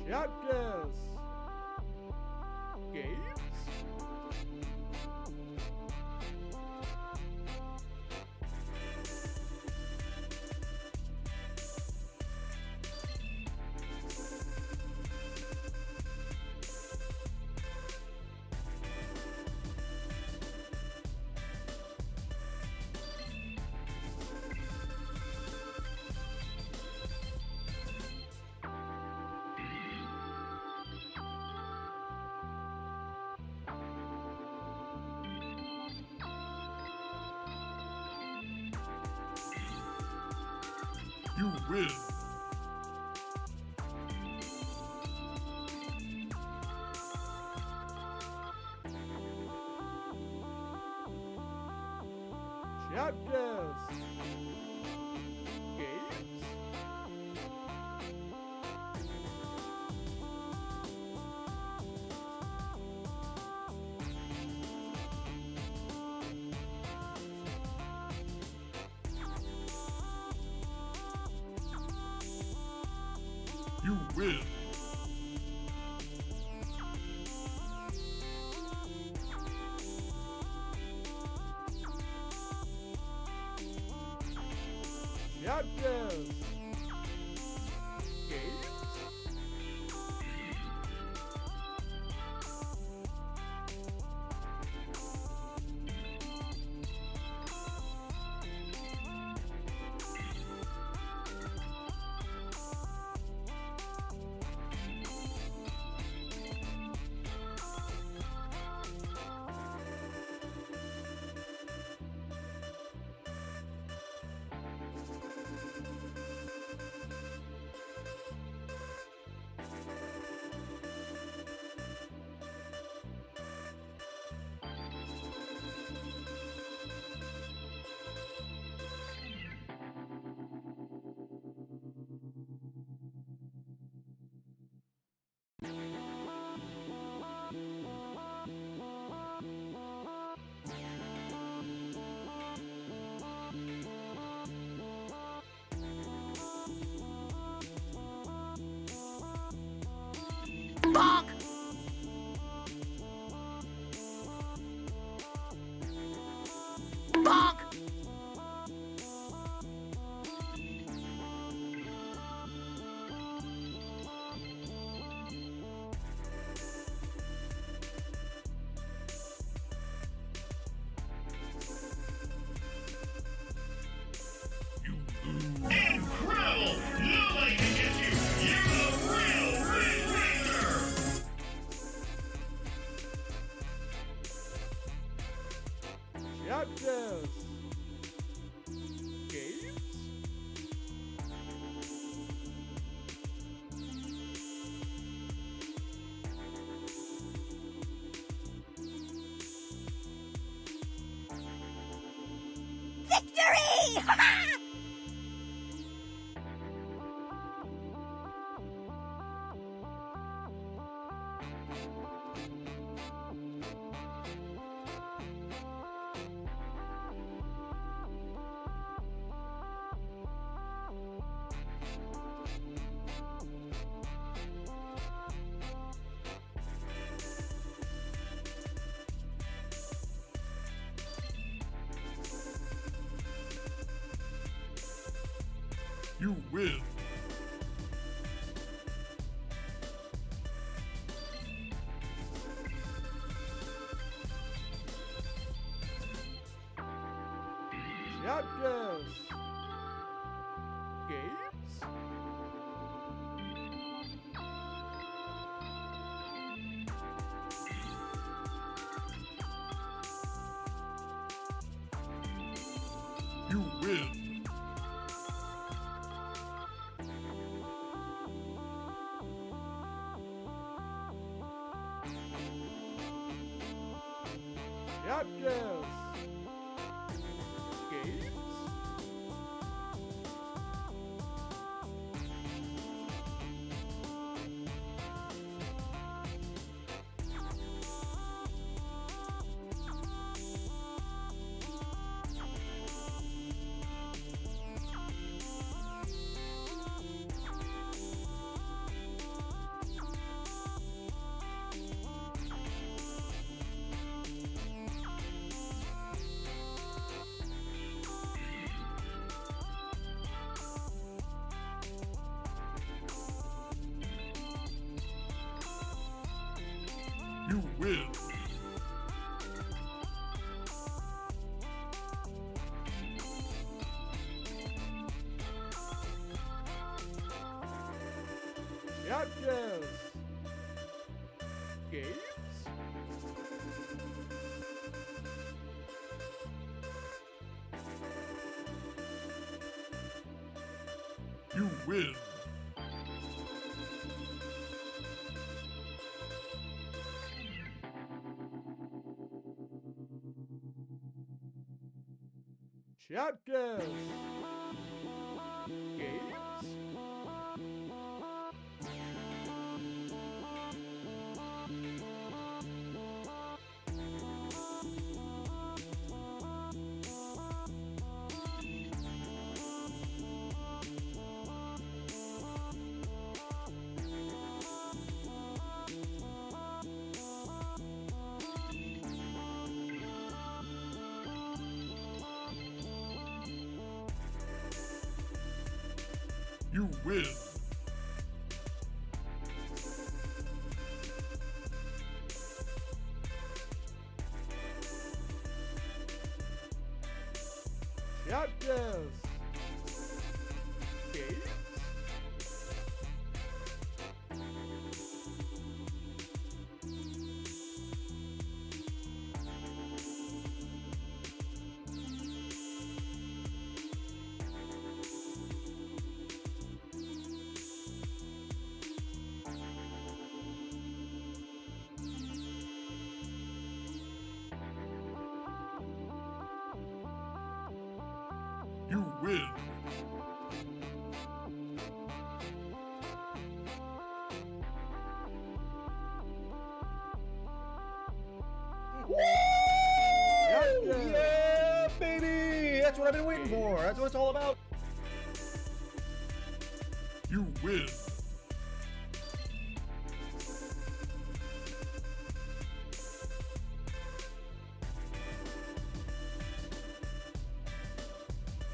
Chapters. Games. You win. Chapters. Games. You win. Chapters. Games. Bonk! Bonk! You lose. Incredible! Nobody can get you! You're a real ring racer! Chapters. Games. Victory! You win. Chapters. Games. You win. Chapters. Games. win. Chapters. Games. You win. Chapters. Games. You win. Chapters. Games. You win. Chapters. Yeah, baby! That's what I've been waiting for. That's what it's all about. You win.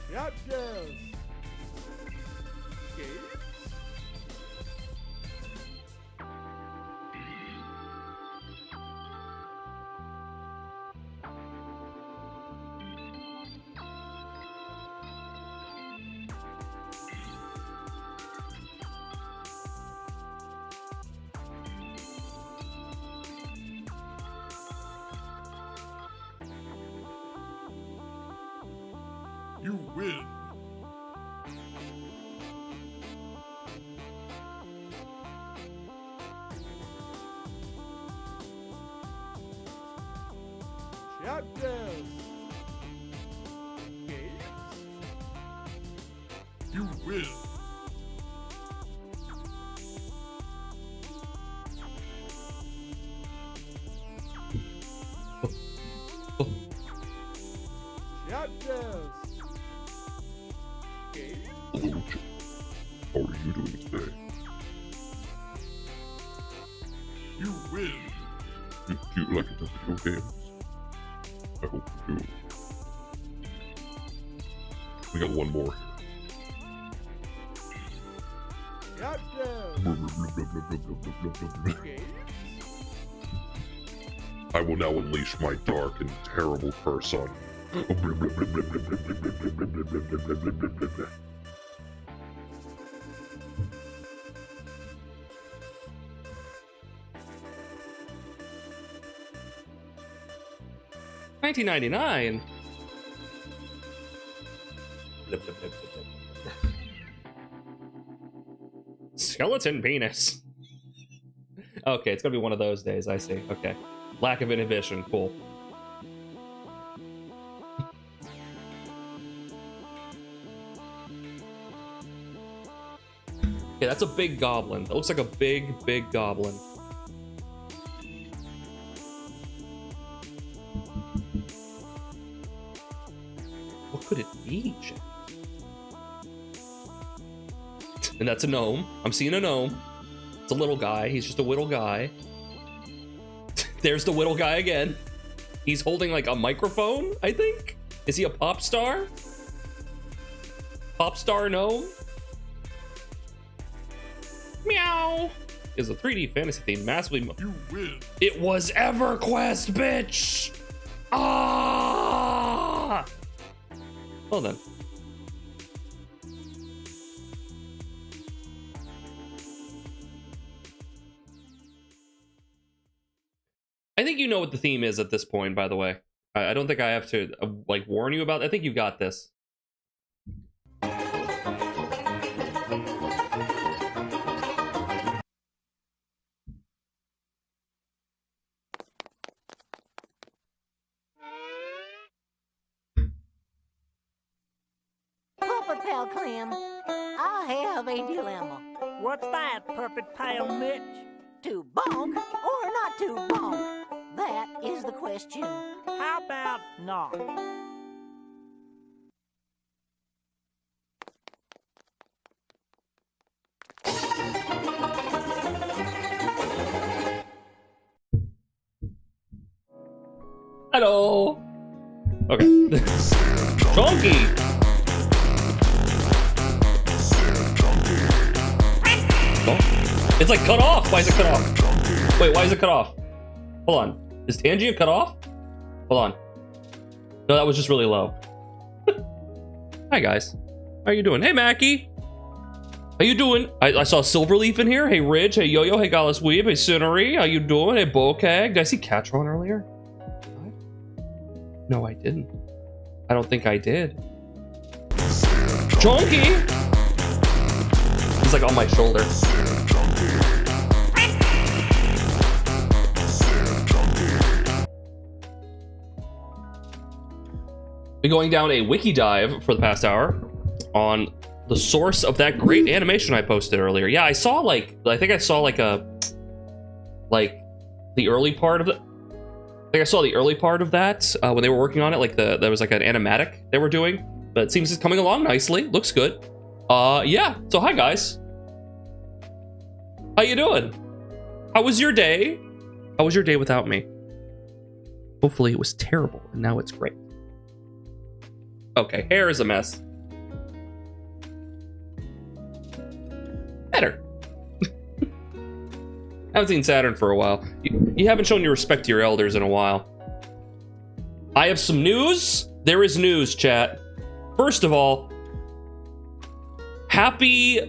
Chapters. Games. You win. Chapters. Games. You win. Chapters. Games. Overture. How are you doing today? You win. Do you like the video games? I hope you do. We got one more Chapters. here. Games. I will now unleash my dark and terrible curse on you. $19.99. Skeleton penis. Okay, it's gonna be one of those days. I see. Okay, lack of inhibition. Cool. Okay, that's a big goblin. That looks like a big goblin. What could it be, Jack? And that's a gnome. I'm seeing a gnome. It's a little guy. He's just a little guy. There's the little guy again. He's holding like a microphone, I think. Is he a pop star? Pop star gnome? Meow. is a 3D fantasy theme massively. You win. It was EverQuest, bitch. Ah. Well then. I think you know what the theme is at this point, by the way. I don't think I have to like warn you about it. I think you got this. Puppet Pal Clem, I have a dilemma. What's that, Puppet Pal Mitch? To bonk or not to bonk? That is the question. How about not? Hello. Okay. Chonky. Oh. It's like cut off. Why is it cut off? Wait, why is it cut off? Hold on. Is Tangia cut off? Hold on. No, that was just really low. Hi guys. How you doing? Hey Mackie. How you doing? I saw Silverleaf in here. Hey Ridge. Hey Yo-Yo. Hey Gallus Weeb. Hey Cinery. How you doing? Hey Bokag. Did I see Catron earlier? No, I didn't. I don't think I did. Chonky! He's like on my shoulder. Been going down a wiki dive for the past hour on the source of that great animation I posted earlier. Yeah, I saw like, I think I saw like a, like the early part of it. I think I saw the early part of that when they were working on it. Like there was like an animatic they were doing, but it seems it's coming along nicely. Looks good. Yeah. So hi guys. How you doing? How was your day? How was your day without me? Hopefully it was terrible and now it's great. Okay, hair is a mess. Better. I haven't seen Saturn for a while. You haven't shown your respect to your elders in a while. I have some news. There is news, chat. First of all, happy,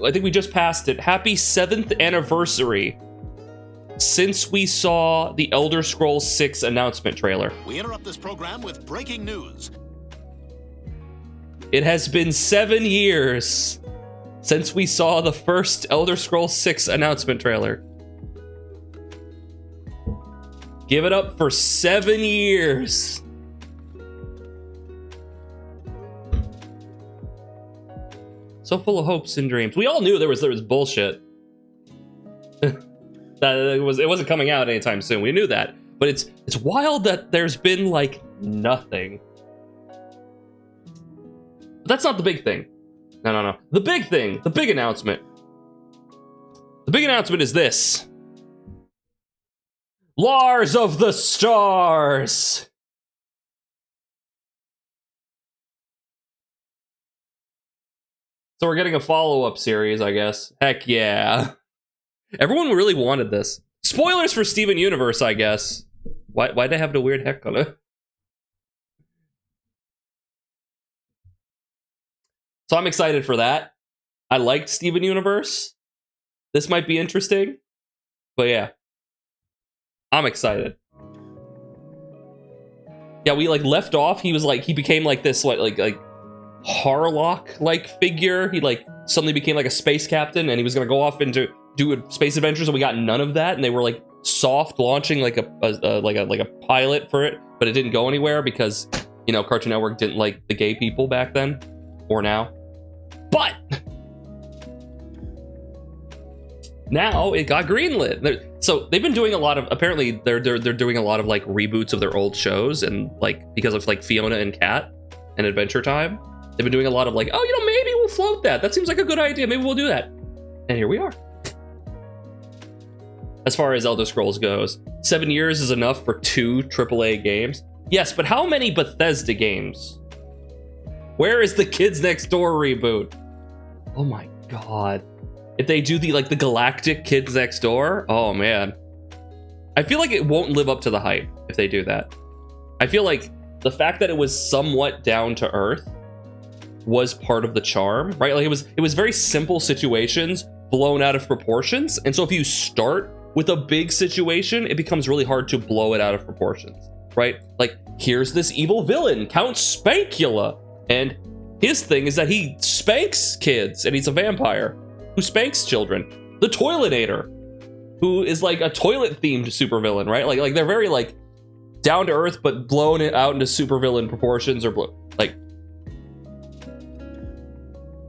I think we just passed it, happy 7th anniversary since we saw the Elder Scrolls 6 announcement trailer. We interrupt this program with breaking news. It has been 7 years since we saw the first Elder Scrolls 6 announcement trailer. Give it up for 7 years. So full of hopes and dreams. We all knew there was bullshit. That it wasn't coming out anytime soon. We knew that. But it's wild that there's been like nothing. But that's not the big thing. No. The big thing, the big announcement. The big announcement is this. Lars of the Stars! So we're getting a follow-up series, I guess. Heck yeah. Everyone really wanted this. Spoilers for Steven Universe, I guess. Why'd they have the weird heck on it? So I'm excited for that. I liked Steven Universe. This might be interesting. But yeah. I'm excited. Yeah, we like left off. He was like, he became like this like Harlock like figure. He like suddenly became like a space captain, and he was gonna go off into do space adventures, and we got none of that. And they were like soft launching like a pilot for it, but it didn't go anywhere because, you know, Cartoon Network didn't like the gay people back then or now. But now it got greenlit. So they've been doing a lot of, apparently they're doing a lot of like reboots of their old shows, and like because of like Fiona and Cat and Adventure Time, they've been doing a lot of like, oh, you know, maybe we'll float that. That seems like a good idea. Maybe we'll do that. And here we are. As far as Elder Scrolls goes, 7 years is enough for 2 AAA games. Yes, but how many Bethesda games? Where is the Kids Next Door reboot? Oh my god. If they do the galactic kids next door, oh man. I feel like it won't live up to the hype if they do that. I feel like the fact that it was somewhat down to earth was part of the charm, right? Like it was very simple situations blown out of proportions. And so if you start with a big situation, it becomes really hard to blow it out of proportions, right? Like, here's this evil villain, Count Spankula, and his thing is that he spanks kids, and he's a vampire who spanks children. The Toiletator, who is like a toilet-themed supervillain, right? Like they're very like down to earth, but blown it out into supervillain proportions, or like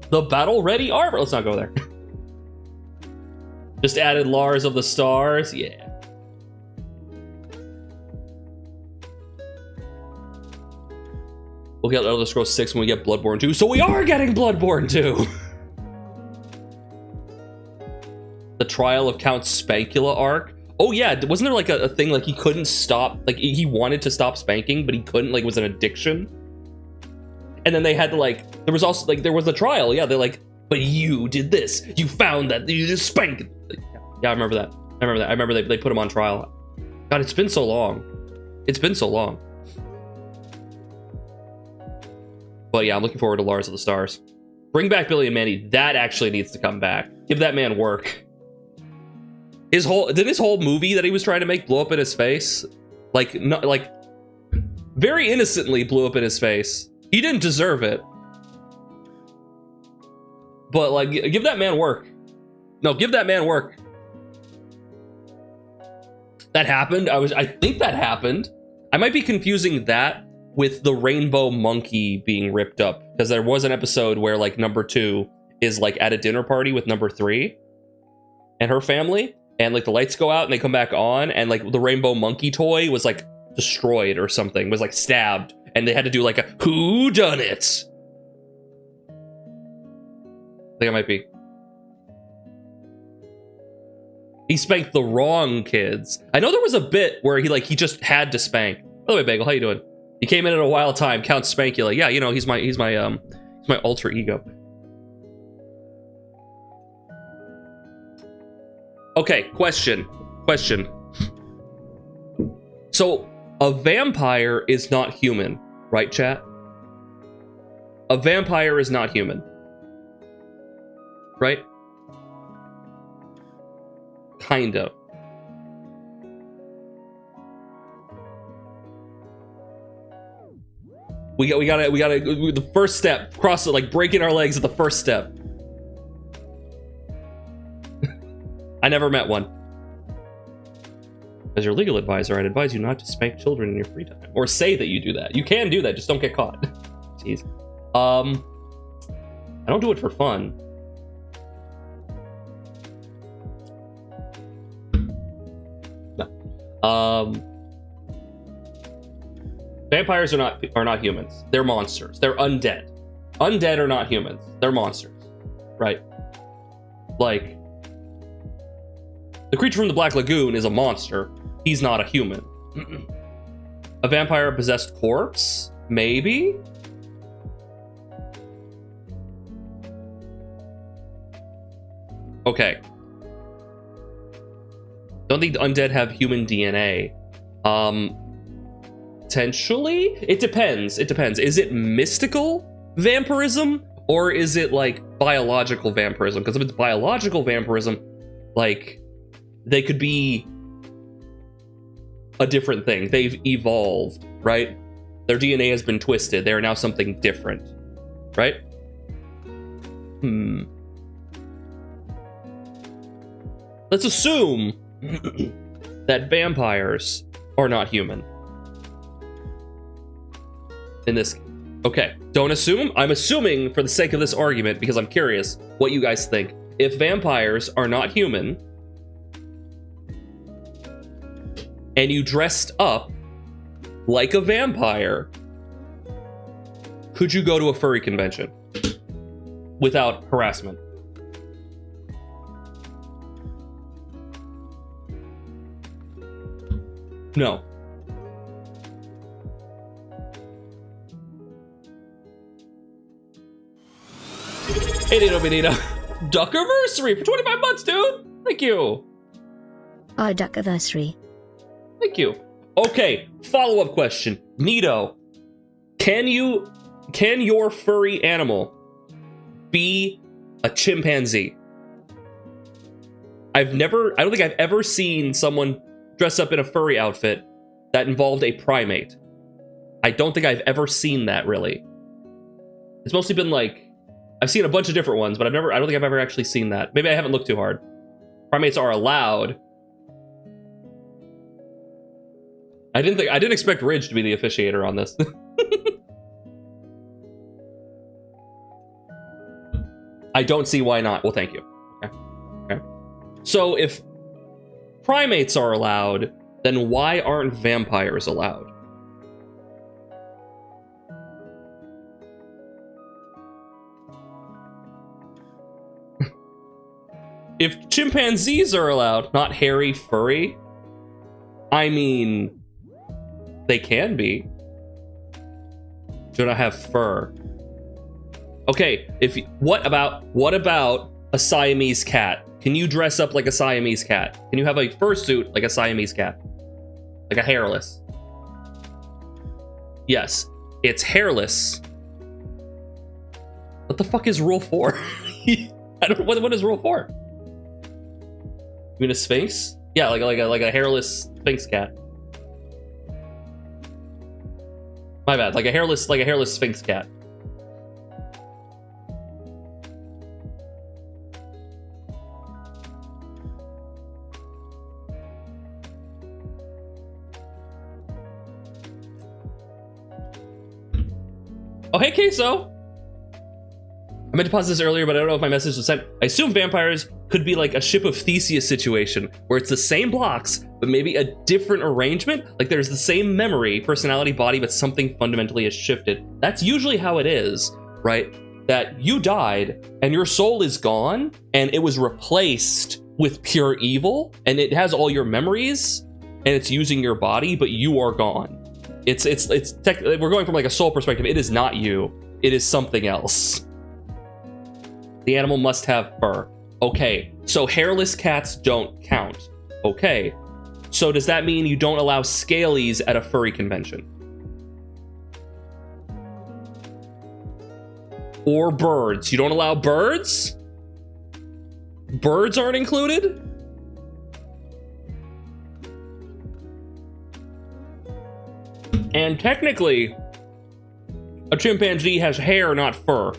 the battle-ready armor. Let's not go there. Just added Lars of the Stars, yeah. We'll get Elder Scrolls 6 when we get Bloodborne 2, so we are getting Bloodborne 2! The Trial of Count Spankula arc. Oh yeah, wasn't there like a thing like he couldn't stop, like he wanted to stop spanking, but he couldn't, like it was an addiction? And then they had to like, there was also like, there was a trial, yeah, they're like, but you did this, you found that, you just spanked. Yeah, I remember that. I remember they put him on trial. God, it's been so long. It's been so long. But yeah, I'm looking forward to Lars of the Stars. Bring back Billy and Mandy. That actually needs to come back. Give that man work. His whole movie that he was trying to make blow up in his face? Like, no, like, very innocently blew up in his face. He didn't deserve it. But like, give that man work. No, give that man work. That happened. I think that happened. I might be confusing that with the rainbow monkey being ripped up, because there was an episode where like number 2 is like at a dinner party with number 3 and her family, and like the lights go out and they come back on, and like the rainbow monkey toy was like destroyed or something, was like stabbed, and they had to do like a who done it. I think I might be. He spanked the wrong kids. I know there was a bit where he just had to spank. By the way, Bagel, how you doing? He came in at a wild time, Count Spankula. Yeah, you know, he's my alter ego. Okay, question. So, a vampire is not human, right, chat? A vampire is not human. Right? Kind of. We gotta the first step, cross it, like breaking our legs at the first step. I never met one. As your legal advisor, I'd advise you not to spank children in your free time, or say that you do that. You can do that, just don't get caught. Jeez. I don't do it for fun. No. Vampires are not humans. They're monsters. They're undead. Undead are not humans. They're monsters. Right? Like, the creature from the Black Lagoon is a monster. He's not a human. A vampire possessed corpse? Maybe? Okay. Don't think the undead have human DNA. Potentially? It depends. Is it mystical vampirism, or is it like biological vampirism? Because if it's biological vampirism, like, they could be a different thing. They've evolved, right? Their DNA has been twisted. They are now something different, right? Let's assume that vampires are not human. In this, okay, don't assume. I'm assuming for the sake of this argument, because I'm curious what you guys think. If vampires are not human, and you dressed up like a vampire, could you go to a furry convention without harassment? No. Hey, Nino Benito. Duckiversary for 25 months, dude. Thank you. Our Duckiversary. Thank you. Okay, follow-up question. Nito, can your furry animal be a chimpanzee? I don't think I've ever seen someone dress up in a furry outfit that involved a primate. I don't think I've ever seen that, really. It's mostly been like, I've seen a bunch of different ones, but I don't think I've ever actually seen that. Maybe I haven't looked too hard. Primates are allowed. I didn't expect Ridge to be the officiator on this. I don't see why not. Well, thank you. Okay. So if primates are allowed, then why aren't vampires allowed? If chimpanzees are allowed, not hairy, furry, I mean, they can be. Do not have fur. Okay, what about a Siamese cat? Can you dress up like a Siamese cat? Can you have a fursuit like a Siamese cat? Like a hairless? Yes, it's hairless. What the fuck is rule 4? I don't. What is rule 4? You mean a sphinx? Yeah, like a hairless sphinx cat. My bad. Like a hairless sphinx cat. Oh, hey, Queso. I meant to pause this earlier, but I don't know if my message was sent. I assume vampires could be like a Ship of Theseus situation, where it's the same blocks, but maybe a different arrangement. Like there's the same memory, personality, body, but something fundamentally has shifted. That's usually how it is, right? That you died, and your soul is gone, and it was replaced with pure evil, and it has all your memories, and it's using your body, but you are gone. We're going from like a soul perspective. It is not you. It is something else. The animal must have fur. Okay, so hairless cats don't count. Okay, so does that mean you don't allow scalies at a furry convention? Or birds? You don't allow birds? Birds aren't included? And technically, a chimpanzee has hair, not fur.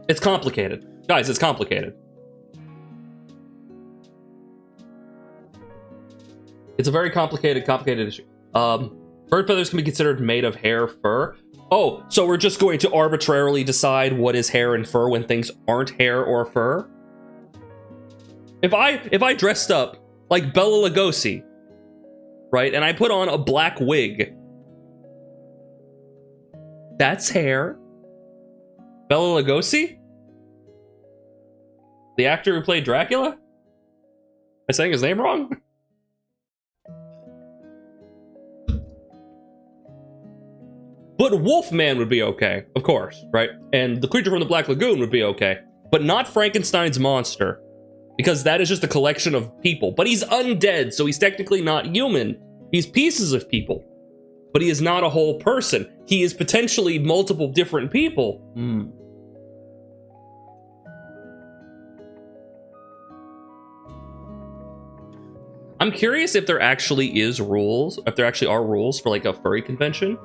It's complicated. Guys, it's complicated. It's a very complicated issue. Bird feathers can be considered made of hair, fur. Oh, so we're just going to arbitrarily decide what is hair and fur when things aren't hair or fur? If I dressed up like Bela Lugosi, right, and I put on a black wig, that's hair. Bela Lugosi? The actor who played Dracula? Am I saying his name wrong? But Wolfman would be okay, of course, right? And the creature from the Black Lagoon would be okay. But not Frankenstein's monster. Because that is just a collection of people. But he's undead, so he's technically not human. He's pieces of people. But he is not a whole person. He is potentially multiple different people. I'm curious if there actually is rules, if there actually are rules for like a furry convention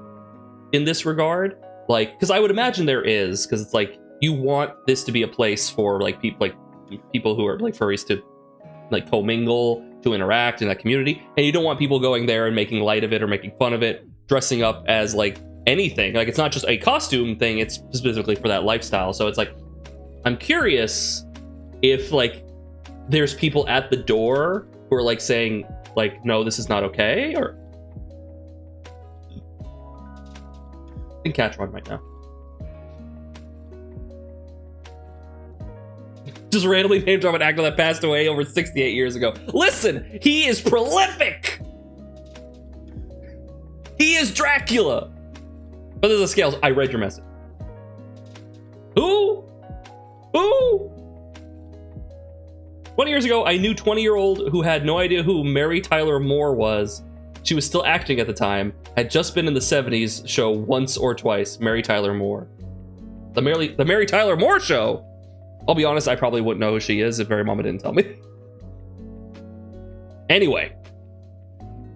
in this regard. Like, because I would imagine there is, because it's like, you want this to be a place for like people who are like furries to like commingle, to interact in that community, and you don't want people going there and making light of it or making fun of it, dressing up as like anything. Like, it's not just a costume thing, it's specifically for that lifestyle. So it's like, I'm curious if like there's people at the door who are like saying like, no, this is not okay, or I think catch one right now. Just randomly name drop an actor that passed away over 68 years ago. Listen, he is prolific. He is Dracula. But there's a scales. I read your message. Who? 20 years ago, I knew 20-year-old who had no idea who Mary Tyler Moore was. She was still acting at the time. Had just been in the 70s show once or twice. Mary Tyler Moore. The Mary Tyler Moore show. I'll be honest, I probably wouldn't know who she is if Mary Mama didn't tell me. Anyway.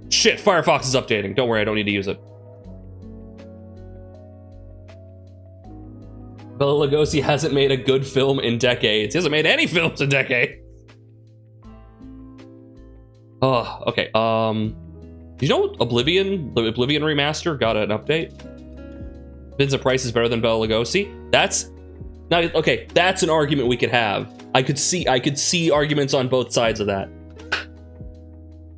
Shit, Firefox is updating. Don't worry, I don't need to use it. Bela Lugosi hasn't made a good film in decades. He hasn't made any films in decades. Oh, okay. You know Oblivion? The Oblivion remaster got an update. Vincent Price is better than Bela Lugosi. That's not okay. That's an argument we could have. I could see arguments on both sides of that.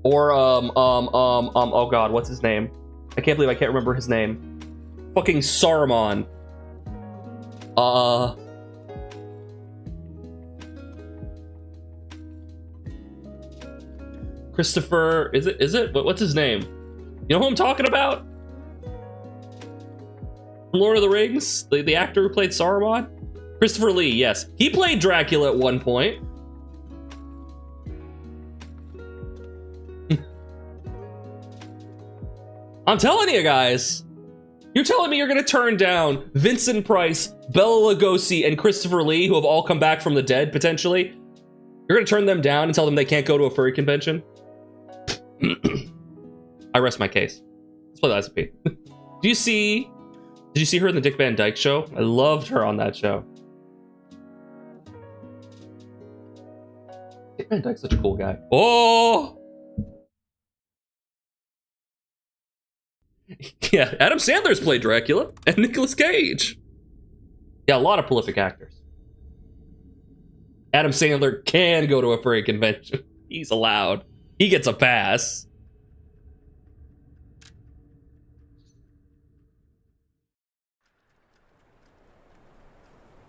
Or oh god, what's his name? I can't believe I can't remember his name. Fucking Saruman. Christopher, is it? What's his name? You know who I'm talking about? Lord of the Rings? The actor who played Saruman? Christopher Lee, yes. He played Dracula at one point. I'm telling you guys. You're telling me you're gonna turn down Vincent Price, Bela Lugosi, and Christopher Lee, who have all come back from the dead, potentially? You're gonna turn them down and tell them they can't go to a furry convention? I rest my case. Let's play the ICP. Did you see her in the Dick Van Dyke show? I loved her on that show. Dick Van Dyke's such a cool guy. Oh! Yeah, Adam Sandler's played Dracula, and Nicolas Cage. Yeah, a lot of prolific actors. Adam Sandler can go to a furry convention. He's allowed. He gets a pass.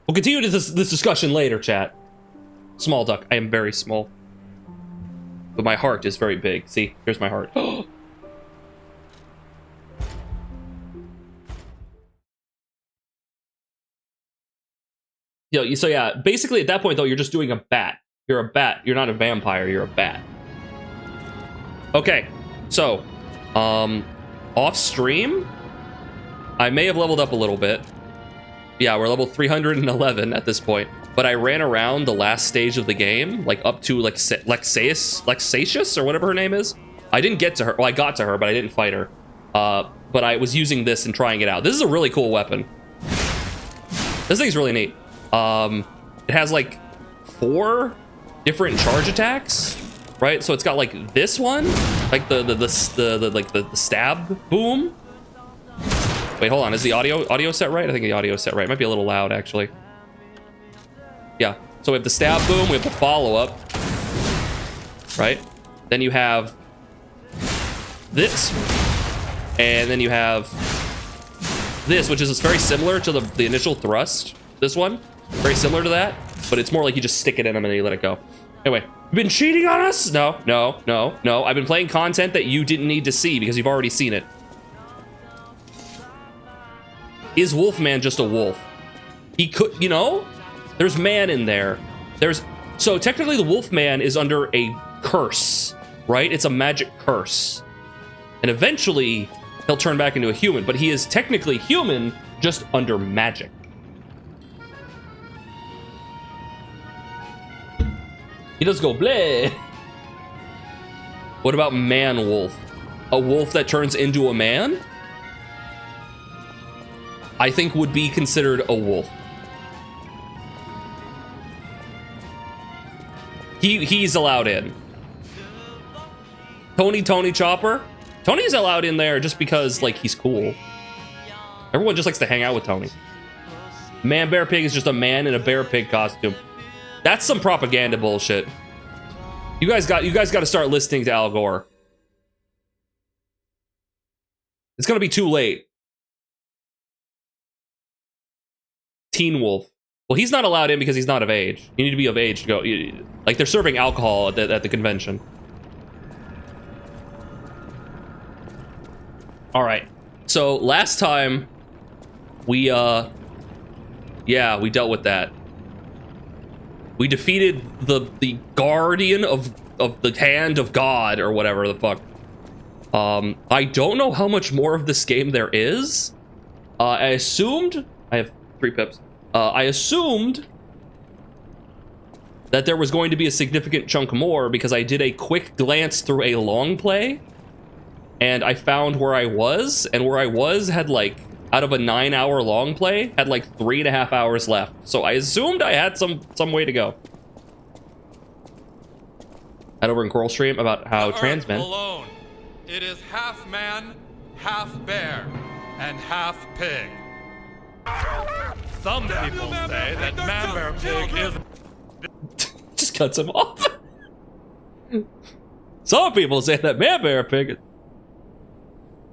We'll continue this discussion later, chat. Small duck. I am very small. But my heart is very big. See, here's my heart. So yeah, basically at that point though, you're just doing a bat. You're a bat. You're not a vampire. You're a bat. Okay, so off stream, I may have leveled up a little bit. Yeah, we're level 311 at this point. But I ran around the last stage of the game, like up to Lexatius or whatever her name is. I didn't get to her. Well, I got to her, but I didn't fight her. But I was using this and trying it out. This is a really cool weapon. This thing's really neat. It has like 4 different charge attacks, right? So it's got like this one, like the stab boom. Wait, hold on. Is the audio set right? I think the audio set right. It might be a little loud actually. Yeah. So we have the stab boom. We have the follow up, right? Then you have this, and then you have this, which is very similar to the initial thrust. This one. Very similar to that, but it's more like you just stick it in them and then you let it go. Anyway, you've been cheating on us? No. I've been playing content that you didn't need to see because you've already seen it. Is Wolfman just a wolf? He could, you know? There's man in there. So technically the Wolfman is under a curse, right? It's a magic curse. And eventually he'll turn back into a human, but he is technically human, just under magic. He does go bleh. What about man wolf? A wolf that turns into a man? I think would be considered a wolf. He's allowed in. Tony Chopper? Tony's allowed in there just because, like, he's cool. Everyone just likes to hang out with Tony. Man Bear Pig is just a man in a bear pig costume. That's some propaganda bullshit. You guys got to start listening to Al Gore. It's gonna be too late. Teen Wolf. Well, he's not allowed in because he's not of age. You need to be of age to go. Like, they're serving alcohol at the convention. All right. So last time we yeah, we dealt with that. We defeated the guardian of the hand of God or whatever the fuck. I don't know how much more of this game there is. I assumed I have 3 pips. I assumed that there was going to be a significant chunk more because I did a quick glance through a long play and I found where I was, and where I was had like, out of a 9-hour long play, had like 3.5 hours left. So I assumed I had some way to go. Had over in Coral Stream about how trans men alone. It is half man, half bear, and half pig. Some people say that man bear pig is just cuts him off. Some people say that man bear pig.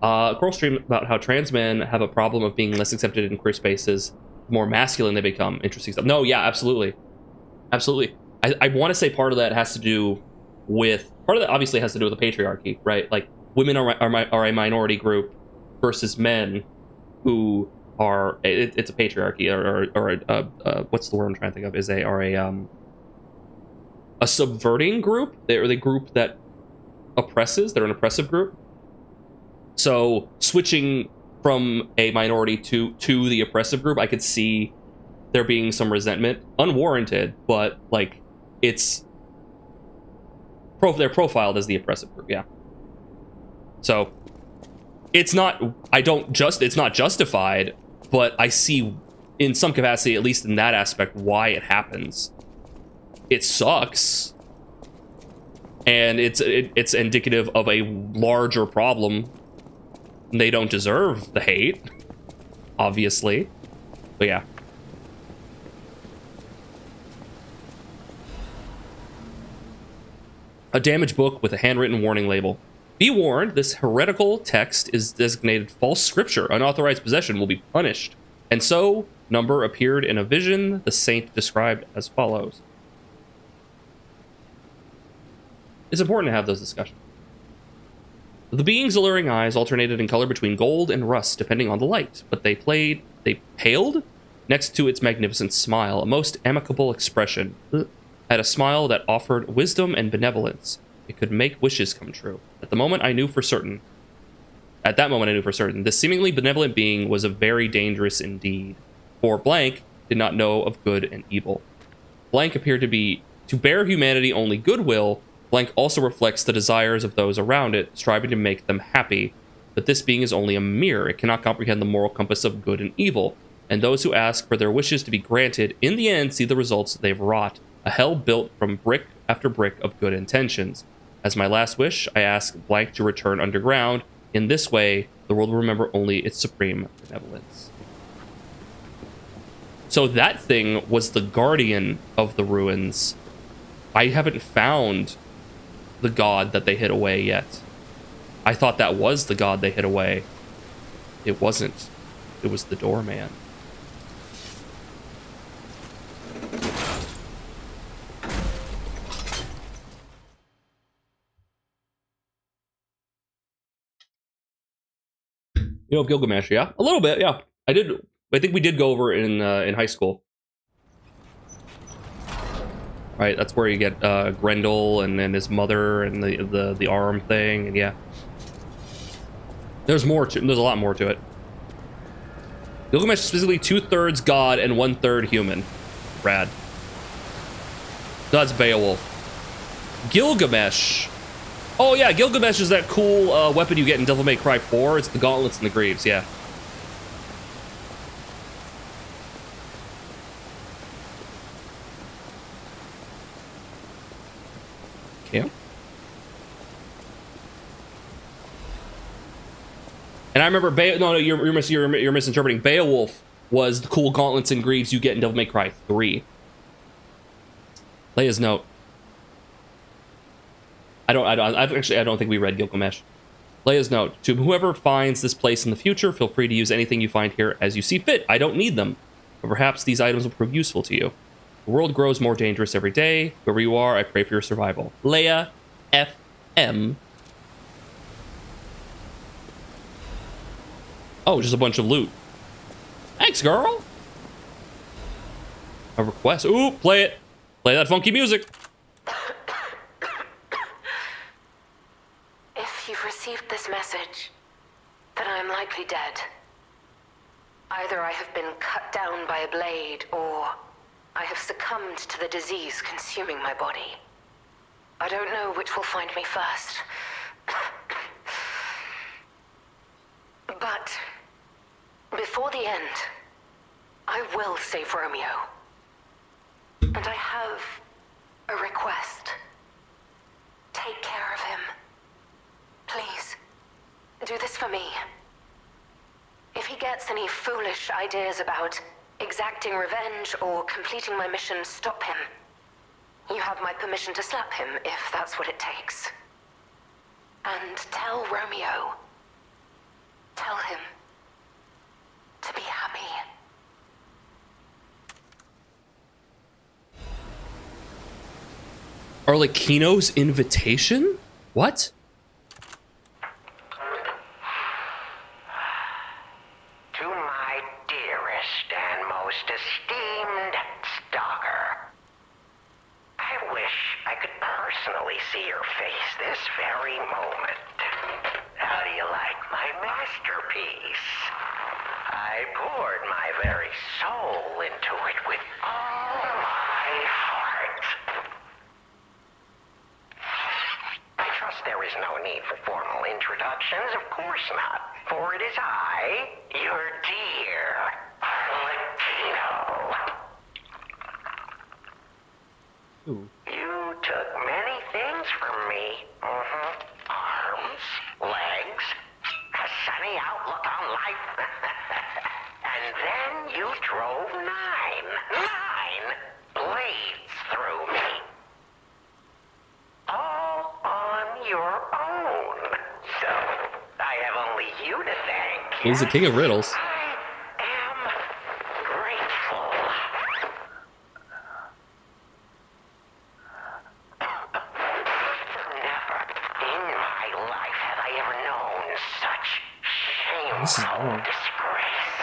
Coral Stream about how trans men have a problem of being less accepted in queer spaces. The more masculine they become. Interesting stuff. No, yeah, absolutely. Absolutely. I want to say part of that has to do with, part of that obviously has to do with the patriarchy, right? Like, women are a minority group versus men who are, it's a patriarchy, or what's the word I'm trying to think of, are a subverting group. They're the group that oppresses. They're an oppressive group. So switching from a minority to the oppressive group, I could see there being some resentment, unwarranted, but like they're profiled as the oppressive group, yeah. So it's not justified, but I see in some capacity, at least in that aspect, why it happens. It sucks, and it's indicative of a larger problem. They don't deserve the hate, obviously, but yeah. A damaged book with a handwritten warning label. Be warned, this heretical text is designated false scripture. Unauthorized possession will be punished. And so, number appeared in a vision, the saint described as follows. It's important to have those discussions. The being's alluring eyes alternated in color between gold and rust, depending on the light, but they paled next to its magnificent smile, a most amicable expression. Had a smile that offered wisdom and benevolence. It could make wishes come true. At that moment, I knew for certain, this seemingly benevolent being was a very dangerous indeed. For Blank did not know of good and evil. Blank appeared to bear humanity only goodwill. Blank also reflects the desires of those around it, striving to make them happy. But this being is only a mirror. It cannot comprehend the moral compass of good and evil. And those who ask for their wishes to be granted, in the end, see the results they've wrought. A hell built from brick after brick of good intentions. As my last wish, I ask Blank to return underground. In this way, the world will remember only its supreme benevolence. So that thing was the guardian of the ruins. I haven't found the god that they hid away yet. I thought that was the god they hid away. It wasn't. It was the doorman. You know Gilgamesh, yeah? A little bit, yeah. I think we did go over it in high school. Right, that's where you get Grendel and then his mother and the arm thing, and yeah. There's a lot more to it. Gilgamesh is physically 2/3 god and 1/3 human. Rad. That's Beowulf. Gilgamesh. Oh yeah, Gilgamesh is that cool weapon you get in Devil May Cry 4. It's the gauntlets and the greaves, yeah. Yeah. And I remember you're misinterpreting. Beowulf was the cool gauntlets and greaves you get in Devil May Cry 3. Leia's note. I don't think we read Gilgamesh. Leia's note. To whoever finds this place in the future, feel free to use anything you find here as you see fit. I don't need them. but perhaps these items will prove useful to you. The world grows more dangerous every day. Wherever you are, I pray for your survival. Leia FM. Oh, just a bunch of loot. Thanks, girl. A request. Ooh, play it. Play that funky music. If you've received this message, then I am likely dead. Either I have been cut down by a blade, or I have succumbed to the disease consuming my body. I don't know which will find me first. But before the end, I will save Romeo. And I have a request. Take care of him. Please, do this for me. If he gets any foolish ideas about exacting revenge or completing my mission, stop him. You have my permission to slap him if that's what it takes. And tell Romeo. Tell him to be happy. Arlecchino's invitation? What? To my dearest and most esteemed stalker, I wish I could personally see your face this very moment. How do you like my masterpiece? I poured my very soul into it with all my heart. I trust there is no need for formal introductions, of course not. For it is I, your dear Arlecchino. You took many things from me. Arms, legs, a sunny outlook on life. And then you drove nine blades through me. All on your own. So, I have only you to thank. He's the king of riddles. I am grateful. Never in my life have I ever known such shameful disgrace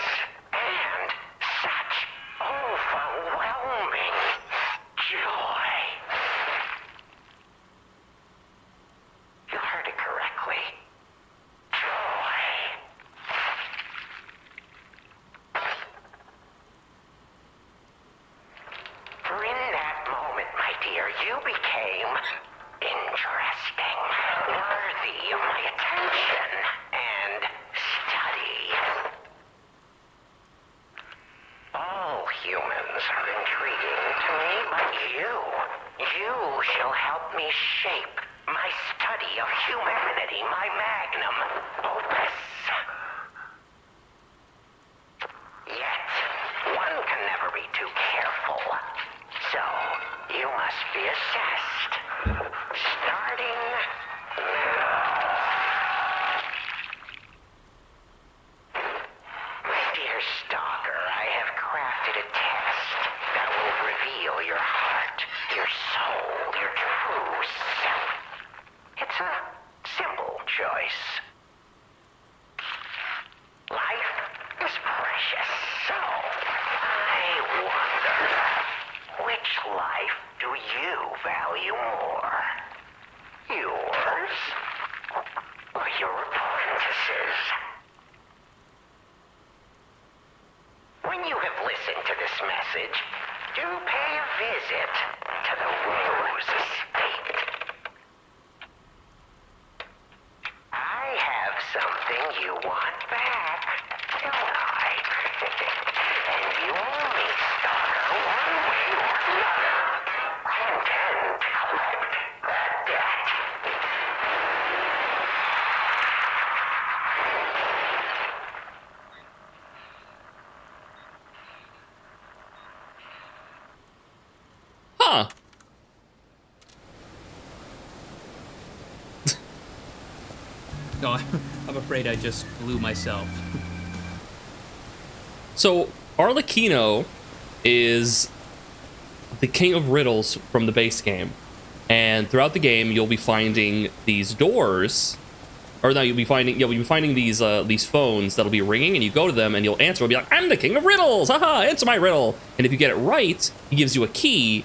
and such overwhelming joy. You heard it correctly. Joy. For in that moment, my dear, you became interesting, worthy of my attention and study. All humans are intriguing to me, but you shall help me shape my study of humanity, my magnum opus. Yet, one can never be too careful. So, you must be assessed. Starting now. My dear stalker, I have crafted a test that will reveal your heart, your soul, your true self. It's a simple choice. Life is precious, so I wonder, which life do you value more? Yours or your apprentice's? When you have listened to this message, do pay a visit to the Rose Estate. I have something you want back, don't I? And you owe me, stalker, one way or another. I intend to collect that debt. Huh. No, I'm afraid I just blew myself. So, Arlecchino is the king of riddles from the base game. And throughout the game, you'll be finding these doors, or no, you'll be finding these phones that'll be ringing, and you go to them and you'll answer. It'll be like, "I'm the king of riddles, haha! Answer my riddle." And if you get it right, he gives you a key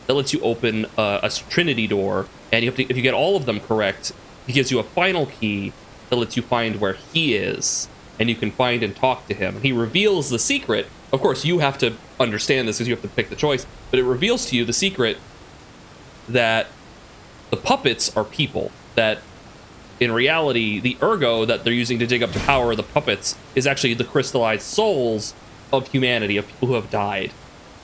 that lets you open a Trinity door. And if you get all of them correct, he gives you a final key that lets you find where he is, and you can find and talk to him. He reveals the secret. Of course, you have to understand this because you have to pick the choice. But it reveals to you the secret that the puppets are people, that in reality, the ergo that they're using to dig up to power the puppets is actually the crystallized souls of humanity, of people who have died.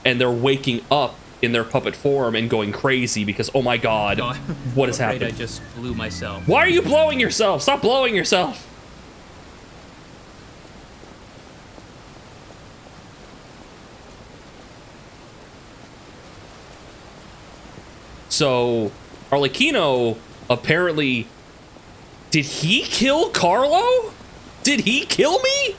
And they're waking up in their puppet form and going crazy because, oh my god, what has happened? I just blew myself. Why are you blowing yourself? Stop blowing yourself! So, Arlecchino apparently... Did he kill Carlo? Did he kill me?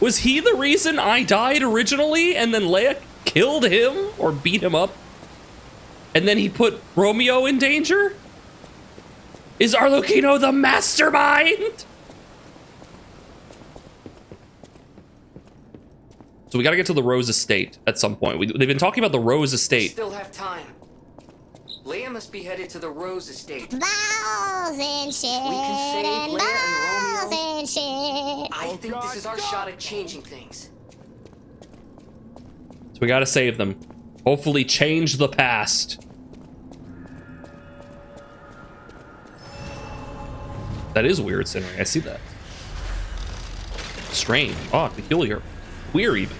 Was he the reason I died originally and then Leia killed him or beat him up? And then he put Romeo in danger? Is Arlecchino the mastermind? So we gotta get to the Rose Estate at some point. They've been talking about the Rose Estate. Still have time. Leia must be headed to the Rose Estate. Balls and shit. We can save and Leia and balls Romeo. and shit. I think this is our shot at changing things. So we gotta save them. Hopefully change the past. That is weird scenery. I see that. Strange. Odd. Peculiar. Queer even.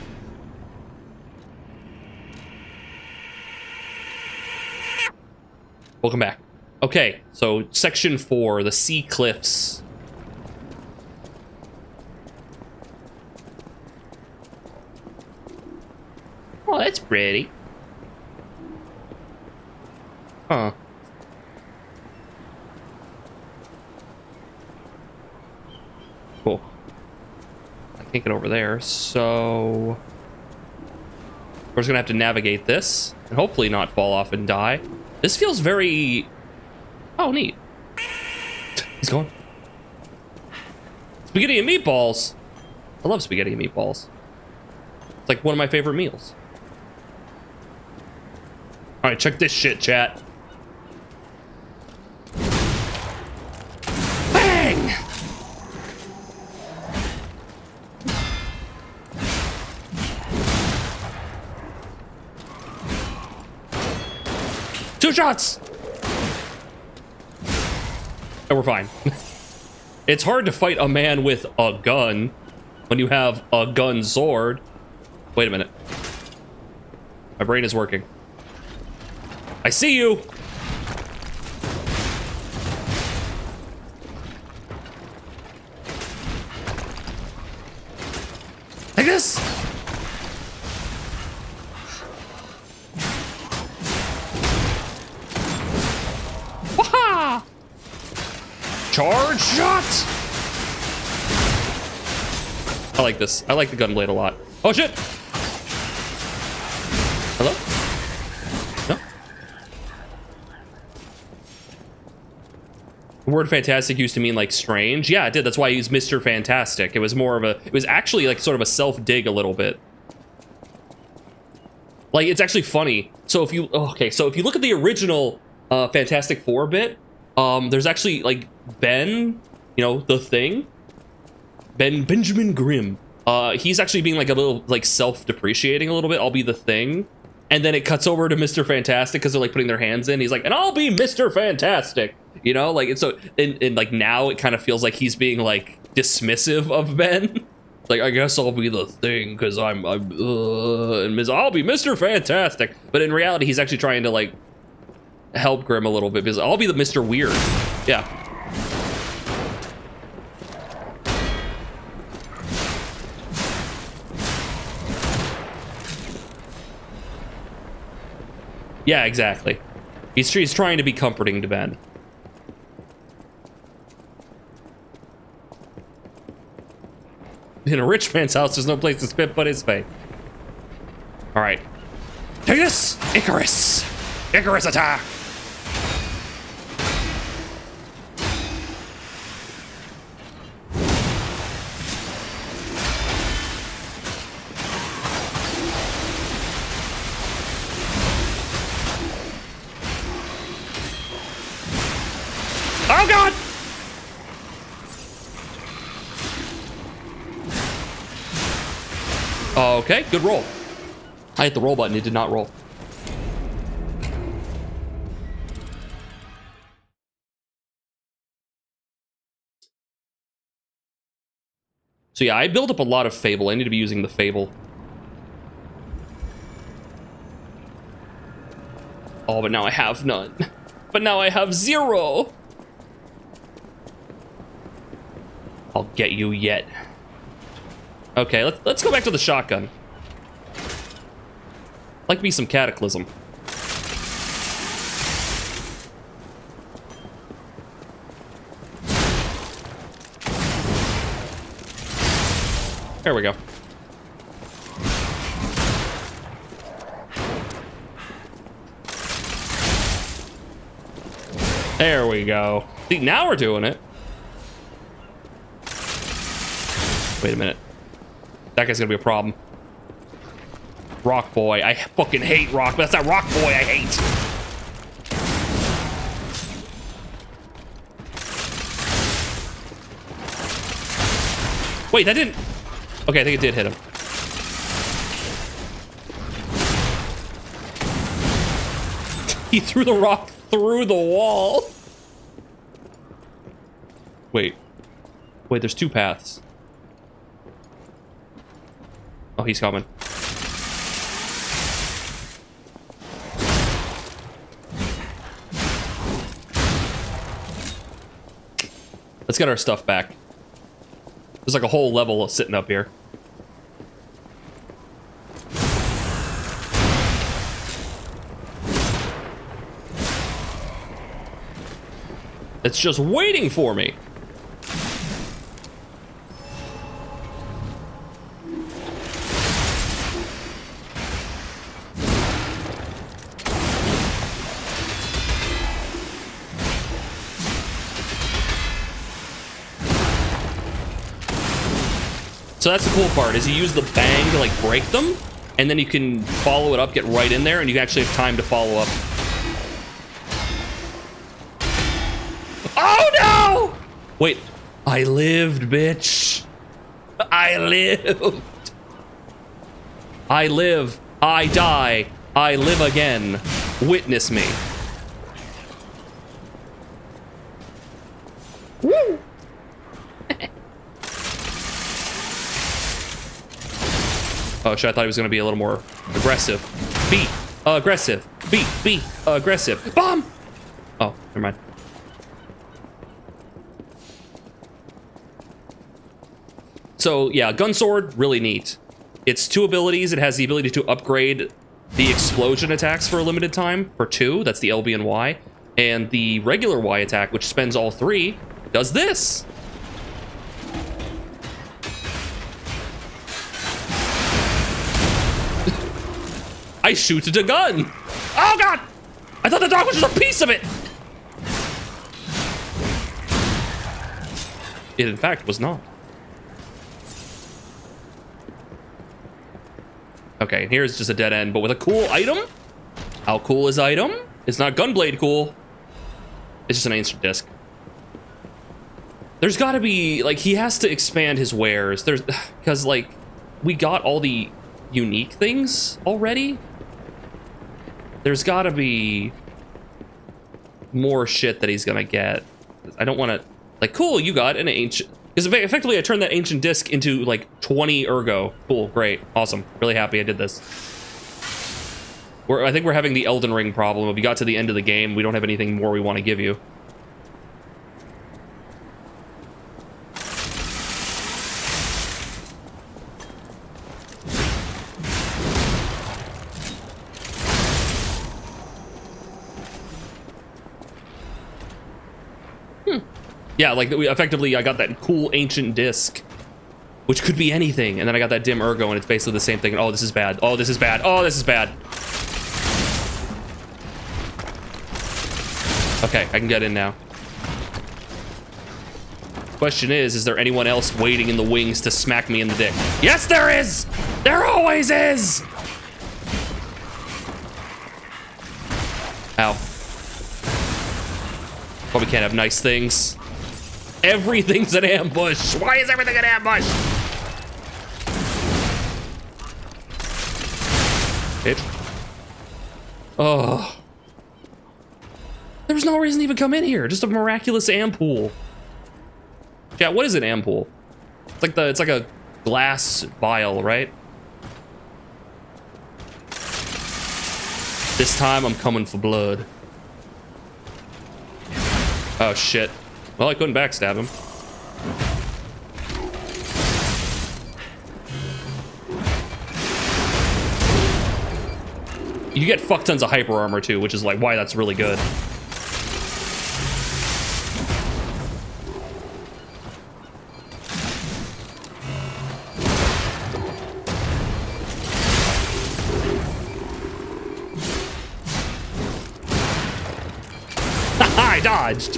Welcome back. Okay, so section 4, the Sea Cliffs. Oh, that's pretty. Huh. Cool. I can't get over there, so... we're just gonna have to navigate this, and hopefully not fall off and die. This feels very... oh, neat. He's gone. Spaghetti and meatballs. I love spaghetti and meatballs. It's like one of my favorite meals. All right, check this shit, chat. Bang! Two shots! And we're fine. It's hard to fight a man with a gun when you have a gun sword. Wait a minute. My brain is working. I see you! Like this! Waha! Charge shot! I like this. I like the gunblade a lot. Oh shit! Hello? No? The word fantastic used to mean like strange. Yeah, it did. That's why I used Mr. Fantastic. It was more of a... it was actually like sort of a self-dig a little bit. Like, it's actually funny. So if you... okay, so if you look at the original Fantastic Four bit, there's actually like Ben, you know, the Thing. Benjamin Grimm. He's actually being like a little like self-depreciating a little bit. I'll be the Thing. And then it cuts over to Mr. Fantastic because they're like putting their hands in. He's like, and I'll be Mr. Fantastic. You know, like, it's so, and like now it kind of feels like he's being like dismissive of Ben. Like, I guess I'll be the Thing because and I'll be Mr. Fantastic. But in reality, he's actually trying to like help Grimm a little bit because I'll be the Mr. Weird. Yeah. Yeah, exactly. He's trying to be comforting to Ben. In a rich man's house, there's no place to spit but his face. All right. Take this! Icarus! Icarus attack! Oh god! Okay, good roll. I hit the roll button, it did not roll. So yeah, I built up a lot of Fable. I need to be using the Fable. Oh, but now I have none. But now I have 0. I'll get you yet. Okay, let's go back to the shotgun. Like me some Cataclysm. There we go. There we go. See, now we're doing it. Wait a minute. That guy's gonna be a problem. Rock Boy. I fucking hate Rock. That's not Rock Boy I hate. Wait, that didn't... Okay, I think it did hit him. He threw the rock through the wall. Wait. Wait, there's 2 paths. Oh, he's coming. Let's get our stuff back. There's like a whole level sitting up here. It's just waiting for me. So that's the cool part, is you use the bang to like break them, and then you can follow it up, get right in there, and you can actually have time to follow up. Oh no! Wait, I lived, bitch. I lived. I live, I die, I live again. Witness me. Woo! Oh shit, I thought he was gonna be a little more aggressive. Be aggressive. Be aggressive. Bomb! Oh, never mind. So yeah, gun sword, really neat. It's 2 abilities. It has the ability to upgrade the explosion attacks for a limited time for 2. That's the LB and Y. And the regular Y attack, which spends all 3, does this. I shoot at a gun. Oh god! I thought the dog was just a piece of it. It in fact was not. Okay, here's just a dead end, but with a cool item. How cool is item? It's not Gunblade cool. It's just an ancient disc. There's gotta be, like, he has to expand his wares. There's, because, like, we got all the unique things already. There's gotta be more shit that he's gonna get. I don't want to, like, cool, you got an ancient, because effectively I turned that ancient disc into like 20 ergo. Cool, great, awesome, really happy I did this. I think we're having the Elden Ring problem. If we got to the end of the game, we don't have anything more we want to give you. Yeah, like effectively I got that cool ancient disc which could be anything. And then I got that dim ergo, and it's basically the same thing. Oh, this is bad. Oh, this is bad. Oh, this is bad. Okay, I can get in now. Question is there anyone else waiting in the wings to smack me in the dick? Yes, there is! There always is! Ow. Probably can't have nice things. Everything's an ambush. Why is everything an ambush? Bitch. Oh. There was no reason to even come in here. Just a miraculous ampoule. Yeah, what is an ampoule? It's like a glass vial, right? This time I'm coming for blood. Oh shit. Well, I couldn't backstab him. You get fuck tons of hyper armor too, which is like why that's really good. I dodged.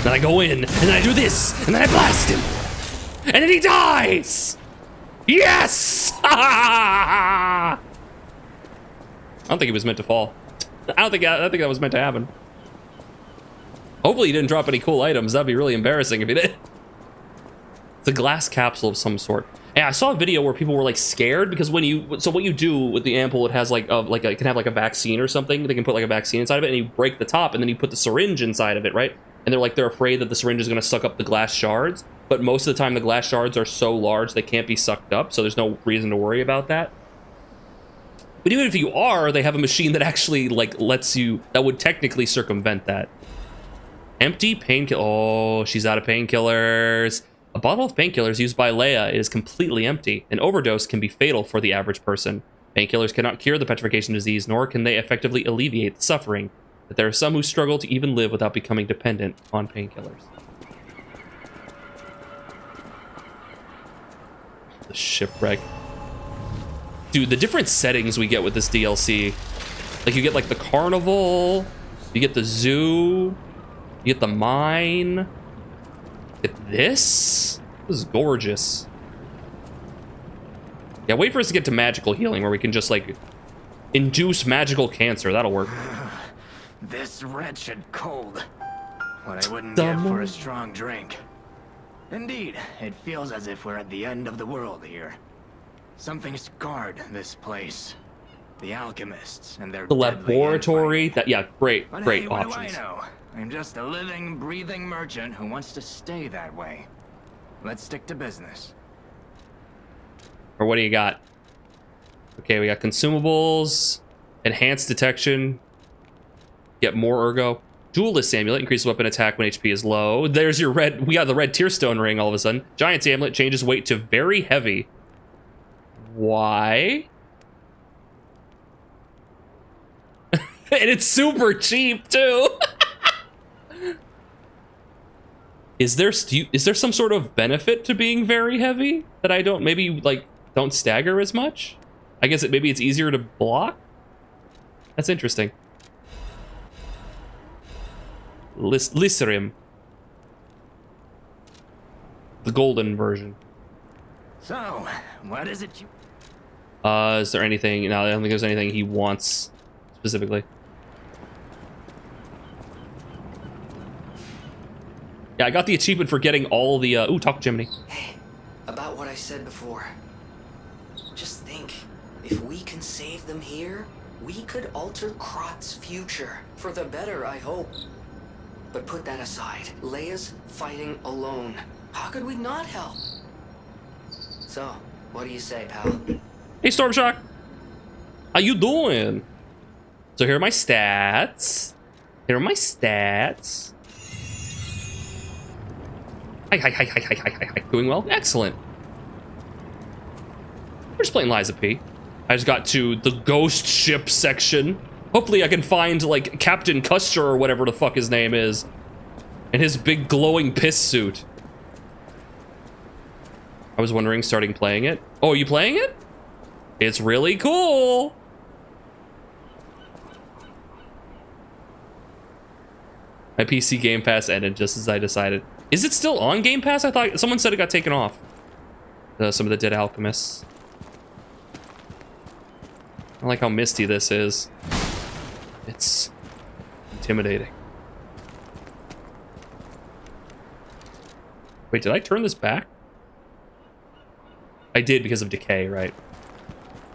Then I go in, and then I do this, and then I blast him, and then he dies. Yes! I don't think he was meant to fall. I think that was meant to happen. Hopefully he didn't drop any cool items. That'd be really embarrassing if he did. It's a glass capsule of some sort. Yeah, I saw a video where people were like scared because what you do with the ampoule, it has it can have like a vaccine or something. They can put like a vaccine inside of it, and you break the top, and then you put the syringe inside of it, right? And they're afraid that the syringe is going to suck up the glass shards. But most of the time, the glass shards are so large they can't be sucked up, so there's no reason to worry about that. But even if you are, they have a machine that actually like lets you, that would technically circumvent that. Empty painkiller. Oh, she's out of painkillers. A bottle of painkillers used by Leia is completely empty. An overdose can be fatal for the average person. Painkillers cannot cure the petrification disease, nor can they effectively alleviate the suffering. But there are some who struggle to even live without becoming dependent on painkillers. The shipwreck. Dude, the different settings we get with this DLC. Like, you get, like, the carnival. You get the zoo. You get the mine. You get this. This is gorgeous. Yeah, wait for us to get to magical healing, where we can just, like, induce magical cancer. That'll work. This wretched cold. What I wouldn't give for a strong drink. Indeed, it feels as if we're at the end of the world here. Something scarred this place. The alchemists and their the laboratory. That great but great hey, options. What do I know? I'm just a living, breathing merchant who wants to stay that way. Let's stick to business. Or what do you got? Okay, we got consumables, enhanced detection, get more ergo. Duelist amulet increases weapon attack when HP is low. There's your red. We got the red tearstone ring all of a sudden. Giant's amulet changes weight to very heavy. Why? And it's super cheap too. Is there some sort of benefit to being very heavy that I don't don't stagger as much? I guess maybe it's easier to block. That's interesting. Lycerim. The golden version. So, what is it you... Is there anything... No, I don't think there's anything he wants specifically. Yeah, I got the achievement for getting all the... Ooh, talk to Jiminy. Hey, about what I said before. Just think, if we can save them here, we could alter Krot's future. For the better, I hope. But put that aside. Leia's fighting alone. How could we not help? So, what do you say, pal? Hey, Stormshock. How you doing? So here are my stats. Here are my stats. Hi. Doing well? Excellent. We're just playing Liza P. I just got to the ghost ship section. Hopefully I can find, like, Captain Custer or whatever the fuck his name is. In his big glowing piss suit. I was wondering, starting playing it. Oh, are you playing it? It's really cool. My PC Game Pass ended just as I decided. Is it still on Game Pass? I thought someone said it got taken off. Some of the Dead Alchemists. I like how misty this is. It's intimidating. Wait, did I turn this back? I did because of decay, right?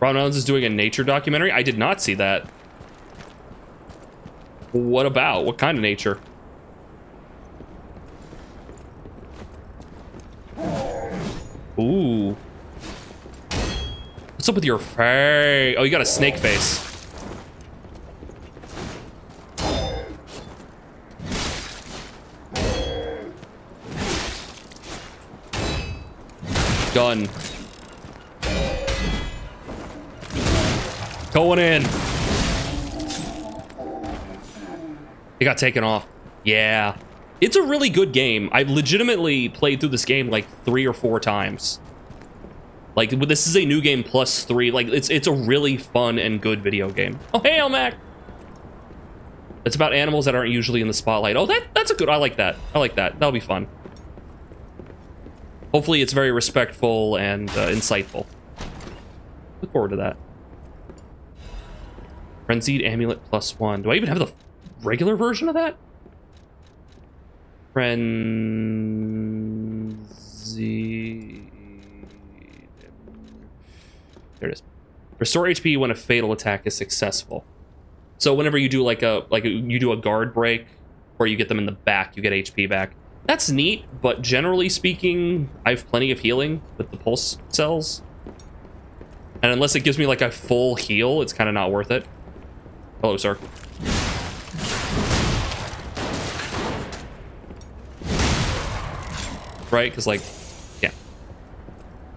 Ron Reynolds is doing a nature documentary. I did not see that. What about? What kind of nature? Ooh. What's up with your face? Oh, you got a snake face. Gun. Going in. It got taken off. Yeah. It's a really good game. I've legitimately played through this game like 3 or 4 times. Like, this is a new game plus 3. Like, it's a really fun and good video game. Oh, hey, Elmac! It's about animals that aren't usually in the spotlight. Oh, that's a good... I like that. I like that. That'll be fun. Hopefully it's very respectful and insightful. Look forward to that. Frenzied Amulet +1. Do I even have the regular version of that? Frenzied... There it is. Restore HP when a fatal attack is successful. So whenever you do you do a guard break, or you get them in the back, you get HP back. That's neat, but generally speaking, I have plenty of healing with the pulse cells. And unless it gives me like a full heal, it's kind of not worth it. Hello, sir. Right? Because like, yeah.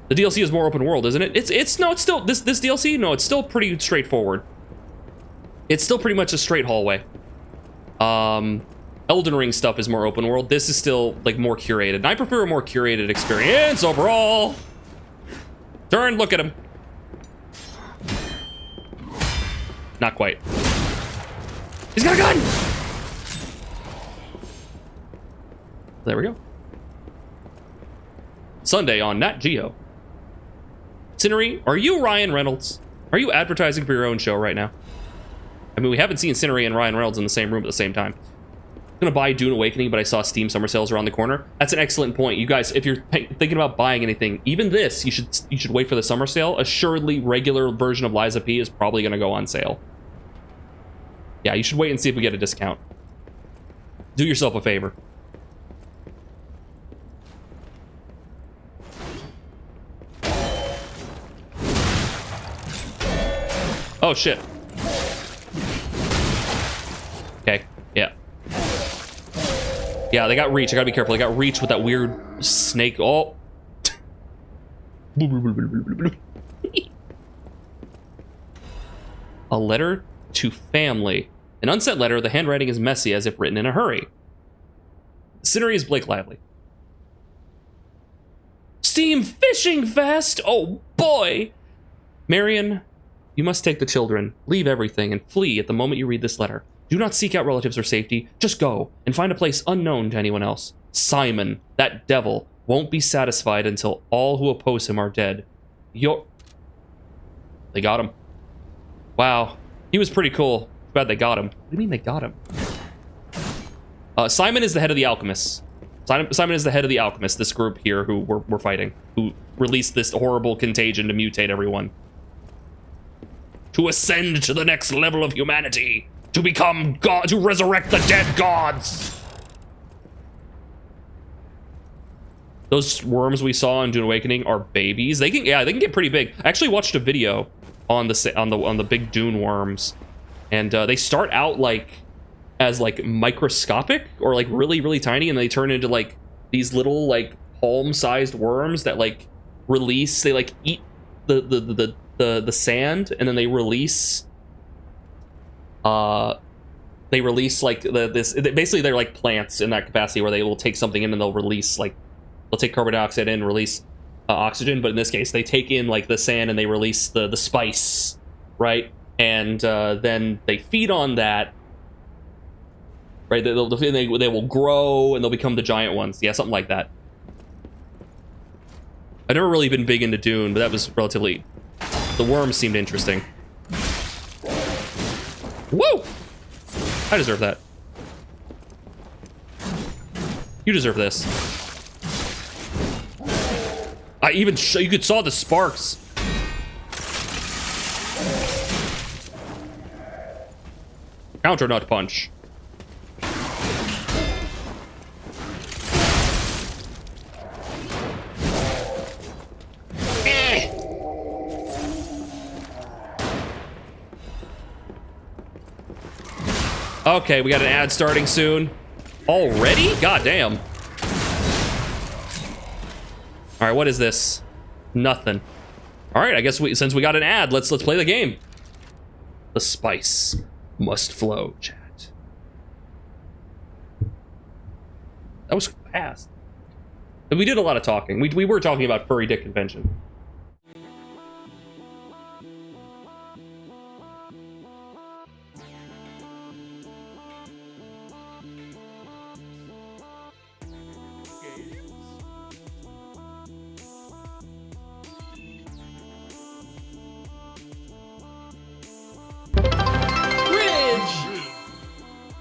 The DLC is more open world, isn't it? It's still this DLC. No, it's still pretty straightforward. It's still pretty much a straight hallway. Elden Ring stuff is more open world. This is still like more curated. And I prefer a more curated experience overall. Turn, look at him. Not quite. He's got a gun! There we go. Sunday on Nat Geo. Cinery, are you Ryan Reynolds? Are you advertising for your own show right now? I mean, we haven't seen Cinery and Ryan Reynolds in the same room at the same time. I'm gonna buy Dune Awakening, but I saw Steam summer sales around the corner. That's an excellent point. You guys, if you're thinking about buying anything, even this, you should wait for the summer sale. Assuredly, regular version of Lies of P is probably gonna go on sale. Yeah, you should wait and see if we get a discount. Do yourself a favor. Oh, shit. Okay, yeah. Yeah, they got reach. I gotta be careful. They got reach with that weird snake. Oh. A letter to family. An unsent letter. The handwriting is messy as if written in a hurry. Scenery is Blake Lively. Steam Fishing Fest! Oh boy! Marion, you must take the children, leave everything, and flee at the moment you read this letter. Do not seek out relatives or safety. Just go and find a place unknown to anyone else. Simon, that devil, won't be satisfied until all who oppose him are dead. They got him. Wow. He was pretty cool. Bad they got him. What do you mean they got him? Simon is the head of the Alchemists. Simon is the head of the Alchemists, this group here who we're fighting, who released this horrible contagion to mutate everyone. To ascend to the next level of humanity. To become God, to resurrect the dead gods. Those worms we saw in Dune Awakening are babies. They can get pretty big. I actually watched a video on the big Dune worms, and they start out like as like microscopic or like really tiny, and they turn into like these little like palm-sized worms that like release. They like eat the sand, and then they release they release like basically they're like plants in that capacity where they will take something in and they'll release like they'll take carbon dioxide in and release oxygen, but in this case they take in like the sand and they release the spice, right? And then they feed on that, right? They will grow and they'll become the giant ones. Yeah, something like that. I've never really been big into Dune, but that was relatively... The worms seemed interesting. Whoa! I deserve that. You deserve this. You could saw the sparks. Counter nut punch. Okay, we got an ad starting soon. Already? God damn. All right, what is this? Nothing. All right, I guess since we got an ad, let's play the game. The spice must flow, chat. That was fast. And we did a lot of talking. We were talking about furry dick convention.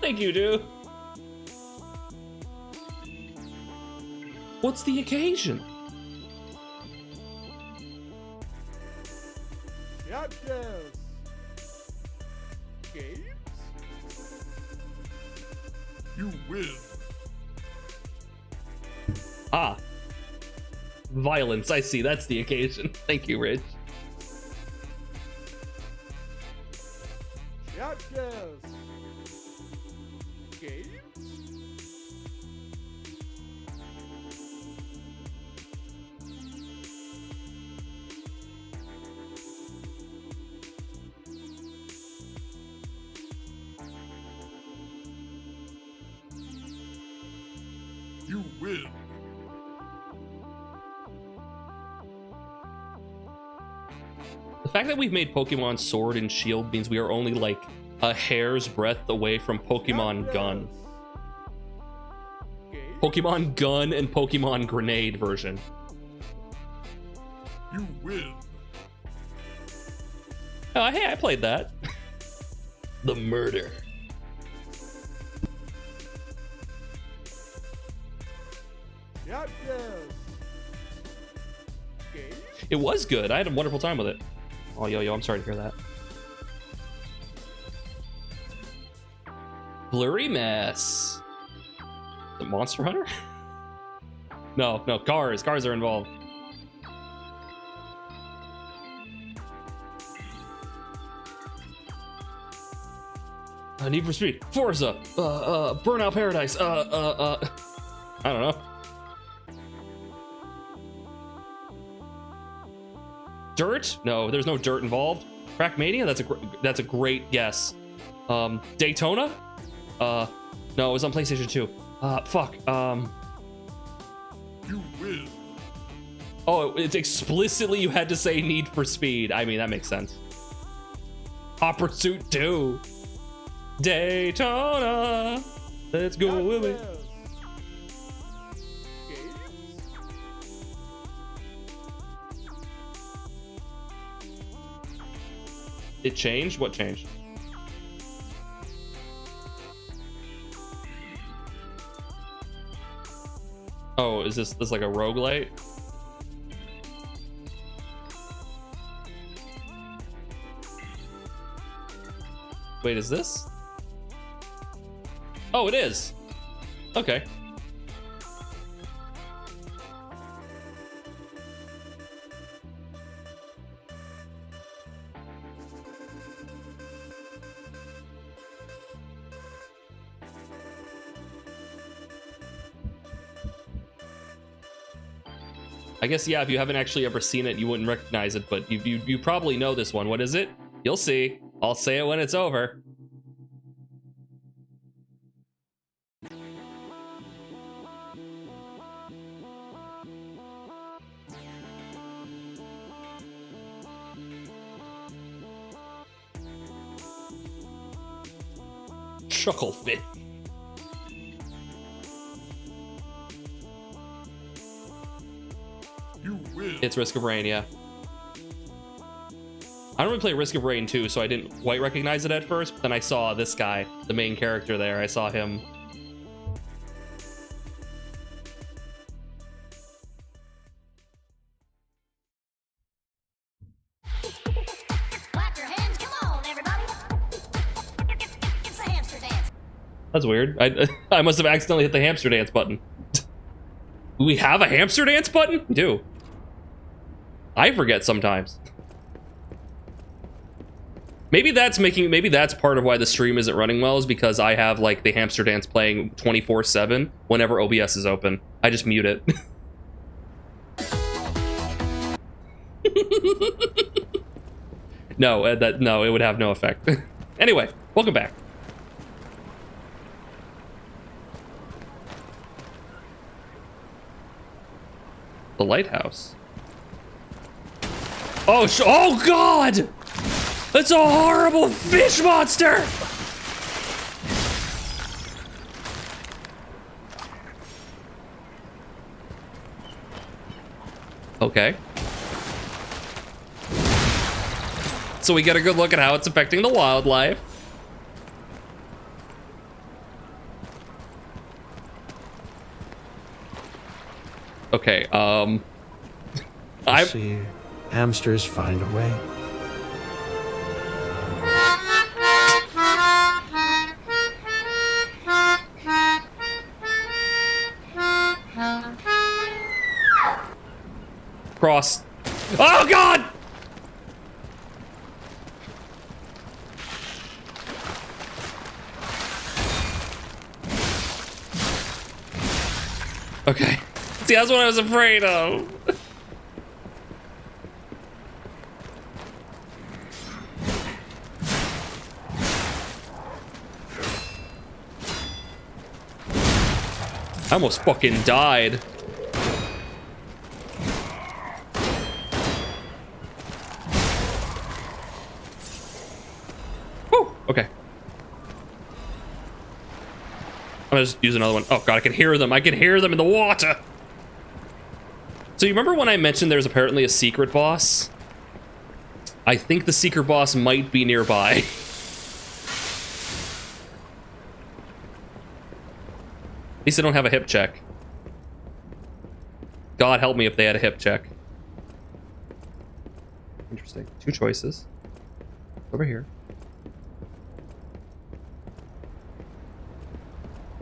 Thank you, dude. What's the occasion? Chapters. Games. You win. Ah. Violence, I see. That's the occasion. Thank you, Rich. Chapters. Games. You win. The fact that we've made Pokemon Sword and Shield means we are only like a hair's breadth away from Pokemon Gun. Pokemon Gun and Pokemon Grenade version. You win. Oh, hey, I played that. The murder. Chapters. Games. It was good. I had a wonderful time with it. Oh, yo, I'm sorry to hear that. Blurry mess. The Monster Hunter? No, cars. Cars are involved. Need for Speed, Forza, Burnout Paradise, I don't know. Dirt? No, there's no dirt involved. Trackmania? That's a great guess. Daytona? No, it was on PlayStation 2. Fuck. You win. Oh, it's explicitly you had to say Need for Speed. I mean, that makes sense. Hot Pursuit 2. Daytona. Let's go with it. It changed? What changed? Oh, is this like a roguelite? Wait, is this? Oh, it is. Okay. I guess, yeah, if you haven't actually ever seen it, you wouldn't recognize it, but you probably know this one. What is it? You'll see. I'll say it when it's over. Shucklefish. You win. It's Risk of Rain, yeah. I don't really play Risk of Rain 2, so I didn't quite recognize it at first, but then I saw this guy, the main character there. I saw him. Clap your hands, come on, everybody. It's the hamster dance. That's weird. I must have accidentally hit the hamster dance button. Do we have a hamster dance button? We do. I forget sometimes. Maybe that's part of why the stream isn't running well, is because I have like the hamster dance playing 24/7 whenever OBS is open. I just mute it. No, no, it would have no effect. Anyway, welcome back. The lighthouse. Oh, oh God! It's a horrible fish monster! Okay. So we get a good look at how it's affecting the wildlife. Okay, I see hamsters find a way. Cross. Oh God! Okay. See, that's what I was afraid of. I almost fucking died. Whew, okay. I'm gonna just use another one. Oh God, I can hear them. I can hear them in the water. So you remember when I mentioned there's apparently a secret boss? I think the secret boss might be nearby. At least they don't have a hip check. God help me if they had a hip check. Interesting. Two choices. Over here.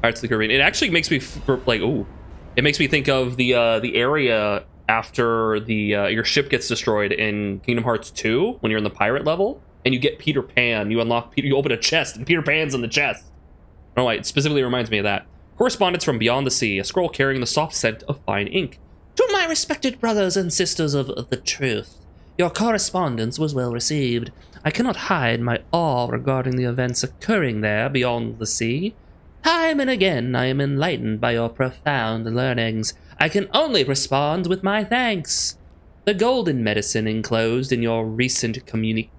Pirates of the Caribbean. It actually makes me like, ooh. It makes me think of the area after the your ship gets destroyed in Kingdom Hearts 2 when you're in the pirate level and you get Peter Pan. You unlock Peter. You open a chest and Peter Pan's in the chest. I don't know why. It specifically reminds me of that. Correspondence from Beyond the Sea. A scroll carrying the soft scent of fine ink. To my respected brothers and sisters of the truth, your correspondence was well received. I cannot hide my awe regarding the events occurring there beyond the sea. Time and again, I am enlightened by your profound learnings. I can only respond with my thanks. The golden medicine enclosed in your recent communique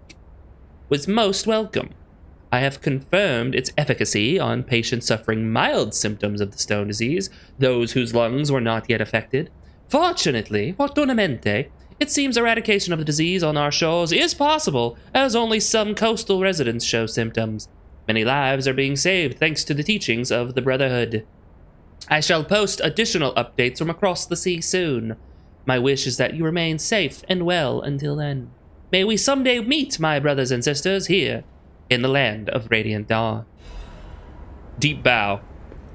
was most welcome. I have confirmed its efficacy on patients suffering mild symptoms of the stone disease, those whose lungs were not yet affected. Fortunately, fortunamente, it seems eradication of the disease on our shores is possible, as only some coastal residents show symptoms. Many lives are being saved thanks to the teachings of the Brotherhood. I shall post additional updates from across the sea soon. My wish is that you remain safe and well until then. May we someday meet, my brothers and sisters, here in the land of Radiant Dawn. Deep bow.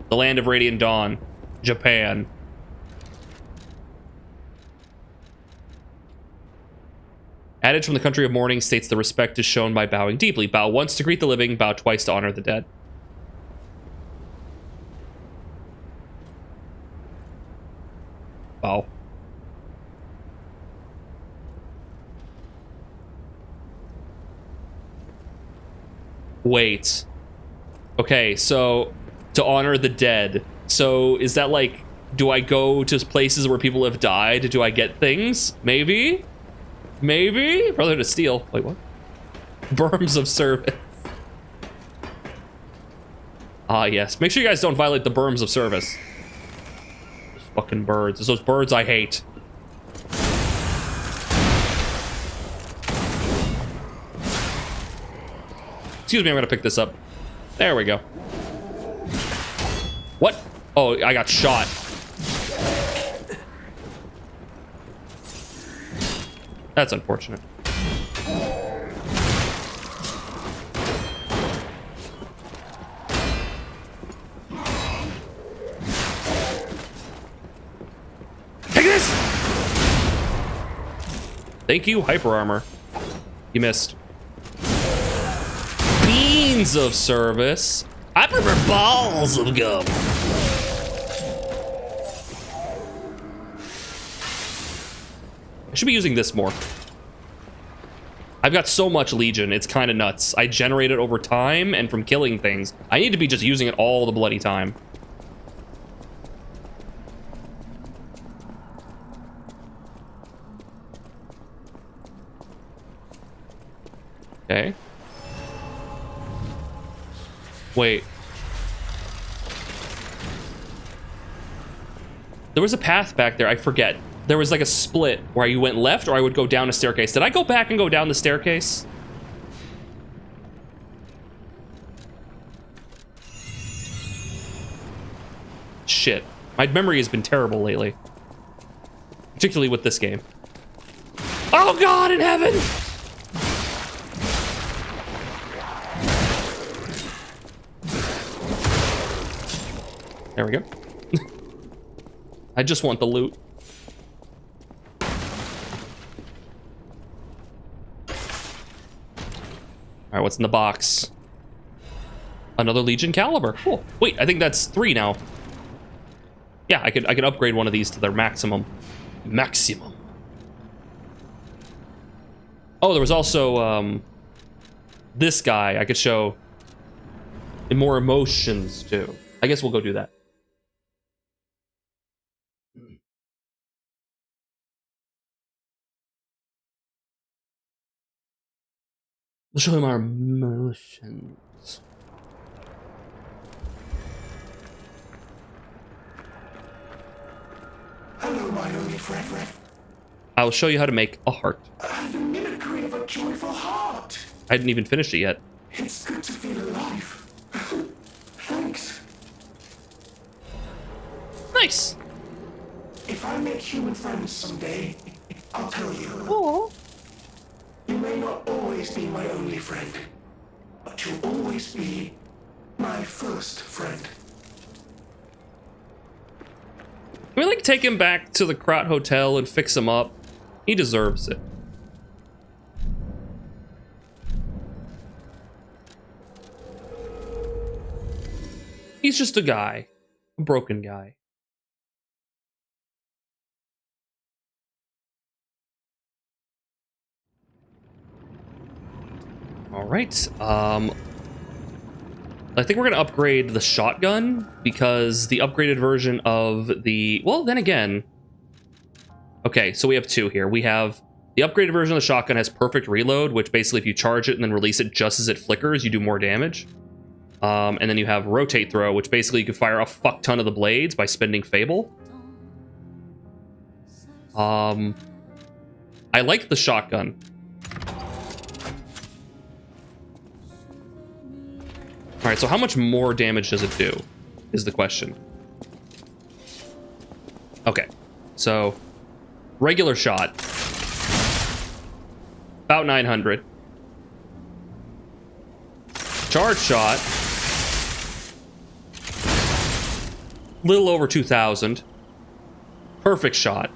The land of Radiant Dawn. Japan. Adage from the country of mourning states the respect is shown by bowing deeply. Bow once to greet the living, bow twice to honor the dead. Wow. Wait. Okay, so to honor the dead. So is that like, do I go to places where people have died? Do I get things? Maybe? Maybe? Brother to steal. Wait, what? Berms of service. Ah, yes. Make sure you guys don't violate the berms of service. Those fucking birds. It's those birds I hate. Excuse me, I'm gonna pick this up. There we go. What? Oh, I got shot. That's unfortunate. Take this! Thank you, hyper armor. You missed. Beans of service. I prefer balls of gum. I should be using this more. I've got so much Legion, it's kind of nuts. I generate it over time and from killing things. I need to be just using it all the bloody time. Okay. Wait. There was a path back there, I forget. There was like a split where you went left or I would go down a staircase. Did I go back and go down the staircase? Shit. My memory has been terrible lately. Particularly with this game. Oh God in heaven! There we go. I just want the loot. All right, what's in the box? Another Legion caliber. Cool. Wait, I think that's 3 now. Yeah, I could upgrade one of these to their maximum. Maximum. Oh, there was also this guy I could show more emotions to. I guess we'll go do that. We'll show him our emotions. Hello, my only friend. I will show you how to make a heart. The mimicry of a joyful heart. I didn't even finish it yet. It's good to feel alive. Thanks. Nice. If I make human friends someday, I'll tell you. Oh. You may not always be my only friend, but you'll always be my first friend. Can we, like, take him back to the Krat Hotel and fix him up? He deserves it. He's just a guy. A broken guy. All right. I think we're gonna upgrade the shotgun because the upgraded version of the, well, then again. Okay, so we have 2 here. We have the upgraded version of the shotgun has perfect reload, which basically if you charge it and then release it just as it flickers, you do more damage. And then you have rotate throw, which basically you can fire a fuck ton of the blades by spending Fable. I like the shotgun. All right, so how much more damage does it do is the question. Okay, so regular shot, about 900. Charge shot, little over 2,000. Perfect shot.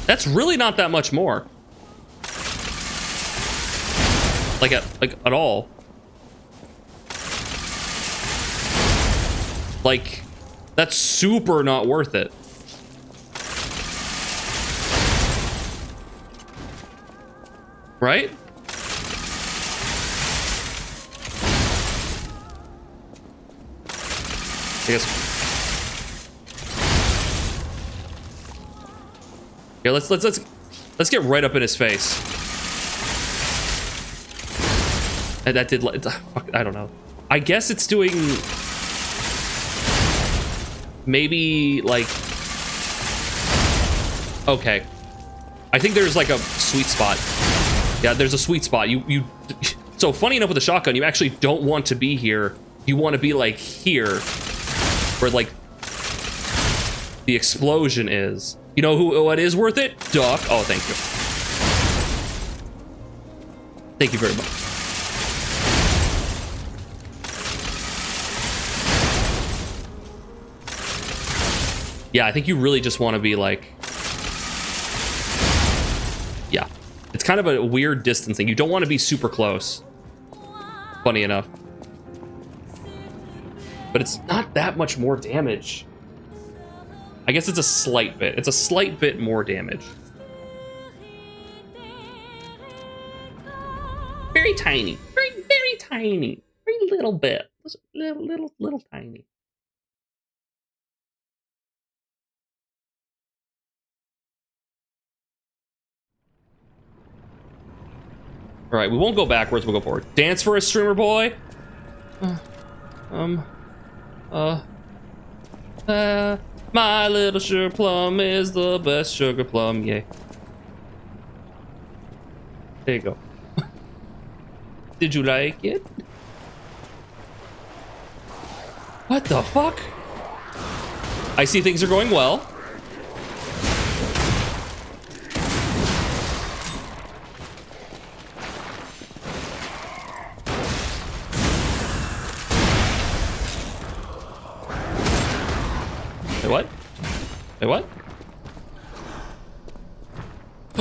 That's really not that much more. Like at all. Like, that's super not worth it. Right? I guess. Here, let's get right up in his face. And that did. I don't know. I guess it's doing. Maybe like. Okay. I think there's like a sweet spot. Yeah, there's a sweet spot. You. So funny enough with the shotgun, you actually don't want to be here. You want to be like here, where like the explosion is. You know what is worth it? Duck. Oh, thank you. Thank you very much. Yeah, I think you really just want to be like, yeah. It's kind of a weird distancing. You don't want to be super close. Funny enough. But it's not that much more damage. I guess it's a slight bit. It's a slight bit more damage. Very tiny. Very tiny. Very little bit. Little tiny. All right, we won't go backwards, we'll go forward. Dance for a streamer boy? My little sugar plum is the best sugar plum, yay. There you go. Did you like it? What the fuck? I see things are going well. Wait, what? Wait, what?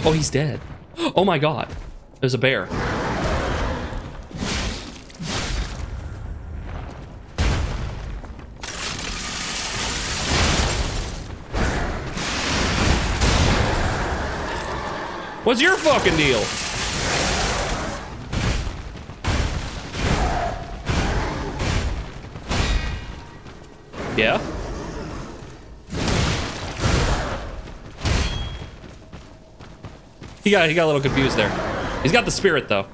Oh, he's dead. Oh my god. There's a bear. What's your fucking deal? Yeah? He got a little confused there. He's got the spirit though.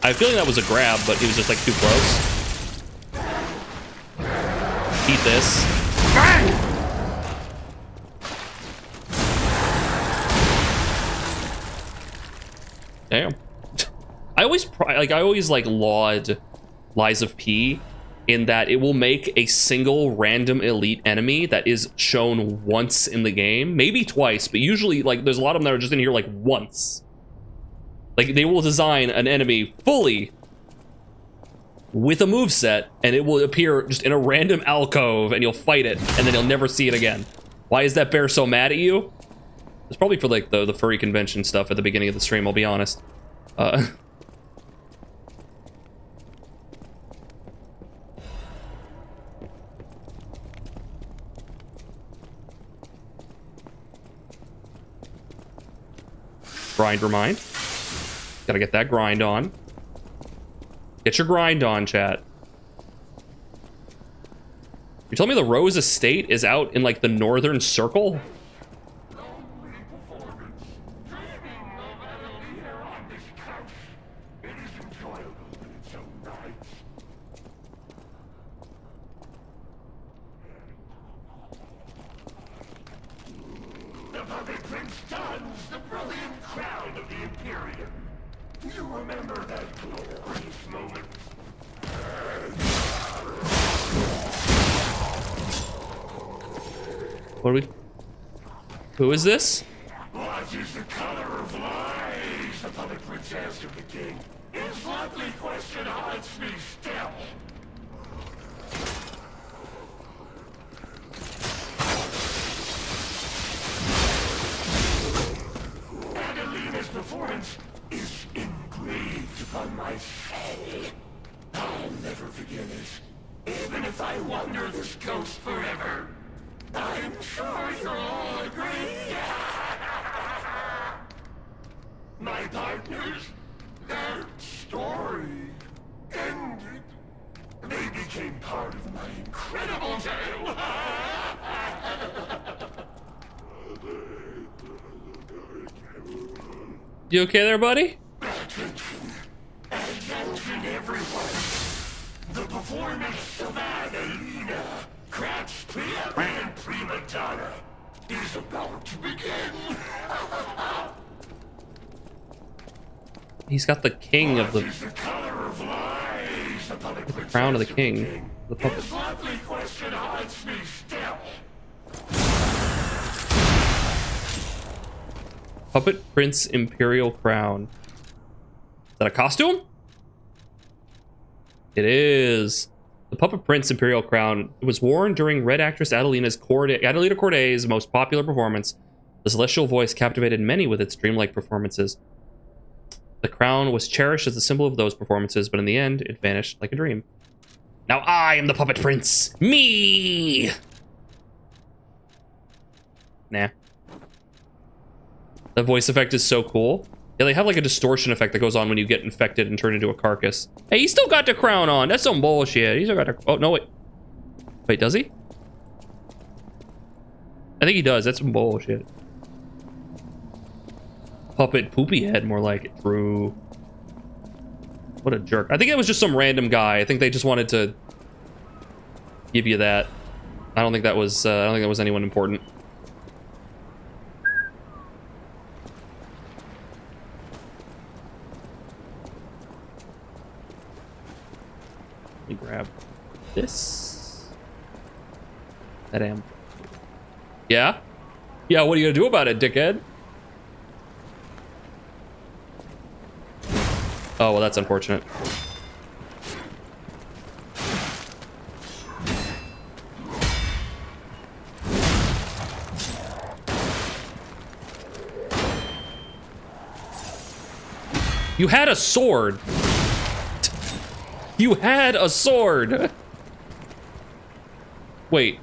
I have a feeling that was a grab, but he was just like too close. Eat this. Damn. I always laud Lies of P in that it will make a single random elite enemy that is shown once in the game, maybe twice, but usually like there's a lot of them that are just in here like once. Like they will design an enemy fully with a moveset and it will appear just in a random alcove and you'll fight it and then you'll never see it again. Why is that bear so mad at you? It's probably for like the furry convention stuff at the beginning of the stream, I'll be honest. Grind remind. Gotta get that grind on. Get your grind on, chat. You told me the Rose Estate is out in like the northern circle? What are we? Who is this? What is the color of lies? The puppet prince asked of the king. His lovely question haunts me still. Adelina's performance is engraved upon my soul. I'll never forgive it. Even if I wander this coast forever, I'm sure you'll all agree. My partners, their story ended. They became part of my incredible tale. You okay there, buddy? Attention everyone. The performance of Adelina, Cratch and Prima Donna is about to begin. He's got the king of the Color of lies, the puppet crown of the king. The puppet. His lovely question haunts me still. Puppet Prince Imperial Crown. Is that a costume? It is. The Puppet Prince Imperial Crown. It was worn during Red actress Adelina Corday's most popular performance. The celestial voice captivated many with its dreamlike performances. The crown was cherished as a symbol of those performances, but in the end, it vanished like a dream. Now I am the Puppet Prince! Me! Nah. That voice effect is so cool. Yeah, they have like a distortion effect that goes on when you get infected and turn into a carcass. Hey, he still got the crown on. That's some bullshit. He's still got the... Oh, no, wait. Wait, does he? I think he does. That's some bullshit. Puppet poopy head, more like it. True. What a jerk. I think it was just some random guy. I think they just wanted to give you that. I don't think that was anyone important. Let me grab this. That am. Yeah? Yeah, what are you gonna do about it, dickhead? Oh, well, that's unfortunate. You had a sword. You had a sword. Wait.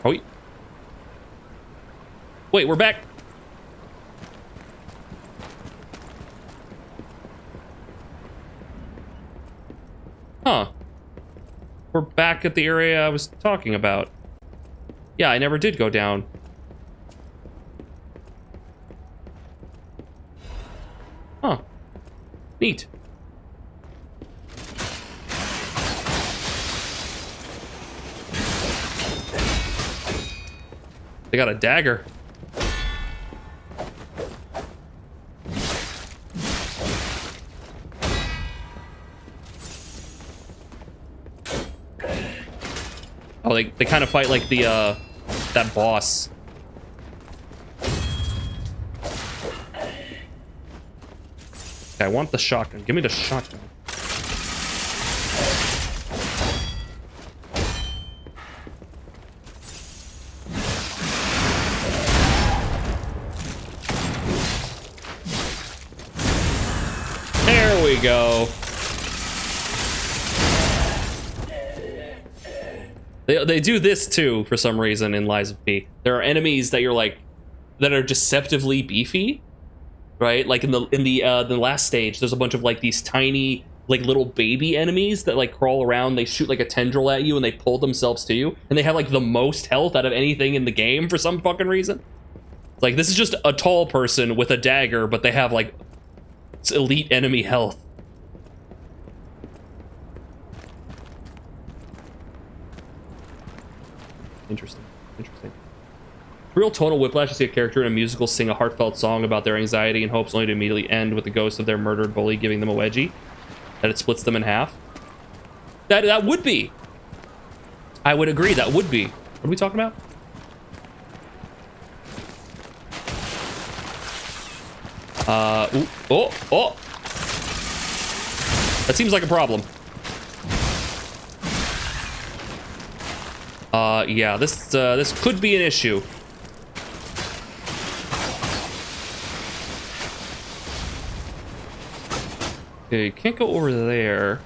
Oh, wait, we're back. Huh. We're back at the area I was talking about. Yeah, I never did go down. Huh. Neat. They got a dagger. Oh, they kind of fight like the, that boss. Okay, I want the shotgun. Give me the shotgun. There we go. They do this too for some reason in Lies of P. There are enemies that you're like that are deceptively beefy, right? Like in the last stage, there's a bunch of like these tiny like little baby enemies that like crawl around. They shoot like a tendril at you and they pull themselves to you, and they have like the most health out of anything in the game for some fucking reason. It's like this is just a tall person with a dagger, but they have like elite enemy health. Interesting. Interesting. Real tonal whiplash to see a character in a musical sing a heartfelt song about their anxiety and hopes only to immediately end with the ghost of their murdered bully giving them a wedgie. That it splits them in half. That would be. I would agree, that would be. What are we talking about? Ooh, oh! That seems like a problem. Yeah, this could be an issue. Okay, can't go over there.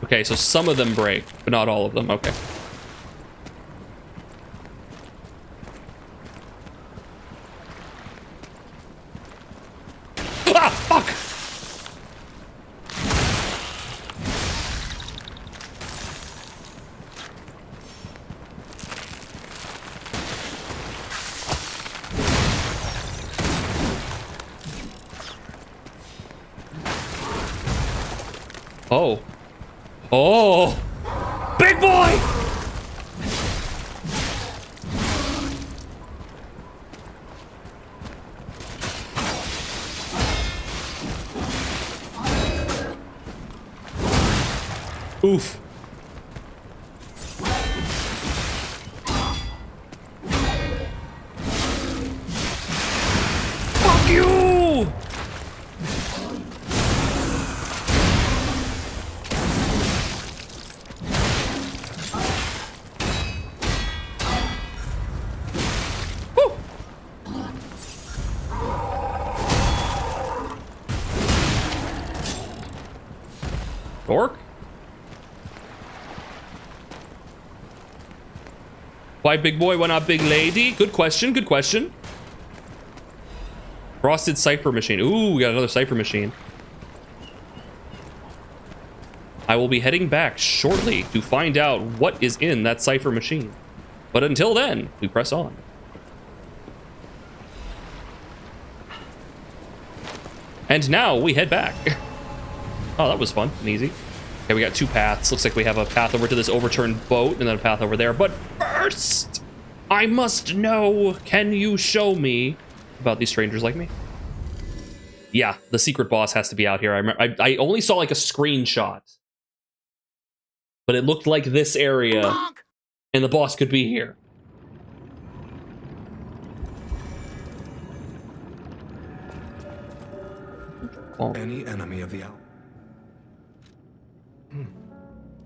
Okay, so some of them break, but not all of them. Okay. Ah, fuck! Oh. Oh! Big boy! Oof. Fuck you! Dork? Why big boy, why not big lady? Good question, good question. Frosted cipher machine. Ooh, we got another cipher machine. I will be heading back shortly to find out what is in that cipher machine. But until then, we press on. And now we head back. Oh, that was fun and easy. Okay, we got two paths. Looks like we have a path over to this overturned boat and then a path over there. But first, I must know, can you show me about these strangers like me? Yeah, the secret boss has to be out here. I only saw like a screenshot. But it looked like this area. And the boss could be here. Any enemy of the owl.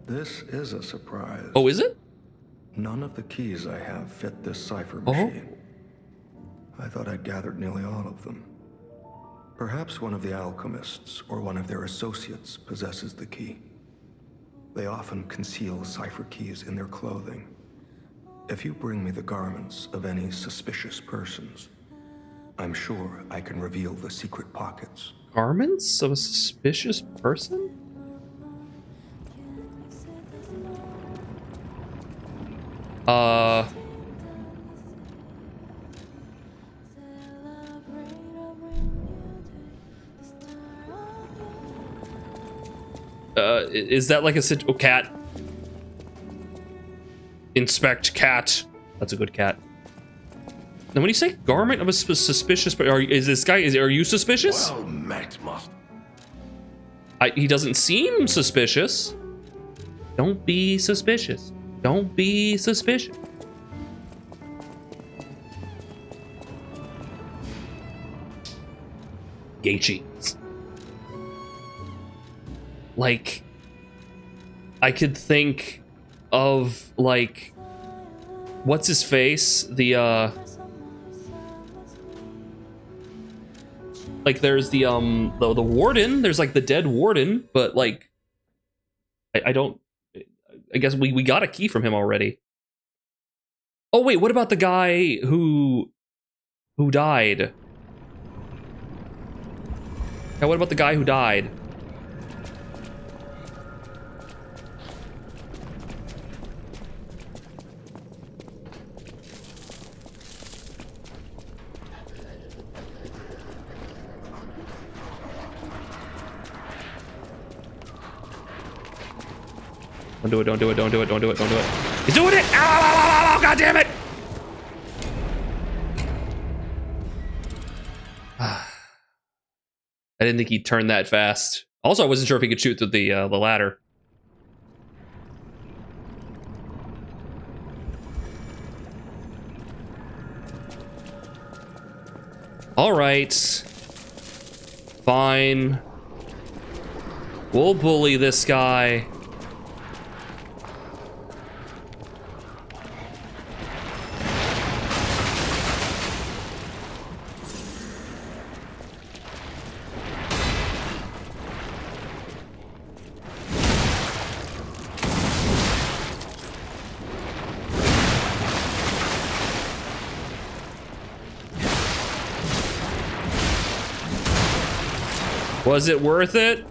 This is a surprise. Oh, is it? None of the keys I have fit this cipher machine. I thought I'd gathered nearly all of them. Perhaps one of the alchemists or one of their associates possesses the key. They often conceal cipher keys in their clothing. If you bring me the garments of any suspicious persons, I'm sure I can reveal the secret pockets. Garments of a suspicious person? Is that like a cat? Inspect cat. That's a good cat. Now, when you say garment of a suspicious, are you suspicious? Well met, master. He doesn't seem suspicious. Don't be suspicious. Don't be suspicious. Gay cheese. Like, I could think of, like, what's his face? Like, there's the warden. There's like the dead warden, but like, I guess we got a key from him already. Oh wait, what about the guy who died? Yeah, what about the guy who died? Don't do it, don't do it, don't do it, don't do it, don't do it. He's doing it! Ow, ow, ow, ow, ow, God damn it! I didn't think he'd turn that fast. Also, I wasn't sure if he could shoot through the ladder. All right. Fine. We'll bully this guy. Was it worth it?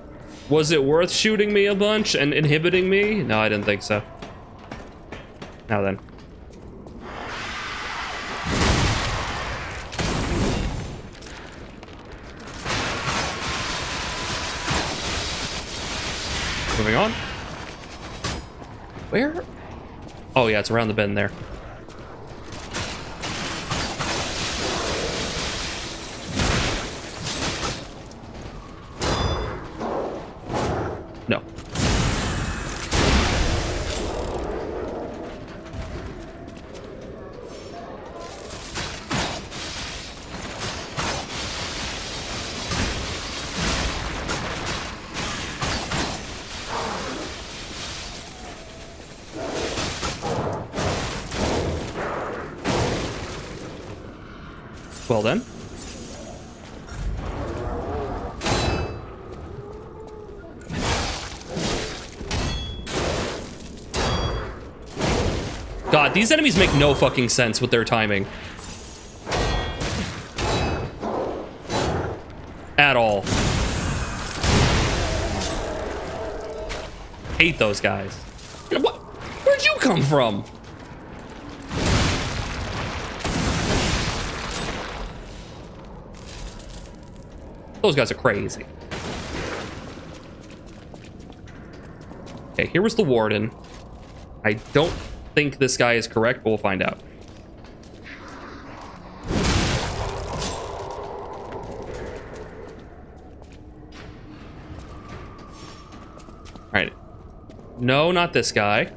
Was it worth shooting me a bunch and inhibiting me? No, I didn't think so. Now then. Moving on. Where? Oh yeah, it's around the bend there. No. Well then. God, these enemies make no fucking sense with their timing. At all. Hate those guys. What? Where'd you come from? Those guys are crazy. Okay, here was the warden. I don't think this guy is correct, but we'll find out. All right. No, not this guy.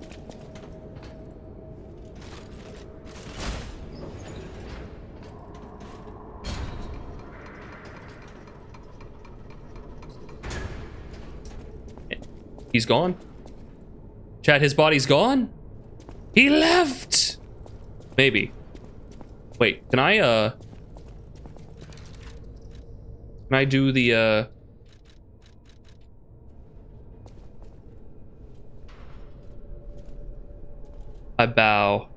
He's gone. Chat, his body's gone? He left! Maybe. Wait, can I do the, I bow.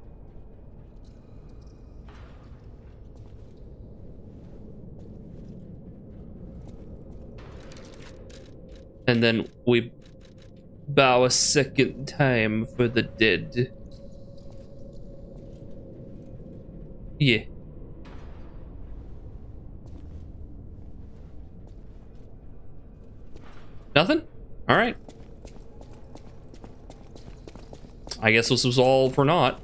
And then we bow a second time for the dead. Yeah. Nothing? All right. I guess this was all for naught.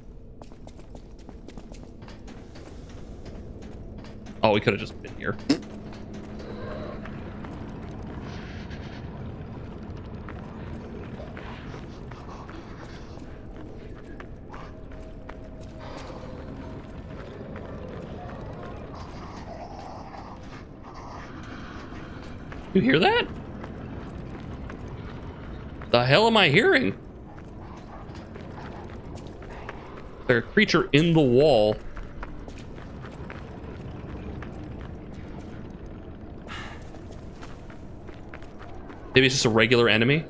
Oh, we could have just been here. You hear that? The hell am I hearing? There's a creature in the wall. Maybe it's just a regular enemy.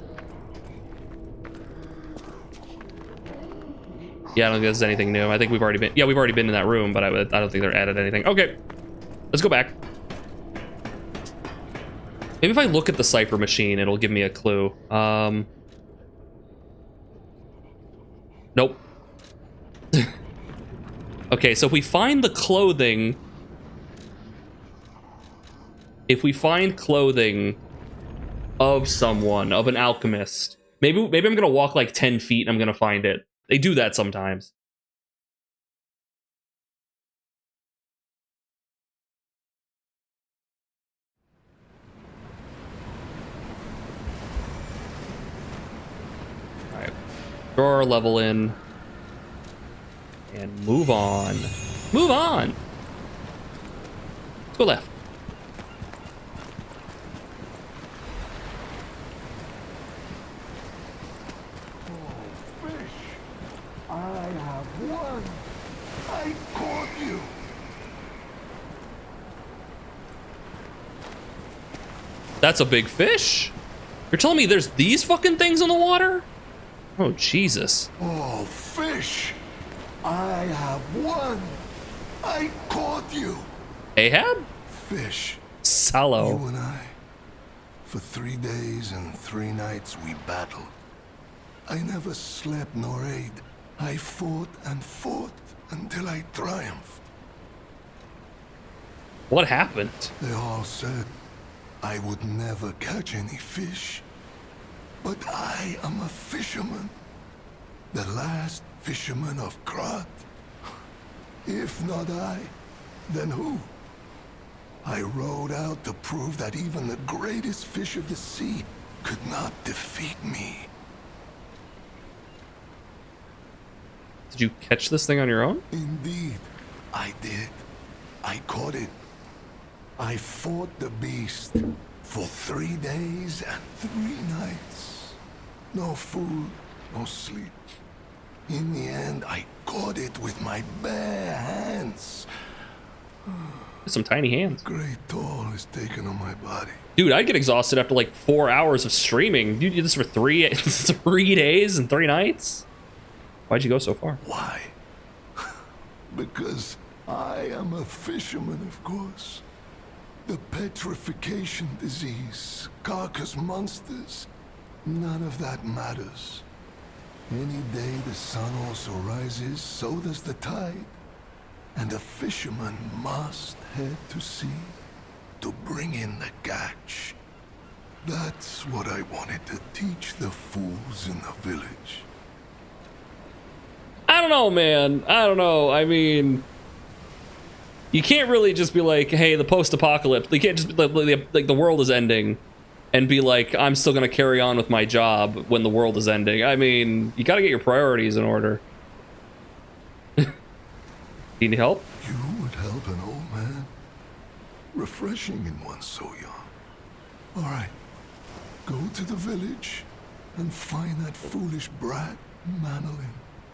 Yeah, I don't think this is anything new. I think we've already been. Yeah, we've already been in that room, but I don't think they're added anything. Okay, let's go back. Maybe if I look at the cipher machine, it'll give me a clue. Nope. Okay, so if we find the clothing... If we find clothing of someone, of an alchemist, maybe I'm gonna walk like 10 feet and I'm gonna find it. They do that sometimes. Throw our level in and move on. Move on. Let's go left. Oh, fish. I have won. I caught you. That's a big fish. You're telling me there's these fucking things in the water? Oh, Jesus. Oh, fish! I have won! I caught you! Ahab? Fish. Sallow. You and I. For 3 days and 3 nights we battled. I never slept nor ate. I fought and fought until I triumphed. What happened? They all said I would never catch any fish. But I am a fisherman. The last fisherman of Krat. If not I, then who? I rowed out to prove that even the greatest fish of the sea could not defeat me. Did you catch this thing on your own? Indeed, I did. I caught it. I fought the beast for 3 days and 3 nights. No food, no sleep. In the end, I caught it with my bare hands. Some tiny hands. Great toll is taken on my body. Dude, I'd get exhausted after like 4 hours of streaming. You did this for 3 days and 3 nights? Why'd you go so far? Why? Because I am a fisherman, of course. The petrification disease, carcass monsters, none of that matters. Any day the sun also rises, so does the tide. And a fisherman must head to sea to bring in the catch. That's what I wanted to teach the fools in the village. I don't know, man. I don't know. I mean, you can't really just be like, hey, the post-apocalypse. You can't just be like the world is ending and be like, I'm still going to carry on with my job when the world is ending. I mean, you got to get your priorities in order. Need help? You would help an old man. Refreshing in one so young. All right. Go to the village and find that foolish brat, Manolin.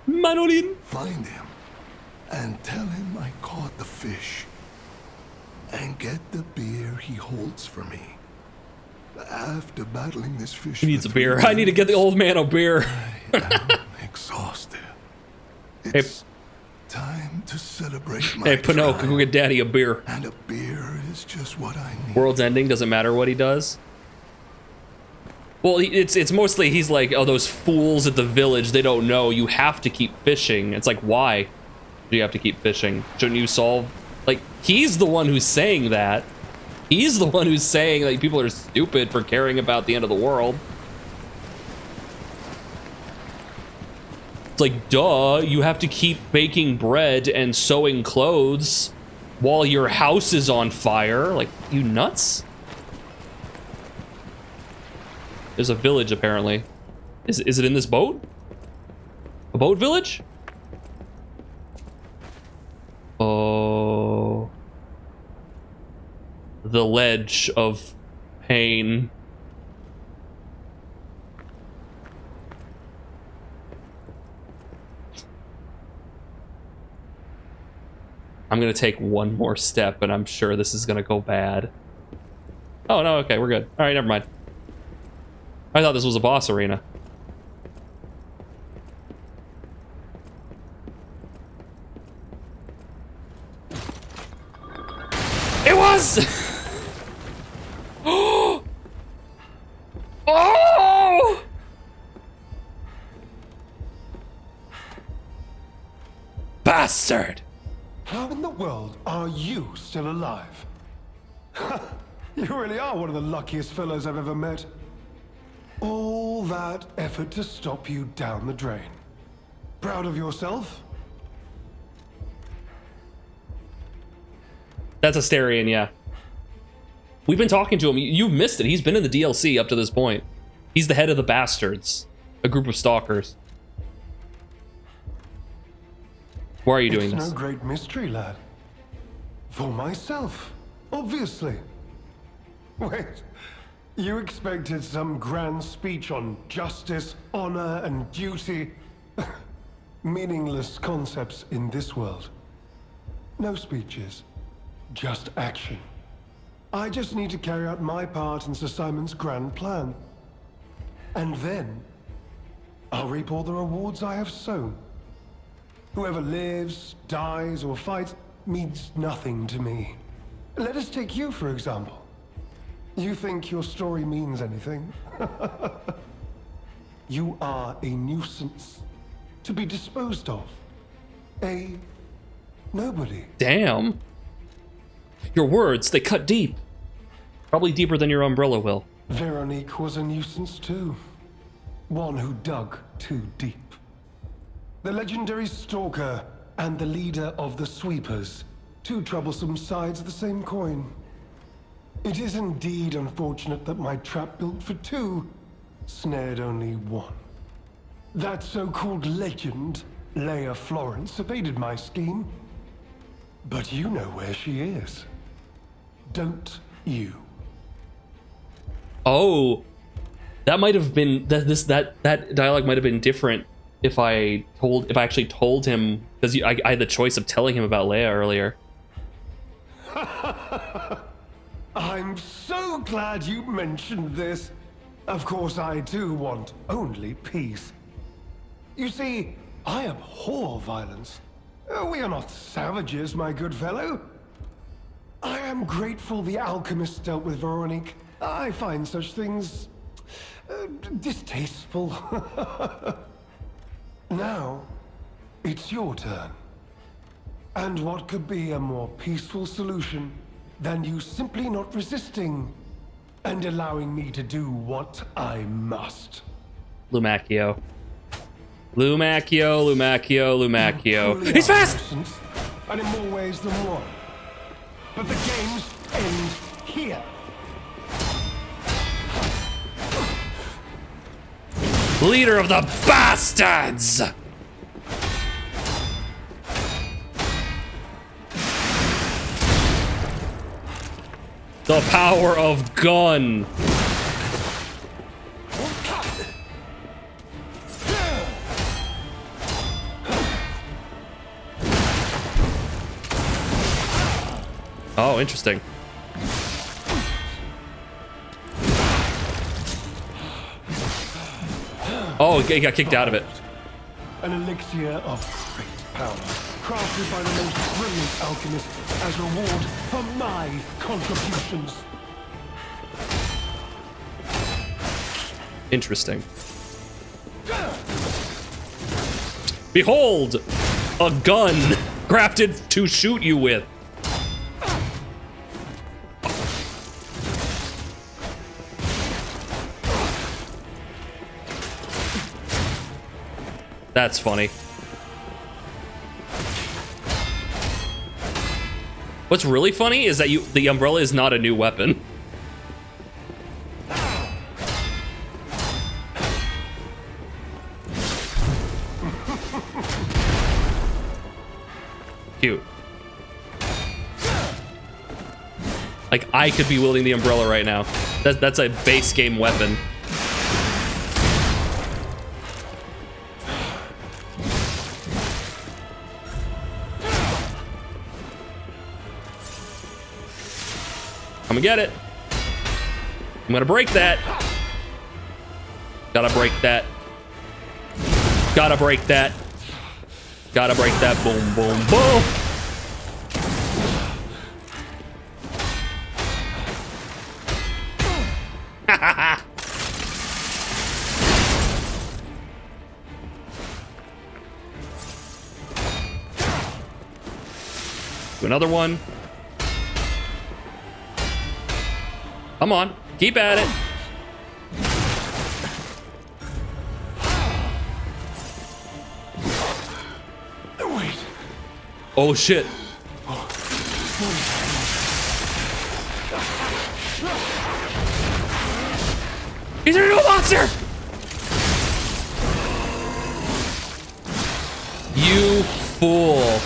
Manolin? Find him and tell him I caught the fish. And get the beer he holds for me. After battling this fish, He needs a beer. I need to get the old man a beer. I am exhausted. It's time to celebrate my Hey, Pinocchio, triumph. go get Daddy a beer. And a beer is just what I need. World's ending, doesn't matter what he does. Well, it's mostly he's like, oh, those fools at the village, they don't know. You have to keep fishing. It's like, why do you have to keep fishing? Shouldn't you solve... Like, he's the one who's saying that. He's the one who's saying that people are stupid for caring about the end of the world. It's like, duh, you have to keep baking bread and sewing clothes while your house is on fire. Like, you nuts? There's a village, apparently. Is it in this boat? A boat village? Oh. The ledge of pain. I'm gonna take one more step and I'm sure this is gonna go bad. Oh no, okay, we're good. Alright, never mind. I thought this was a boss arena. It was! Oh! Bastard! How in the world are you still alive? You really are one of the luckiest fellows I've ever met. All that effort to stop you down the drain. Proud of yourself? That's Asterion, yeah. We've been talking to him. You've missed it. He's been in the DLC up to this point. He's the head of the Bastards, a group of stalkers. Why are you doing this? It's no great mystery, lad. For myself, obviously. Wait, you expected some grand speech on justice, honor, and duty? Meaningless concepts in this world. No speeches, just action. I just need to carry out my part in Sir Simon's grand plan. And then, I'll reap all the rewards I have sown. Whoever lives, dies, or fights means nothing to me. Let us take you, for example. You think your story means anything? You are a nuisance to be disposed of. A nobody. Damn. Your words, they cut deep. Probably deeper than your umbrella will. Veronique was a nuisance too. One who dug too deep. The legendary stalker and the leader of the sweepers. Two troublesome sides of the same coin. It is indeed unfortunate that my trap built for two snared only one. That so-called legend, Leia Florence, evaded my scheme. But you know where she is. Don't you? Oh, that might have been that dialogue might have been different if I actually told him, because I had the choice of telling him about Leia earlier. I'm so glad you mentioned this. Of course, I too want only peace. You see, I abhor violence. We are not savages, my good fellow. I am grateful the alchemist dealt with Veronique. I find such things distasteful. Now, it's your turn. And what could be a more peaceful solution than you simply not resisting and allowing me to do what I must? Lumacchio. Lumacchio, Lumacchio, Lumacchio. He's fast! And in more ways than one. But the games end here. Leader of the bastards! The power of gun. Oh, interesting. Oh, he got kicked out of it. An elixir of great power, crafted by the most brilliant alchemist as reward for my contributions. Interesting. Behold, a gun crafted to shoot you with. That's funny. What's really funny is that the umbrella is not a new weapon. Cute. Like, I could be wielding the umbrella right now. That's a base game weapon. Come and get it. I'm gonna break that. Gotta break that. Gotta break that. Gotta break that. Boom, boom, boom. Do another one. Come on, keep at it. Wait. Oh shit. He's a new monster. You fool.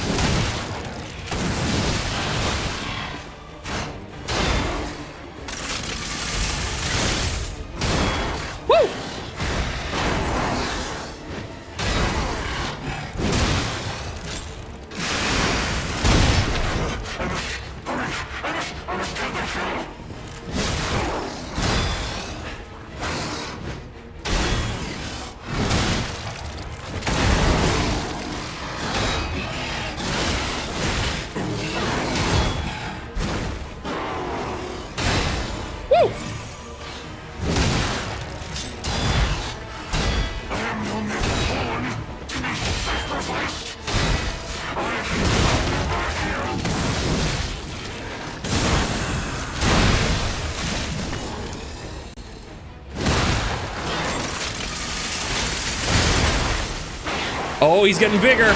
Oh, he's getting bigger.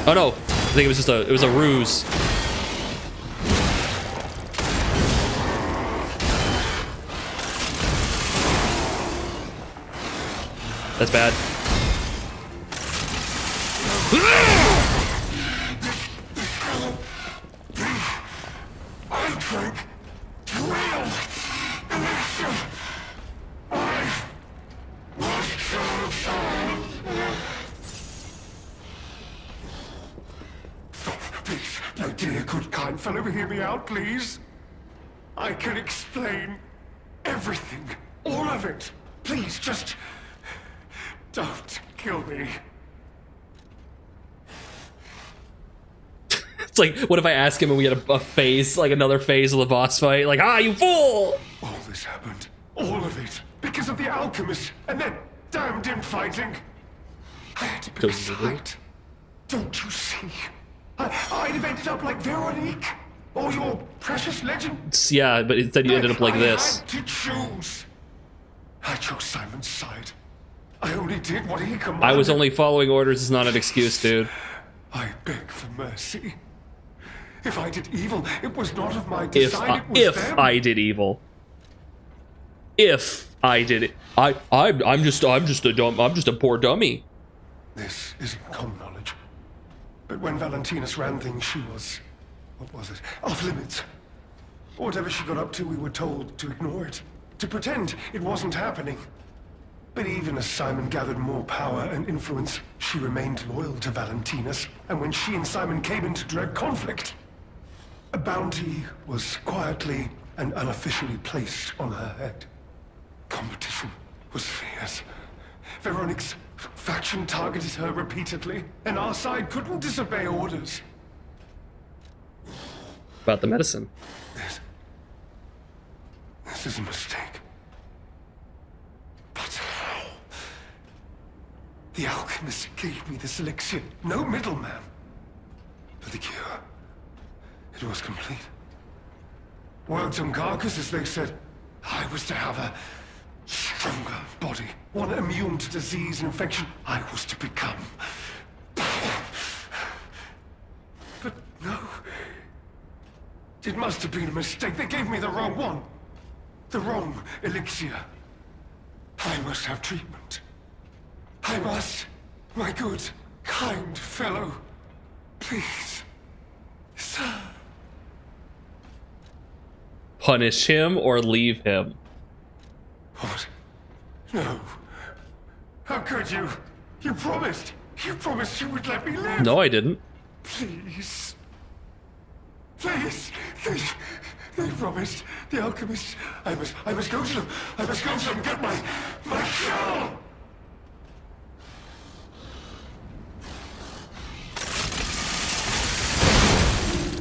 Oh no, I think it was a ruse. That's bad. I drank real elixir. I was chosen. Please, my dear, good, kind fellow, hear me out, please. I can explain everything, all of it. Please, just don't kill me. It's like, what if I ask him and we get a phase, like another phase of the boss fight? Like, ah, you fool! All this happened, all of it, because of the alchemist and that damned infighting. I had to pick a side. Don't you see? I'd have ended up like Veronique, or your precious legend. Yeah, but instead you ended up like this. I had to choose. I chose Simon's side. I only did what he commanded. I was only following orders is not an excuse, dude. I beg for mercy. If I did evil, it was not of my design. If I did evil. If I did it. I'm just a poor dummy. This isn't common knowledge. But when Valentinus ran things, she was, what was it? Off limits. Whatever she got up to, we were told to ignore it. To pretend it wasn't happening. But even as Simon gathered more power and influence, she remained loyal to Valentinus. And when she and Simon came into direct conflict, a bounty was quietly and unofficially placed on her head. Competition was fierce. Veronique's faction targeted her repeatedly, and our side couldn't disobey orders. About the medicine. This is a mistake. But how? The alchemist gave me this elixir, no middleman. For the cure, it was complete. Worked on carcasses, they said. I was to have a stronger body, one immune to disease and infection. I was to become power. But no. It must have been a mistake. They gave me the wrong one. The wrong elixir. I must have treatment. I must. My good, kind fellow. Please. Sir. Punish him or leave him? What? No. How could you? You promised. You promised you would let me live. No, I didn't. Please. Please. They promised. The alchemist. I must go to them. I must go to them and get my cure.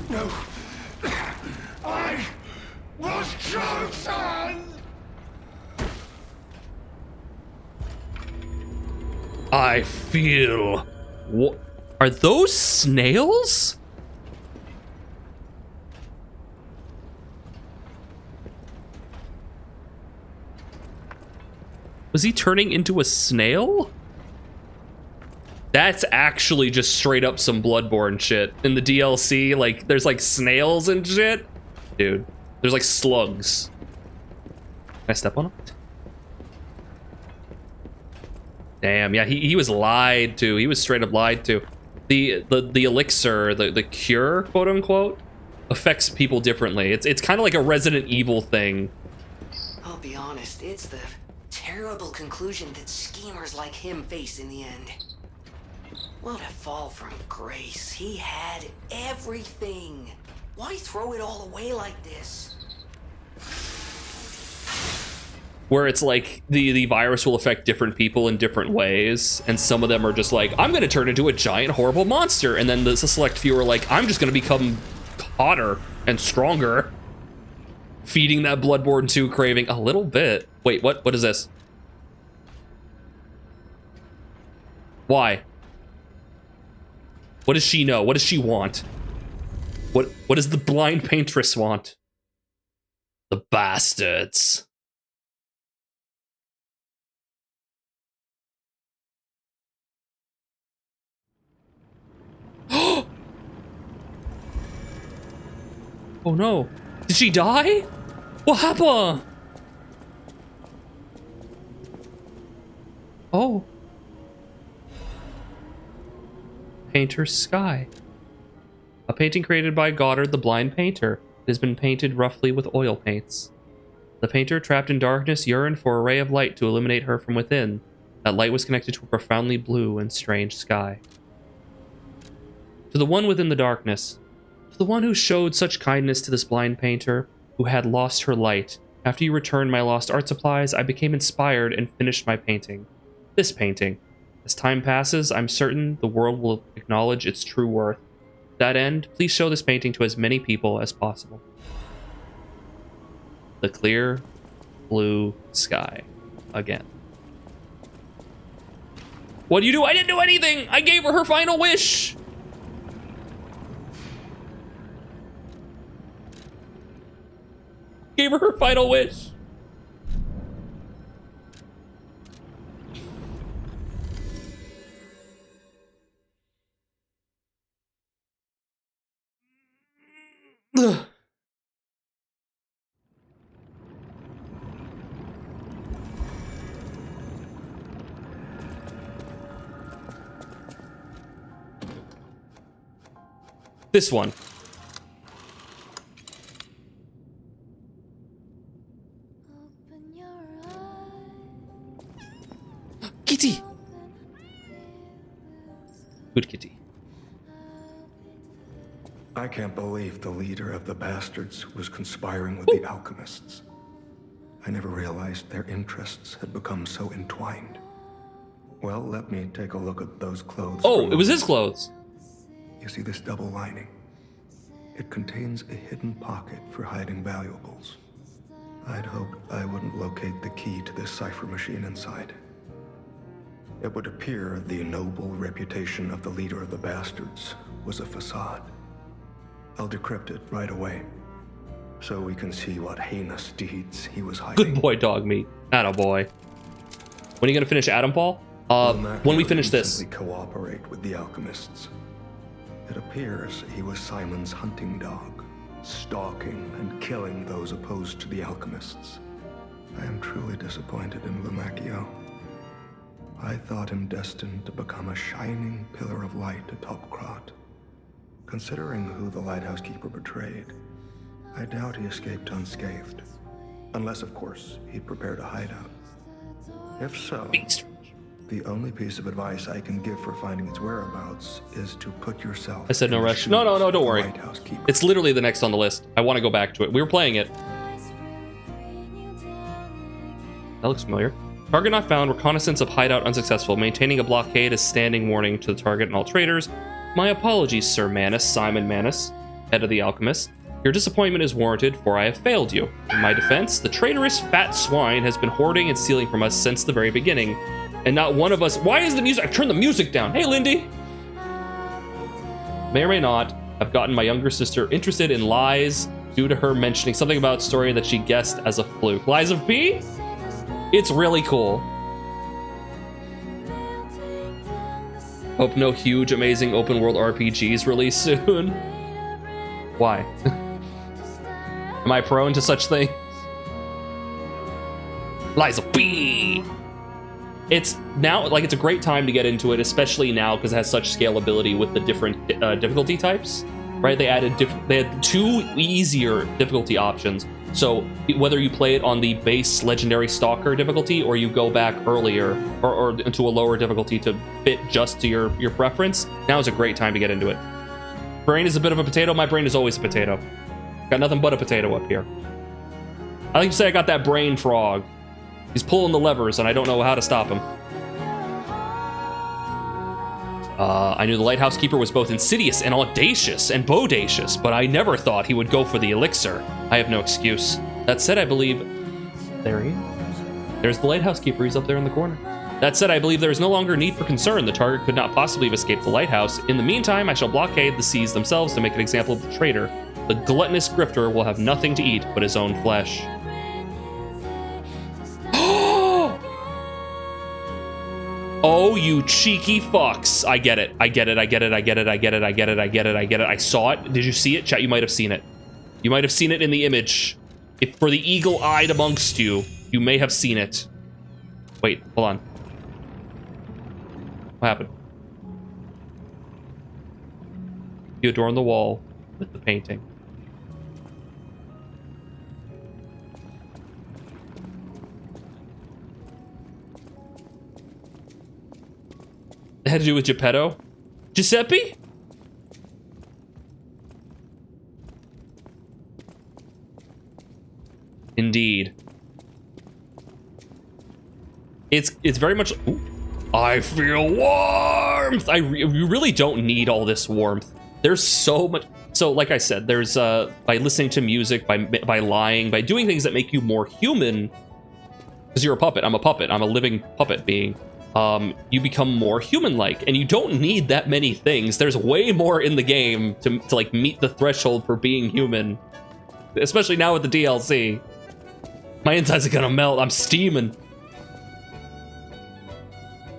No. I was chosen. I feel... What? Are those snails? Was he turning into a snail? That's actually just straight up some Bloodborne shit. In the DLC, like, there's like snails and shit. Dude, there's like slugs. Can I step on it? Damn, yeah, he was lied to. He was straight up lied to. The elixir, the cure, quote unquote, affects people differently. It's kind of like a Resident Evil thing. I'll be honest, it's the terrible conclusion that schemers like him face in the end. What a fall from grace. He had everything. Why throw it all away like this? Where it's like the virus will affect different people in different ways, and some of them are just like, I'm gonna turn into a giant horrible monster, and then the select few are like, I'm just gonna become hotter and stronger. Feeding that Bloodborne 2 craving a little bit. Wait, what is this? Why? What does she know? What does she want? What does the blind paintress want? The bastards. Oh no. Did she die? What happened? Oh. Painter's Sky. A painting created by Goddard, the blind painter. It has been painted roughly with oil paints. The painter, trapped in darkness, yearned for a ray of light to illuminate her from within. That light was connected to a profoundly blue and strange sky. To the one within the darkness, to the one who showed such kindness to this blind painter, who had lost her light, after you returned my lost art supplies, I became inspired and finished my painting. This painting. As time passes, I'm certain the world will acknowledge its true worth. To that end, please show this painting to as many people as possible. The clear blue sky. Again. What do you do? I didn't do anything! I gave her final wish! Gave her her final wish. Ugh. This one. Kitty! Good kitty. I can't believe the leader of the bastards was conspiring with the alchemists. I never realized their interests had become so entwined. Well, let me take a look at those clothes. Oh, it was his clothes. You see this double lining? It contains a hidden pocket for hiding valuables. I'd hoped I wouldn't locate the key to this cipher machine inside. It would appear the noble reputation of the leader of the bastards was a facade. I'll decrypt it right away, so we can see what heinous deeds he was hiding. Good boy, dog meat. Attaboy. When are you gonna finish Adam Paul? When we finish this. Simply cooperate with the alchemists. It appears he was Simon's hunting dog, stalking and killing those opposed to the alchemists. I am truly disappointed in Lumacchio. I thought him destined to become a shining pillar of light atop Krat. Considering who the lighthouse keeper betrayed, I doubt he escaped unscathed. Unless, of course, he'd prepared a hideout. If so, the only piece of advice I can give for finding its whereabouts is to put yourself. I said no rush. No, don't worry. It's literally the next on the list. I want to go back to it. We were playing it. That looks familiar. Target not found. Reconnaissance of hideout unsuccessful. Maintaining a blockade as standing warning to the target and all traders. My apologies, Sir Manus, Simon Manus, head of the alchemists. Your disappointment is warranted, for I have failed you. In my defense, the traitorous fat swine has been hoarding and stealing from us since the very beginning. And not one of us... Why is the music... I've turned the music down. Hey, Lindy! May or may not have gotten my younger sister interested in lies due to her mentioning something about a story that she guessed as a fluke. Lies of P? It's really cool. Hope no huge, amazing open world RPGs release soon. Why? Am I prone to such things? Lies of P! It's now, like, it's a great time to get into it, especially now because it has such scalability with the different difficulty types, right? They had 2 easier difficulty options. So whether you play it on the base legendary stalker difficulty or you go back earlier or into a lower difficulty to fit just to your preference, now is a great time to get into it. Brain is a bit of a potato. My brain is always a potato. Got nothing but a potato up here. I like to say I got that brain frog. He's pulling the levers and I don't know how to stop him. I knew the lighthouse keeper was both insidious and audacious and bodacious, but I never thought he would go for the elixir. I have no excuse. That said, I believe... There he is. There's the lighthouse keeper. He's up there in the corner. That said, I believe there is no longer need for concern. The target could not possibly have escaped the lighthouse. In the meantime, I shall blockade the seas themselves to make an example of the traitor. The gluttonous grifter will have nothing to eat but his own flesh. Oh, you cheeky fucks. I get it. I get it. I get it. I get it. I get it. I get it. I get it. I get it. I saw it. Did you see it? Chat, you might have seen it. You might have seen it in the image. If for the eagle-eyed amongst you, you may have seen it. Wait, hold on. What happened? You adorn the wall with the painting. It had to do with Geppetto? Giuseppe? Indeed. It's very much... Ooh, I feel warmth! You really don't need all this warmth. There's so much... So, like I said, there's, by listening to music, by lying, by doing things that make you more human, because you're a puppet. I'm a puppet. I'm a living puppet being. You become more human-like, and you don't need that many things. There's way more in the game to like, meet the threshold for being human. Especially now with the DLC. My insides are gonna melt. I'm steaming.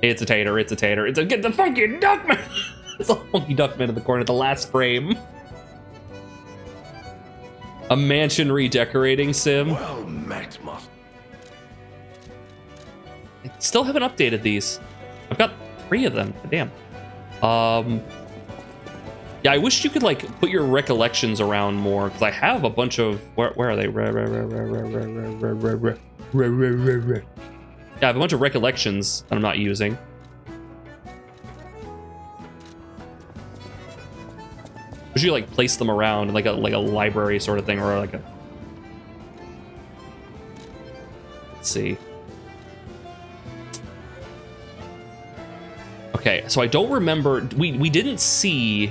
It's a tater. It's a tater. Get the funky duckman. It's a funky duckman in the corner, the last frame. A mansion redecorating sim. Well met, Moss. I still haven't updated these. I've got 3 of them. Damn. Yeah, I wish you could like put your recollections around more, because I have a bunch of where are they? Yeah, I have a bunch of recollections that I'm not using. Wish you like place them around like a library sort of thing, or like a... Let's see. Okay, so I don't remember. We didn't see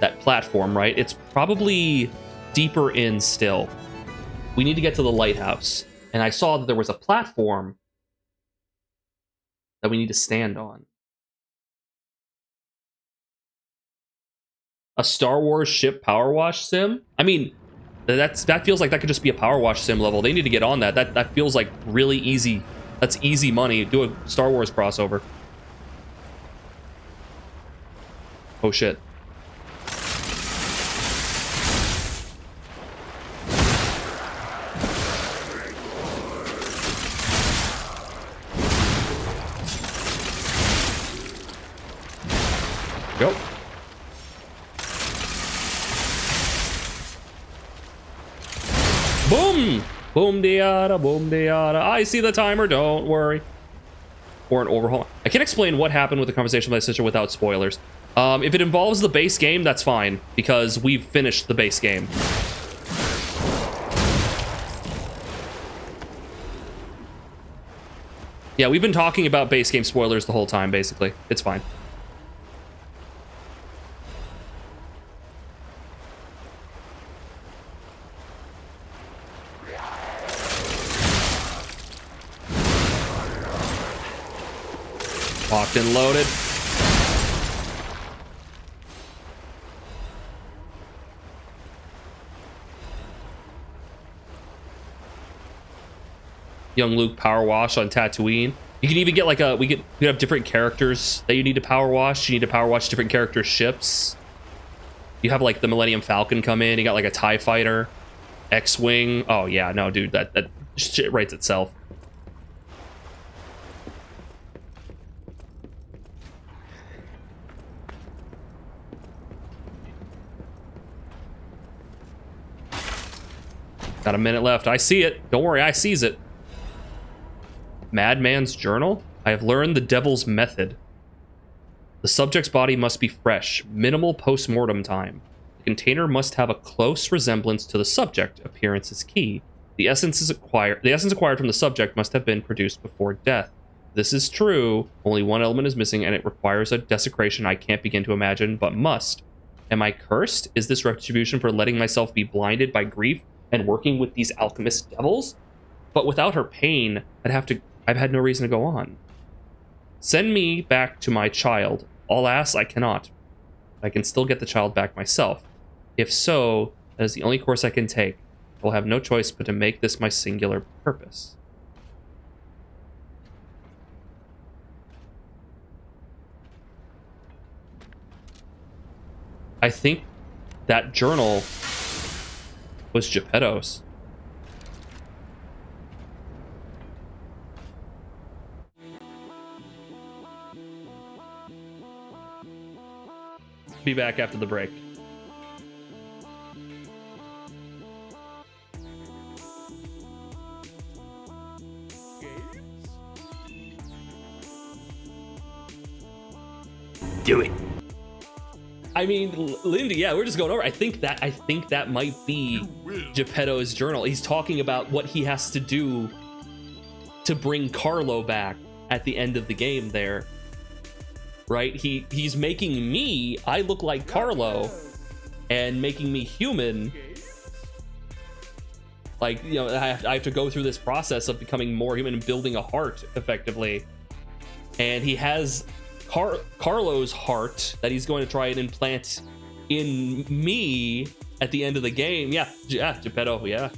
that platform, right? It's probably deeper in still. We need to get to the lighthouse. And I saw that there was a platform that we need to stand on. A Star Wars ship power wash sim? I mean, that feels like that could just be a power wash sim level. They need to get on that. That feels like really easy. That's easy money. Do a Star Wars crossover. Oh shit. Go. Boom! Boom diada, boom diada. I see the timer, don't worry. Or an overhaul. I can't explain what happened with the conversation with my sister without spoilers. If it involves the base game, that's fine, because we've finished the base game. Yeah, we've been talking about base game spoilers the whole time, basically. It's fine. Locked and loaded. Young Luke power wash on Tatooine. You can even get like we could have different characters that you need to power wash. You need to power wash different characters' ships. You have like the Millennium Falcon come in. You got like a TIE fighter, X-wing. Oh yeah, no, dude, that shit writes itself. Got a minute left. I see it. Don't worry, I sees it. Madman's journal? I have learned the devil's method. The subject's body must be fresh. Minimal post-mortem time. The container must have a close resemblance to the subject. Appearance is key. The essence acquired from the subject must have been produced before death. This is true. Only one element is missing, and it requires a desecration I can't begin to imagine, but must. Am I cursed? Is this retribution for letting myself be blinded by grief and working with these alchemist devils? But without her pain, I've had no reason to go on. Send me back to my child. Alas, I cannot. I can still get the child back myself. If so, that is the only course I can take. I will have no choice but to make this my singular purpose. I think that journal was Geppetto's. Be back after the break. Do it. I mean, Lindy, yeah, we're just going over. I think that might be Geppetto's journal. He's talking about what he has to do to bring Carlo back at the end of the game there. Right? He's making me, I look like Carlo, and making me human. Like, you know, I have to go through this process of becoming more human and building a heart effectively. And he has Carlo's heart that he's going to try and implant in me at the end of the game. Yeah, Geppetto, yeah.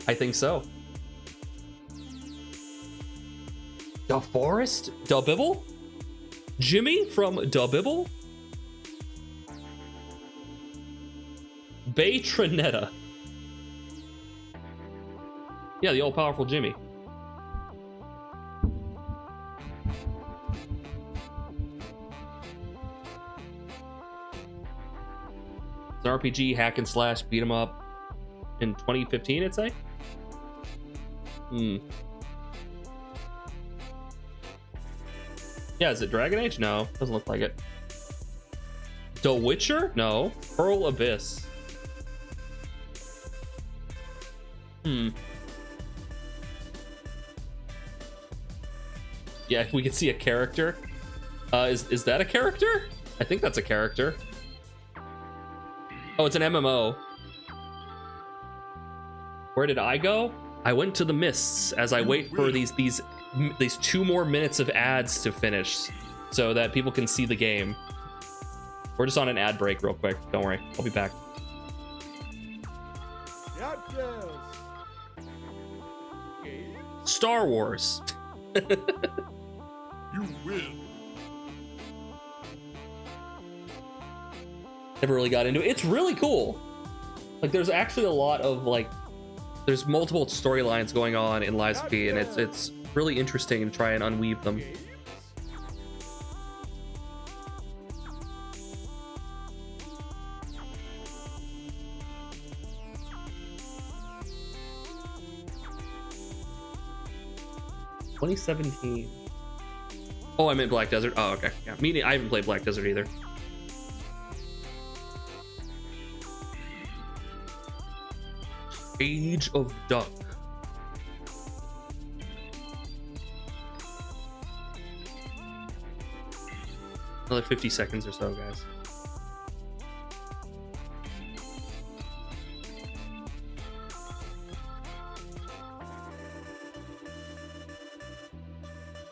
I think so. Da Forest? Da Bibble? Jimmy from Da Bibble? Bay Trinetta. Yeah, the all-powerful Jimmy. It's an RPG, hack and slash, beat 'em up in 2015, I'd say? Yeah, is it Dragon Age? No, doesn't look like it. The Witcher? No. Pearl Abyss. Yeah, if we can see a character. Is that a character? I think that's a character. Oh, it's an MMO. Where did I go? I went to the mists as I wait for these 2 more minutes of ads to finish so that people can see the game. We're just on an ad break real quick. Don't worry. I'll be back. Star Wars. You win. Never really got into it. It's really cool. Like, there's actually a lot of, like, there's multiple storylines going on in Lies of P, and it's really interesting to try and unweave them. (2017). Oh, I meant Black Desert. Oh, okay. Yeah, I haven't played Black Desert either. Age of Duck. Another 50 seconds or so, guys.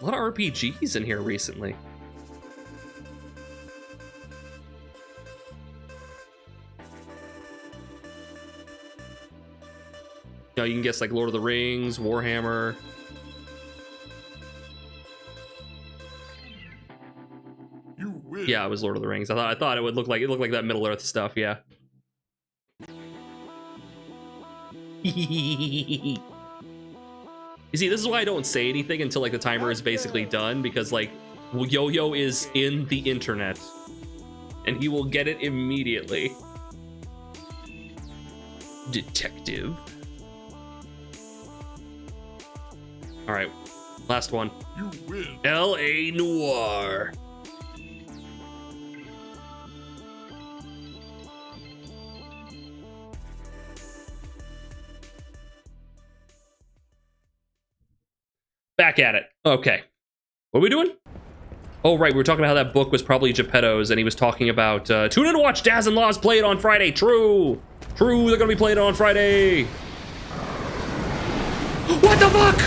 A lot of RPGs in here recently. You know, you can guess like Lord of the Rings, Warhammer. You win. Yeah, it was Lord of the Rings. I thought it would look like that Middle Earth stuff. Yeah. You see, this is why I don't say anything until like the timer is basically done, because like Yo-Yo is in the internet and he will get it immediately. Detective. All right, last one. You win. L.A. Noire. Back at it. Okay. What are we doing? Oh, right. We were talking about how that book was probably Geppetto's, and he was talking about tune in to watch Daz and Laws play it on Friday. True. True. They're going to be playing it on Friday. What the fuck?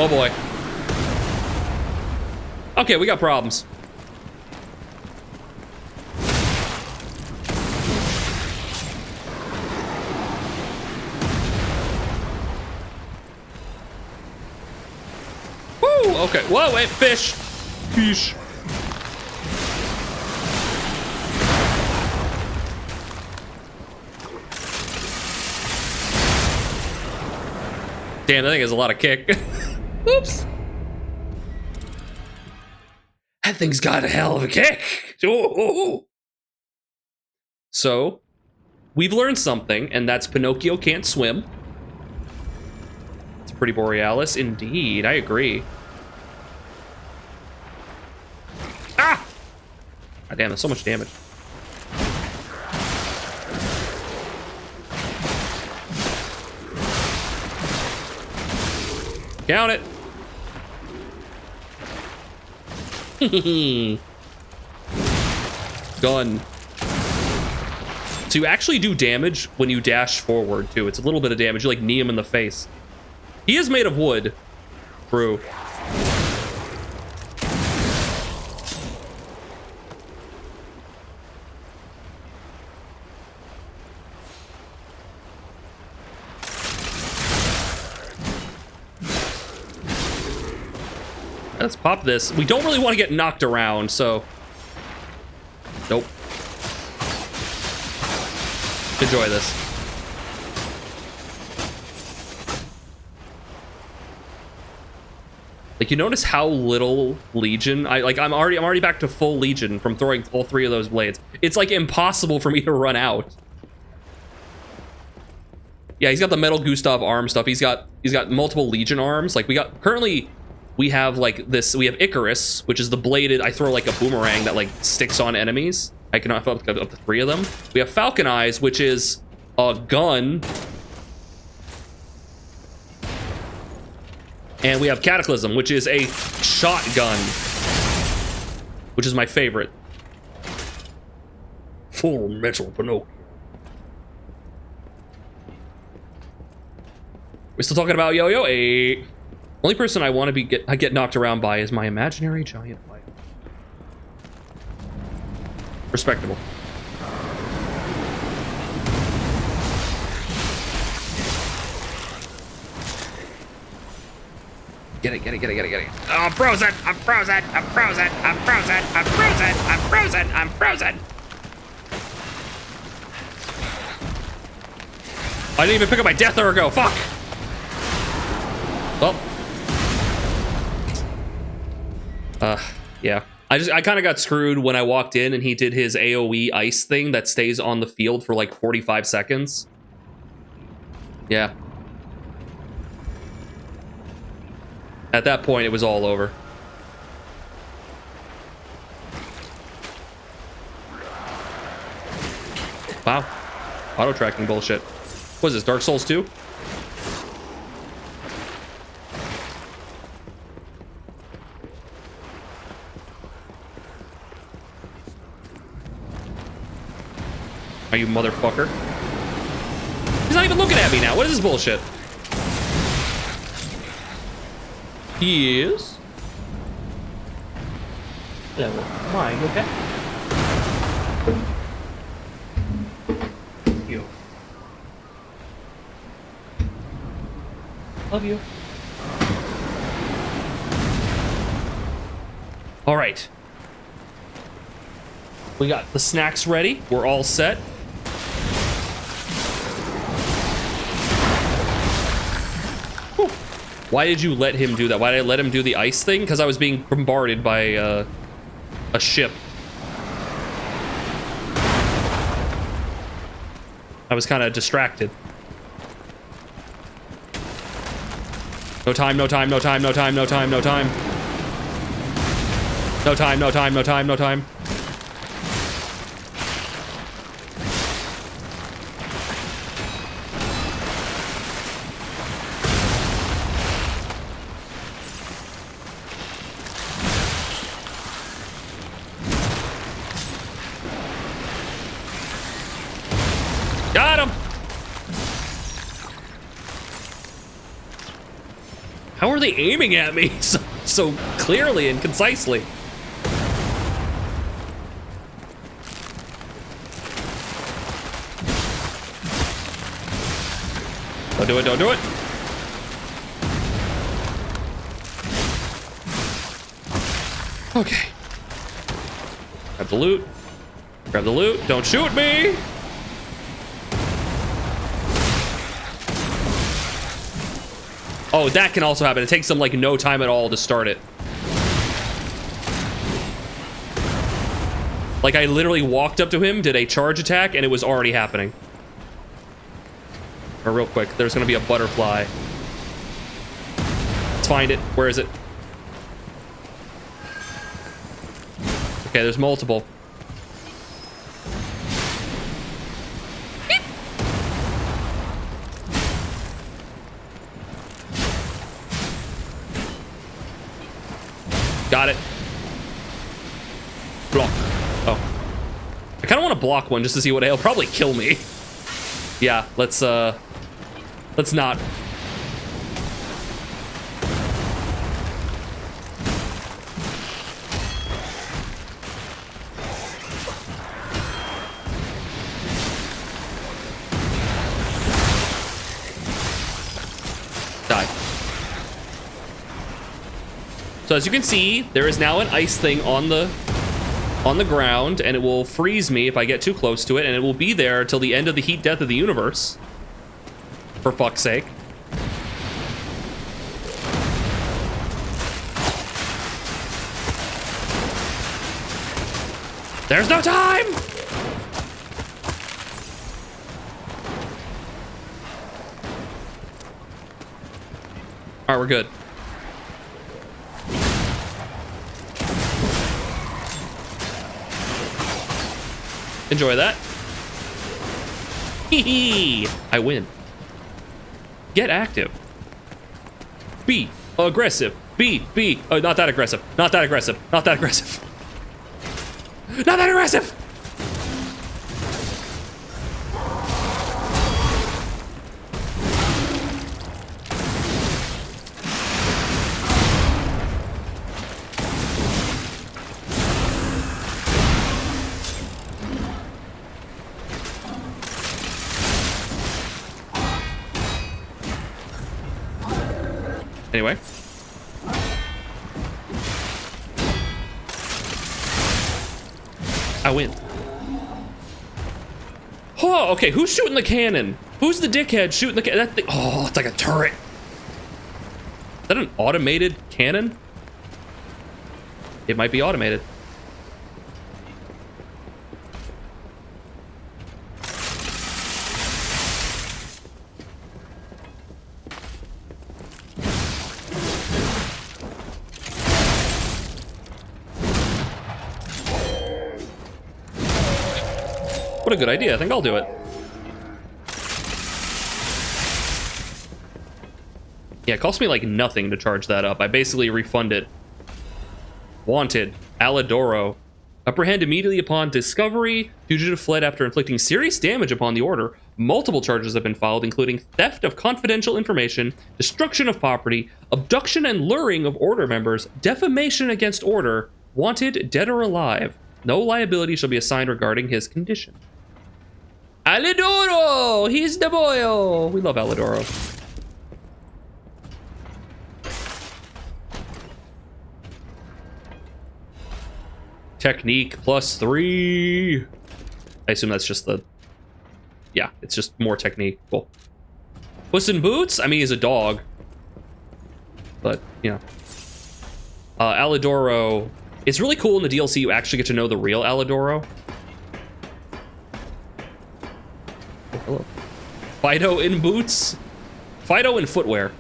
Oh boy. Okay, we got problems. Woo! Oh, okay. Whoa, wait, fish. Fish. Damn, that thing has a lot of kick. Oops. That thing's got a hell of a kick. Ooh. So, we've learned something, and that's Pinocchio can't swim. It's pretty Borealis. Indeed, I agree. Ah! God damn, that's so much damage. Count it. Gun. So you actually do damage when you dash forward, too. It's a little bit of damage. You, like, knee him in the face. He is made of wood. True. Let's pop this. We don't really want to get knocked around, so... Nope. Enjoy this. Like, you notice how little Legion... I'm already back to full Legion from throwing all 3 of those blades. It's, like, impossible for me to run out. Yeah, he's got the Metal Gustav arm stuff. He's got multiple Legion arms. Like, currently... We have, like, this... We have Icarus, which is the bladed... I throw, like, a boomerang that, like, sticks on enemies. I can knock up to 3 of them. We have Falcon Eyes, which is a gun. And we have Cataclysm, which is a shotgun. Which is my favorite. Full Metal Pinocchio. We're still talking about Yo-Yo 8. Only person I want to get knocked around by is my imaginary giant wife. Respectable. Get it. Oh, I'm frozen. I'm frozen. I didn't even pick up my death ergo. Fuck. Well. Yeah. I kind of got screwed when I walked in and he did his AoE ice thing that stays on the field for like 45 seconds. Yeah. At that point, it was all over. Wow. Auto-tracking bullshit. What is this, Dark Souls 2? Are you motherfucker? He's not even looking at me now. What is this bullshit? He is. Hello. Why? You okay? You. Love you. All right. We got the snacks ready. We're all set. Why did you let him do that? Why did I let him do the ice thing? Because I was being bombarded by a ship. I was kind of distracted. No time. Got him! How are they aiming at me so clearly and concisely? Don't do it. Okay. Grab the loot. Grab the loot. Don't shoot me! Oh, that can also happen. It takes them like no time at all to start it. Like I literally walked up to him, did a charge attack, and it was already happening. Or real quick, there's gonna be a butterfly. Let's find it. Where is it? Okay, there's multiple. Beep. Got it. Block. Oh. I kind of want to block one just to see what it'll probably kill me. Yeah, let's not. Die. So as you can see, there is now an ice thing on the ground, and it will freeze me if I get too close to it, and it will be there till the end of the heat death of the universe. For fuck's sake. There's no time! All right, we're good. Enjoy that. Hee hee! I win. Get active. Be aggressive. Be. Oh, not that aggressive. Not that aggressive. Not that aggressive. Not that aggressive! Anyway. I win. Oh, okay, who's shooting the cannon? Who's the dickhead shooting the cannon? That thing, oh, it's like a turret. Is that an automated cannon? It might be automated. What a good idea. I think I'll do it. Yeah, it cost me like nothing to charge that up. I basically refund it. Wanted. Alidoro. Apprehend immediately upon discovery. Fugitive fled after inflicting serious damage upon the order. Multiple charges have been filed, including theft of confidential information, destruction of property, abduction and luring of order members, defamation against order, wanted dead or alive. No liability shall be assigned regarding his condition. Alidoro! He's the boy! We love Alidoro. Technique +3. I assume that's just the... Yeah, it's just more technique. Cool. Puss in Boots? I mean, he's a dog. But, you know. Alidoro. It's really cool in the DLC you actually get to know the real Alidoro. Oh, hello. Fido in boots? Fido in footwear.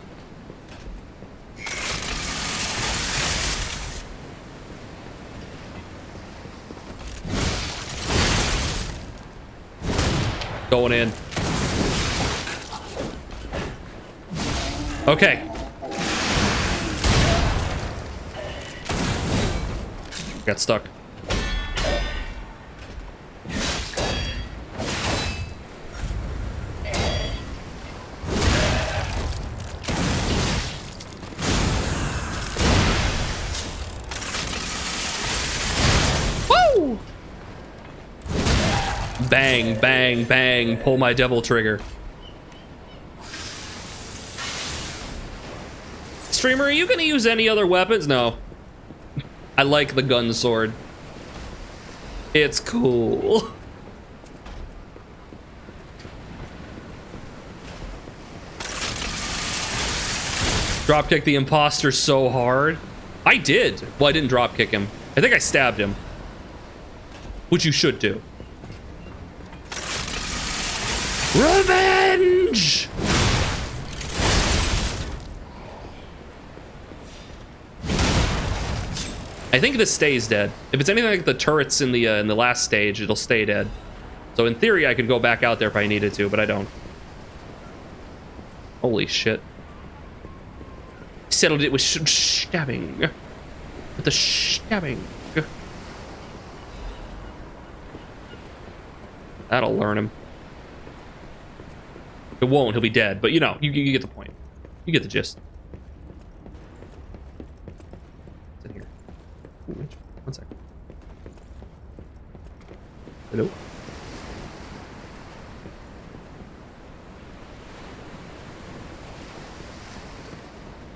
Going in. Okay. Got stuck. Woo! Bang, bang, bang. Pull my devil trigger. Streamer, are you gonna use any other weapons? No. I like the gun sword. It's cool. Dropkick the imposter so hard. I did. Well, I didn't dropkick him. I think I stabbed him. Which you should do. Revenge! I think this stays dead. If it's anything like the turrets in the last stage, it'll stay dead. So in theory, I could go back out there if I needed to, but I don't. Holy shit. Settled it with stabbing. With the stabbing. That'll learn him. It won't, he'll be dead. But you know, you get the point. You get the gist. What's in here? Ooh, 1 second. Hello?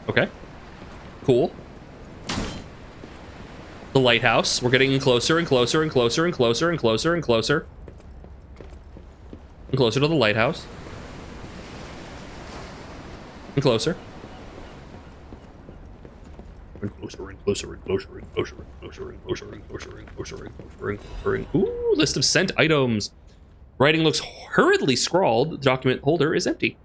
Okay. Cool. The lighthouse. We're getting closer and closer and closer and closer and closer and closer. And closer to the lighthouse. And closer. And closer and closer and closer and closer and closer and closer and closer and closer and closer and closer and ooh, list of sent items. Writing looks hurriedly scrawled. The document holder is empty.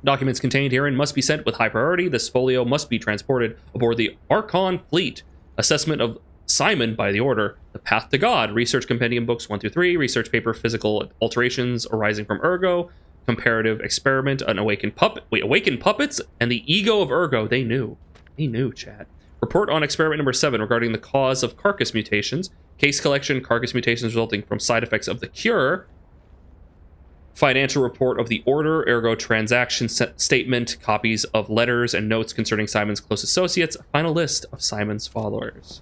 Documents contained herein must be sent with high priority. This folio must be transported aboard the Archon fleet. Assessment of Simon by the order. The Path to God. Research compendium books 1 through 3. Research paper physical alterations arising from Ergo. Comparative experiment. An awakened puppet. Wait, awakened puppets and the ego of Ergo. They knew. They knew, chat. Report on experiment number 7 regarding the cause of carcass mutations. Case collection. Carcass mutations resulting from side effects of the cure. Financial report of the order, ergo transaction statement, copies of letters and notes concerning Simon's close associates, a final list of Simon's followers.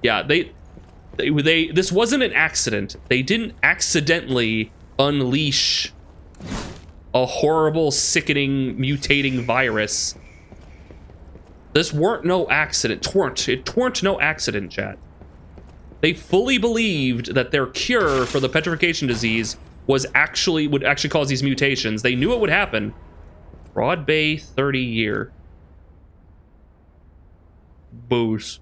Yeah, this wasn't an accident. They didn't accidentally unleash a horrible, sickening, mutating virus. This weren't no accident. It tweren't no accident, chat. They fully believed that their cure for the petrification disease would actually cause these mutations. They knew it would happen. Broad Bay 30 year. Booze.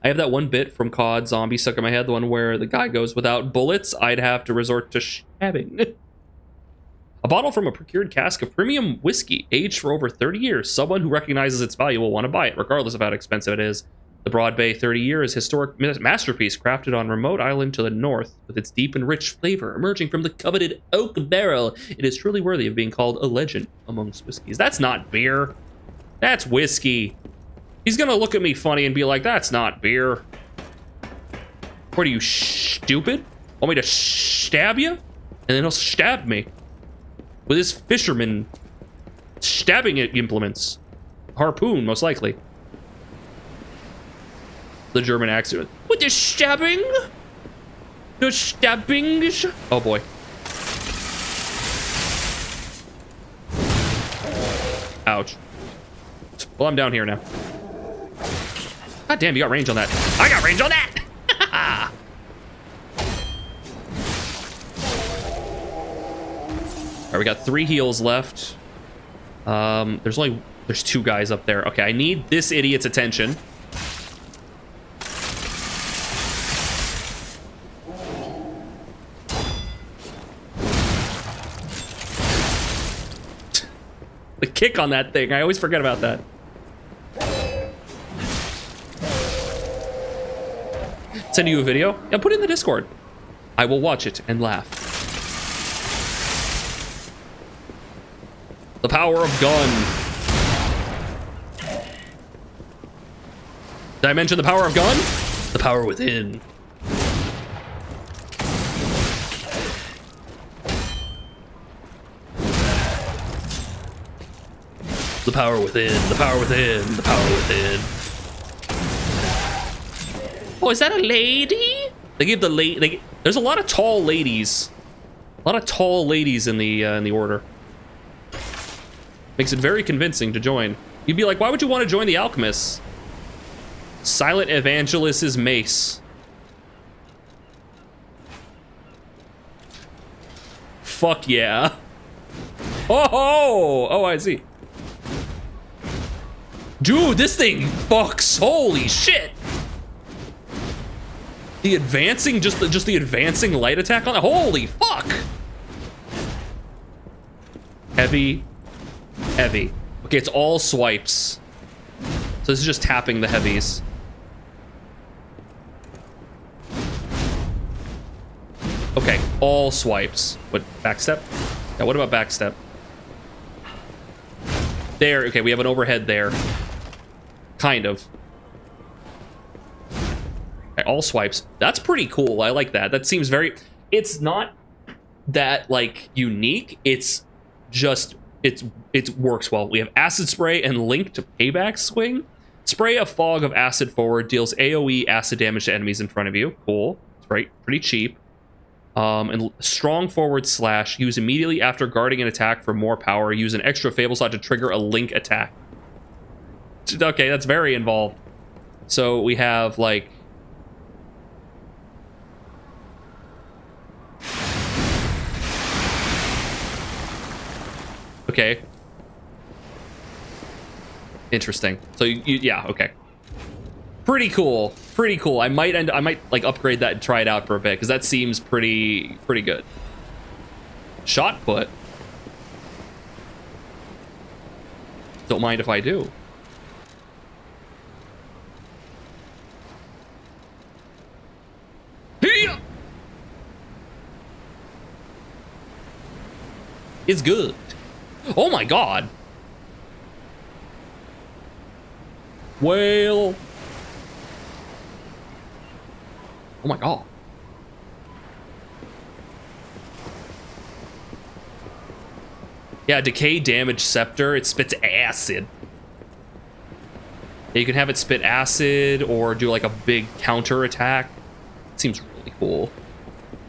I have that one bit from COD Zombie stuck in my head, the one where the guy goes, without bullets, I'd have to resort to stabbing. A bottle from a procured cask of premium whiskey, aged for over 30 years. Someone who recognizes its value will want to buy it, regardless of how expensive it is. The Broad Bay 30 years historic masterpiece crafted on remote island to the north with its deep and rich flavor emerging from the coveted oak barrel. It is truly worthy of being called a legend amongst whiskeys. That's not beer. That's whiskey. He's gonna look at me funny and be like, that's not beer. What are you, stupid? Want me to stab you? And then he'll stab me with his fisherman stabbing implements. Harpoon, most likely. The German accent. With the stabbing? The stabbings? Oh boy. Ouch. Well, I'm down here now. God damn, you got range on that. I got range on that! Alright, we got 3 heals left. There's 2 guys up there. Okay, I need this idiot's attention. The kick on that thing, I always forget about that. Send you a video? Yeah, put it in the Discord. I will watch it and laugh. The power of gun. Did I mention the power of gun? The power within. The power within, the power within, the power within. Oh, is that a lady? They give the lady. There's a lot of tall ladies. A lot of tall ladies in the order. Makes it very convincing to join. You'd be like, why would you want to join the alchemists? Silent Evangelist's mace. Fuck yeah. Oh, I see. Dude, this thing fucks. Holy shit. The advancing, just the advancing light attack on it. Holy fuck. Heavy. Heavy. Okay, it's all swipes. So this is just tapping the heavies. Okay, all swipes. What, backstep? Yeah, what about backstep? There, okay, we have an overhead there. Kind of. Okay, all swipes. That's pretty cool. I like that. That seems very... It's not that, like, unique. It's just... It works well. We have Acid Spray and Link to Payback Swing. Spray a fog of acid forward. Deals AoE acid damage to enemies in front of you. Cool. It's right, pretty cheap. And strong forward slash. Use immediately after guarding an attack for more power. Use an extra Fable slot to trigger a Link attack. Okay, that's very involved. So we have, like... Okay. Interesting. So yeah, okay. Pretty cool. Pretty cool. I might like upgrade that and try it out for a bit because that seems pretty good. Shot put. Don't mind if I do. It's good. Oh my god. Whale. Oh my god. Yeah, decay damage scepter. It spits acid. Yeah, you can have it spit acid or do like a big counter attack. It seems really cool.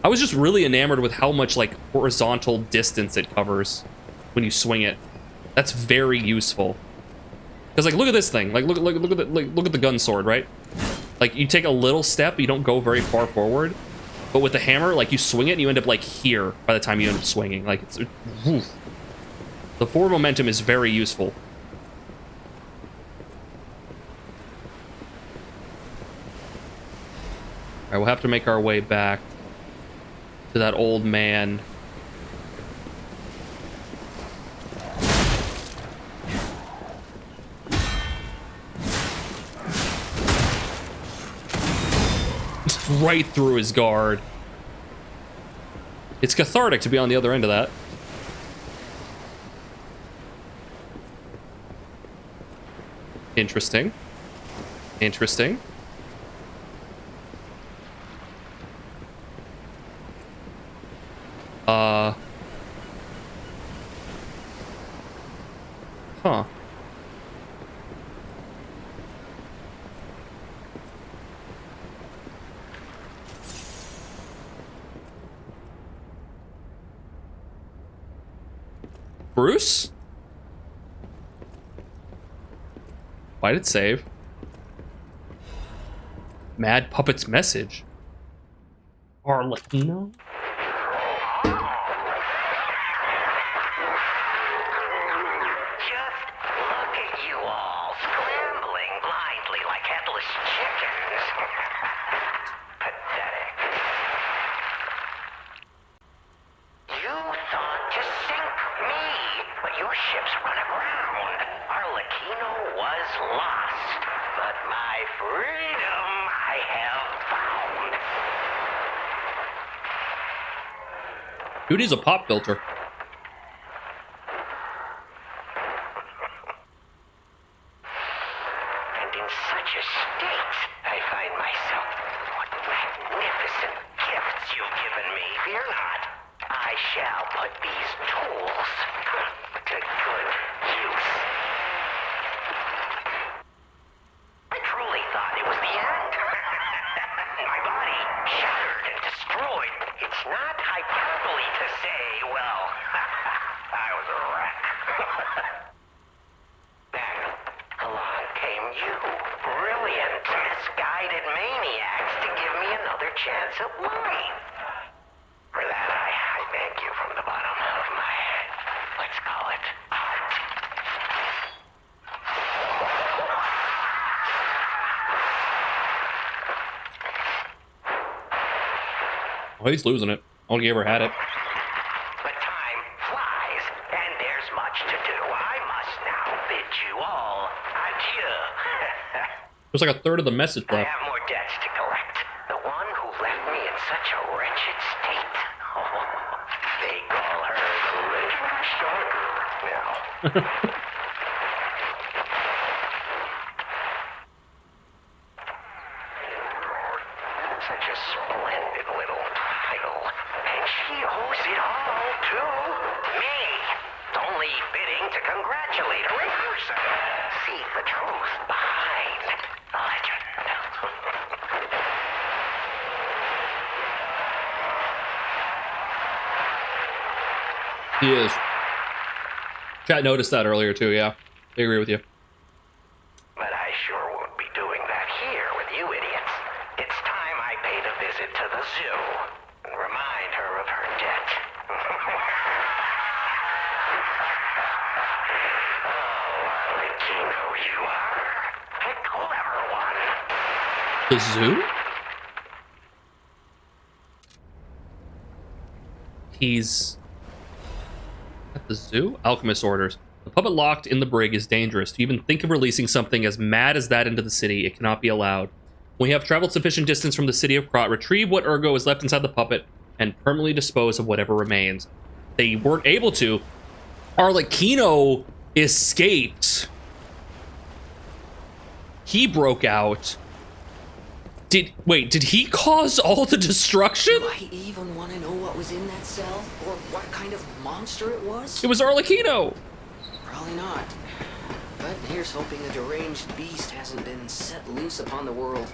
I was just really enamored with how much like horizontal distance it covers when you swing it. That's very useful. Because like look at this thing. Like look at the gun sword, right? Like you take a little step, you don't go very far forward. But with the hammer, like you swing it and you end up like here by the time you end up swinging. Like it's woof. The forward momentum is very useful. All right, we'll have to make our way back to that old man. Right through his guard. It's cathartic to be on the other end of that. Interesting. Interesting. Huh. Bruce? Why did it save? Mad Puppet's message. Arlecchino? Dude, he's a pop filter. And in such a state, I find myself. What magnificent gifts you've given me. Fear not. I shall put these tools to good use. I truly thought it was the end. My body shattered and destroyed. It's not hyperbole to say, well, I was a wreck. Then along came you. Brilliant. chance at wine. For that, I thank you from the bottom of my, let's call it, heart. Oh, he's losing it. I don't think he ever had it. But time flies, and there's much to do. I must now bid you all adieu. There's like a third of the message I left. have more debts to collect. The one who left me in such a wretched state. Oh, they call her the Legend Stalker now. Such a splendid little title. And she owes it all to me. It's only fitting to congratulate her in person. See the truth behind the legend. He is. Chat noticed that earlier too, yeah. I agree with you. But I sure won't be doing that here with you idiots. It's time I paid a visit to the zoo and remind her of her debt. Oh, Latino you are. A clever one. The zoo? He's at the zoo? Alchemist orders. The puppet locked in the brig is dangerous. To even think of releasing something as mad as that into the city, it cannot be allowed. When we have traveled sufficient distance from the city of Krot, retrieve what ergo is left inside the puppet, and permanently dispose of whatever remains. They weren't able to. Arlecchino escaped. He broke out. Did he cause all the destruction? Do I even want to know what was in that cell? Or what kind of monster it was? It was Arlecchino. Probably not. But here's hoping a deranged beast hasn't been set loose upon the world.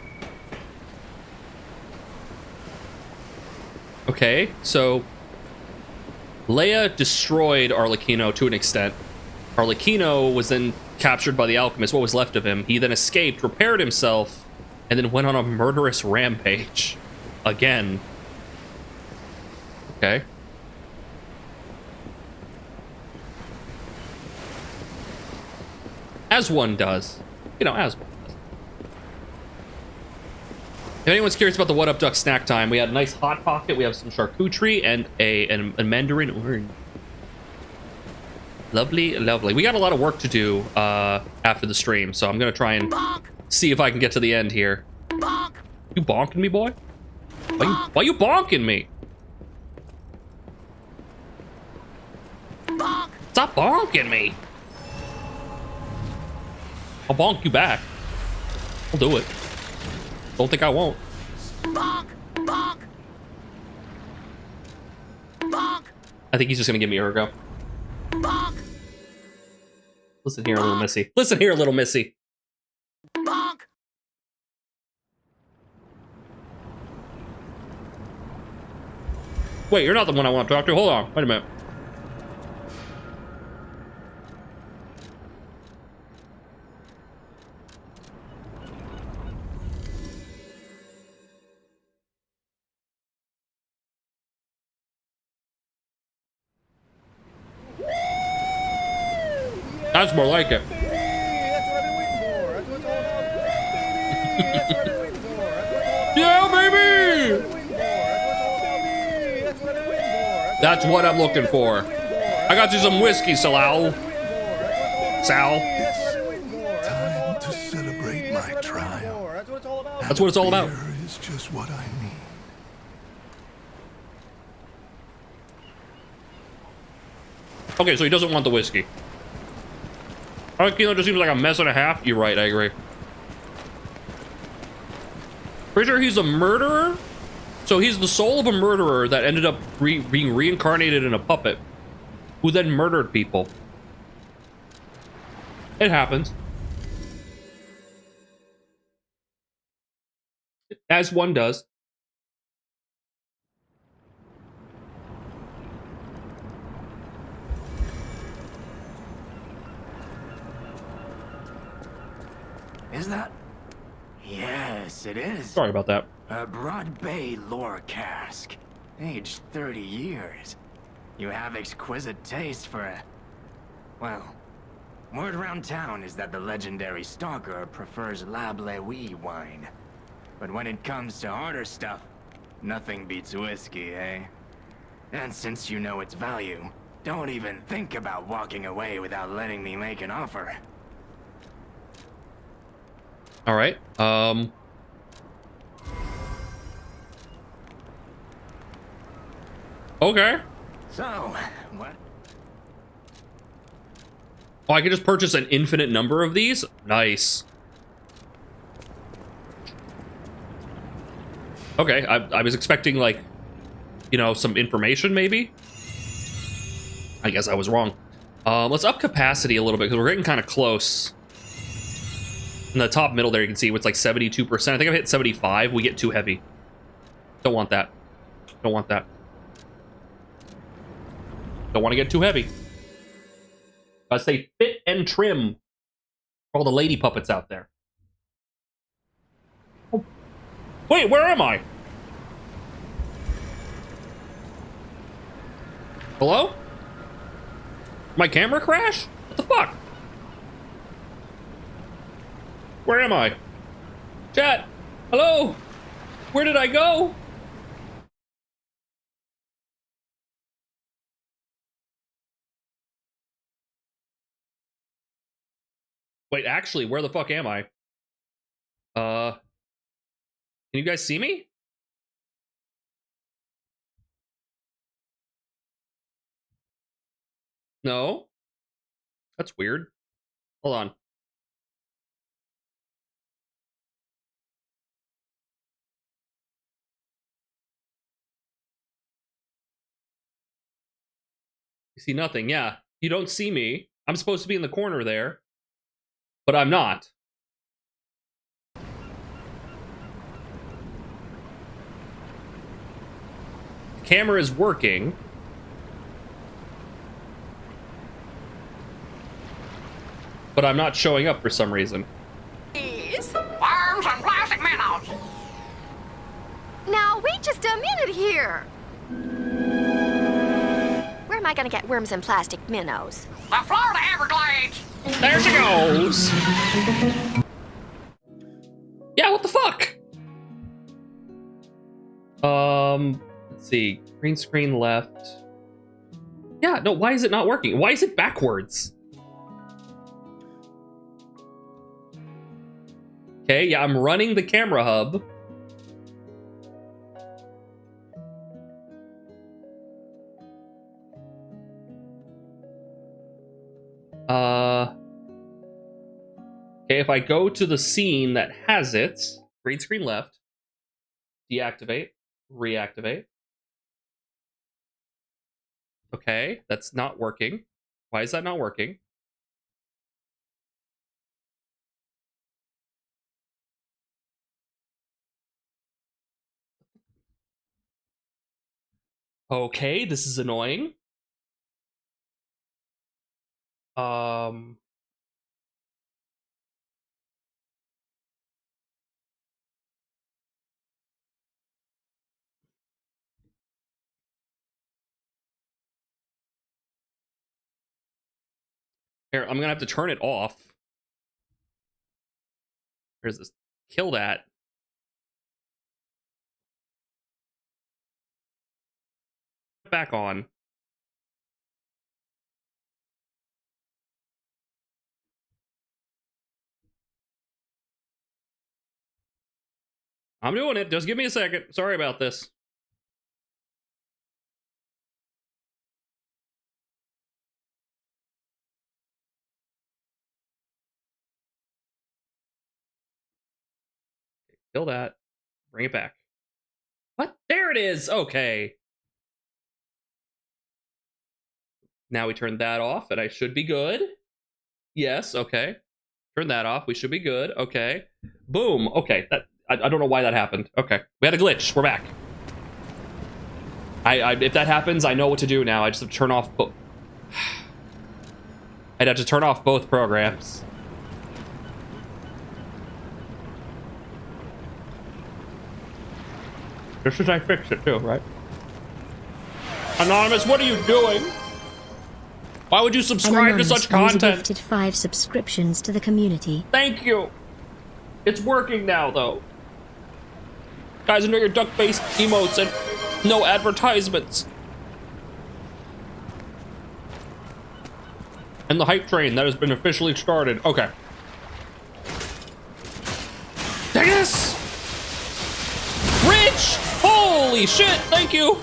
Okay, so Leia destroyed Arlecchino to an extent. Arlecchino was then captured by the alchemist, what was left of him. He then escaped, repaired himself, and then went on a murderous rampage. Again. Okay. As one does. You know, as one does. If anyone's curious about the What Up Duck snack time, we had a nice Hot Pocket, we have some charcuterie, and a mandarin orange. Lovely, lovely. We got a lot of work to do after the stream, so I'm going to try and see if I can get to the end here. Bonk. You bonking me, boy? Why you bonking me? Bonk. Stop bonking me. I'll bonk you back. I'll do it. Don't think I won't. Bonk. Bonk. Bonk. I think he's just going to give me ergo. Bonk. Listen here, little missy. Listen here, little missy. Bonk. Wait, you're not the one I want to talk to. Hold on. Wait a minute. That's more like it. Yeah, baby! That's what I'm looking for. I got you some whiskey, Sal. Sal. Time to celebrate my trial. That's what it's all about. Beer is just what I need. Okay, so he doesn't want the whiskey. Arlecchino just seems like a mess and a half. You're right, I agree. Pretty sure he's a murderer? So he's the soul of a murderer that ended up being reincarnated in a puppet, who then murdered people. It happens. As one does. Is that Yes, it is. Sorry about that. A Broad Bay lore cask. Aged 30 years. You have exquisite taste for a... Well, word around town is that the legendary Stalker prefers Lab Lewy wine. But when it comes to harder stuff, nothing beats whiskey, eh? And since you know its value, don't even think about walking away without letting me make an offer. All right. Okay. So, what? Oh, I can just purchase an infinite number of these? Nice. Okay, I was expecting, like, you know, some information, maybe? I guess I was wrong. Let's up capacity a little bit, because we're getting kind of close. In the top middle there, you can see it's like 72%. I think I've hit 75. We get too heavy. Don't want that. Don't want that. Don't want to get too heavy. I say fit and trim for all the lady puppets out there. Oh. Wait, where am I? Hello? My camera crash? What the fuck? Where am I? Chat, hello? Where did I go? Wait, actually, where the fuck am I? Can you guys see me? No? That's weird. Hold on. You see nothing, yeah. You don't see me. I'm supposed to be in the corner there, but I'm not. The camera is working. But I'm not showing up for some reason. Worms and plastic minnows. Now, wait just a minute here. Where am I gonna get worms and plastic minnows? The Florida Everglades! There she goes! Yeah, what the fuck? Let's see. Green screen left. Yeah, no, why is it not working? Why is it backwards? Okay, yeah, I'm running the camera hub. Okay, if I go to the scene that has it, green screen left, deactivate, reactivate. Okay, that's not working. Why is that not working? Okay, this is annoying. Here, I'm gonna have to turn it off. Where's this? Kill that. Back on. I'm doing it. Just give me a second. Sorry about this. Kill that. Bring it back. What? There it is. Okay. Now we turn that off, and I should be good. Yes. Okay. Turn that off. We should be good. Okay. Boom. Okay. That I don't know why that happened. Okay. We had a glitch. We're back. If that happens, I know what to do now. I just have to turn off both. I'd have to turn off both programs. Just as I fix it too, right? Anonymous, what are you doing? Why would you subscribe to such content? Gifted 5 subscriptions to the community. Thank you. It's working now, though. Guys, enjoy your duck-based emotes and no advertisements. And the hype train that has been officially started. Okay. Dennis! Rich! Holy shit, thank you!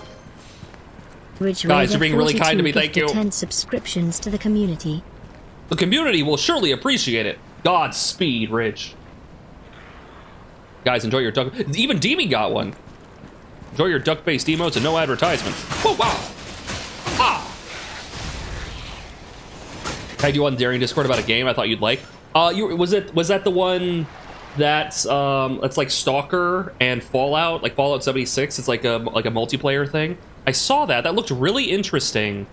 Ridge Guys, you're being really kind to me, thank you. 10 subscriptions to the community. The community will surely appreciate it. Godspeed, Rich. Guys, enjoy your duck. Even Demi got one. Enjoy your duck-based emotes and no advertisements. Oh, wow. Ah. Tagged you on Daring Discord about a game I thought you'd like. Was that the one that's it's like Stalker and Fallout, like Fallout 76? It's like a multiplayer thing. I saw that. That looked really interesting.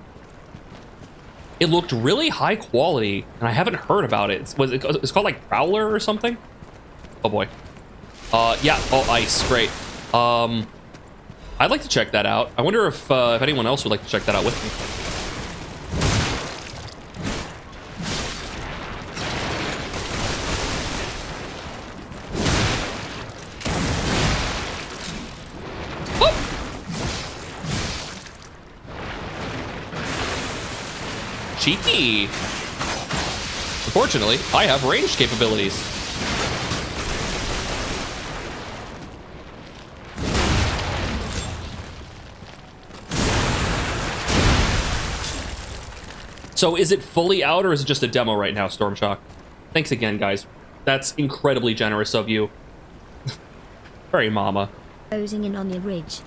It looked really high quality, and I haven't heard about it. It's called like Prowler or something? Oh boy. Yeah, oh, ice, great. I'd like to check that out. I wonder if anyone else would like to check that out with me. Whoop! Cheeky. Unfortunately, I have ranged capabilities. So is it fully out or is it just a demo right now, Stormshock? Thanks again, guys. That's incredibly generous of you. Very mama. Closing in on the ridge.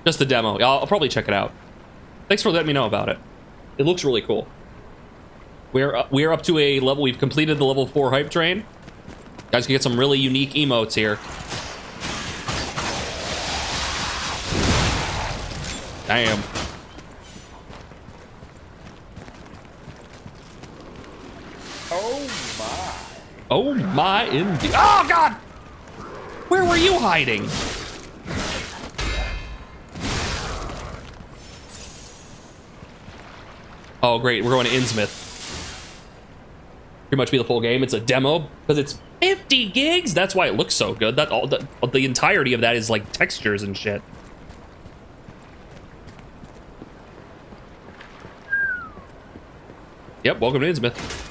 Just a demo. I'll probably check it out. Thanks for letting me know about it. It looks really cool. We're up to a level. We've completed the level 4 hype train. Guys can get some really unique emotes here. Damn. Oh my indeed. Oh god! Where were you hiding? Oh great, we're going to Innsmouth. Pretty much be the full game. It's a demo because it's 50 gigs. That's why it looks so good. That all the entirety of that is like textures and shit. Yep, welcome to Innsmouth.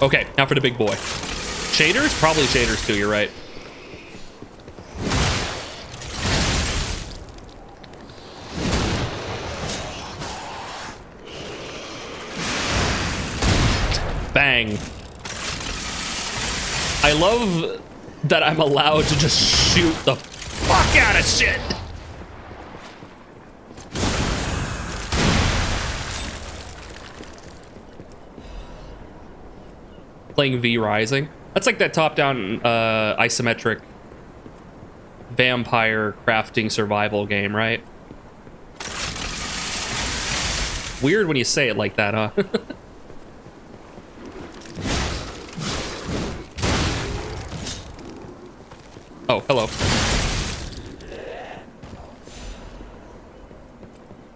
Okay, now for the big boy. Shaders? Probably shaders too, you're right. Bang. I love that I'm allowed to just shoot the fuck out of shit. Playing V Rising. That's like that top-down isometric vampire crafting survival game, right? Weird when you say it like that, huh? Oh, hello.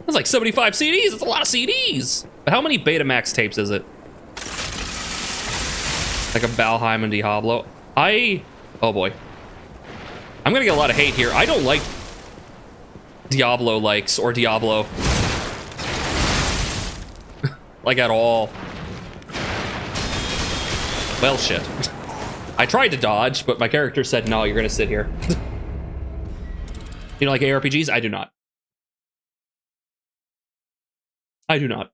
That's like 75 CDs. That's a lot of CDs. But how many Betamax tapes is it? Like a Valheim and Diablo. Oh boy. I'm gonna get a lot of hate here. I don't like Diablo likes or Diablo. Like at all. Well, shit. I tried to dodge, but my character said, no, you're gonna sit here. You know, like ARPGs? I do not. I do not.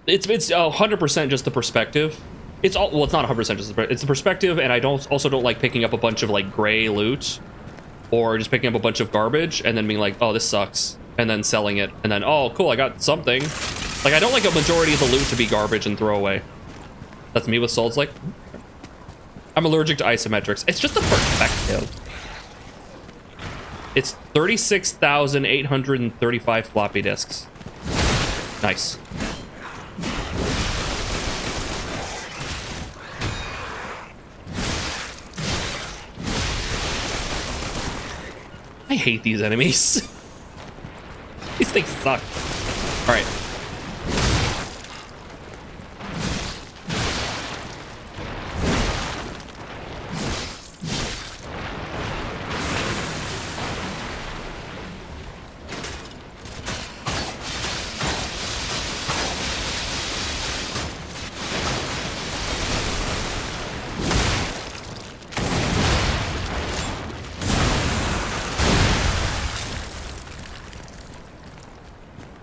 It's 100% just the perspective. It's all, well, it's not 100% just it's the perspective, and I also don't like picking up a bunch of like gray loot, or just picking up a bunch of garbage and then being like, oh, this sucks, and then selling it, and then, oh, cool, I got something. Like, I don't like a majority of the loot to be garbage and throw away. That's me with Souls, like. I'm allergic to isometrics. It's just a perspective. It's 36,835 floppy disks. Nice. I hate these enemies. These things suck. All right.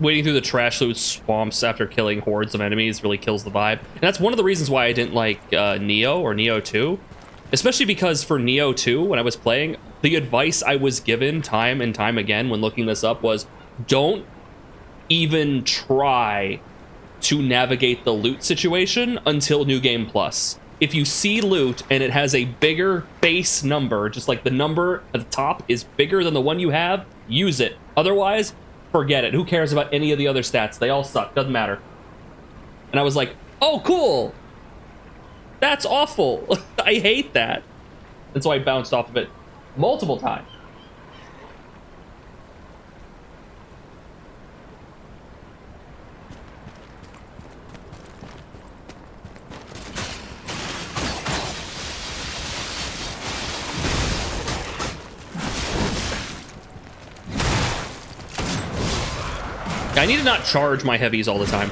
Wading through the trash loot swamps after killing hordes of enemies really kills the vibe. And that's one of the reasons why I didn't like Neo or Neo 2. Especially because for Neo 2, when I was playing, the advice I was given time and time again when looking this up was, don't even try to navigate the loot situation until New Game Plus. If you see loot and it has a bigger base number, just like the number at the top is bigger than the one you have, use it. Otherwise, forget it. Who cares about any of the other stats? They all suck. Doesn't matter. And I was like, oh, cool. That's awful. I hate that. And so I bounced off of it multiple times. I need to not charge my heavies all the time.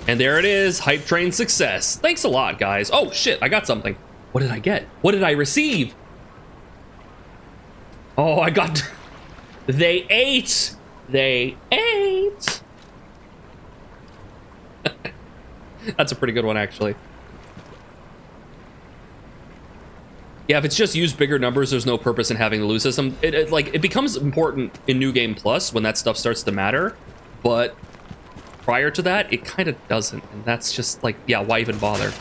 And there it is, hype train success. Thanks a lot, guys. Oh shit, I got something. What did I get? What did I receive? Oh, I got... They ate. They ate. That's a pretty good one, actually. Yeah, if it's just use bigger numbers, there's no purpose in having the loot system. It becomes important in New Game Plus when that stuff starts to matter, but prior to that, it kind of doesn't, and that's just like, yeah, why even bother?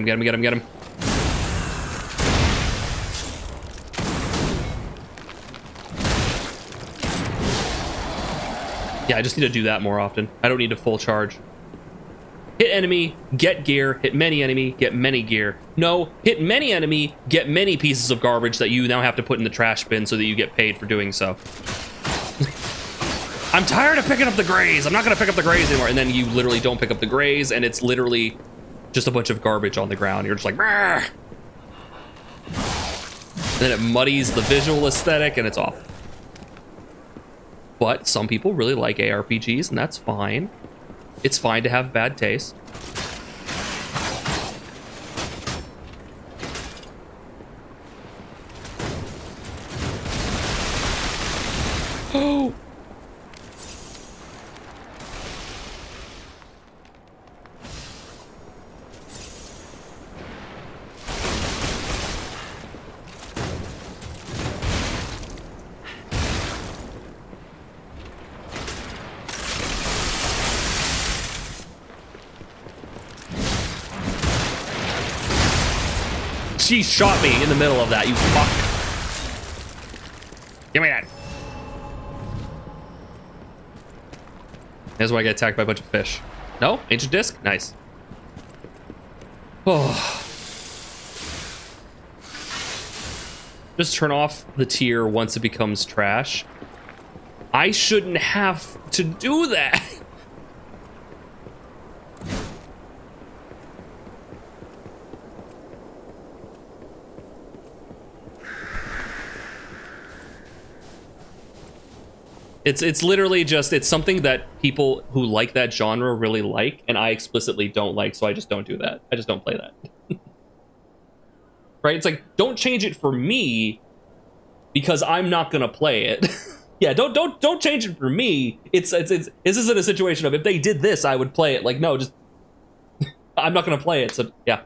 Get him. Yeah, I just need to do that more often. I don't need to full charge. Hit enemy, get gear. Hit many enemy, get many gear. No, hit many enemy, get many pieces of garbage that you now have to put in the trash bin so that you get paid for doing so. I'm tired of picking up the grays. I'm not gonna pick up the grays anymore. And then you literally don't pick up the grays, and it's literally just a bunch of garbage on the ground. You're just like, "Brr." And then it muddies the visual aesthetic, and it's off. But some people really like ARPGs, and that's fine. It's fine to have bad taste. Oh! She shot me in the middle of that, you fuck. Give me that. That's why I get attacked by a bunch of fish. No? Ancient disc? Nice. Oh. Just turn off the tier once it becomes trash. I shouldn't have to do that. It's literally just, it's something that people who like that genre really like, and I explicitly don't like, so I just don't do that. I just don't play that. right? It's like, don't change it for me because I'm not gonna play it. Yeah, don't change it for me. It's this isn't a situation of if they did this, I would play it. Like, no, just I'm not gonna play it. So yeah.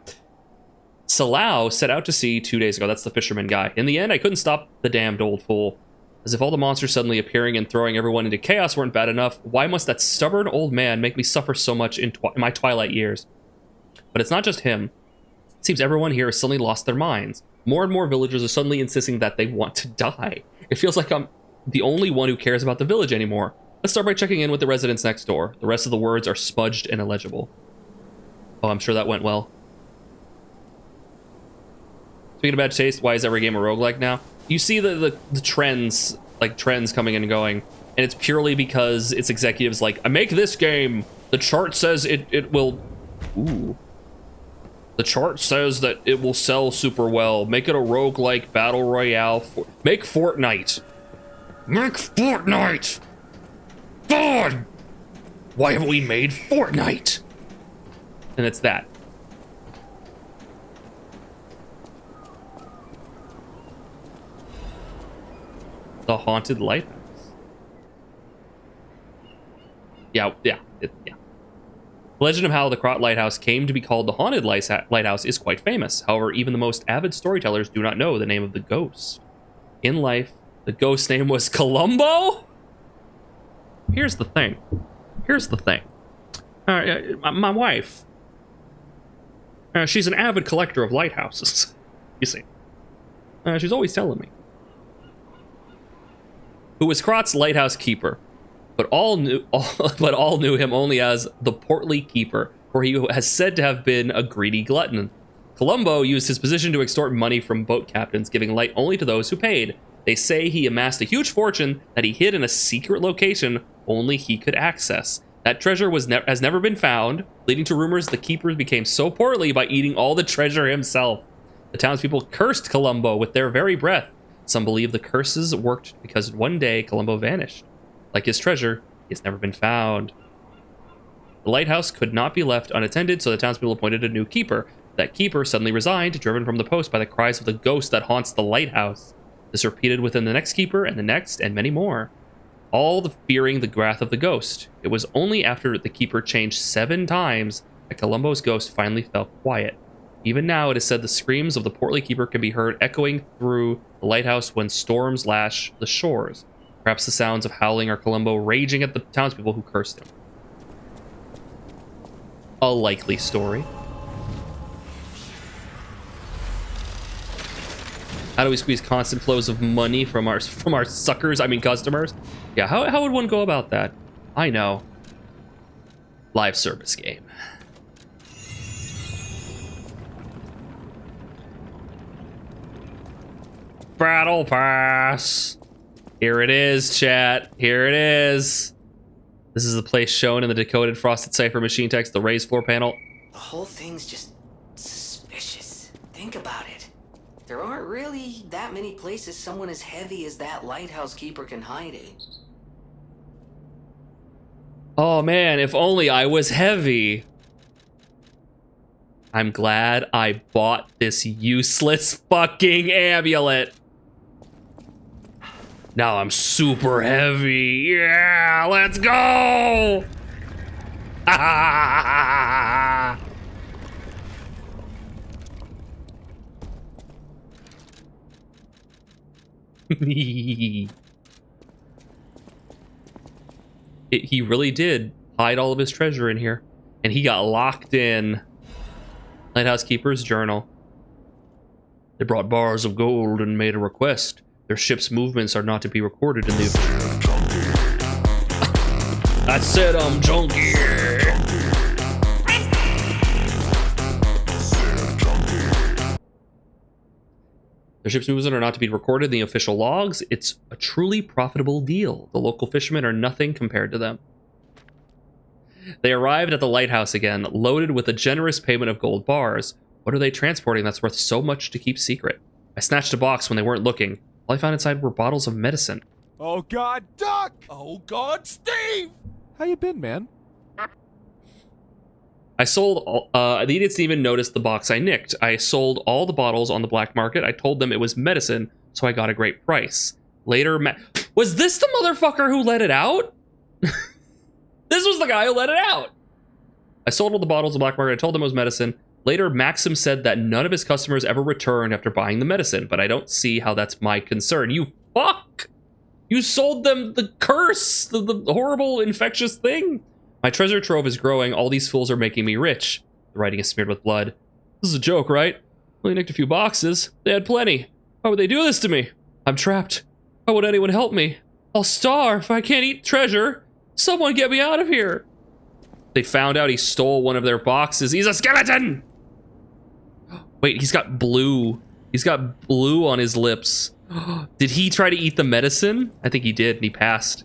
Salau set out to sea 2 days ago. That's the fisherman guy. In the end, I couldn't stop the damned old fool. As if all the monsters suddenly appearing and throwing everyone into chaos weren't bad enough, why must that stubborn old man make me suffer so much in my twilight years? But it's not just him. It seems everyone here has suddenly lost their minds. More and more villagers are suddenly insisting that they want to die. It feels like I'm the only one who cares about the village anymore. Let's start by checking in with the residents next door. The rest of the words are smudged and illegible. Oh, I'm sure that went well. Speaking of bad taste, why is every game a roguelike now? You see the trends, like trends coming and going, and it's purely because it's executives like, I make this game, the chart says it will, ooh. The chart says that it will sell super well. Make it a roguelike battle royale. Make Fortnite. Make Fortnite! God! Why haven't we made Fortnite? And it's that. The haunted lighthouse. Yeah. The legend of how the Krot Lighthouse came to be called the Haunted Lighthouse is quite famous. However, even the most avid storytellers do not know the name of the ghost. In life, the ghost's name was Columbo? Here's the thing. My wife, she's an avid collector of lighthouses, you see. She's always telling me. Who was Krot's lighthouse keeper, but all knew him only as the Portly Keeper, for he has said to have been a greedy glutton. Columbo used his position to extort money from boat captains, giving light only to those who paid. They say he amassed a huge fortune that he hid in a secret location only he could access. That treasure has never been found, leading to rumors the keeper became so portly by eating all the treasure himself. The townspeople cursed Columbo with their very breath. Some believe the curses worked because one day Columbo vanished. Like his treasure, he has never been found. The lighthouse could not be left unattended, so the townspeople appointed a new keeper. That keeper suddenly resigned, driven from the post by the cries of the ghost that haunts the lighthouse. This repeated within the next keeper, and the next, and many more. All fearing the wrath of the ghost. It was only after the keeper changed 7 times that Columbo's ghost finally fell quiet. Even now, it is said the screams of the portly keeper can be heard echoing through the lighthouse when storms lash the shores. Perhaps the sounds of howling are Columbo raging at the townspeople who cursed him. A likely story. How do we squeeze constant flows of money from our suckers? I mean customers. Yeah, how would one go about that? I know. Live service game. Battle Pass. Here it is, chat. Here it is. This is the place shown in the decoded frosted cipher machine text, the raised floor panel. The whole thing's just suspicious. Think about it. There aren't really that many places someone as heavy as that lighthouse keeper can hide in. Oh man, if only I was heavy. I'm glad I bought this useless fucking amulet. Now I'm super heavy. Yeah, let's go! He really did hide all of his treasure in here. And he got locked in. Lighthouse Keeper's journal. They brought bars of gold and made a request. Their ship's movements are not to be recorded in the... I said I'm junkie. Their ship's movements are not to be recorded in the official logs. It's a truly profitable deal. The local fishermen are nothing compared to them. They arrived at the lighthouse again, loaded with a generous payment of gold bars. What are they transporting that's worth so much to keep secret? I snatched a box when they weren't looking. All I found inside were bottles of medicine. Oh God, Duck! Oh God, Steve! How you been, man? I sold, the idiots didn't even notice the box I nicked. I sold all the bottles on the black market. I told them it was medicine, so I got a great price. Later, was this the motherfucker who let it out? This was the guy who let it out. I sold all the bottles on the black market. I told them it was medicine. Later, Maxim said that none of his customers ever returned after buying the medicine, but I don't see how that's my concern. You fuck! You sold them the curse, the horrible infectious thing. My treasure trove is growing. All these fools are making me rich. The writing is smeared with blood. This is a joke, right? Only nicked a few boxes. They had plenty. Why would they do this to me? I'm trapped. How would anyone help me? I'll starve. I can't eat treasure. Someone get me out of here. They found out he stole one of their boxes. He's a skeleton! Wait, he's got blue. He's got blue on his lips. Did he try to eat the medicine? I think he did, and he passed.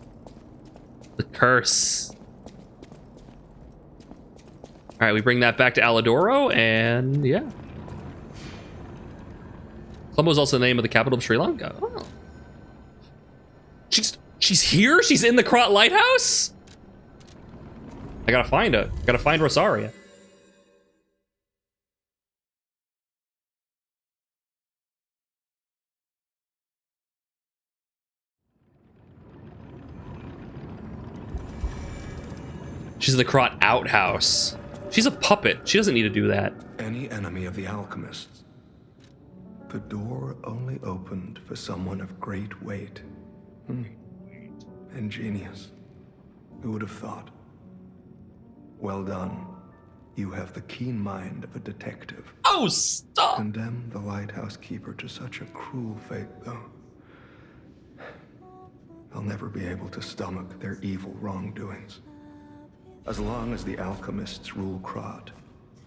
The curse. All right, we bring that back to Alidoro, and yeah. Colombo is also the name of the capital of Sri Lanka. Oh. She's here? She's in the Krot Lighthouse? I gotta find her. Gotta find Rosaria. She's in the Krot outhouse. She's a puppet. She doesn't need to do that. Any enemy of the alchemists. The door only opened for someone of great weight. Ingenious. Who would have thought? Well done. You have the keen mind of a detective. Oh, stop! Condemn the lighthouse keeper to such a cruel fate, though. They'll never be able to stomach their evil wrongdoings. As long as the alchemists rule Krot,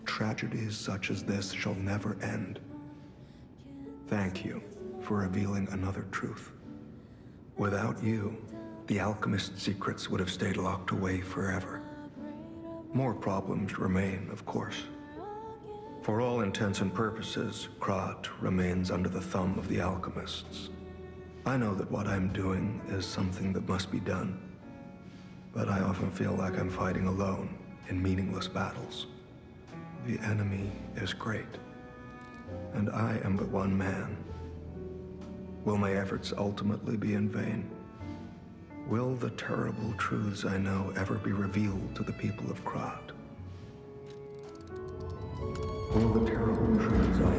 tragedies such as this shall never end. Thank you for revealing another truth. Without you, the alchemist's secrets would have stayed locked away forever. More problems remain, of course. For all intents and purposes, Krot remains under the thumb of the alchemists. I know that what I'm doing is something that must be done, but I often feel like I'm fighting alone in meaningless battles. The enemy is great, and I am but one man. Will my efforts ultimately be in vain? Will the terrible truths I know ever be revealed to the people of Krot? Will the terrible truths I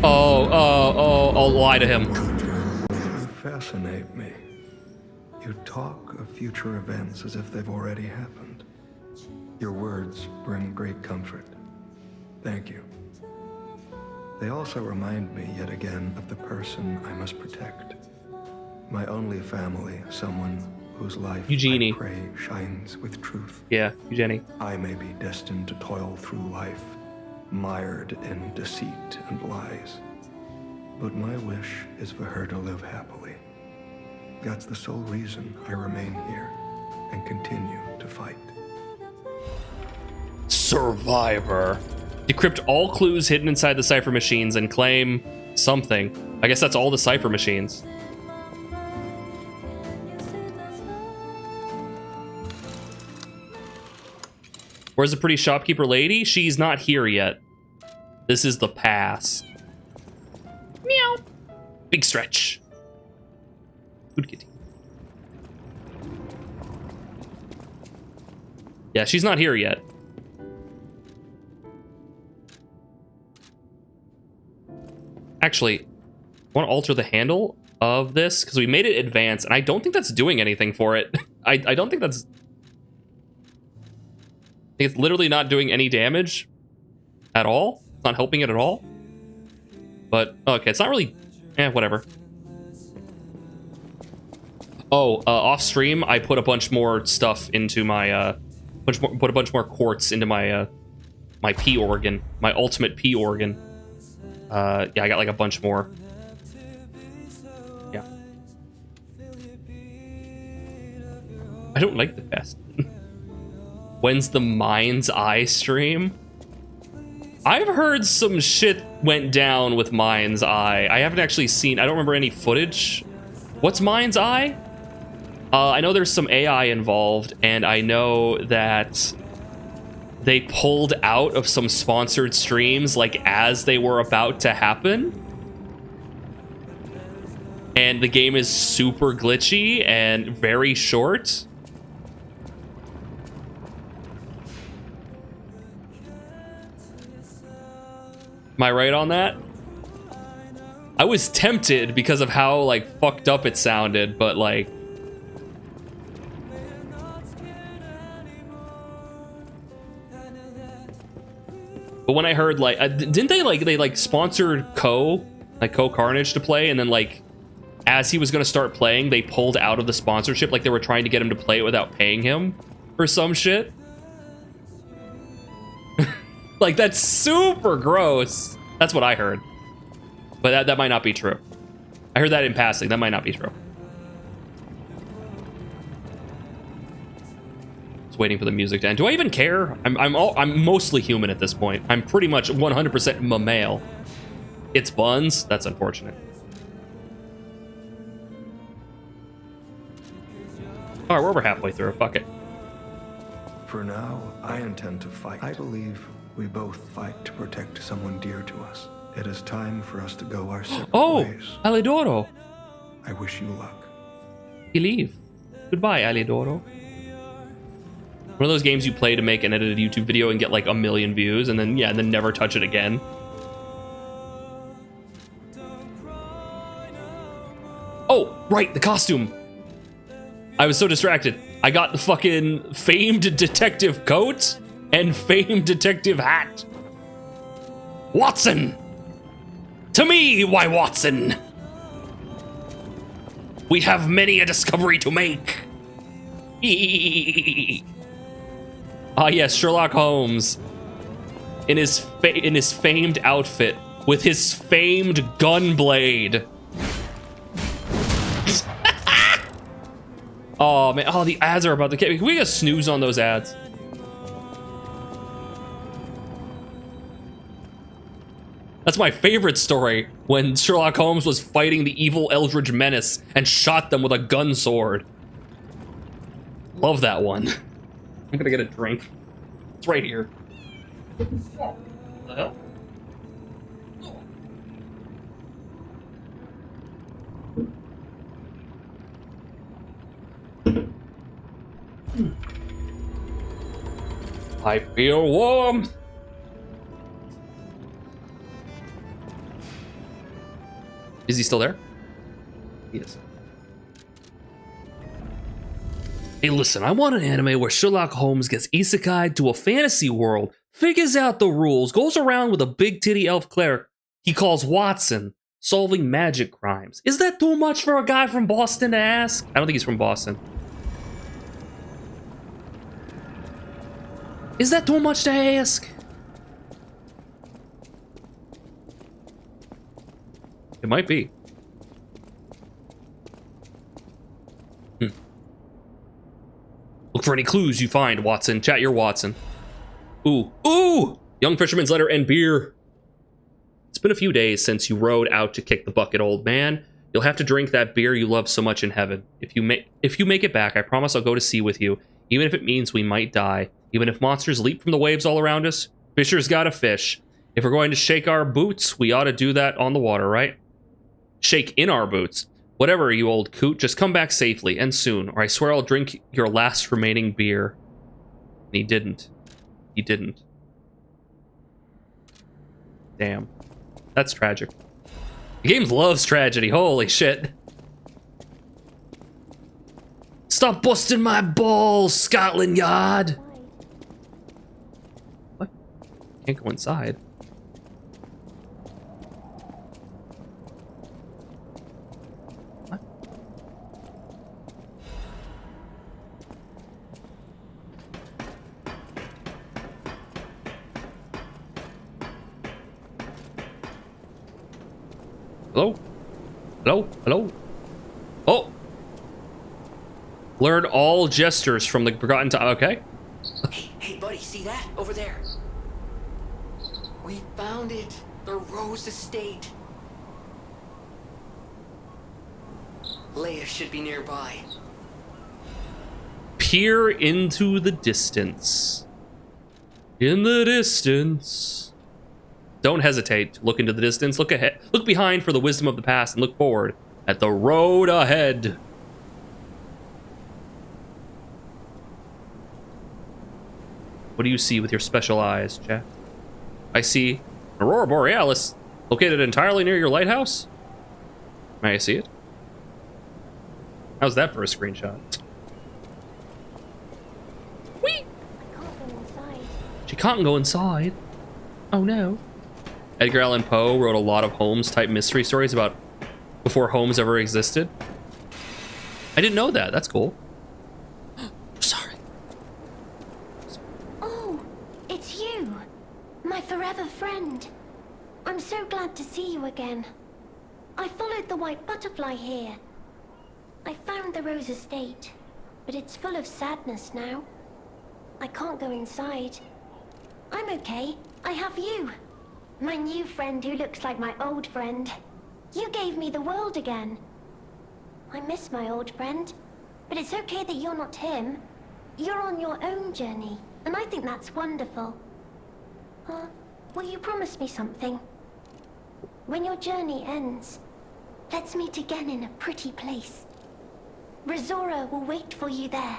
know I'll lie to him. You fascinate me. You talk of future events as if they've already happened. Your words bring great comfort. Thank you. They also remind me yet again of the person I must protect. My only family, someone whose life Eugenie. I pray shines with truth. Yeah, Eugenie. I may be destined to toil through life, mired in deceit and lies. But my wish is for her to live happily. That's the sole reason I remain here and continue to fight. Survivor. Decrypt all clues hidden inside the cipher machines and claim something. I guess that's all the cipher machines. Where's the pretty shopkeeper lady? She's not here yet. This is the pass. Meow. Big stretch. Good kitty. Yeah, she's not here yet. Actually, I want to alter the handle of this because we made it advanced, and I don't think that's doing anything for it. I don't think that's... It's literally not doing any damage at all. It's not helping it at all. But, okay, it's not really... whatever. Oh, off stream, I put a bunch more stuff into my, put a bunch more quartz into my, my P organ. My ultimate P organ. Yeah, I got like a bunch more. Yeah. I don't like the best. When's the Mind's Eye stream? I've heard some shit went down with Mind's Eye. I haven't actually seen... I don't remember any footage. What's Mind's Eye? I know there's some AI involved, and I know that they pulled out of some sponsored streams like as they were about to happen. And the game is super glitchy and very short. Am I right on that? I was tempted because of how like fucked up it sounded, but like but when I heard like didn't they sponsored Co Carnage to play, and then like as he was going to start playing they pulled out of the sponsorship, like they were trying to get him to play it without paying him or some shit. Like that's super gross. That's what I heard. But that might not be true. I heard that in passing. That might not be true. Just waiting for the music to end. Do I even care? I'm mostly human at this point. I'm pretty much 100% mammal. It's buns. That's unfortunate. All right, we're over halfway through. Fuck it. For now, I intend to fight. I believe we both fight to protect someone dear to us. It is time for us to go our separate ways. Alidoro. I wish you luck. You leave. Goodbye, Alidoro. One of those games you play to make an edited YouTube video and get like 1 million views, and then then never touch it again. Oh, right, the costume. I was so distracted. I got the fucking famed detective coat and famed detective hat. Watson! To me, why Watson? We have many a discovery to make. Ah yes, Sherlock Holmes. In his famed outfit with his famed gun blade. Oh man, oh the ads are about to get. Can we get a snooze on those ads? That's my favorite story, when Sherlock Holmes was fighting the evil Eldritch Menace and shot them with a gun sword. Love that one. I'm gonna get a drink. It's right here. What the hell? I feel warm. Is he still there? Yes. Hey, listen, I want an anime where Sherlock Holmes gets isekai'd to a fantasy world, figures out the rules, goes around with a big titty elf cleric he calls Watson, solving magic crimes. Is that too much for a guy from Boston to ask? I don't think he's from Boston. Is that too much to ask? It might be. Look for any clues you find, Watson. Chat your Watson. Ooh. Ooh! Young Fisherman's Letter and beer. It's been a few days since you rode out to kick the bucket, old man. You'll have to drink that beer you love so much in heaven. If you make it back, I promise I'll go to sea with you, even if it means we might die. Even if monsters leap from the waves all around us, fishers gotta fish. If we're going to shake our boots, we ought to do that on the water, right? Shake in our boots. Whatever, you old coot, just come back safely, and soon, or I swear I'll drink your last remaining beer. And he didn't. He didn't. Damn. That's tragic. The game loves tragedy, holy shit. Stop busting my balls, Scotland Yard! What? Can't go inside. What? Hello? Hello? Hello? Oh! Learn all gestures from the Forgotten Time. Okay. Hey, buddy, see that? Over there. We found it. The Rose Estate. Leia should be nearby. Peer into the distance. In the distance. Don't hesitate to look into the distance. Look ahead. Look behind for the wisdom of the past and look forward at the road ahead. What do you see with your special eyes, Jack? I see Aurora Borealis, located entirely near your lighthouse. May I see it? How's that for a screenshot? Whee! She can't go inside. Oh no. Edgar Allan Poe wrote a lot of Holmes-type mystery stories about before Holmes ever existed. I didn't know that. That's cool. Sorry. Oh, it's you. My forever friend. I'm so glad to see you again. I followed the white butterfly here. I found the Rose Estate, but it's full of sadness now. I can't go inside. I'm okay. I have you. My new friend who looks like my old friend. You gave me the world again. I miss my old friend, but it's okay that you're not him. You're on your own journey, and I think that's wonderful. Will you promise me something? When your journey ends, let's meet again in a pretty place. Rizora will wait for you there.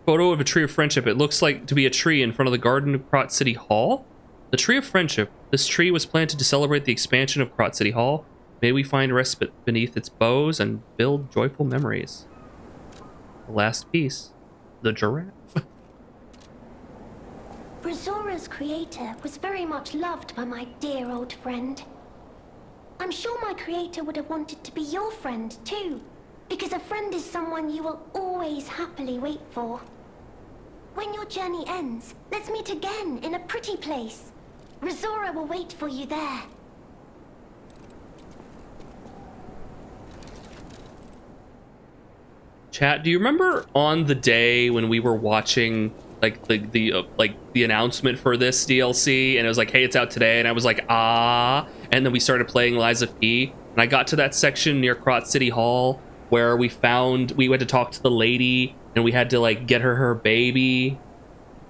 Photo of a tree of friendship. It looks like to be a tree in front of the garden of Krot City Hall. The tree of friendship. This tree was planted to celebrate the expansion of Krot City Hall. May we find respite beneath its boughs and build joyful memories. The last piece. The giraffe. Rizora's creator was very much loved by my dear old friend. I'm sure my creator would have wanted to be your friend too, because a friend is someone you will always happily wait for. When your journey ends, let's meet again in a pretty place. Rizora will wait for you there. Chat, do you remember on the day when we were watching like the announcement for this DLC and it was like, hey, it's out today, and I was like, ah, and then we started playing Lies of P, and I got to that section near Krot City Hall where we went to talk to the lady and we had to like get her baby,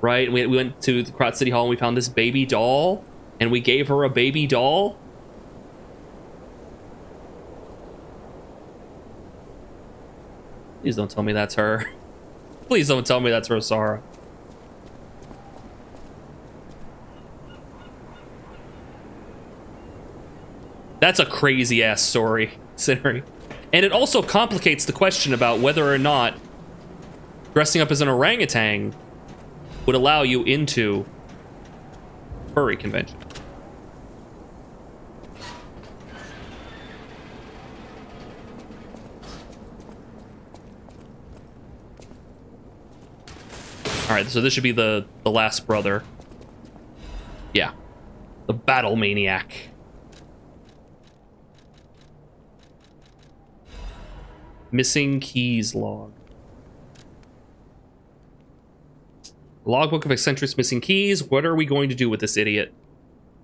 right? And we went to the Krot City Hall and we found this baby doll and we gave her a baby doll. Please don't tell me that's her. Please don't tell me that's Rosara. That's a crazy ass story, Cineri. And it also complicates the question about whether or not dressing up as an orangutan would allow you into furry convention. All right, so this should be the last brother. Yeah, the battle maniac. Missing keys log. Logbook of eccentrics missing keys. What are we going to do with this idiot?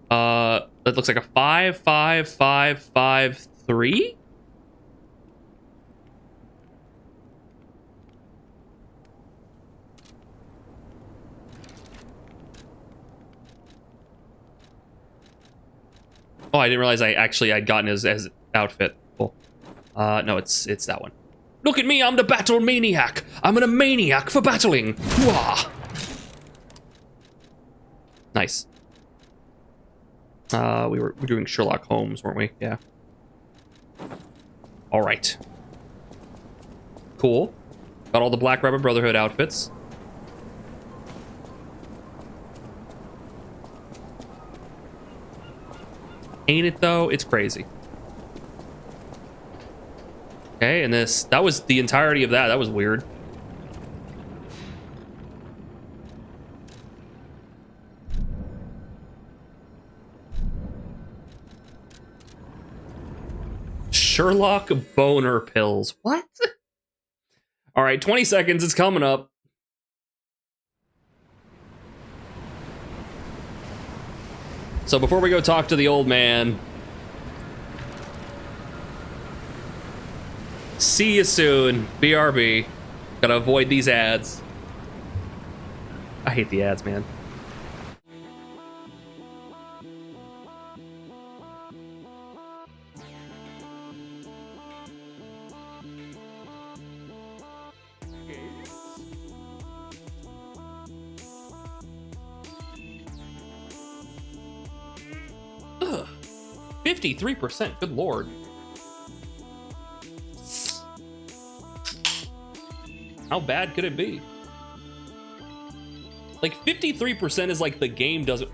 That looks like a 55553. Oh, I didn't realize I'd gotten his outfit. Cool. No, it's that one. Look at me, I'm the battle maniac. I'm a maniac for battling. Wah! Nice. We were doing Sherlock Holmes, weren't we? Yeah. All right. Cool. Got all the Black Rabbit Brotherhood outfits. Ain't it though? It's crazy. Okay, and that was the entirety of that. That was weird. Sherlock boner pills. What? All right, 20 seconds. It's coming up. So before we go talk to the old man, See you soon. BRB. Gotta avoid these ads. I hate the ads, man. Ugh. 53%. Good lord. How bad could it be? Like 53% is like the game doesn't.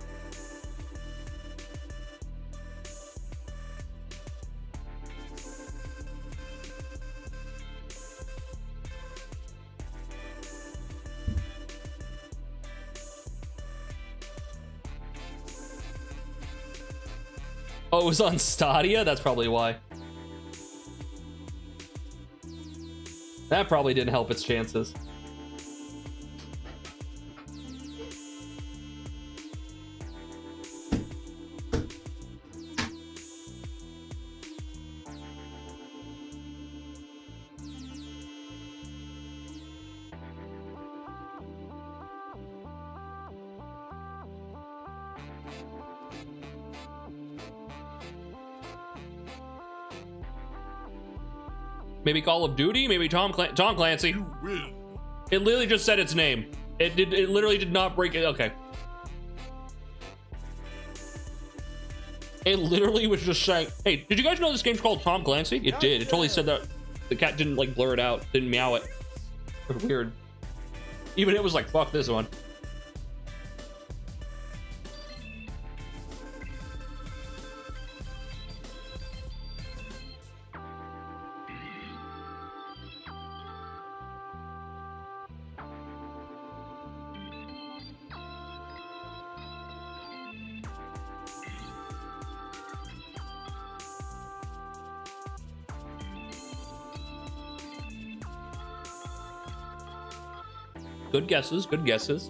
Oh, it was on Stadia? That's probably why. That probably didn't help its chances. Maybe Call of Duty? Maybe Tom Clancy? You win. It literally just said its name. It literally did not break it. Okay. It literally was just saying, hey, did you guys know this game's called Tom Clancy? It did. It totally said that. The cat didn't like blur it out, didn't meow it. Weird. Even it was like, fuck this one. Good guesses, good guesses.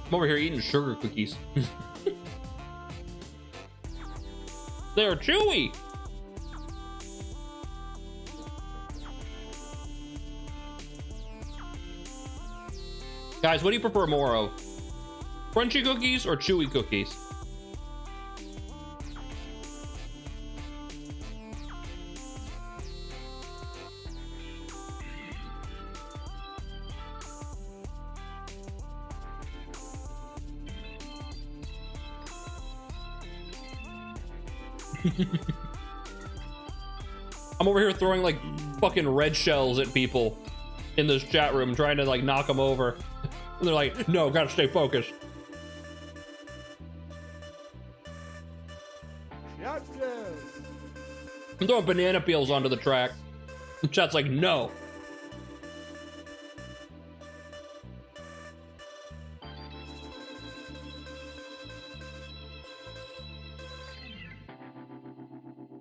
I'm over here eating sugar cookies. They're chewy. Guys, what do you prefer more of? Crunchy cookies or chewy cookies? I'm over here throwing like fucking red shells at people in this chat room, trying to like knock them over. And they're like, no, gotta stay focused. I'm throwing banana peels onto the track. The chat's like, no.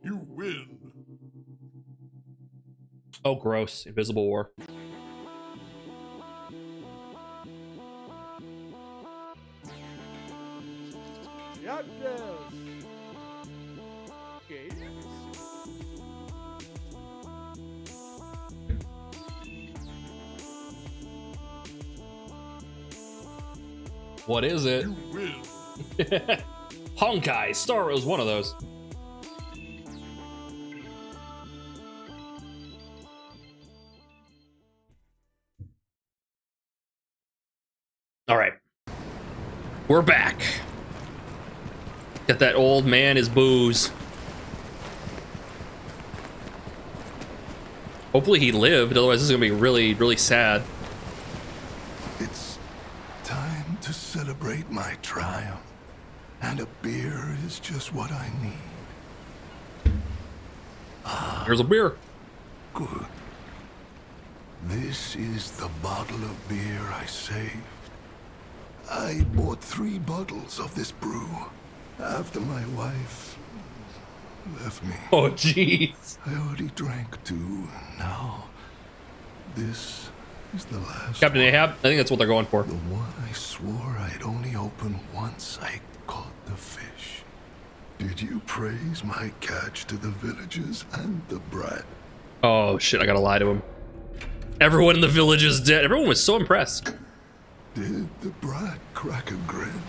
You win. Oh, gross. Invisible War. What is it? You win. Honkai Star was one of those. All right, we're back. Got that old man his booze. Hopefully he lived, otherwise this is gonna be really, really sad. It's time to celebrate my triumph, and a beer is just what I need. Here's a beer. Good. This is the bottle of beer I saved. I bought 3 bottles of this brew after my wife left me. Oh, jeez. I already drank 2, and now This is the last Captain Ahab, I think that's what they're going for. The one I swore I'd only open once I caught the fish. Did you praise my catch to the villagers and the brat? Oh shit, I gotta lie to him. Everyone in the village is dead. Everyone was so impressed. Did the brat crack a grin?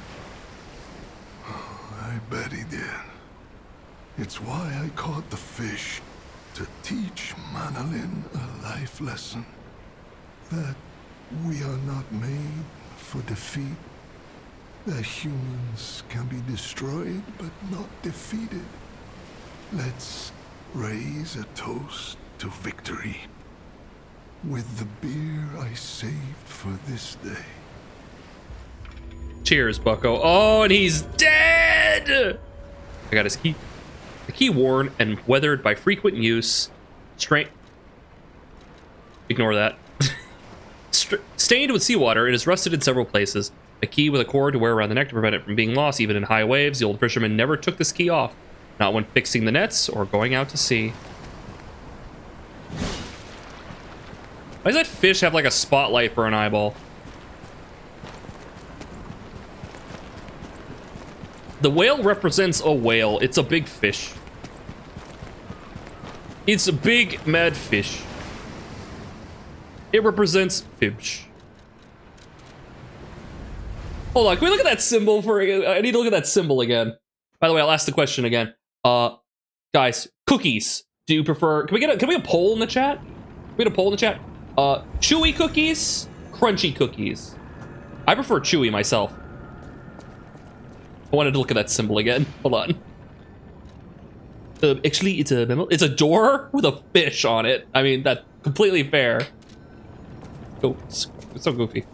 Oh, I bet he did. It's why I caught the fish, to teach Manolin a life lesson. That we are not made for defeat. That humans can be destroyed but not defeated. Let's raise a toast to victory. With the beer I saved for this day. Cheers, bucko. Oh, and he's dead! I got his key. The key worn and weathered by frequent use. Ignore that. Stained with seawater, it is rusted in several places. A key with a cord to wear around the neck to prevent it from being lost, even in high waves. The old fisherman never took this key off. Not when fixing the nets or going out to sea. Why does that fish have like a spotlight for an eyeball? The whale represents a whale. It's a big fish. It's a big mad fish. It represents fish. Hold on, can we look at that symbol for? I need to look at that symbol again. By the way, I'll ask the question again. Guys, cookies. Do you prefer? Can we get a poll in the chat? Can we get a poll in the chat? Chewy cookies, crunchy cookies. I prefer chewy myself. I wanted to look at that symbol again. Hold on. Actually, it's a door with a fish on it. I mean, that's completely fair. Oh, it's so goofy.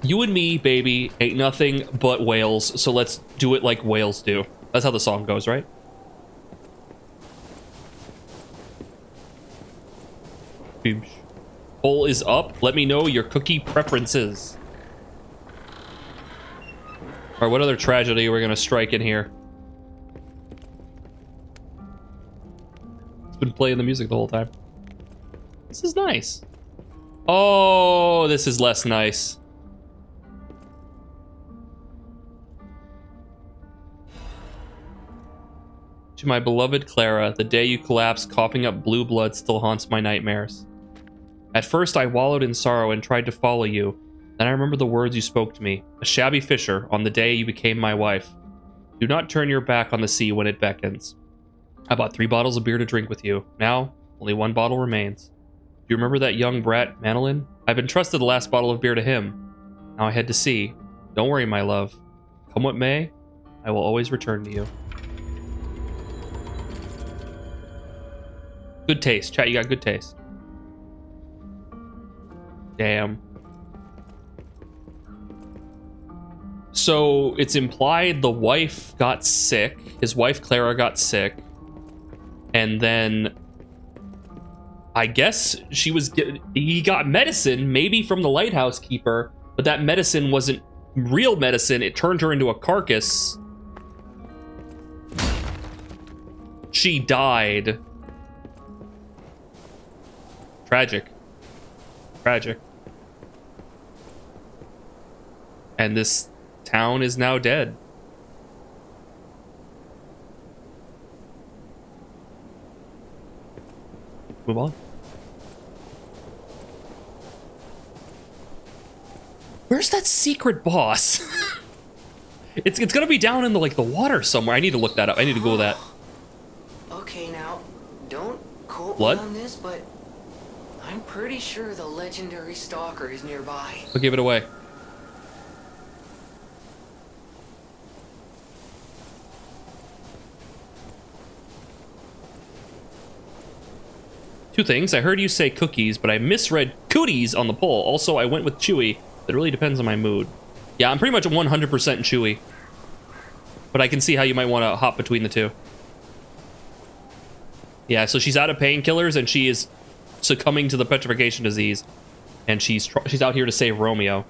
You and me, baby, ain't nothing but whales, so let's do it like whales do. That's how the song goes, right? Poll is up. Let me know your cookie preferences. All right, what other tragedy are we gonna strike in here? It's been playing the music the whole time. This is nice. Oh, this is less nice. To my beloved Clara, the day you collapsed, coughing up blue blood still haunts my nightmares. At first, I wallowed in sorrow and tried to follow you. Then I remember the words you spoke to me, a shabby fisher, on the day you became my wife. Do not turn your back on the sea when it beckons. I bought 3 bottles of beer to drink with you. Now, only 1 bottle remains. Do you remember that young brat, Manolin? I've entrusted the last bottle of beer to him. Now I head to sea. Don't worry, my love. Come what may, I will always return to you. Good taste. Chat, you got good taste. Damn. So it's implied the wife got sick. His wife, Clara, got sick. And then I guess he got medicine, maybe from the lighthouse keeper, but that medicine wasn't real medicine. It turned her into a carcass. She died. Tragic. Tragic. And this town is now dead. Move on. Where's that secret boss? It's gonna be down in the water somewhere. I need to look that up. I need to Google that. Okay, now, don't quote Blood? me on this, but I'm pretty sure the legendary stalker is nearby. I'll give it away. Two things. I heard you say cookies, but I misread cooties on the poll. Also, I went with chewy. It really depends on my mood. Yeah, I'm pretty much 100% chewy. But I can see how you might want to hop between the two. Yeah, so she's out of painkillers and she is succumbing to the petrification disease. And she's out here to save Romeo.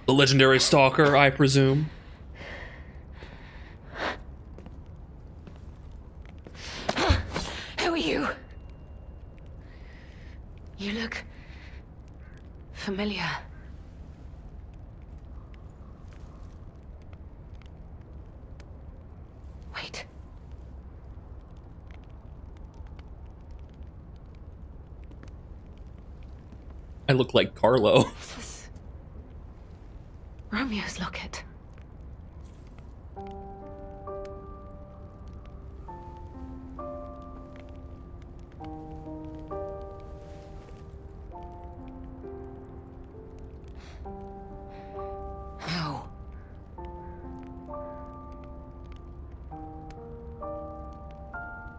The legendary stalker, I presume. Who are you? You look familiar. Wait. I look like Carlo. This is Romeo's locket. How?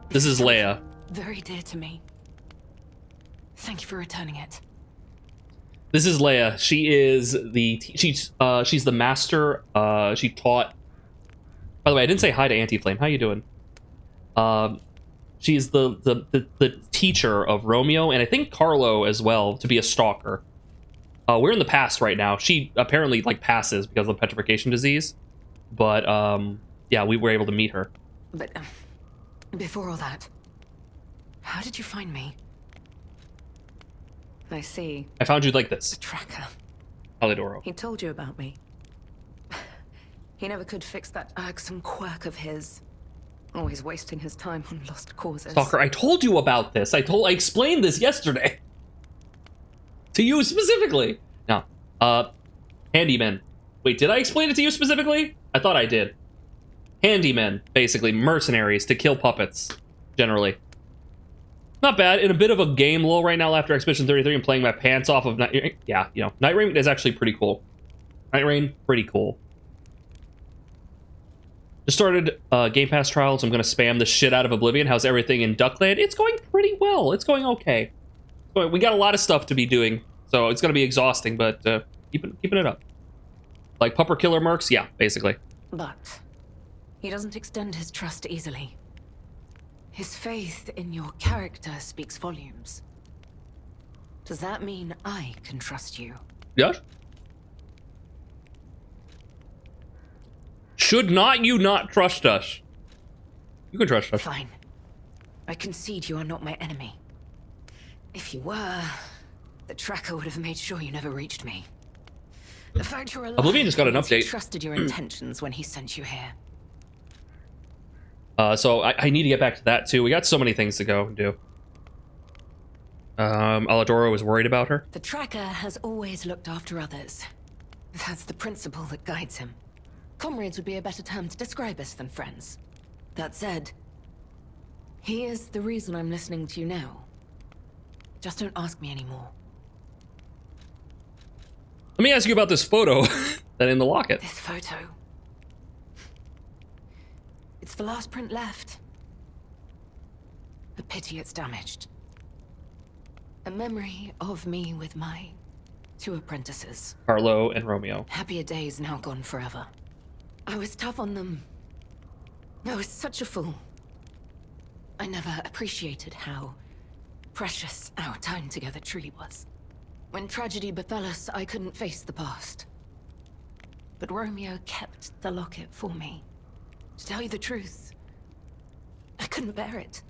This is Leia. Very dear to me. Thank you for returning it. This is Leia. She is she's the master. She taught. By the way, I didn't say hi to Anti-Flame. How you doing? She's the teacher of Romeo and I think Carlo as well to be a stalker. We're in the past right now. She apparently like passes because of petrification disease, but yeah, we were able to meet her. But before all that, how did you find me? I see. I found you like this. The tracker. Alidoro. He told you about me. He never could fix that irksome quirk of his. Always wasting his time on lost causes. Stalker, I told you about this. I explained this yesterday. To you specifically. No. Handymen. Wait, did I explain it to you specifically? I thought I did. Handymen, basically. Mercenaries to kill puppets. Generally. Not bad. In a bit of a game lull right now after Expedition 33 and playing my pants off of Night Rain. Yeah, you know, Night Rain is actually pretty cool. Night Rain, pretty cool. Just started Game Pass trials. I'm going to spam the shit out of Oblivion. How's everything in Duckland? It's going pretty well. It's going okay. We got a lot of stuff to be doing, so it's going to be exhausting, but keeping it up. Like Pupper Killer Mercs? Yeah, basically. But he doesn't extend his trust easily. His faith in your character speaks volumes. Does that mean I can trust you? Yes. Should not you not trust us? You can trust us. Fine. I concede you are not my enemy. If you were, the tracker would have made sure you never reached me. The fact you're alive Oblivion just got an means he update. trusted your intentions when he sent you here. So I need to get back to that too. We got so many things to go and do. Alidoro was worried about her. The tracker has always looked after others. That's the principle that guides him. Comrades would be a better term to describe us than friends. That said, he is the reason I'm listening to you now. Just don't ask me anymore. Let me ask you about this photo that in the locket. This photo. It's the last print left. A pity it's damaged. A memory of me with my 2 apprentices. Carlo and Romeo. Happier days now gone forever. I was tough on them. I was such a fool. I never appreciated how precious our time together truly was. When tragedy befell us, I couldn't face the past. But Romeo kept the locket for me. To tell you the truth, I couldn't bear it.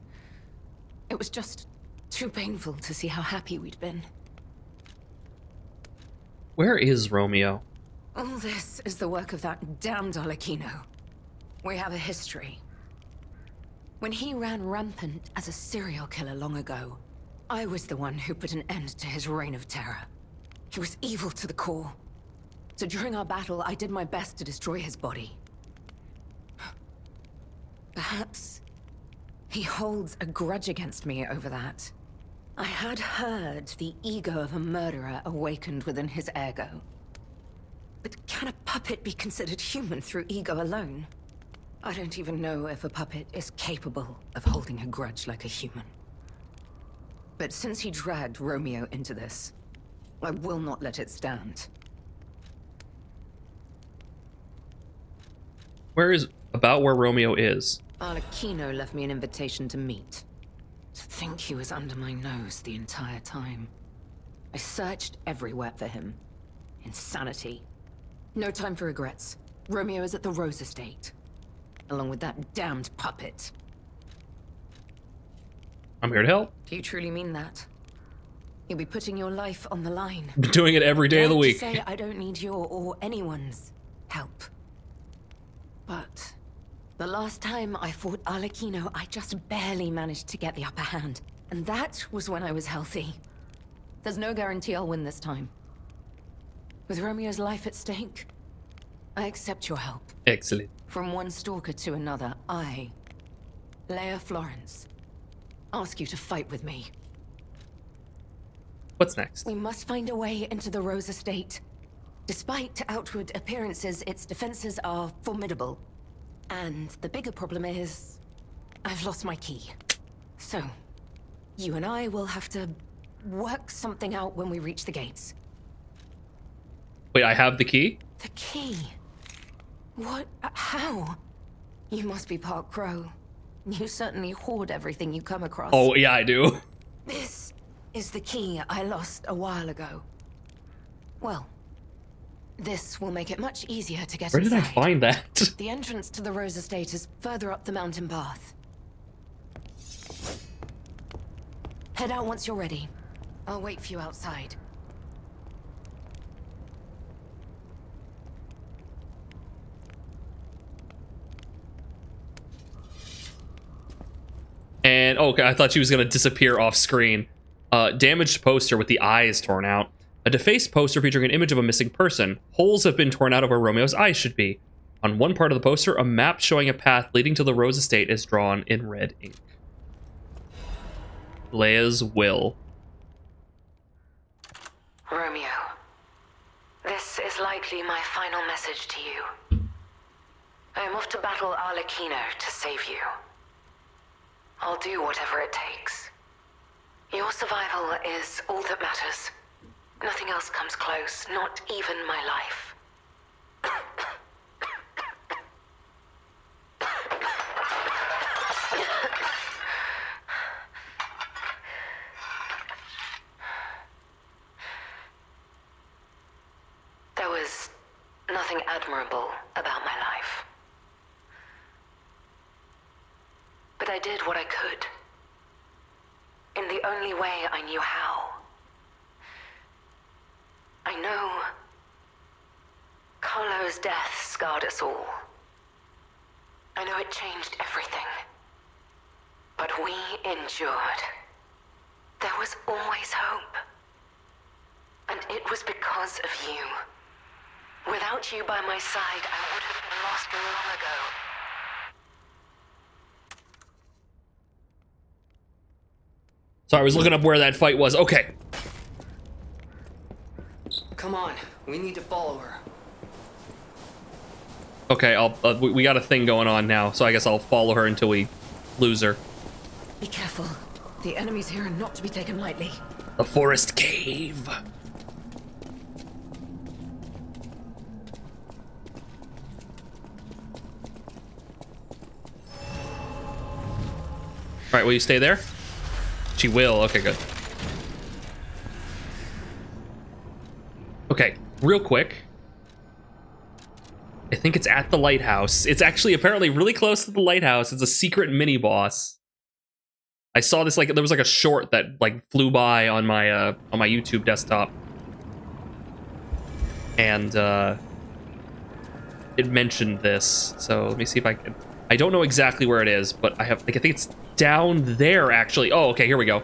It was just too painful to see how happy we'd been. Where is Romeo? All this is the work of that damned Arlecchino. We have a history. When he ran rampant as a serial killer long ago, I was the one who put an end to his reign of terror. He was evil to the core. So during our battle, I did my best to destroy his body. Perhaps he holds a grudge against me over that. I had heard the ego of a murderer awakened within his ego. But can a puppet be considered human through ego alone? I don't even know if a puppet is capable of holding a grudge like a human. But since he dragged Romeo into this, I will not let it stand. Where Romeo is? Arlecchino left me an invitation to meet. To think he was under my nose the entire time. I searched everywhere for him. Insanity. No time for regrets. Romeo is at the Rose Estate. Along with that damned puppet. I'm here to help. Do you truly mean that? You'll be putting your life on the line. I'm doing it every day of the Dare to week. say I don't need your or anyone's help. But the last time I fought Arlecchino, I just barely managed to get the upper hand. And that was when I was healthy. There's no guarantee I'll win this time. With Romeo's life at stake, I accept your help. Excellent. From one stalker to another, I, Leia Florence, ask you to fight with me. What's next? We must find a way into the Rose Estate. Despite outward appearances, its defenses are formidable. And the bigger problem is, I've lost my key. So, you and I will have to work something out when we reach the gates. Wait, I have the key? The key? What? How? You must be part Crow. You certainly hoard everything you come across. Oh, yeah, I do. This is the key I lost a while ago. Well, this will make it much easier to get Where did I inside. find that? The entrance to the Rose Estate is further up the mountain path. Head out once you're ready. I'll wait for you outside. And, oh, okay, I thought she was going to disappear off screen. Damaged poster with the eyes torn out. A defaced poster featuring an image of a missing person. Holes have been torn out of where Romeo's eyes should be. On one part of the poster, a map showing a path leading to the Rose Estate is drawn in red ink. Leia's will. Romeo, this is likely my final message to you. I am off to battle Arlecchino to save you. I'll do whatever it takes. Your survival is all that matters. Nothing else comes close, not even my life. There was nothing admirable about my life. But I did what I could. In the only way I knew how. I know Carlo's death scarred us all. I know it changed everything. But we endured. There was always hope. And it was because of you. Without you by my side, I would have been lost long ago. So I was looking up where that fight was. Okay. Come on, we need to follow her. Okay, we got a thing going on now, so I guess I'll follow her until we lose her. Be careful. The enemies here are not to be taken lightly. The forest cave. Alright, will you stay there? She will. Okay, good. Okay, real quick. I think it's at the lighthouse. It's actually apparently really close to the lighthouse. It's a secret mini boss. I saw this, like, there was like a short that like flew by on my YouTube desktop. And it mentioned this. So let me see if I can. I don't know exactly where it is, but I think it's down there actually. Oh, okay, here we go.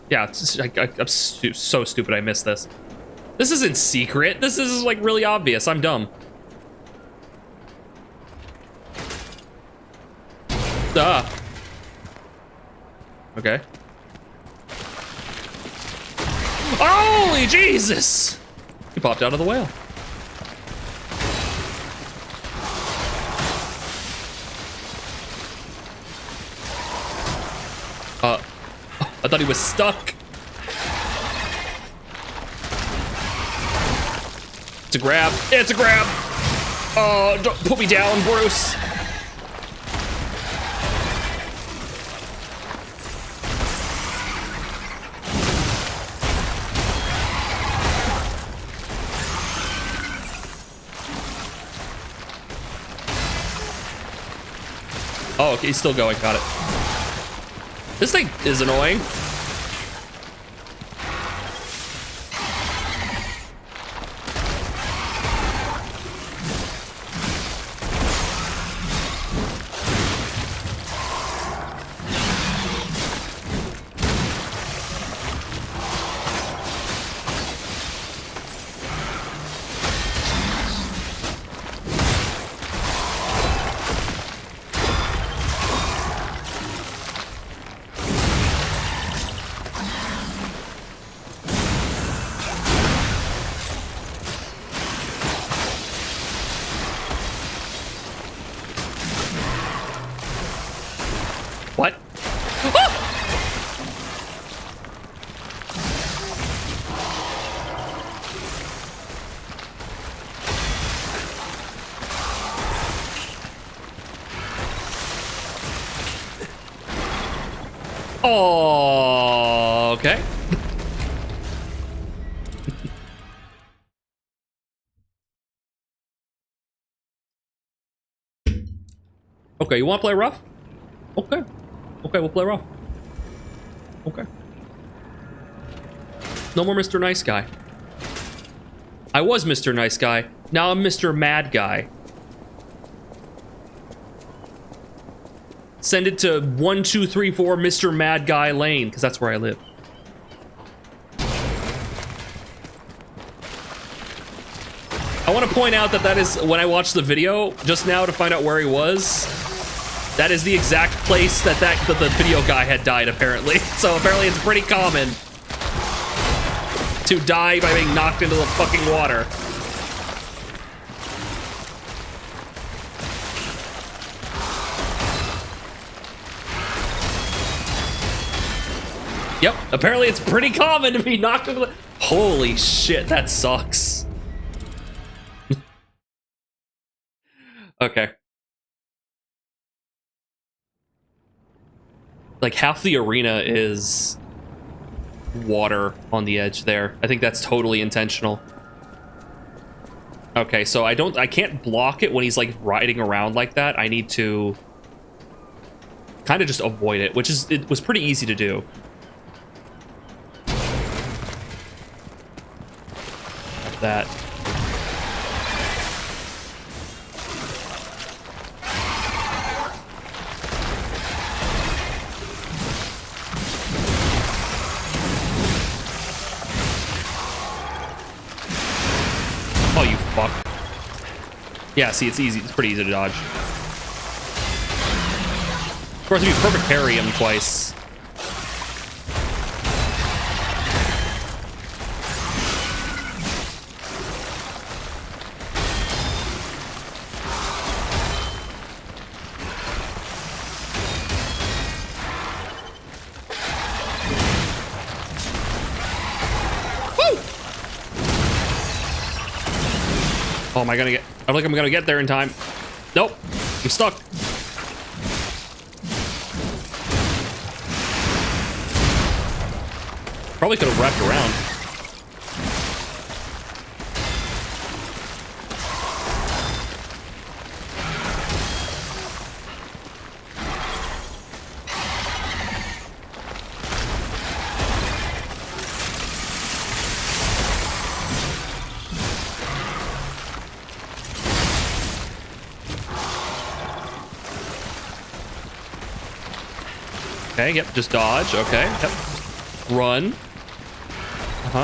Yeah, I'm so stupid I missed this. This isn't secret. This is like really obvious. I'm dumb. Duh. Okay. Holy Jesus! He popped out of the whale. I thought he was stuck. It's a grab. It's a grab. Oh, don't put me down, Bruce. Oh, okay, he's still going. Got it. This thing is annoying. What? Oh, okay. Okay, you want to play rough? Okay. Okay, we'll play rough. Okay. No more Mr. Nice Guy. I was Mr. Nice Guy. Now I'm Mr. Mad Guy. Send it to 1234 Mr. Mad Guy Lane, because that's where I live. I want to point out that is, when I watched the video just now to find out where he was, that is the exact place that the video guy had died, apparently. So apparently it's pretty common to die by being knocked into the fucking water. Yep, apparently it's pretty common to be knocked into the... Holy shit, that sucks. Okay. Like half the arena is water on the edge there. I think that's totally intentional. Okay, so I can't block it when he's like riding around like that. I need to kind of just avoid it, it was pretty easy to do. That. Oh, you fuck. Yeah, see, it's easy. It's pretty easy to dodge. Of course, if you perfect parry him twice. Oh, am I gonna get... I don't think I'm gonna get there in time. Nope. I'm stuck. Probably could have wrapped around. Okay, yep, just dodge. Okay, yep. Run.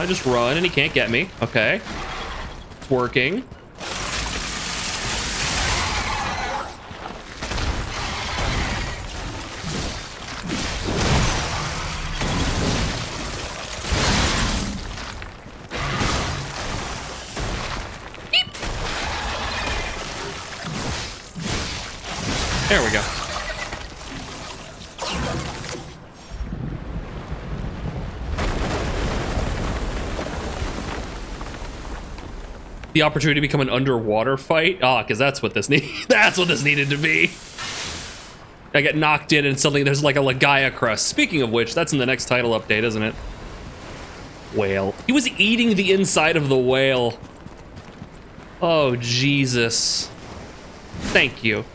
Just run and he can't get me. Okay. It's working. There we go. The opportunity to become an underwater fight? Ah, because that's what this that's what this needed to be. I get knocked in and suddenly there's like a Lagaia crust. Speaking of which, that's in the next title update, isn't it? Whale. He was eating the inside of the whale. Oh, Jesus. Thank you.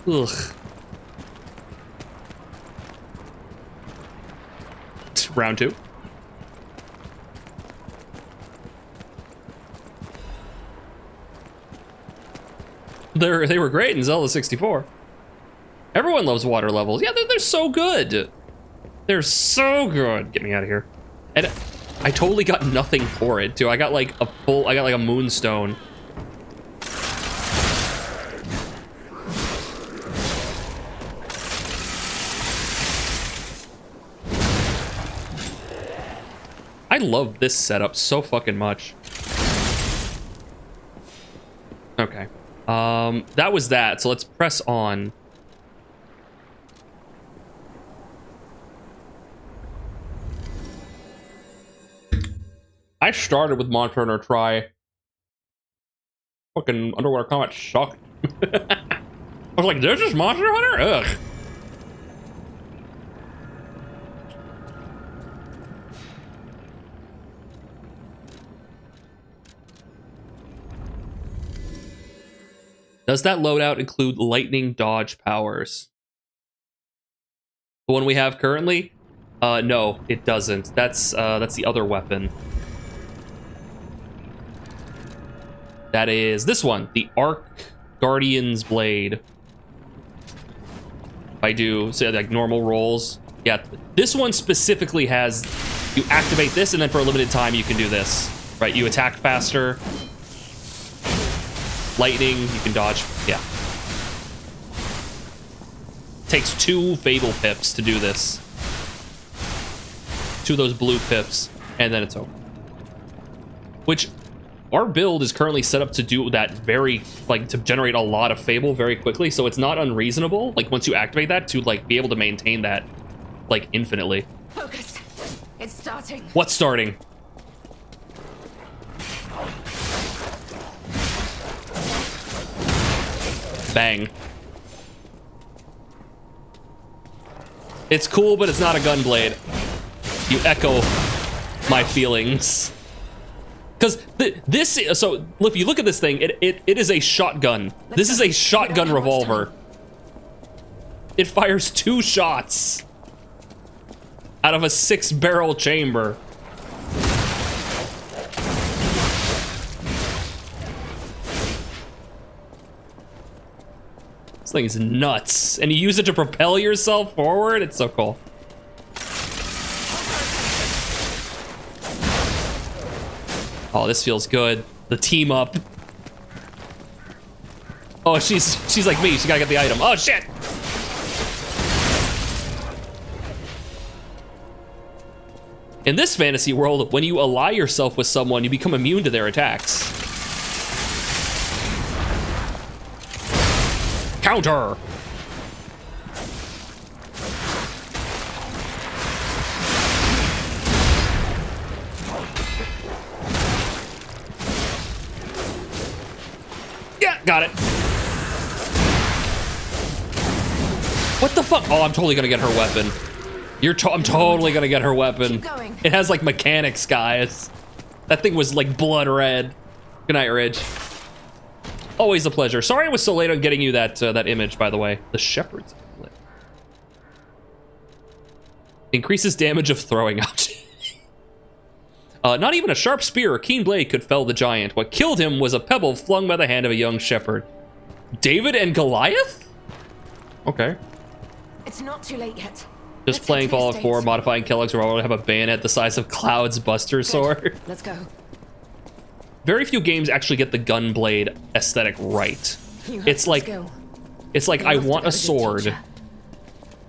Ugh. Round 2. They were great in Zelda 64. Everyone loves water levels. Yeah, they're so good. They're so good. Get me out of here. And I totally got nothing for it, too. I got like a moonstone. I love this setup so fucking much. Okay. That was that, so let's press on. I started with Monster Hunter Try. Fucking Underwater Combat sucked. I was like, this is Monster Hunter? Ugh. Does that loadout include lightning dodge powers? The one we have currently? No, it doesn't. That's the other weapon. That is this one, the Arc Guardian's Blade. If I do, say, like normal rolls. Yeah, this one specifically has, you activate this and then for a limited time you can do this. Right, you attack faster. Lightning, you can dodge, yeah. Takes 2 Fatal Pips to do this. 2 of those blue pips, and then it's over. Which, our build is currently set up to do that very, like, to generate a lot of Fable very quickly, so it's not unreasonable, like, once you activate that, to, like, be able to maintain that, like, infinitely. Focus. It's starting. What's starting? Bang. It's cool, but it's not a gunblade. You echo my feelings. Because this, so if you look at this thing, it is a shotgun. This is a shotgun revolver. It fires 2 shots out of a 6-barrel chamber. This thing is nuts. And you use it to propel yourself forward? It's so cool. Oh, this feels good. The team up. Oh, she's like me. She gotta get the item. Oh, shit! In this fantasy world, when you ally yourself with someone, you become immune to their attacks. Counter! Yeah, got it. What the fuck? Oh, I'm totally gonna get her weapon. I'm totally gonna get her weapon. It has like mechanics, guys. That thing was like blood red. Good night, Ridge. Always a pleasure. Sorry I was so late on getting you that that image, by the way. The Shepherd's Amulet. Increases damage of throwing out. Not even a sharp spear or keen blade could fell the giant. What killed him was a pebble flung by the hand of a young shepherd. David and Goliath? Okay. It's not too late yet. Just playing Fallout 4, modifying Kellogg's Revolver to have a bayonet the size of Cloud's Buster Sword. Let's go. Very few games actually get the gunblade aesthetic right. It's like I want a sword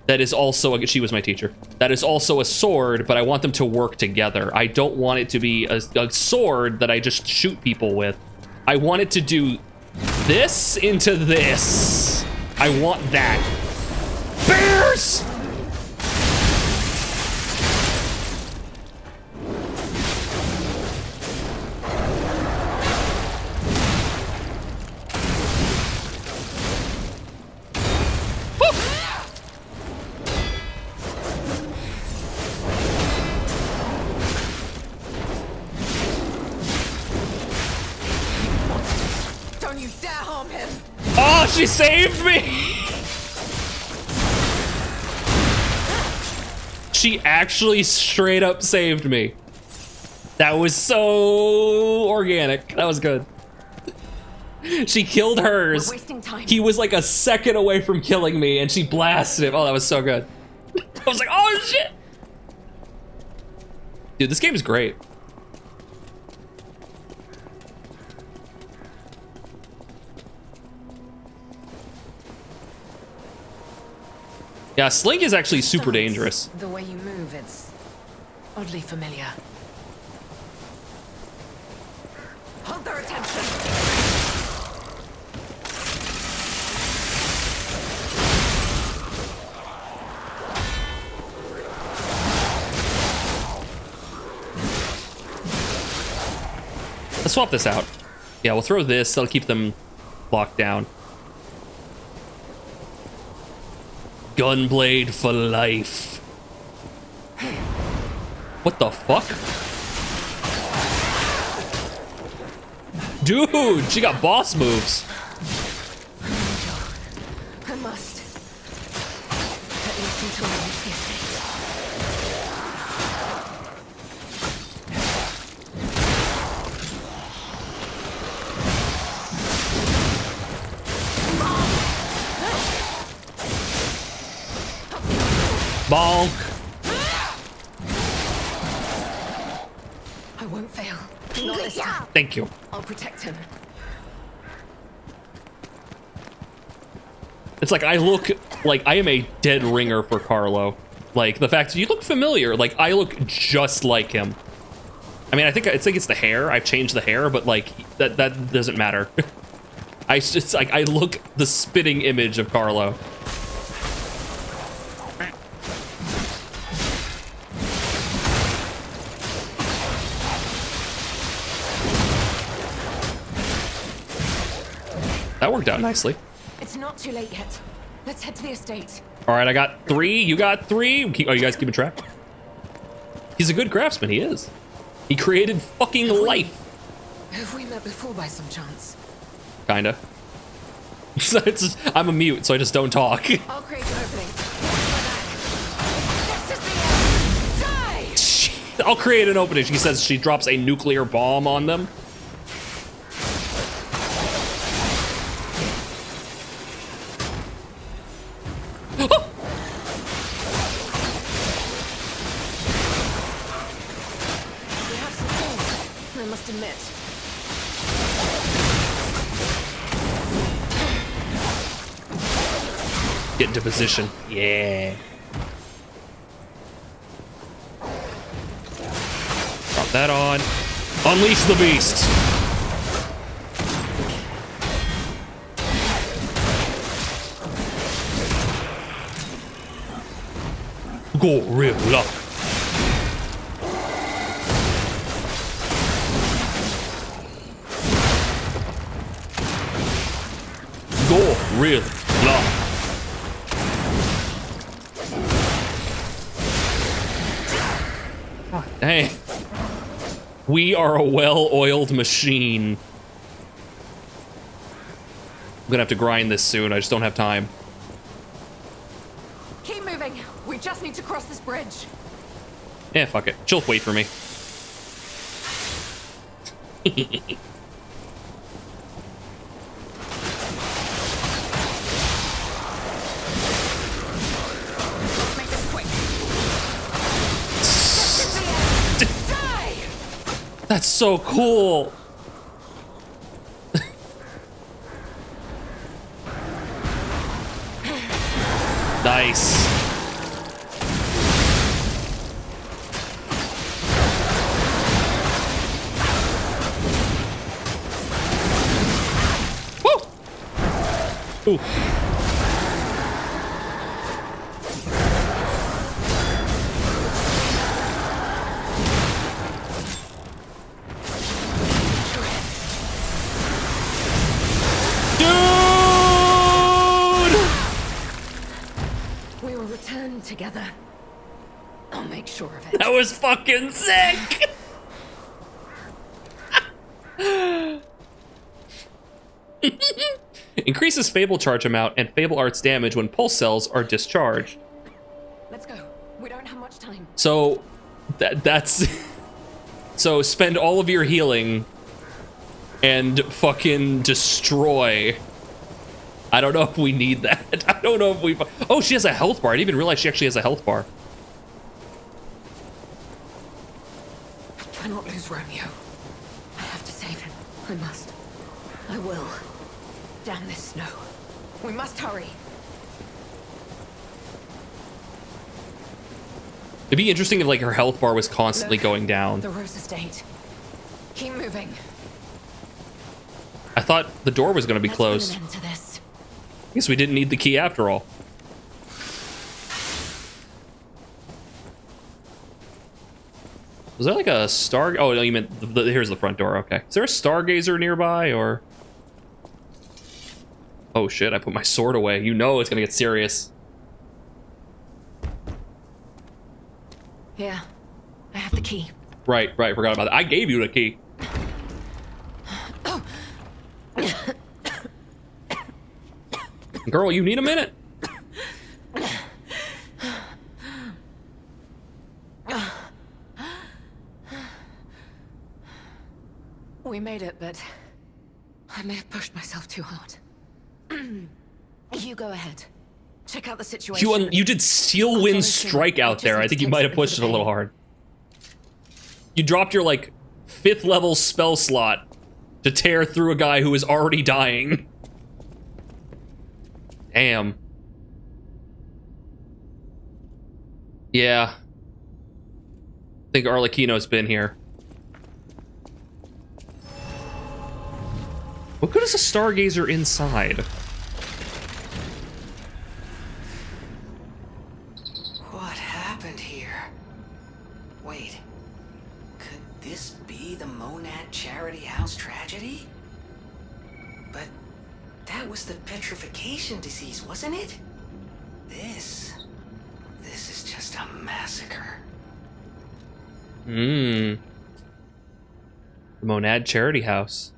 that is also she was my teacher. That is also a sword, but I want them to work together. I don't want it to be a sword that I just shoot people with. I want it to do this into this. I want that. Bears! Don't you dare harm him. Oh, she saved me! She actually straight up saved me. That was so organic. That was good. She killed hers. We're wasting time. He was like a second away from killing me, and she blasted him. Oh, that was so good. I was like, oh shit. Dude, this game is great. Yeah, Slink is actually super dangerous. The way you move, it's oddly familiar. Hold their attention. Let's swap this out. Yeah, we'll throw this. That'll keep them locked down. Gunblade for life. What the fuck? Dude, she got boss moves. I must. At least until I reach the estate. Bonk. I won't fail. Not this time. Thank you. I'll protect him. It's like I look like I am a dead ringer for Carlo. Like the fact you look familiar, like I look just like him. I mean, I think it's the hair. I've changed the hair, but like that doesn't matter. It's like I look the spitting image of Carlo. That worked out nicely. It's not too late yet. Let's head to the estate. All right, I got 3. You got 3. Are you guys keeping track? He's a good craftsman. He is. He created fucking life. Have we met before by some chance? Kinda. I'm a mute, so I just don't talk. I'll create an opening. This is the end. Die! I'll create an opening. She says she drops a nuclear bomb on them. Get into position. Yeah. Drop that on. Unleash the beast. Gorilla. Gorilla. Hey, we are a well-oiled machine. I'm gonna have to grind this soon. I just don't have time. Keep moving. We just need to cross this bridge. Yeah, fuck it. She'll wait for me. Make this quick. That's so cool. Nice. Woo! Ooh. Together. I'll make sure of it. That was fucking sick. Increases Fable charge amount and Fable Arts damage when pulse cells are discharged. Let's go. We don't have much time. So that's so spend all of your healing and fucking destroy. I don't know if we need that. I don't know if we. Oh, she has a health bar. I didn't even realize she actually has a health bar. I cannot lose Romeo. I have to save him. I must. I will. Damn this snow. We must hurry. It'd be interesting if like her health bar was constantly going down. The Rose Estate. Keep moving. I thought the door was going to be closed. Put an end to this. I guess we didn't need the key after all. Was there like a star? Oh no, you meant here's the front door. Okay. Is there a stargazer nearby or? Oh shit! I put my sword away. You know it's gonna get serious. Yeah, I have the key. Right. Forgot about that. I gave you the key. Girl, you need a minute. We made it, but I may have pushed myself too hard. You go ahead. Check out the situation. You did Steel Wind Strike out there. I think you might have pushed it a little hard. You dropped your like 5th level spell slot to tear through a guy who is already dying. Damn. Yeah. I think Arlecchino's been here. What good is a stargazer inside? What happened here? Wait. Could this be the Monad Charity House tragedy? But that was the petrification disease, wasn't it? This is just a massacre. The Monad Charity House.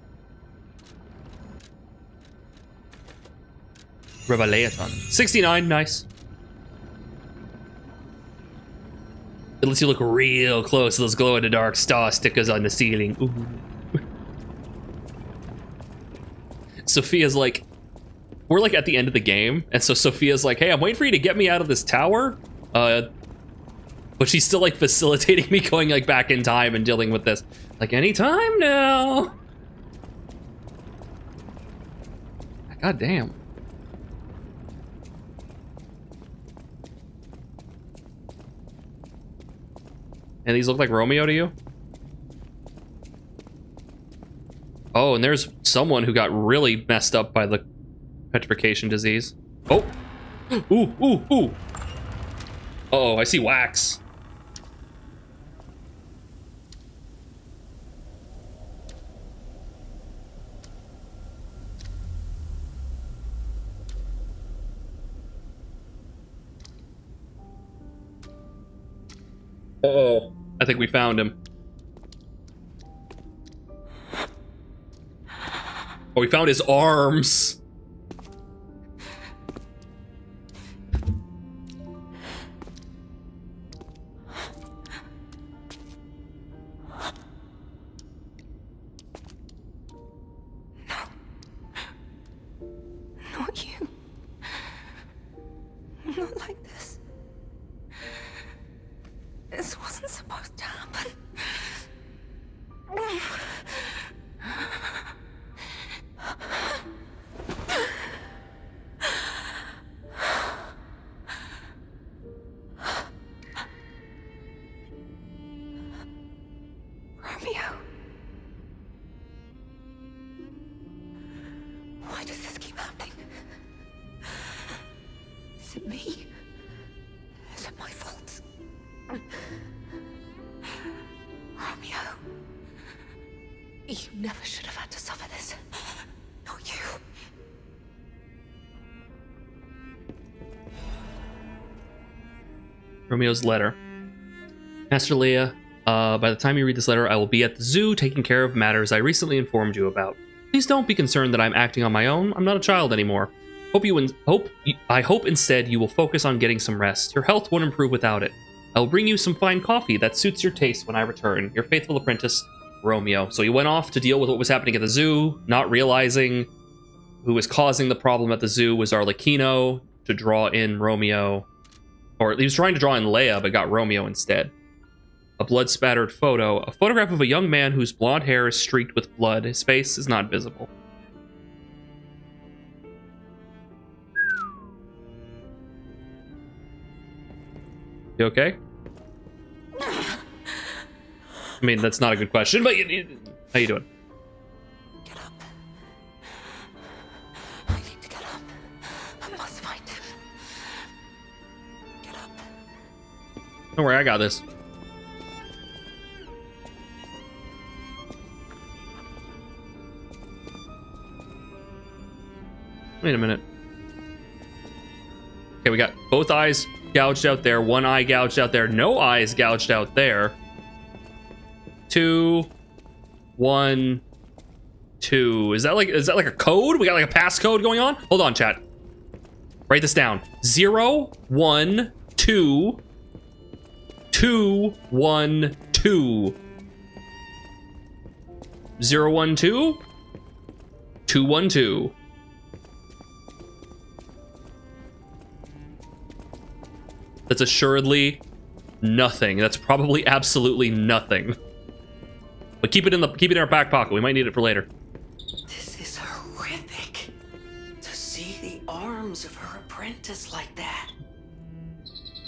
Revelathon. 69, nice. It lets you look real close to those glow-in-the-dark star stickers on the ceiling. Ooh. Sophia's like, we're like at the end of the game, and so Sophia's like, hey, I'm waiting for you to get me out of this tower. But she's still like facilitating me going like back in time and dealing with this. Like, anytime now. God damn. And these look like Romeo to you? Oh, and there's someone who got really messed up by the petrification disease. Oh! Ooh, ooh, ooh! Uh-oh, I see wax. Uh-oh. I think we found him. Oh, we found his arms. Not you. Not like this. This wasn't supposed to happen. Romeo. Why does this keep happening? Is it me? Is it my fault? Romeo. You never should have had to suffer this. Not you. Romeo's letter. Master Leia, by the time you read this letter, I will be at the zoo taking care of matters I recently informed you about. Please don't be concerned that I'm acting on my own. I'm not a child anymore. I hope instead you will focus on getting some rest. Your health won't improve without it. I will bring you some fine coffee that suits your taste when I return. Your faithful apprentice, Romeo. So he went off to deal with what was happening at the zoo, not realizing who was causing the problem at the zoo was Arlecchino, to draw in Romeo. Or he was trying to draw in Leia, but got Romeo instead. A blood-spattered photo. A photograph of a young man whose blonde hair is streaked with blood. His face is not visible. You okay? I mean, that's not a good question, but how you doing? Get up. I need to get up. I must find him. Get up. Don't worry, I got this. Wait a minute. Okay, we got both eyes gouged out there, one eye gouged out there, no eyes gouged out there. 2, 1, 2. Is that like a code? We got like a passcode going on? Hold on, chat. Write this down. 0, 1, 2, 2, 1, 2. 0, 1, 2, 2, 1, 2. That's assuredly nothing. That's probably absolutely nothing. But keep it in our back pocket. We might need it for later. This is horrific. To see the arms of her apprentice like that.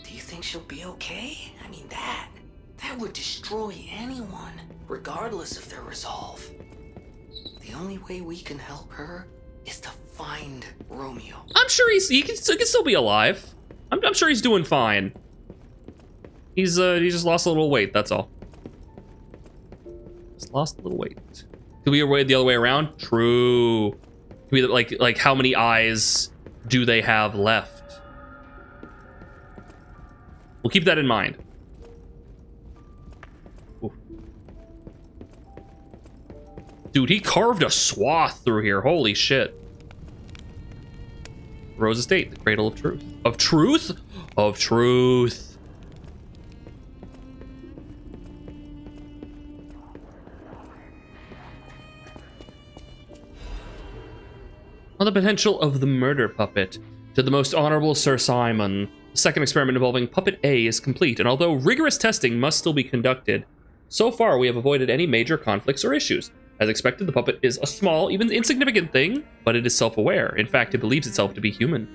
Do you think she'll be okay? I mean, that would destroy anyone, regardless of their resolve. The only way we can help her is to find Romeo. I'm sure he can still be alive. I'm sure he's doing fine. He just lost a little weight, that's all. Just lost a little weight. Could be the other way around? True. Could be like how many eyes do they have left? We'll keep that in mind. Ooh. Dude, he carved a swath through here. Holy shit. Rose Estate, the cradle of truth. Of truth? Of truth. On the potential of the murder puppet. To the most honorable Sir Simon. The second experiment involving Puppet A is complete, and although rigorous testing must still be conducted, so far we have avoided any major conflicts or issues. As expected, the puppet is a small, even insignificant thing, but it is self-aware. In fact, it believes itself to be human.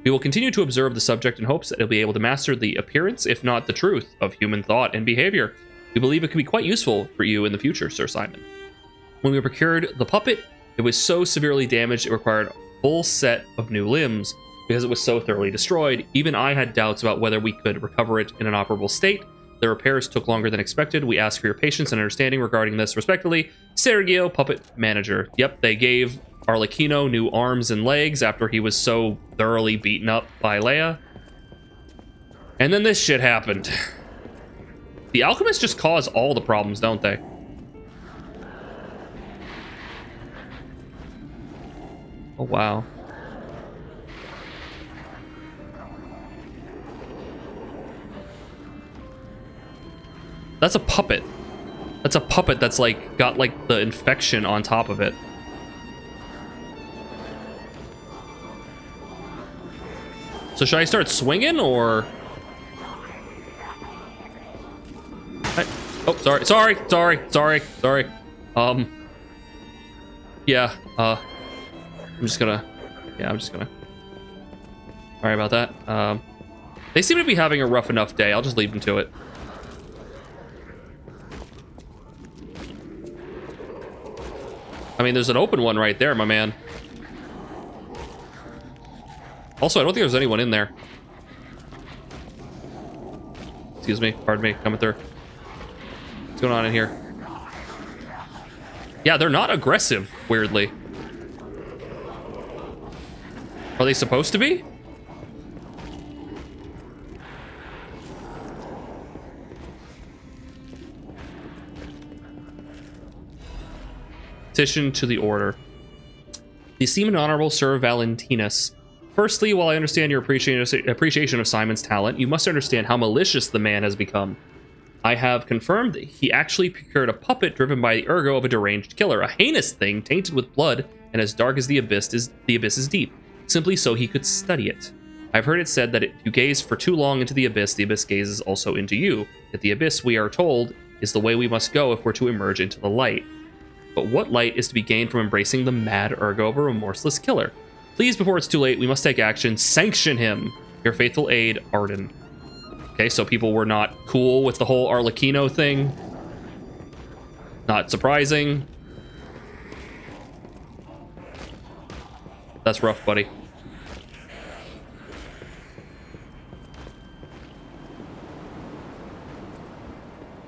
We will continue to observe the subject in hopes that it'll be able to master the appearance, if not the truth, of human thought and behavior. We believe it could be quite useful for you in the future, Sir Simon. When we procured the puppet, it was so severely damaged it required a full set of new limbs. Because it was so thoroughly destroyed, even I had doubts about whether we could recover it in an operable state. The repairs took longer than expected. We ask for your patience and understanding regarding this. Respectfully, Sergio, puppet manager. Yep, they gave Arlecchino new arms and legs after he was so thoroughly beaten up by Leia. And then this shit happened. The alchemists just cause all the problems, don't they? Oh, wow. That's a puppet. That's a puppet that's like got like the infection on top of it. So should I start swinging or? Oh, sorry. Yeah. I'm just gonna. Sorry about that. They seem to be having a rough enough day. I'll just leave them to it. I mean, there's an open one right there, my man. Also, I don't think there's anyone in there. Excuse me, pardon me, coming through. What's going on in here? Yeah, they're not aggressive, weirdly. Are they supposed to be? Petition to the order. The esteemed and honorable Sir Valentinus Firstly, while I understand your appreciation of Simon's talent, you must understand how malicious the man has become. I have confirmed that he actually procured a puppet driven by the ergo of a deranged killer, a heinous thing tainted with blood and as dark as the abyss is deep, simply so he could study it. I've heard it said that if you gaze for too long into the abyss gazes also into you, that the abyss, we are told, is the way we must go if we're to emerge into the light. But what light is to be gained from embracing the mad ergo of a remorseless killer? Please, before it's too late, we must take action. Sanction him. Your faithful aide, Arden. Okay, so people were not cool with the whole Arlecchino thing. Not surprising. That's rough, buddy.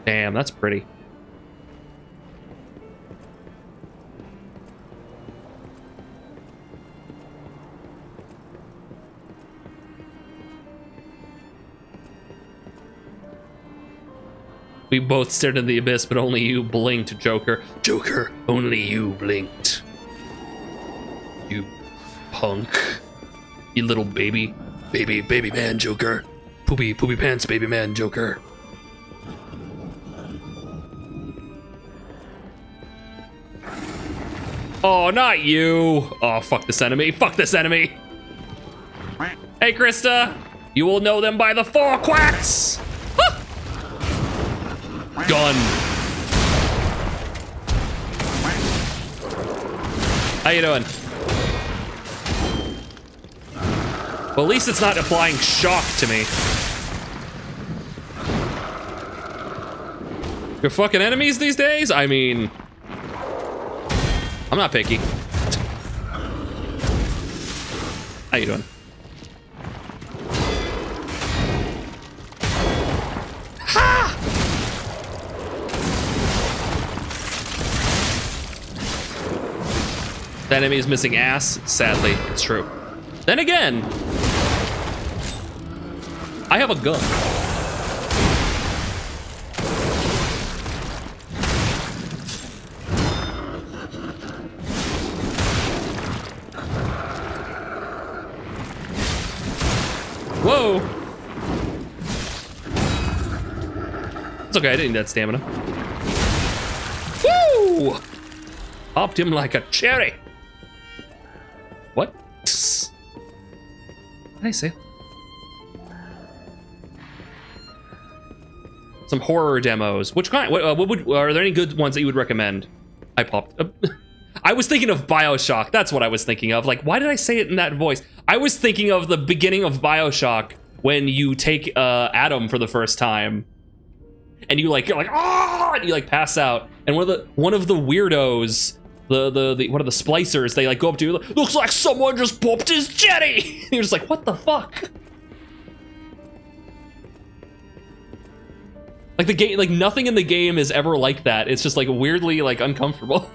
Damn, that's pretty. We both stared into the abyss, but only you blinked, Joker. Joker, only you blinked. You punk. You little baby. Baby man, Joker. Poopy pants, baby man, Joker. Oh, not you. Oh, fuck this enemy. Fuck this enemy. Hey, Krista. You will know them by the 4 quacks. Ah! Gun. How you doing? Well, at least it's not applying shock to me. You're fucking enemies these days? I mean, I'm not picky. How you doing? Ha! The enemy is missing ass. Sadly, it's true. Then again, I have a gun. Whoa! It's okay, I didn't need that stamina. Woo! Popped him like a cherry. What? What did I say? Some horror demos. Which kind? Are there any good ones that you would recommend? I popped. I was thinking of BioShock. That's what I was thinking of. Like, why did I say it in that voice? I was thinking of the beginning of BioShock when you take Adam for the first time, and you're like, oh, and you like pass out, and one of the weirdos, the one of the splicers, they like go up to you, like, looks like someone just popped his jetty. And you're just like, what the fuck? Like the game, like nothing in the game is ever like that. It's just like weirdly like uncomfortable.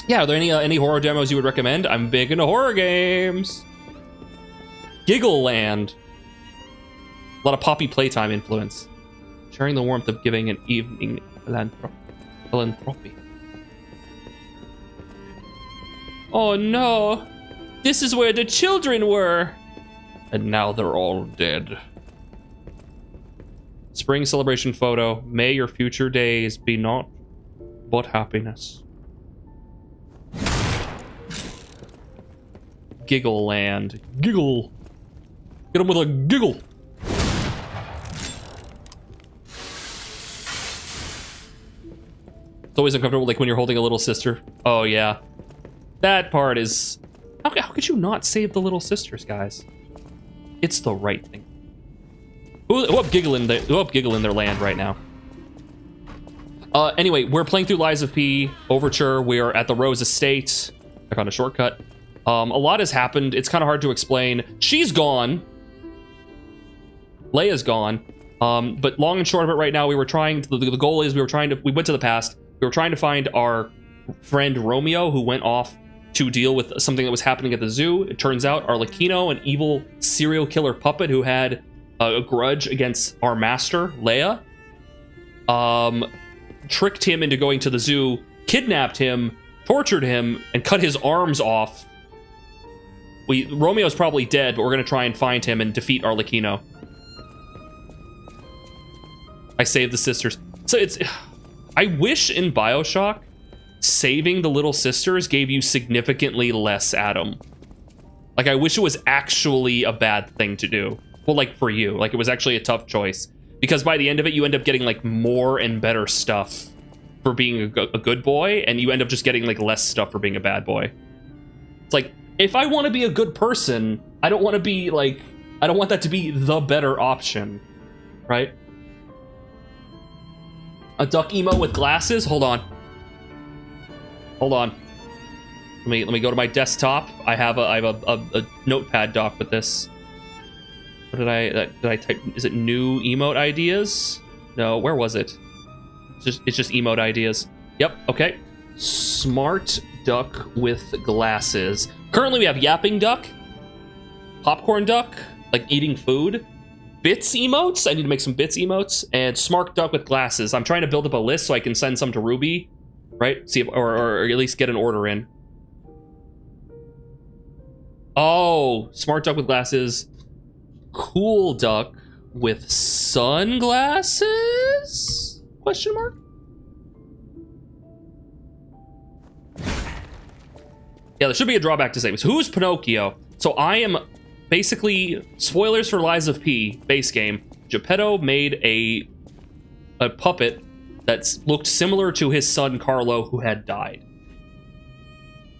Yeah, are there any horror demos you would recommend? I'm big into horror games. Giggle Land. A lot of Poppy Playtime influence. Sharing the warmth of giving an evening philanthropy. Oh no, this is where the children were. And now they're all dead. Spring celebration photo. May your future days be naught but happiness. Giggle Land. Giggle. Get him with a giggle. It's always uncomfortable, like when you're holding a little sister. Oh yeah, that part is. How could you not save the little sisters, guys? It's the right thing. Who up Giggle in their land right now? Anyway, we're playing through Lies of P, Overture. We're at the Rose Estate. I found a shortcut. A lot has happened. It's kind of hard to explain. She's gone. Leia's gone. But long and short of it right now, we were trying to, the goal is we went to the past. We were trying to find our friend Romeo, who went off to deal with something that was happening at the zoo. It turns out Arlecchino, an evil serial killer puppet who had a grudge against our master, Leia, tricked him into going to the zoo, kidnapped him, tortured him, and cut his arms off Romeo's probably dead, but we're gonna try and find him and defeat Arlecchino. I saved the sisters. So it's... I wish in BioShock, saving the little sisters gave you significantly less Adam. Like, I wish it was actually a bad thing to do. Well, like, for you. Like, it was actually a tough choice. Because by the end of it, you end up getting, like, more and better stuff for being a good boy, and you end up just getting, like, less stuff for being a bad boy. It's like, if I want to be a good person, I don't want to be, like... I don't want that to be the better option. Right? A duck emo with glasses? Hold on. Hold on. Let me go to my desktop. I have a notepad doc with this. What did I type? Is it new emote ideas? No, where was it? It's just emote ideas. Yep, okay. Smart duck with glasses. Currently we have yapping duck, popcorn duck, like eating food, bits emotes. I need to make some bits emotes, and smart duck with glasses. I'm trying to build up a list so I can send some to Ruby, right? See if, or at least get an order in. Oh, smart duck with glasses. Cool duck with sunglasses? Question mark? Yeah, there should be a drawback to save. So who's Pinocchio? So I am basically, spoilers for Lies of P, base game. Geppetto made a puppet that looked similar to his son Carlo, who had died.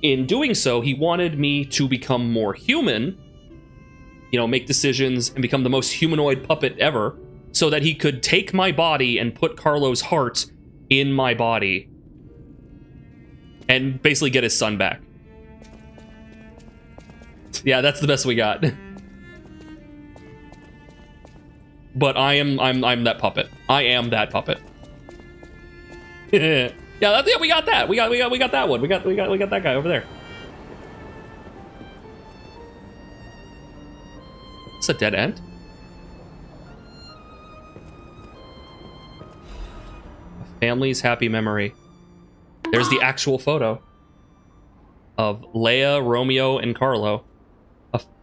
In doing so, he wanted me to become more human, you know, make decisions and become the most humanoid puppet ever, so that he could take my body and put Carlo's heart in my body and basically get his son back. Yeah, that's the best we got. But I'm that puppet. I am that puppet. Yeah, we got that. We got that one. We got that guy over there. It's a dead end. A family's happy memory. There's the actual photo of Leia, Romeo, and Carlo.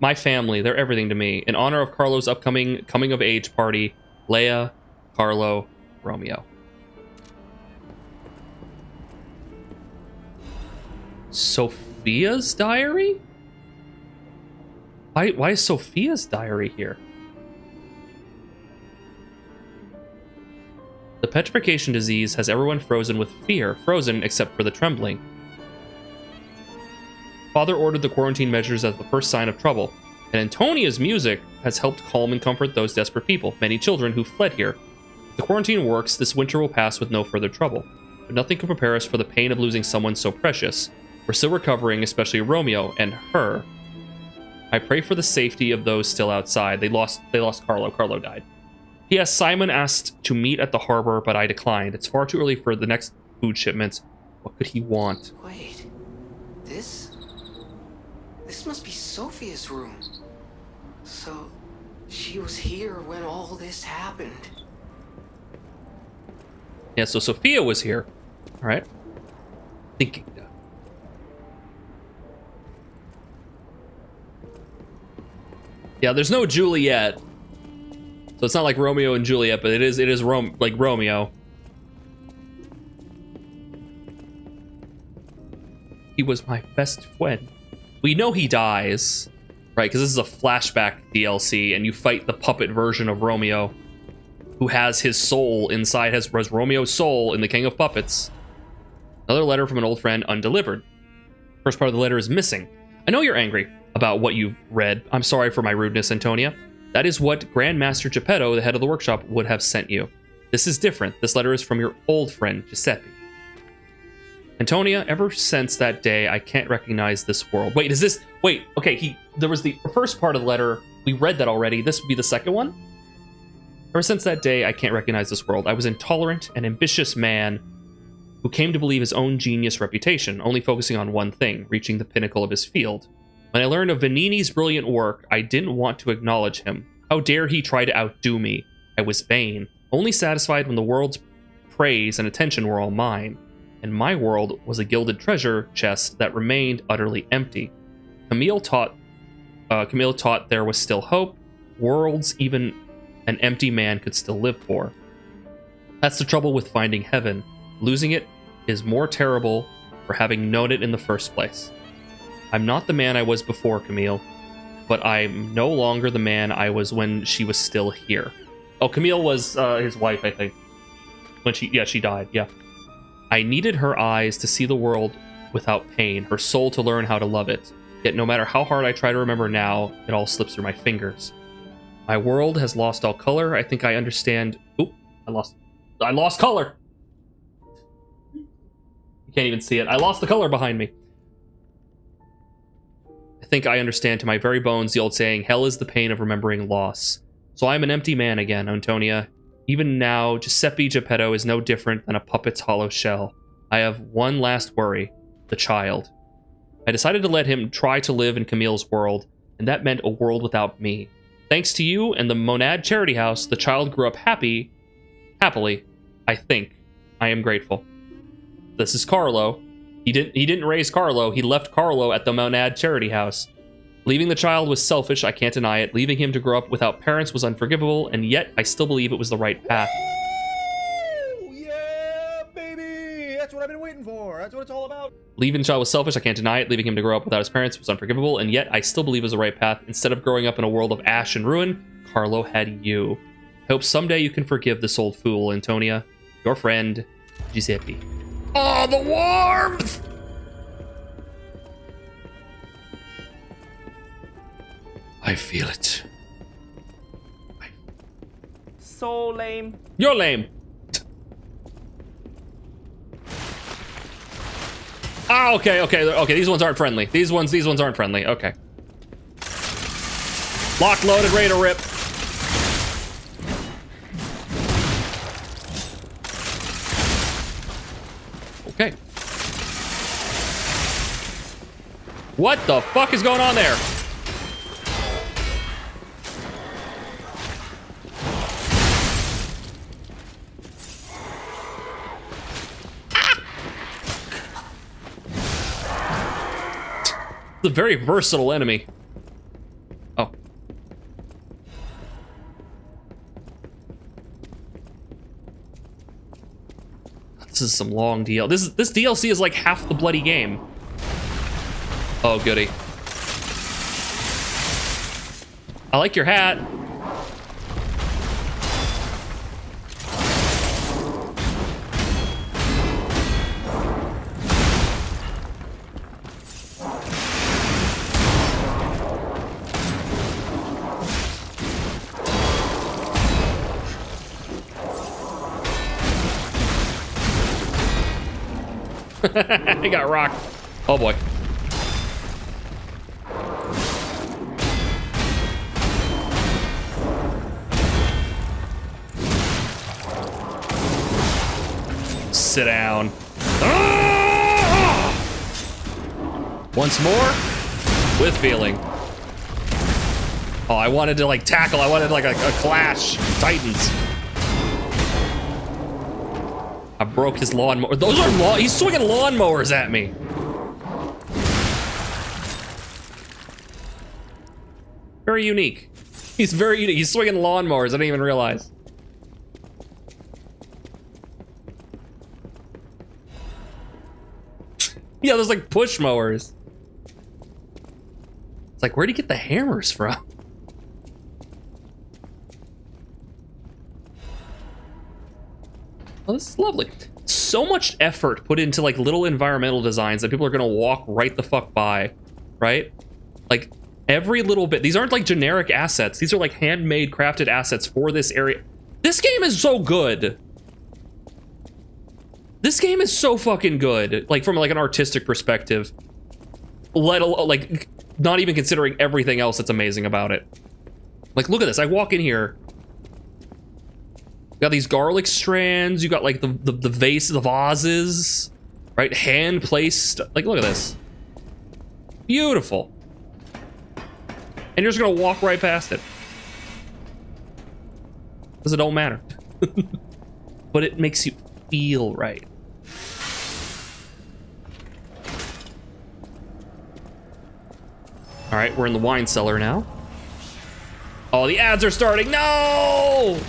My family, they're everything to me. In honor of Carlo's upcoming coming-of-age party, Leia, Carlo, Romeo. Sophia's diary? Why is Sophia's diary here? The petrification disease has everyone frozen with fear, frozen except for the trembling. Father ordered the quarantine measures as the first sign of trouble, and Antonia's music has helped calm and comfort those desperate people, many children who fled here. If the quarantine works, this winter will pass with no further trouble, but nothing can prepare us for the pain of losing someone so precious. We're still recovering, especially Romeo and her. I pray for the safety of those still outside. They lost Carlo. Carlo died. P.S. Simon asked to meet at the harbor, but I declined. It's far too early for the next food shipments. What could he want? Wait, this must be Sophia's room. So, she was here when all this happened. Yeah, so Sophia was here. All right. Thinking. Yeah, there's no Juliet. So it's not like Romeo and Juliet, but it is like Romeo. He was my best friend. We know he dies, right? Because this is a flashback DLC, and you fight the puppet version of Romeo, who has his soul inside, has Romeo's soul in the King of Puppets. Another letter from an old friend, undelivered. First part of the letter is missing. I know you're angry about what you've read. I'm sorry for my rudeness, Antonia. That is what Grandmaster Geppetto, the head of the workshop, would have sent you. This is different. This letter is from your old friend, Giuseppe. Antonia, ever since that day, I can't recognize this world. Wait, is this... Wait, okay, there was the first part of the letter. We read that already. This would be the second one? Ever since that day, I can't recognize this world. I was an intolerant and ambitious man who came to believe his own genius reputation, only focusing on one thing, reaching the pinnacle of his field. When I learned of Vanini's brilliant work, I didn't want to acknowledge him. How dare he try to outdo me? I was vain, only satisfied when the world's praise and attention were all mine. And my world was a gilded treasure chest that remained utterly empty. Camille taught Camille taught there was still hope, worlds even an empty man could still live for. That's the trouble with finding heaven. Losing it is more terrible for having known it in the first place. I'm not the man I was before, Camille, but I'm no longer the man I was when she was still here. Oh, Camille was his wife, I think. When she died, yeah. I needed her eyes to see the world without pain, her soul to learn how to love it. Yet no matter how hard I try to remember now, it all slips through my fingers. My world has lost all color. I think I understand. Oop, I lost color. You can't even see it. I lost the color behind me. I think I understand to my very bones the old saying, hell is the pain of remembering loss. So I'm an empty man again, Antonia. Even now, Giuseppe Geppetto is no different than a puppet's hollow shell. I have one last worry, the child. I decided to let him try to live in Camille's world, and that meant a world without me. Thanks to you and the Monad Charity House, the child grew up happily, I think. I am grateful. This is Carlo. He didn't raise Carlo, he left Carlo at the Monad Charity House. Leaving the child was selfish, I can't deny it. Leaving him to grow up without parents was unforgivable, and yet I still believe it was the right path. Yeah, baby! That's what I've been waiting for. That's what it's all about. Leaving the child was selfish, I can't deny it. Leaving him to grow up without his parents was unforgivable, and yet I still believe it was the right path. Instead of growing up in a world of ash and ruin, Carlo had you. I hope someday you can forgive this old fool, Antonia. Your friend, Giuseppe. Oh, the warmth! I feel it. So lame. You're lame. Ah, okay. These ones aren't friendly. These ones aren't friendly. Okay. Locked, loaded, ready to rip. Okay. What the fuck is going on there? It's a very versatile enemy. Oh. This is some long DL. This DLC is like half the bloody game. Oh, goody. I like your hat. He got rocked. Oh boy. Sit down. Ah! Once more, with feeling. Oh, I wanted to like tackle. I wanted like a clash. Titans. I broke his lawnmower. Those are he's swinging lawnmowers at me. Very unique. He's very unique. He's swinging lawnmowers. I didn't even realize. Yeah, there's like push mowers. It's like, where'd he get the hammers from? Oh, this is lovely. So much effort put into like little environmental designs that people are gonna walk right the fuck by, right? Like every little bit. These aren't like generic assets. These are like handmade, crafted assets for this area. This game is so good. This game is so fucking good. Like from like an artistic perspective. Let alone like not even considering everything else that's amazing about it. Like look at this. I walk in here. You got these garlic strands. You got like the vase, the vases, right? Hand placed. Like, look at this. Beautiful. And you're just gonna walk right past it. Because it don't matter. But it makes you feel right. All right, we're in the wine cellar now. Oh, the ads are starting. No!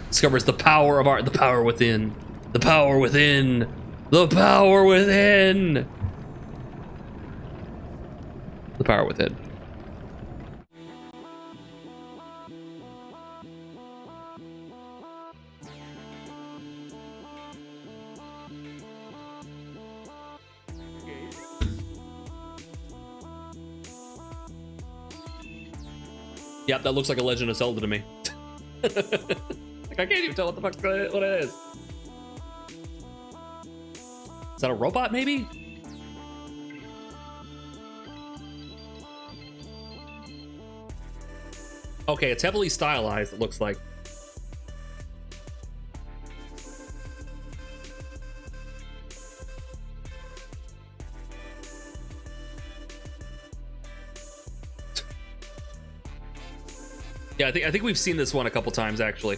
Discovers the power of art, the power within, the power within, the power within, the power within. Yep, that looks like a Legend of Zelda to me. Like, I can't even tell what the fuck what it is. Is that a robot, maybe? Okay, it's heavily stylized, it looks like. Yeah, I think we've seen this one a couple times, actually.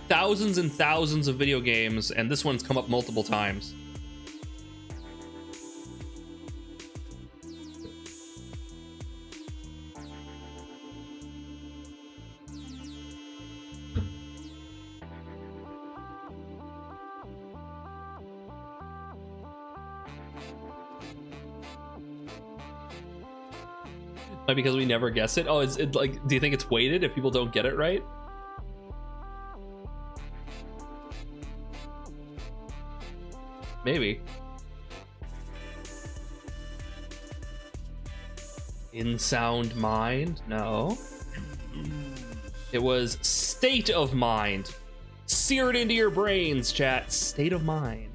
Thousands and thousands of video games, and this one's come up multiple times. Like, because we never guess it? Oh, is it like, do you think it's weighted if people don't get it right? Maybe. In Sound Mind? No. It was State of Mind. Sear it into your brains, chat. State of Mind.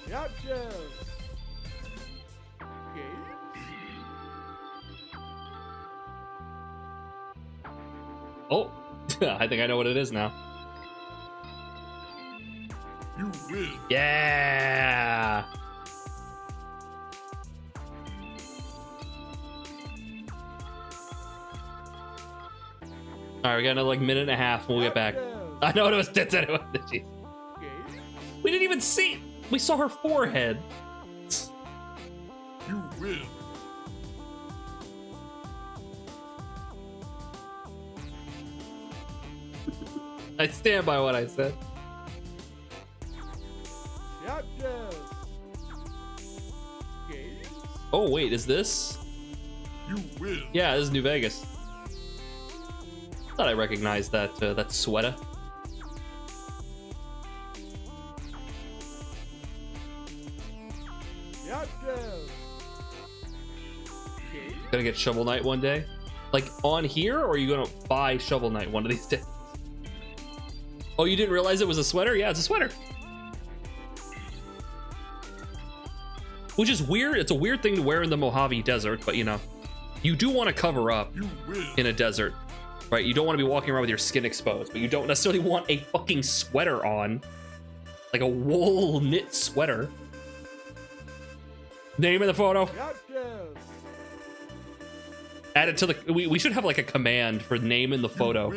Gotcha. Oh, I think I know what it is now. You win. Yeah. All right, we got another like minute and a half. We'll get back. I know what it was. Jeez. We didn't even see. We saw her forehead. You win. I stand by what I said. Oh wait, is this? You win. Yeah, this is New Vegas. Thought I recognized that that sweater. Gonna get Shovel Knight one day, like on here, or are you gonna buy Shovel Knight one of these days? Oh, you didn't realize it was a sweater? Yeah, it's a sweater. Which is weird. It's a weird thing to wear in the Mojave Desert, but you know, you do want to cover up in a desert, right? You don't want to be walking around with your skin exposed, but you don't necessarily want a fucking sweater on, like a wool knit sweater. Name in the photo. Add it to the. We should have like a command for name in the photo.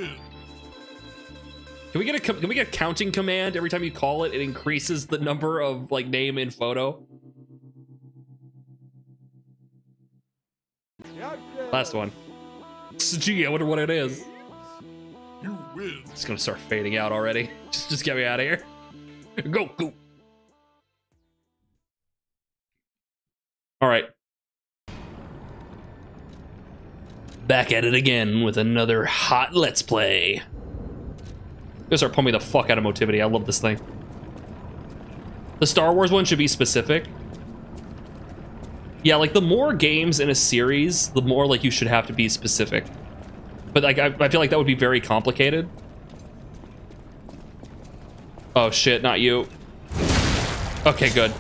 Can we get a counting command every time you call it? It increases the number of like name in photo. Last one. Gee, I wonder what it is. You win. It's gonna start fading out already. Just get me out of here. Go. All right. Back at it again with another hot Let's Play. Gonna start pumping the fuck out of Motivity. I love this thing. The Star Wars one should be specific. Yeah, like the more games in a series, the more like you should have to be specific. But like I feel like that would be very complicated. Oh shit, not you. Okay, good.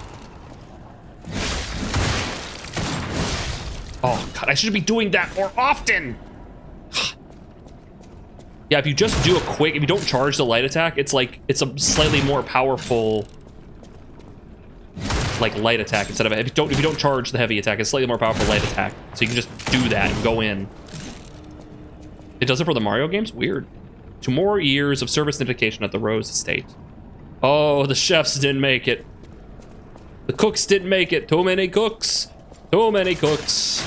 Oh god, I should be doing that more often. Yeah, if you just do a quick, if you don't charge the light attack, it's like, it's a slightly more powerful, like light attack instead of, if you don't charge the heavy attack, it's slightly more powerful light attack. So you can just do that and go in. It does it for the Mario games? Weird. to more years of service and dedication at the Rose Estate. Oh, the chefs didn't make it. The cooks didn't make it. Too many cooks. Too many cooks.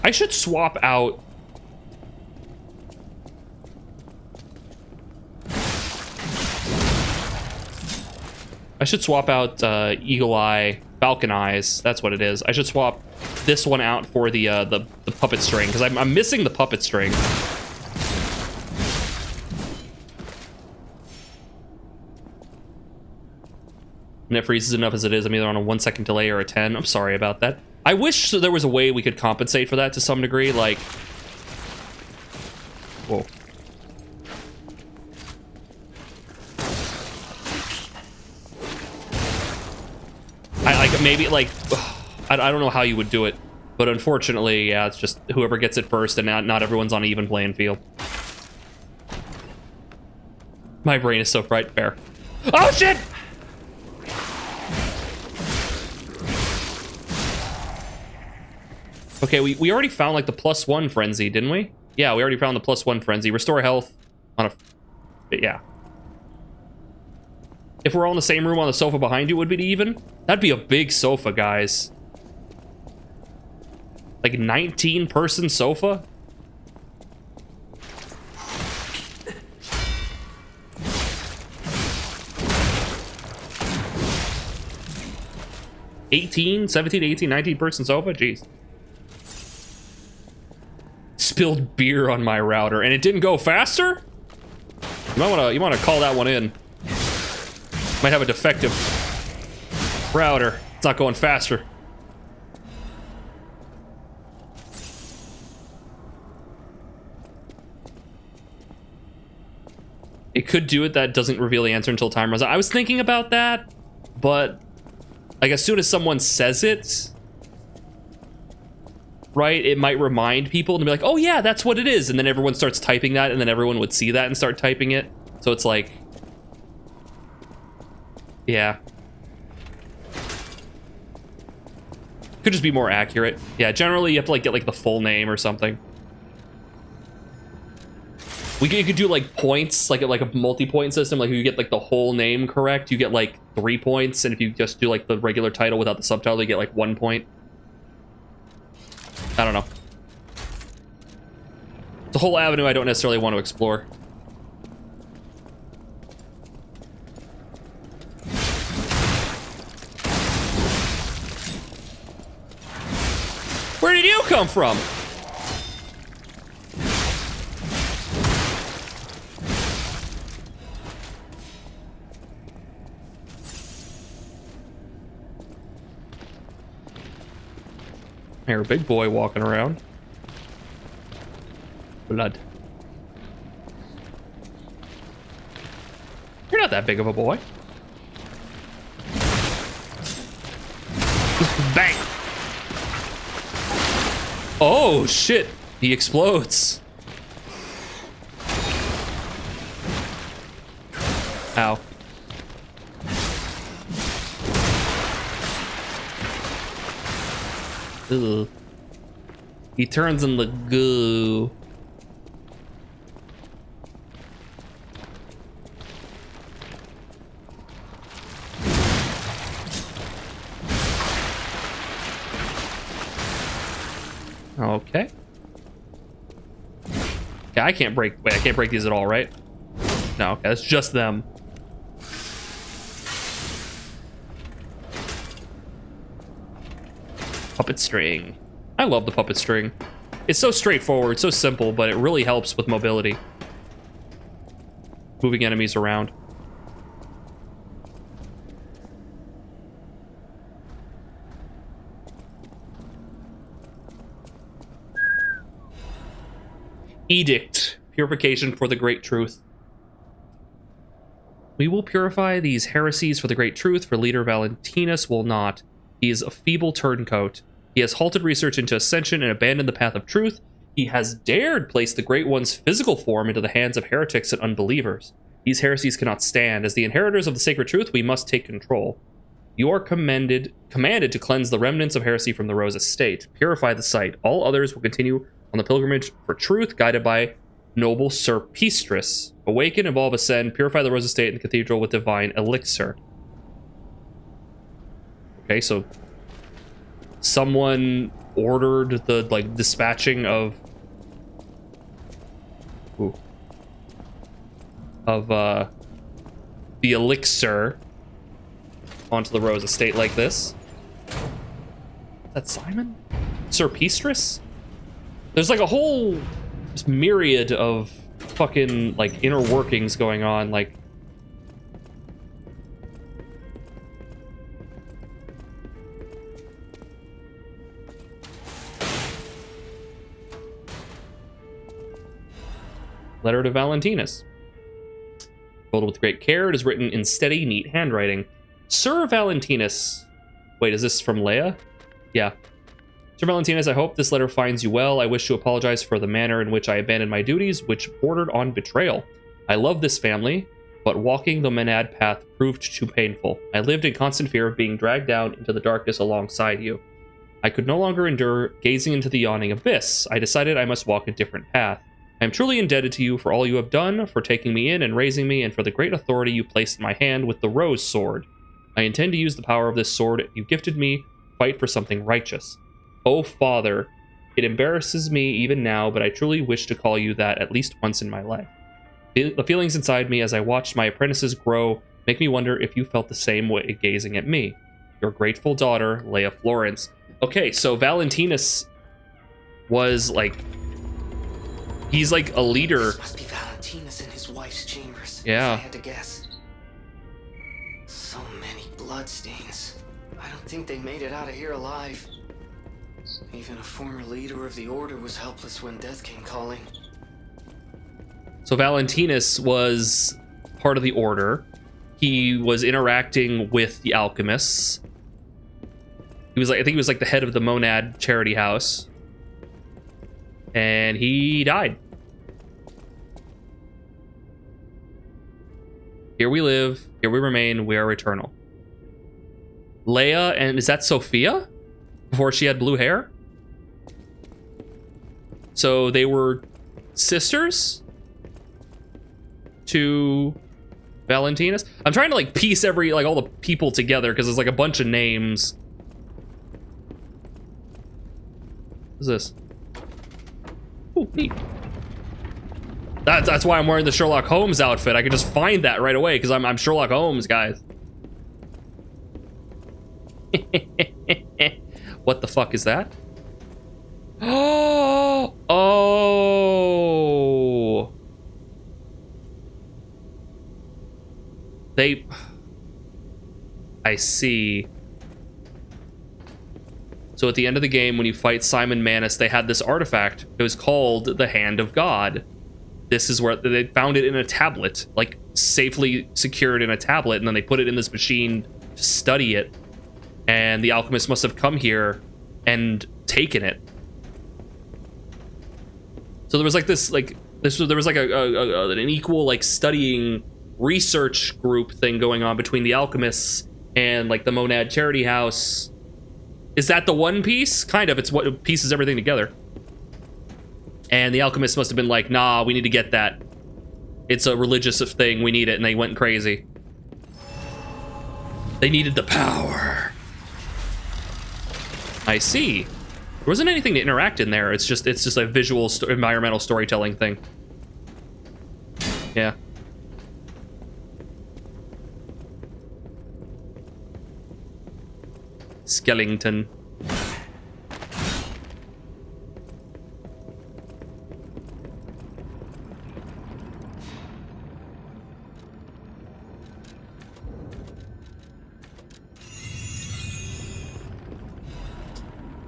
I should swap out. I should swap out Eagle Eye, Falcon Eyes. That's what it is. I should swap this one out for the puppet string, because I'm missing the puppet string. And it freezes enough as it is. I'm either on a 1 second delay or a 10. I'm sorry about that. I wish there was a way we could compensate for that to some degree, like... Whoa. Maybe, like... I don't know how you would do it. But unfortunately, yeah, it's just whoever gets it first, and not everyone's on an even playing field. My brain is so fright. Fair. Oh, shit! Okay, we already found, like, the +1 frenzy, didn't we? Yeah, we already found the +1 frenzy. Restore health on a... Yeah. If we're all in the same room on the sofa behind you, would be even? That'd be a big sofa, guys. Like, 19-person sofa? (17, 18, 19-person sofa? Jeez. Spilled beer on my router and it didn't go faster? You wanna call that one in. Might have a defective router. It's not going faster. It could do it that doesn't reveal the answer until time runs out. I was thinking about that, but like as soon as someone says it, right, it might remind people and be like, oh yeah, that's what it is. And then everyone starts typing that, and then everyone would see that and start typing it. So it's like, yeah. Could just be more accurate. Yeah, generally you have to like get like the full name or something. You could do like points, like a multi-point system. Like if you get like the whole name correct, you get like 3 points. And if you just do like the regular title without the subtitle, you get like 1 point. I don't know. It's a whole avenue I don't necessarily want to explore. Where did you come from? Here, big boy walking around. Blood. You're not that big of a boy. Bang! Oh, shit. He explodes. Ow. Ugh. He turns into goo. Okay. Yeah, I can't break. Wait, I can't break these at all, right? No, okay, it's just them. Puppet string. I love the puppet string. It's so straightforward, so simple, but it really helps with mobility. Moving enemies around. Edict. Purification for the great truth. We will purify these heresies for the great truth, for leader Valentinus will not. He is a feeble turncoat. He has halted research into ascension and abandoned the path of truth. He has dared place the Great One's physical form into the hands of heretics and unbelievers. These heresies cannot stand. As the inheritors of the sacred truth, we must take control. You are commanded to cleanse the remnants of heresy from the Rose Estate. Purify the site. All others will continue on the pilgrimage for truth, guided by noble Sir Peastress. Awaken, evolve, ascend, purify the Rose Estate and the cathedral with divine elixir. Okay, so someone ordered the dispatching of the elixir onto the Rose Estate like this. Is that Simon? Sir Peastress? There's like a whole myriad of fucking like inner workings going on, like letter to Valentinus. Folded with great care, it is written in steady, neat handwriting. Sir Valentinus. Wait, is this from Leia? Yeah. Sir Valentinus, I hope this letter finds you well. I wish to apologize for the manner in which I abandoned my duties, which bordered on betrayal. I love this family, but walking the Menad path proved too painful. I lived in constant fear of being dragged down into the darkness alongside you. I could no longer endure gazing into the yawning abyss. I decided I must walk a different path. I am truly indebted to you for all you have done, for taking me in and raising me, and for the great authority you placed in my hand with the Rose Sword. I intend to use the power of this sword you gifted me to fight for something righteous. Oh, Father, it embarrasses me even now, but I truly wish to call you that at least once in my life. The feelings inside me as I watched my apprentices grow make me wonder if you felt the same way gazing at me. Your grateful daughter, Leia Florence. Okay, so Valentinus was like... He's like a leader. This must be Valentinus in his wife's chambers. Yeah. If I had to guess. So many bloodstains. I don't think they made it out of here alive. Even a former leader of the Order was helpless when death came calling. So Valentinus was part of the Order. He was interacting with the alchemists. He was like, I think he was like the head of the Monad charity house. And he died. Here we live, here we remain, we are eternal. Leia, and is that Sophia? Before she had blue hair? So they were sisters to Valentinus? I'm trying to like piece all the people together because there's like a bunch of names. What's this? Oh, neat. That's why I'm wearing the Sherlock Holmes outfit. I could just find that right away because I'm Sherlock Holmes, guys. What the fuck is that? Oh! Oh! I see. So at the end of the game, when you fight Simon Manus, they had this artifact. It was called the Hand of God. This is where they found it in a tablet, like safely secured in a tablet, and then they put it in this machine to study it. And the alchemist must have come here and taken it. So there was like this, there was like an equal like studying research group thing going on between the alchemists and like the Monad charity house. Is that the One Piece? Kind of. It's what pieces everything together. And the alchemists must have been like, nah, we need to get that. It's a religious thing. We need it. And they went crazy. They needed the power. I see. There wasn't anything to interact in there. It's just a visual environmental storytelling thing. Yeah. Skellington.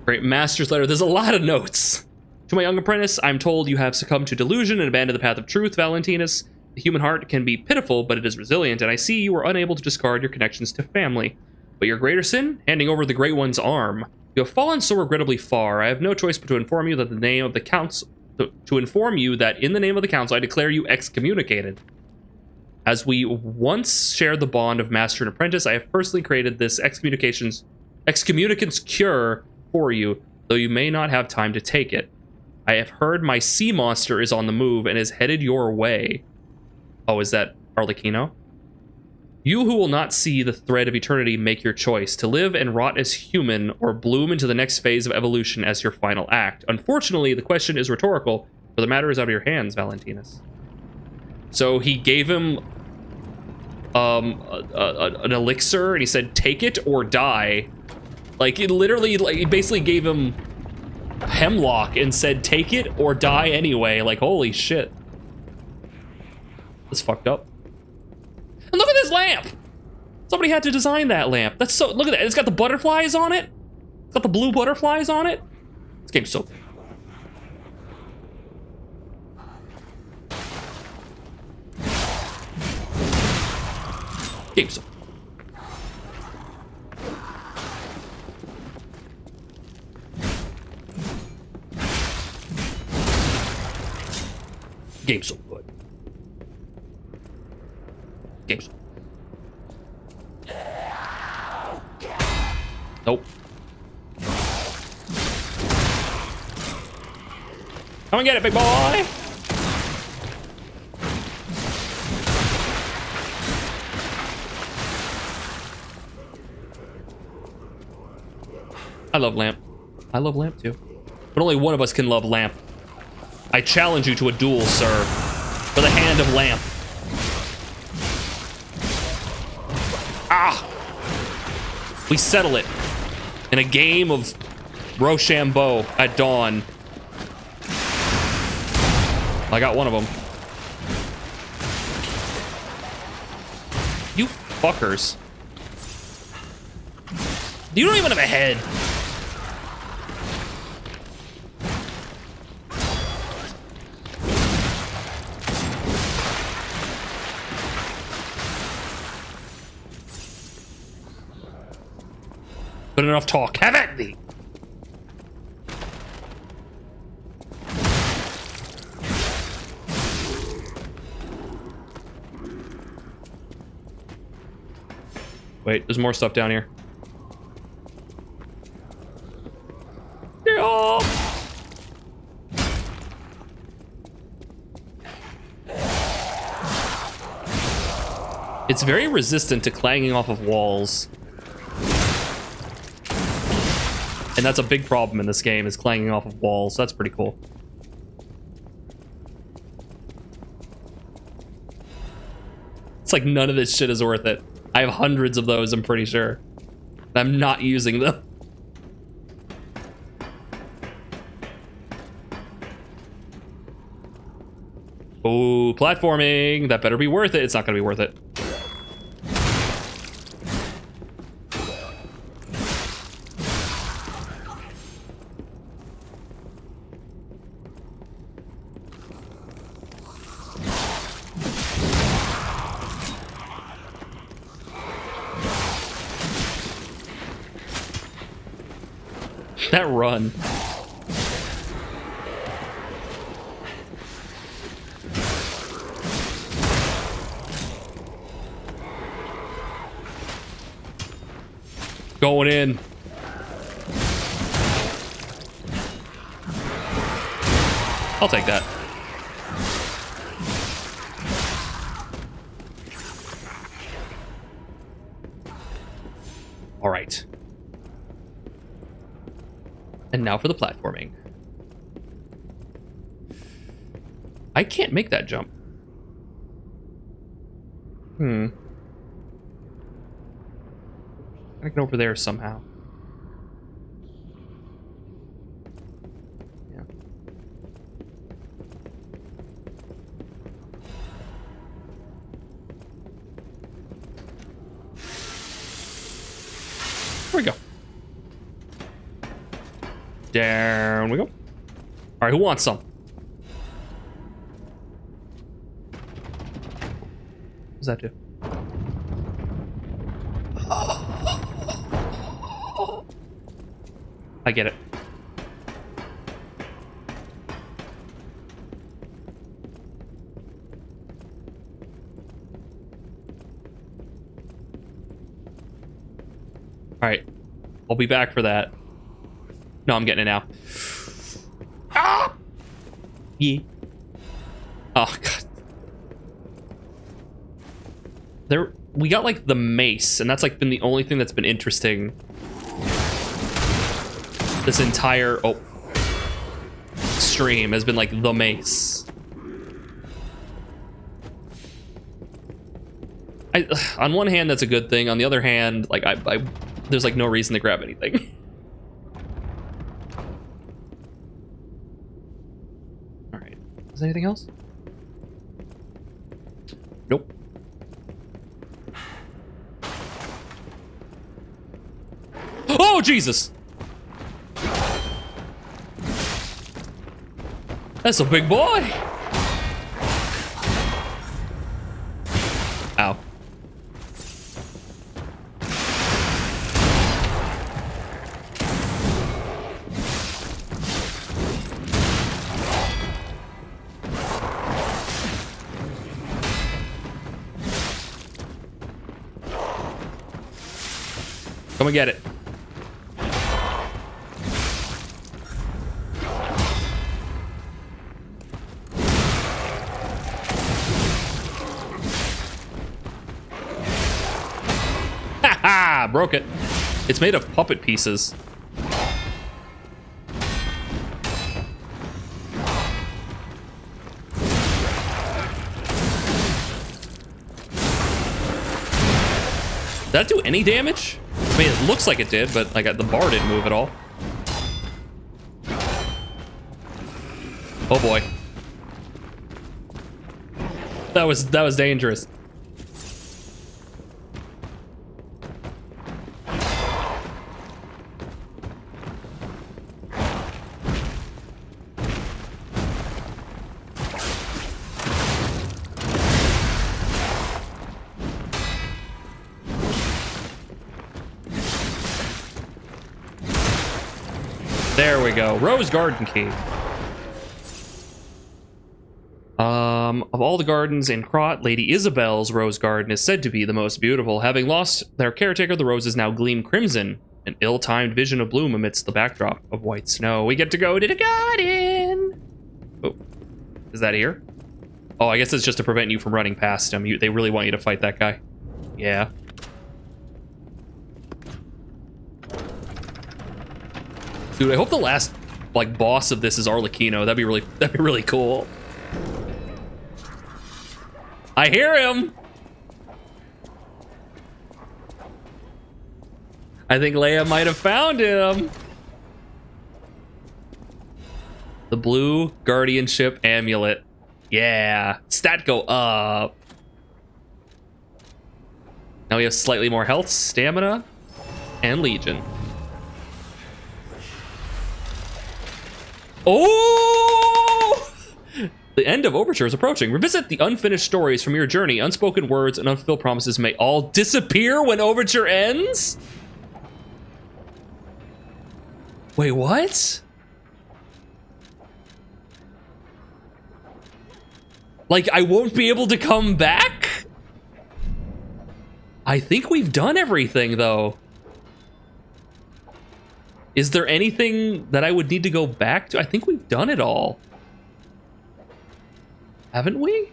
Great master's letter. There's a lot of notes. To my young apprentice, I'm told you have succumbed to delusion and abandoned the path of truth, Valentinus. The human heart can be pitiful, but it is resilient, and I see you were unable to discard your connections to family. But your greater sin? Handing over the Great One's arm. You have fallen so regrettably far. I have no choice but to inform you that in the name of the council, I declare you excommunicated. As we once shared the bond of master and apprentice, I have personally created this excommunicants cure for you, though you may not have time to take it. I have heard my sea monster is on the move and is headed your way. Oh, is that Arlecchino? You who will not see the thread of eternity, make your choice, to live and rot as human or bloom into the next phase of evolution as your final act. Unfortunately, the question is rhetorical, for the matter is out of your hands, Valentinus. So he gave him an elixir, and he said, take it or die. Like, it literally, like, he basically gave him hemlock and said, take it or die anyway. Like, holy shit. That's fucked up. And look at this lamp! Somebody had to design that lamp. That's so, look at that. It's got the butterflies on it. It's got the blue butterflies on it. This game's so good. Game's so Game's so good. Game's so Nope. Come and get it, big boy! I love Lamp. I love Lamp too. But only one of us can love Lamp. I challenge you to a duel, sir. For the hand of Lamp. Ah! We settle it. In a game of Rochambeau at dawn. I got one of them. You fuckers. You don't even have a head. But enough talk. Have at thee. Wait, there's more stuff down here. Yeah. It's very resistant to clanging off of walls. And that's a big problem in this game, is clanging off of walls. That's pretty cool. It's like none of this shit is worth it. I have hundreds of those, I'm pretty sure. I'm not using them. Oh, platforming. That better be worth it. It's not gonna be worth it. That run. Going in. I'll take that. All right. And now for the platforming. I can't make that jump. I can go over there somehow. Yeah. Here we go. Down we go. All right, who wants some? What does that do? I get it. I'll be back for that. No, I'm getting it now. Ah! Yeah. Oh, God. We got, like, the mace, and that's, like, been the only thing that's been interesting this entire stream has been, like, the mace. On one hand, that's a good thing. On the other hand, like, there's, like, no reason to grab anything. All right. Is there anything else? Nope. Oh, Jesus! That's a big boy! Ow. Come and get it. Ha! Broke it. It's made of puppet pieces. Did that do any damage? I mean, it looks like it did, but like the bar didn't move at all. Oh boy. That was dangerous. There we go. Rose Garden Key. Of all the gardens in Krot, Lady Isabel's rose garden is said to be the most beautiful. Having lost their caretaker, the roses now gleam crimson, an ill-timed vision of bloom amidst the backdrop of white snow. We get to go to the garden! Oh, is that here? Oh, I guess it's just to prevent you from running past him. They really want you to fight that guy. Yeah. Dude, I hope the last like boss of this is Arlecchino. That'd be really cool. I hear him. I think Leia might have found him. The blue guardianship amulet. Yeah, stat go up. Now we have slightly more health, stamina, and legion. Oh! The end of Overture is approaching. Revisit the unfinished stories from your journey. Unspoken words and unfulfilled promises may all disappear when Overture ends? Wait, what? Like, I won't be able to come back? I think we've done everything, though. Is there anything that I would need to go back to? I think we've done it all. Haven't we?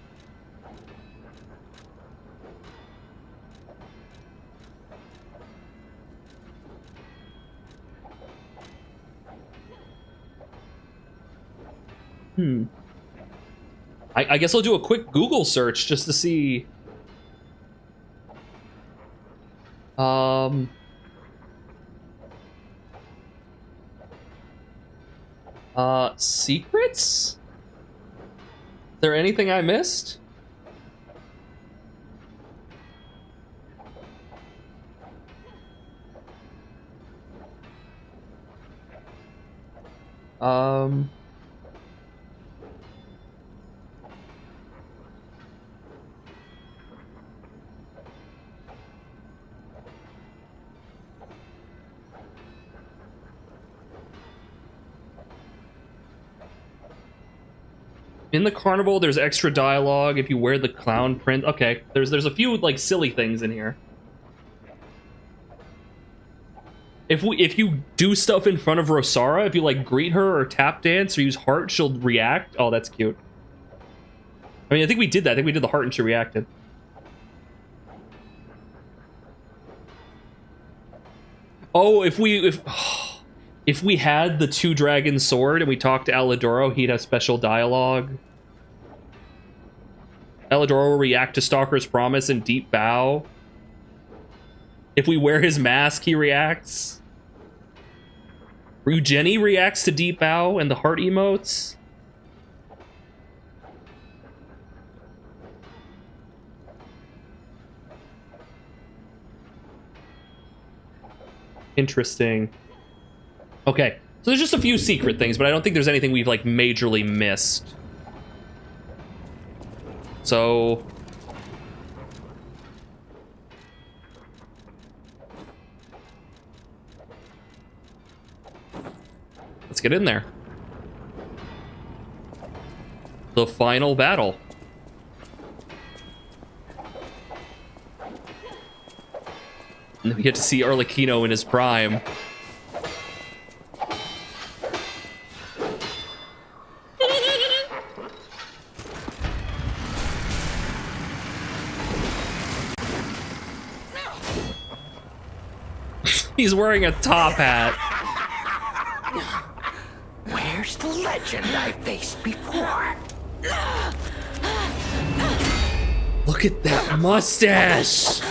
I guess I'll do a quick Google search just to see. Secrets? Is there anything I missed? In the carnival, there's extra dialogue if you wear the clown print. Okay, there's a few like silly things in here. if you do stuff in front of Rosara, if you like greet her or tap dance or use heart, she'll react. Oh, that's cute. I mean, I think we did that. I think we did the heart and she reacted. Oh, if we had the 2-dragon sword and we talked to Alidoro, he'd have special dialogue. Alidoro will react to Stalker's promise and deep bow. If we wear his mask, he reacts. Ryujeni reacts to deep bow and the heart emotes. Interesting. Okay, so there's just a few secret things, but I don't think there's anything we've like majorly missed. So let's get in there. The final battle. And we get to see Arlecchino in his prime. He's wearing a top hat. Where's the legend I faced before? Look at that mustache.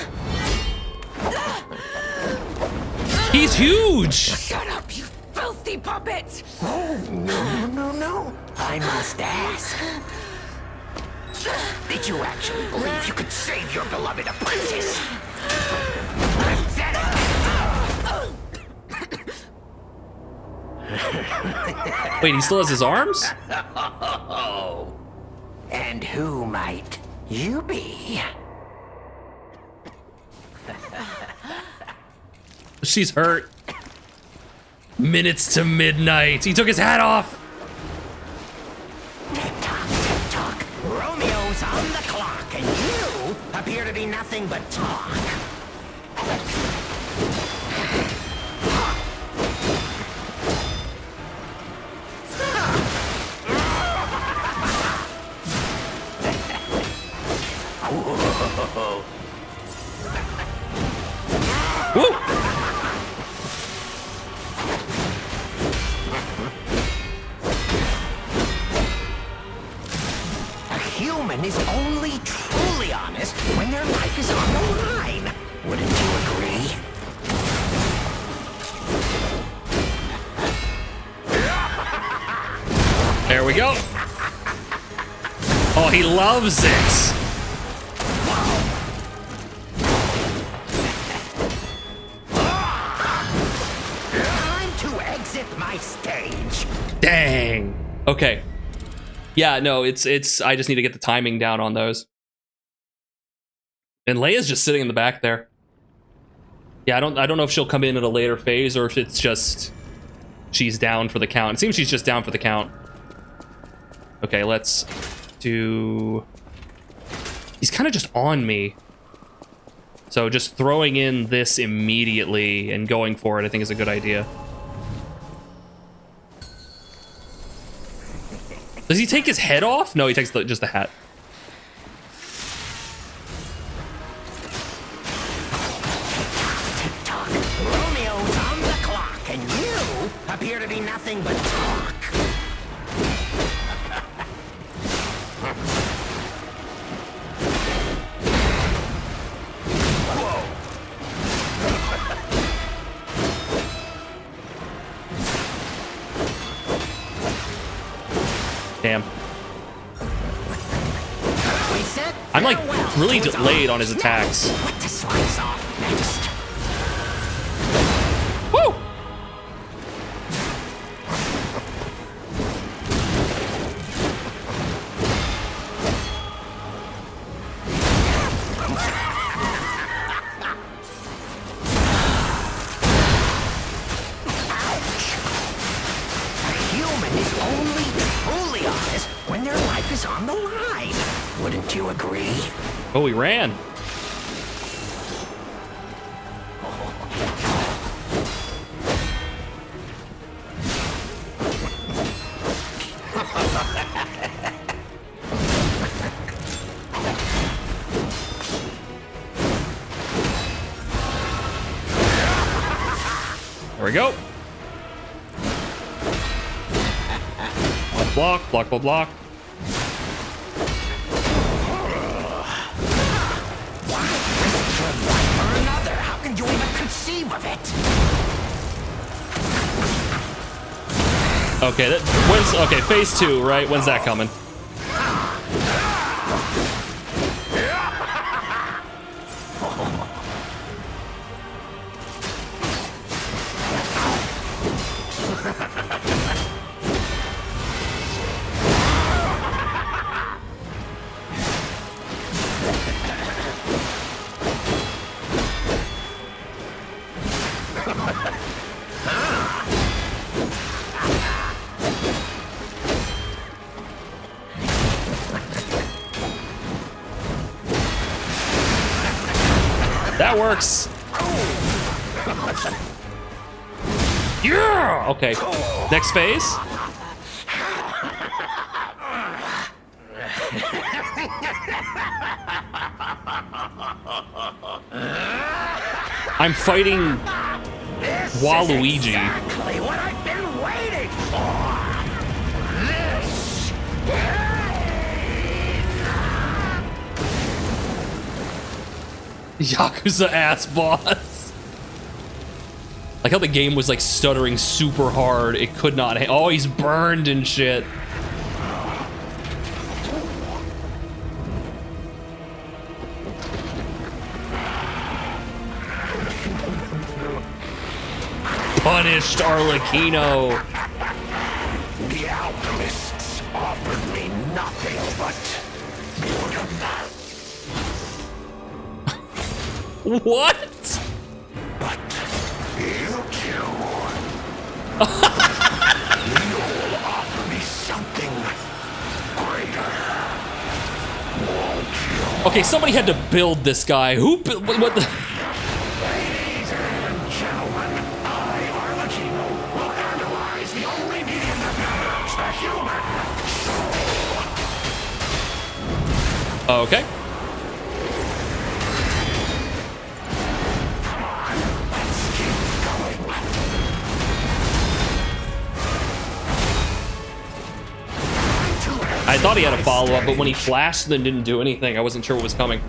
He's huge. Shut up, you filthy puppet! Oh, no. I must ask. Did you actually believe you could save your beloved apprentice? Wait, he still has his arms? And who might you be? She's hurt. Minutes to midnight. He took his hat off. Tick-tock, Romeo's on the clock, and you appear to be nothing but talk. Woo! A human is only truly honest when their life is on the line. Wouldn't you agree? There we go. Oh, he loves it. Time to exit my stage. Dang. Okay. Yeah, no, it's I just need to get the timing down on those. And Leia's just sitting in the back there. Yeah, I don't know if she'll come in at a later phase or if it's just she's down for the count. It seems she's just down for the count. Okay, let's do... He's kind of just on me. So just throwing in this immediately and going for it, I think is a good idea. Does he take his head off? No, he takes just the hat. Tick-tock, Romeo's on the clock, and you appear to be nothing but talk. Damn. I'm like really delayed on his attacks. What to slice off next? Woo! On the line. Wouldn't you agree? Oh, he ran. we go. Block, block, block, block. Or another. How can you even conceive of it? Okay, when's okay? Phase 2, right? When's that coming? That works. Yeah. Okay. Next phase. I'm fighting Waluigi. Exactly what I've been waiting for. This. Yakuza ass boss. Like how the game was like stuttering super hard. It could not. Oh, he's burned and shit. Punished Arlecchino. The alchemists offered me nothing but What? But you two. You'll offer me something greater. Won't you? Okay, somebody had to build this guy. Who built what the? Ladies and gentlemen, I, Arlecchino, will analyze the only medium that matters, the human soul. Okay. I thought he had a follow-up, but when he flashed and then didn't do anything, I wasn't sure what was coming.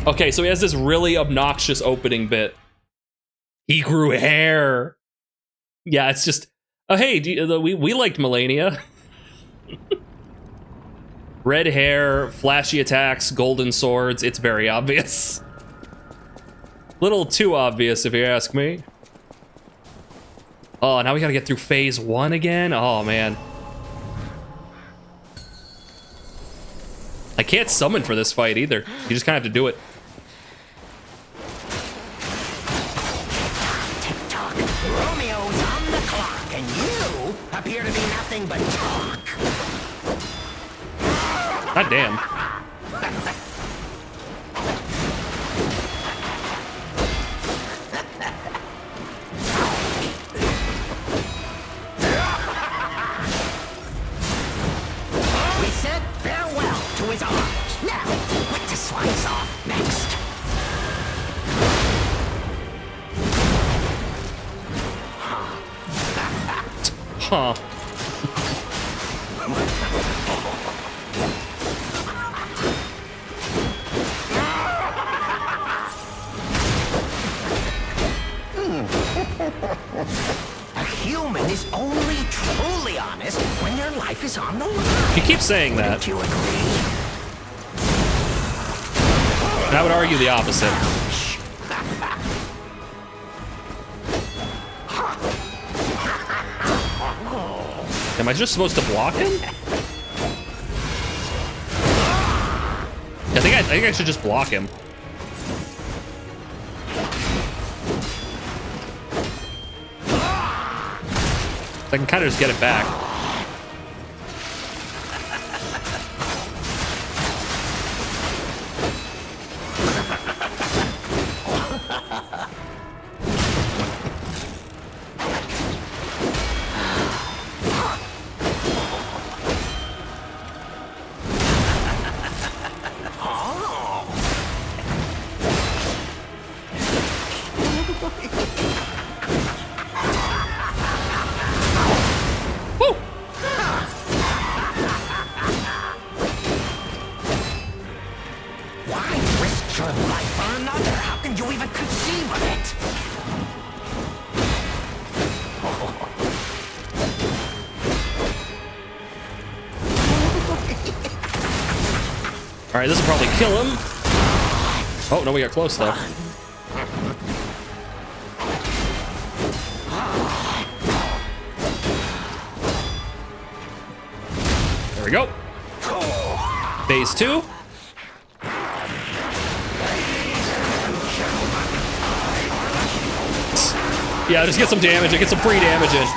Okay, so he has this really obnoxious opening bit. He grew hair. Yeah, it's just... Oh, hey, we liked Melania. Red hair, flashy attacks, golden swords. It's very obvious. Little too obvious, if you ask me. Oh, now we gotta get through phase 1 again? Oh, man. I can't summon for this fight either. You just kind of have to do it. Tick-tock. Romeo's on the clock, and you appear to be nothing but talk. God damn. We said farewell to his arms. Now, what to slice off next? Huh. A human is only truly honest when their life is on the line. You keep saying that. Wouldn't you agree? And I would argue the opposite. Am I just supposed to block him? I think I should just block him. I can kind of just get it back. All right, this will probably kill him. Oh, no, we got close, though. There we go. Phase 2. Yeah, just get some damage in, get some free damage in.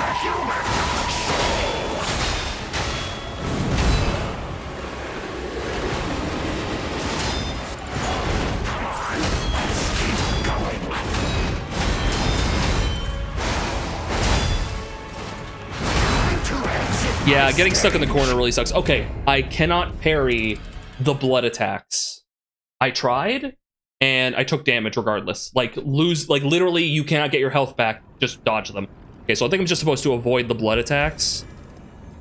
Yeah, getting stuck in the corner really sucks. Okay, I cannot parry the blood attacks. I tried, and I took damage regardless. Like, literally, you cannot get your health back. Just dodge them. Okay, so I think I'm just supposed to avoid the blood attacks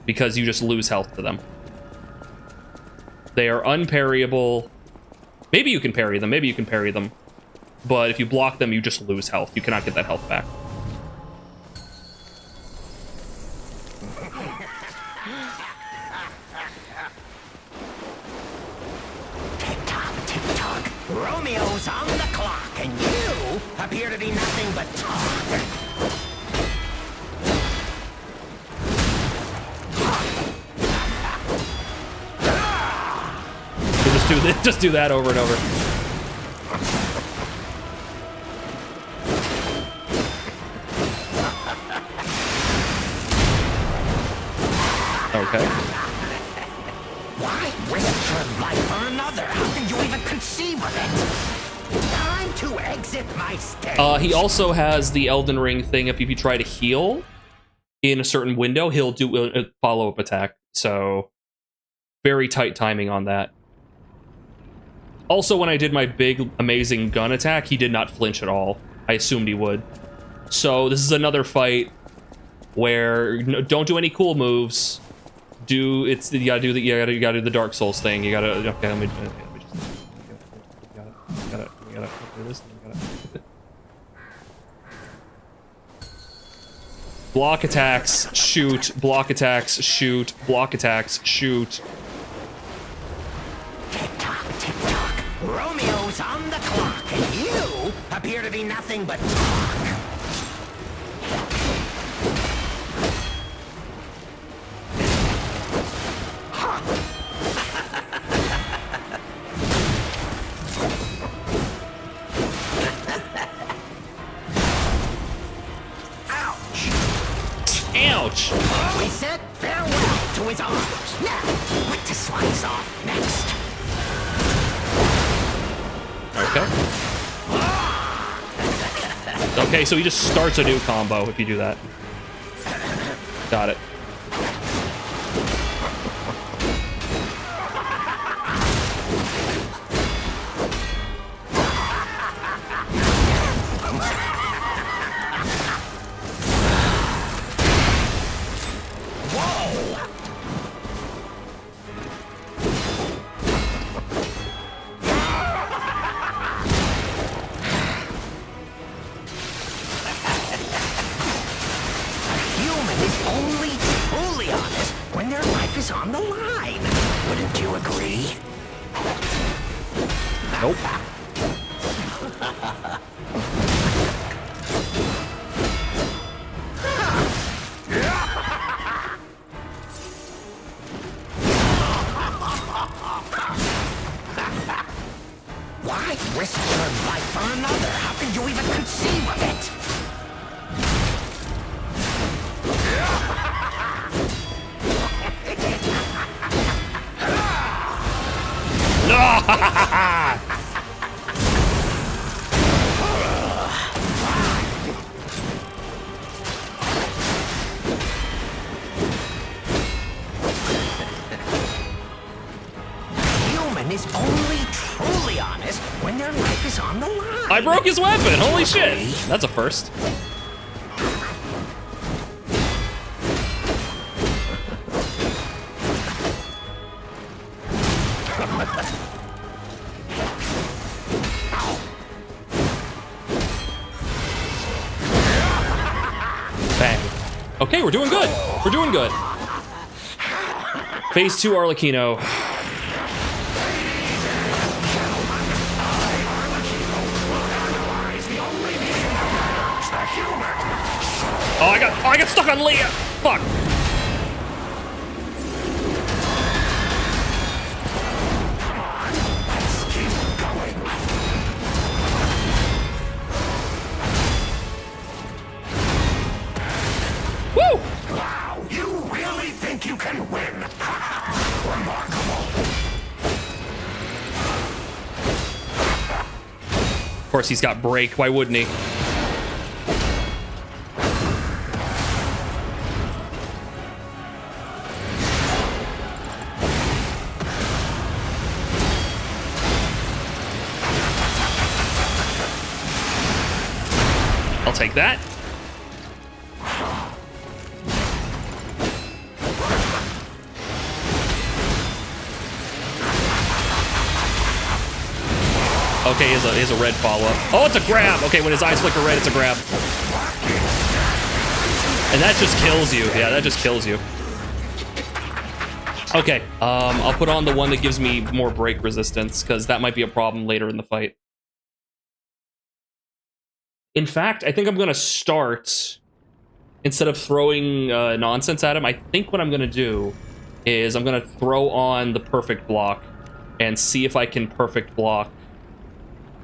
because you just lose health to them. They are unparryable. Maybe you can parry them. Maybe you can parry them. But if you block them, you just lose health. You cannot get that health back. Romeo's on the clock, and you appear to be nothing but talk. So just do that over and over. Okay. Why risk your life for another? How can you even conceive of it? Time to exit my stage. He also has the Elden Ring thing. If you try to heal in a certain window, he'll do a follow-up attack. So very tight timing on that. Also, when I did my big, amazing gun attack, he did not flinch at all. I assumed he would. So this is another fight where don't do any cool moves. You gotta do the Dark Souls thing. You gotta okay. Let me just we gotta do this. Block attacks, shoot. Block attacks, shoot. Block attacks, shoot. Tick-tock, tick-tock. Romeo's on the clock, and you appear to be nothing but talk. Ouch! We said farewell to his arms. Now, what to slice off next? Okay. Okay, so he just starts a new combo if you do that. Got it. On the line. Wouldn't you agree? Nope. Why risk your life for another? How can you even conceive of it? Human is only truly honest when their life is on the line. I broke his weapon. Holy shit. That's a first. Bang. Okay, we're doing good. We're doing good. Phase 2 Arlecchino. Oh, I got stuck on Leah. Fuck. Woo! Wow, you really think you can win? Remarkable. Of course, he's got break. Why wouldn't he? I'll take that. Okay, he has a red follow-up. Oh, it's a grab! Okay, when his eyes flicker red, it's a grab. And that just kills you. Yeah, that just kills you. Okay, I'll put on the one that gives me more break resistance, because that might be a problem later in the fight. In fact, I think I'm going to start, instead of throwing nonsense at him, I think what I'm going to do is I'm going to throw on the perfect block and see if I can perfect block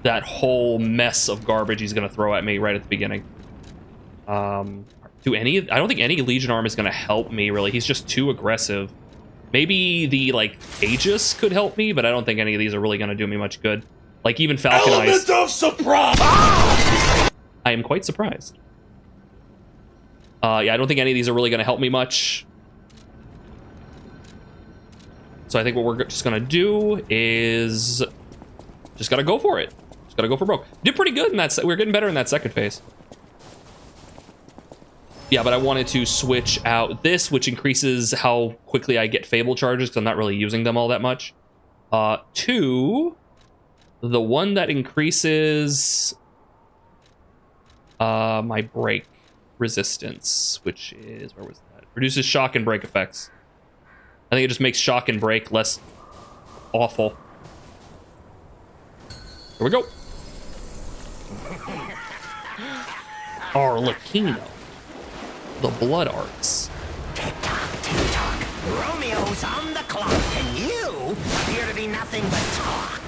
that whole mess of garbage he's going to throw at me right at the beginning. I don't think any Legion arm is going to help me, really. He's just too aggressive. Maybe the, like, Aegis could help me, but I don't think any of these are really going to do me much good. Like, even Falcon Eyes. Element of surprise! I am quite surprised. Yeah, I don't think any of these are really going to help me much. So I think what we're just going to do is just got to go for it. Just got to go for broke. Did pretty good in that. We're getting better in that second phase. Yeah, but I wanted to switch out this, which increases how quickly I get Fable charges, because I'm not really using them all that much. To the one that increases my break resistance, which is, where was that? Reduces shock and break effects. I think it just makes shock and break less awful. Here we go. Arlecchino. The Blood Arts. Tick-tock, tick-tock. Romeo's on the clock, and you appear to be nothing but talk.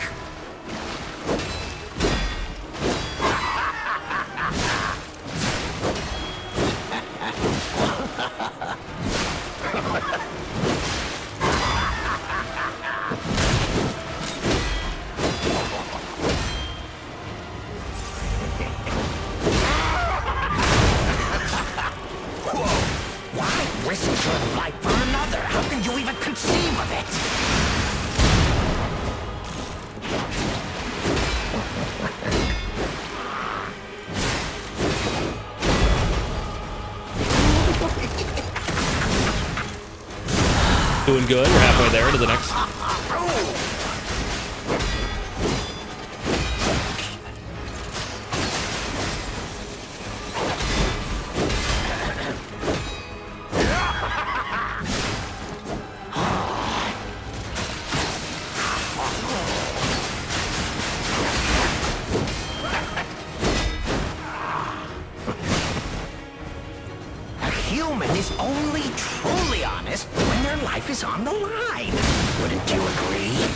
Risk your life for another. How can you even conceive of it? Doing good. We're halfway there to the next. Human is only truly honest when their life is on the line. Wouldn't you agree?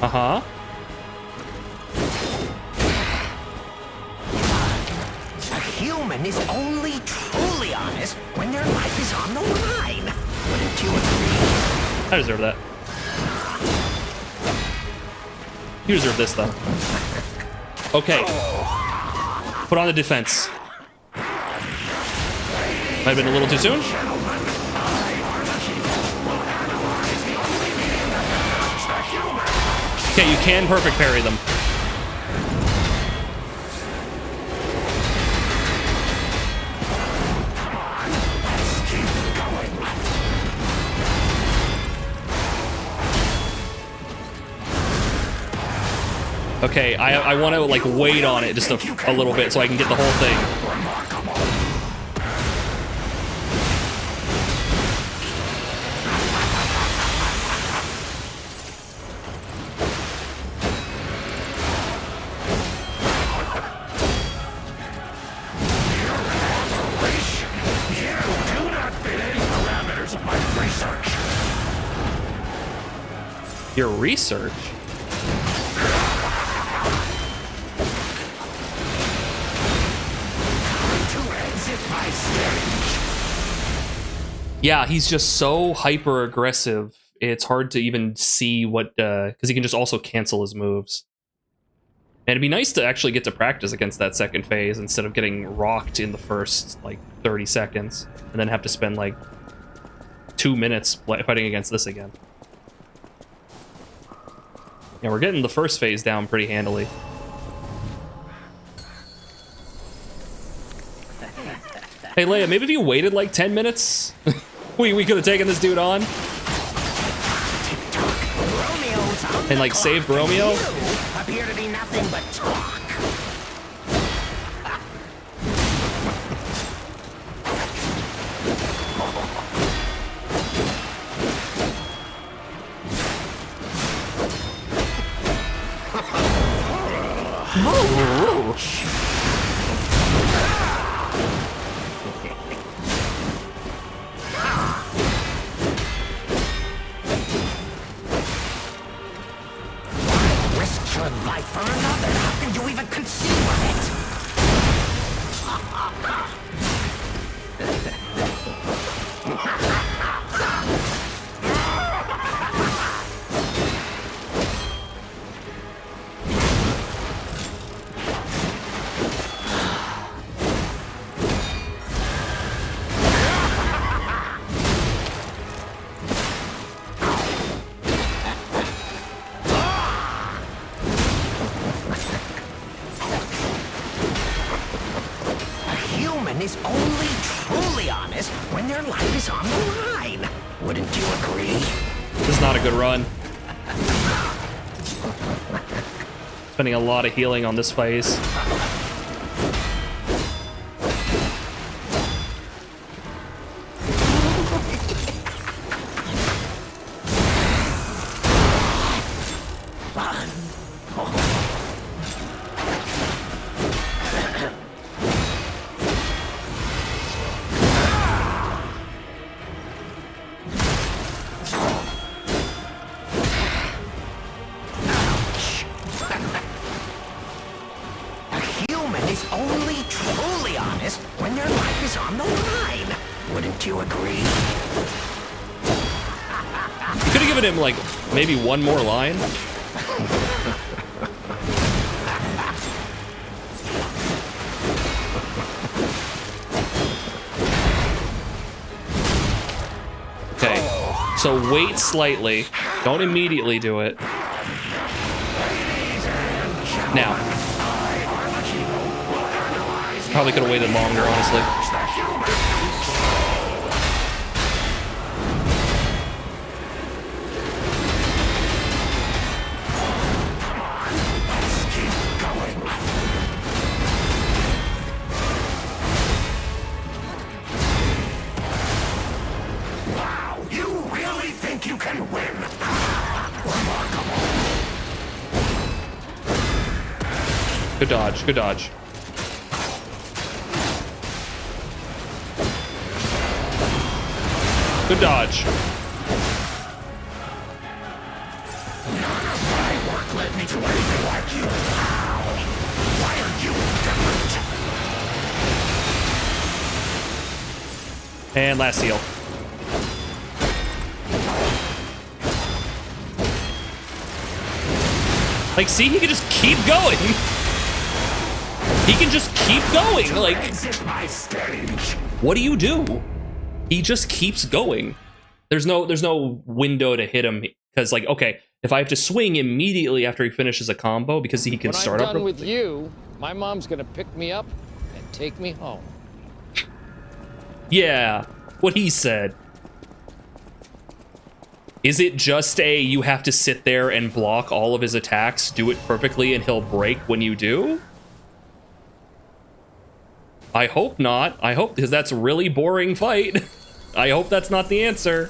Uh-huh. A human is only truly honest when their life is on the line. Wouldn't you agree? I deserve that. You deserve this, though. Okay. Put on the defense. Might have been a little too soon. Okay, you can perfect parry them. Okay, I want to like wait on it just a little bit so I can get the whole thing. You do not fit any parameters of my research. Your research? Yeah, he's just so hyper aggressive. It's hard to even see what, because he can just also cancel his moves. And it'd be nice to actually get to practice against that second phase instead of getting rocked in the first, like, 30 seconds. And then have to spend, like, 2 minutes fighting against this again. Yeah, we're getting the first phase down pretty handily. Hey, Leia, maybe if you waited, like, 10 minutes, we could have taken this dude on. And, like, saved Romeo. Appear to be nothing but talk. Risk your life for another. How can you even conceive of it? A human is only truly honest when their life is on the line. Wouldn't you agree? This is not a good run. Spending a lot of healing on this phase. Fun. A human is only truly honest when their life is on the line. Wouldn't you agree? You could have given him, like, maybe one more line. Okay, so wait slightly. Don't immediately do it. Now. Probably could have waited longer, honestly. Wow, you really think you can win? Remarkable. Good dodge, good dodge. Good dodge. None of my work led me to anything like you. How? Why are you different? And last heal. Like, see, he can just keep going. He can just keep going. Like, what do you do? He just keeps going. There's no window to hit him because, like, okay, if I have to swing immediately after he finishes a combo because he can start up. When I'm done with you, my mom's gonna pick me up and take me home. Yeah, what he said. Is it just a you have to sit there and block all of his attacks, do it perfectly, and he'll break when you do? I hope not. I hope, because that's a really boring fight. I hope that's not the answer.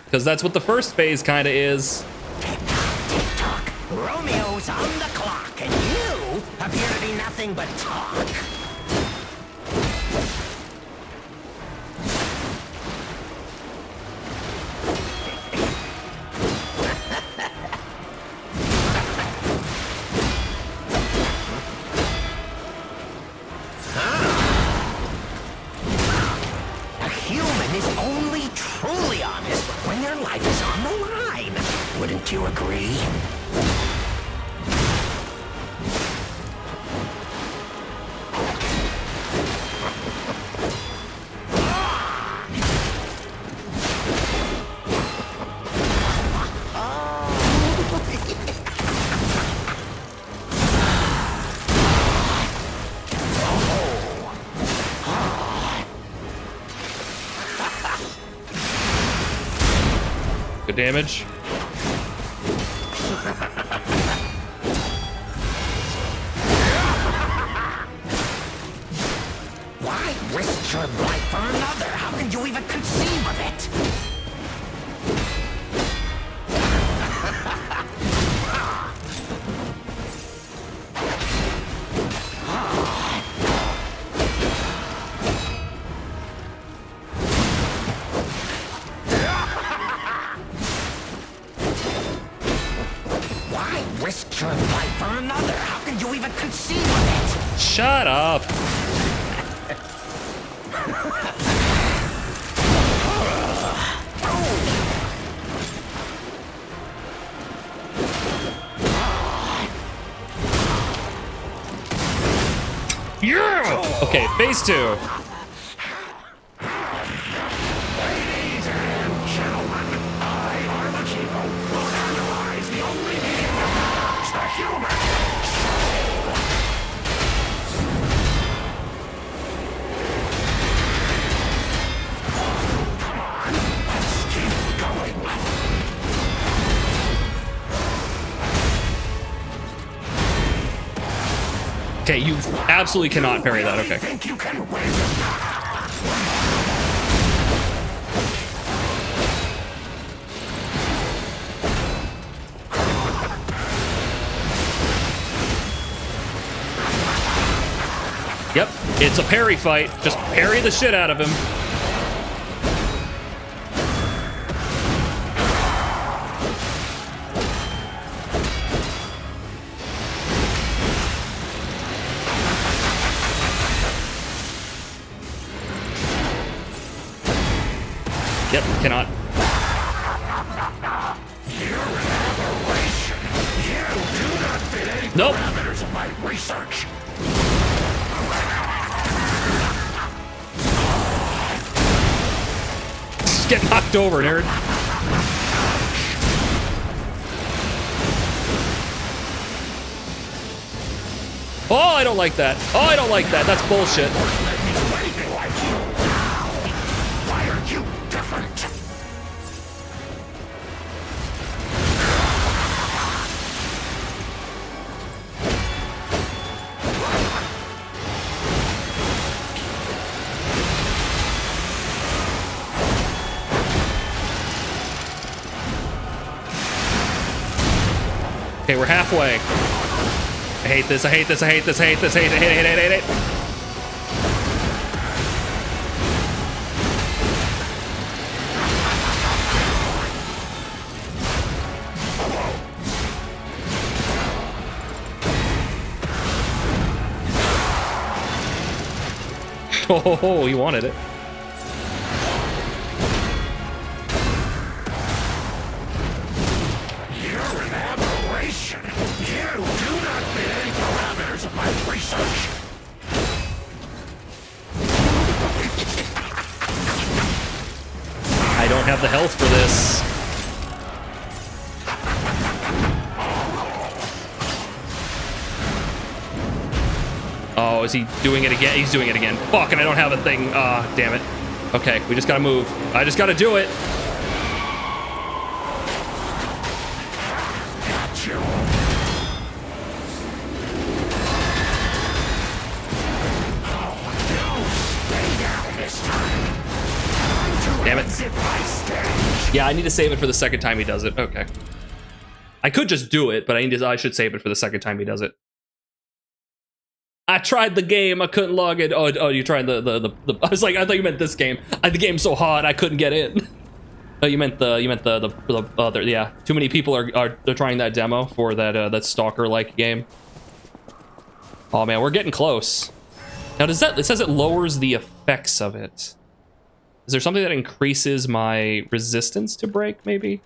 Because that's what the first phase kind of is. Tick-tock, Romeo's on the clock, and you appear to be nothing but talk. A human is only truly honest when their life is on the line. Wouldn't you agree? Good damage. Why risk your life for another? How can you even conceive of it? Why risk your life for another? How can you even conceive of it? Shut up. Yeah! Okay, phase 2. Ladies and gentlemen, I, Armachivo, will analyze the only being that matters, the human soul. Come on, let's keep going. Okay, you absolutely cannot parry that. Okay. Think you can win? Yep, it's a parry fight. Just parry the shit out of him. Yep, cannot. You're an aberration. You do not fit any Nope. parameters of my research. Just get knocked over, nerd. Oh, I don't like that. Oh, I don't like that. That's bullshit. Anything like you. Why are you different? Okay, we're halfway. I hate this, I hate this, I hate this, I hate this, I hate it, hate it, hate it, hate it. Oh, he wanted it. You're an aberration. You do not fit any parameters of my research. I don't have the health for this. Oh, is he doing it again? He's doing it again. Fuck, and I don't have a thing. Ah, damn it. Okay, we just gotta move. I just gotta do it. Damn it. Yeah, I need to save it for the second time he does it. Okay. I could just do it, but I should save it for the second time he does it. I tried the game. I couldn't log in. Oh, you tried the I was like, I thought you meant this game. The game's so hard I couldn't get in. No, you meant the other. Yeah, too many people they're trying that demo for that stalker-like game. Oh man, we're getting close. Now it says it lowers the effects of it. Is there something that increases my resistance to break, maybe?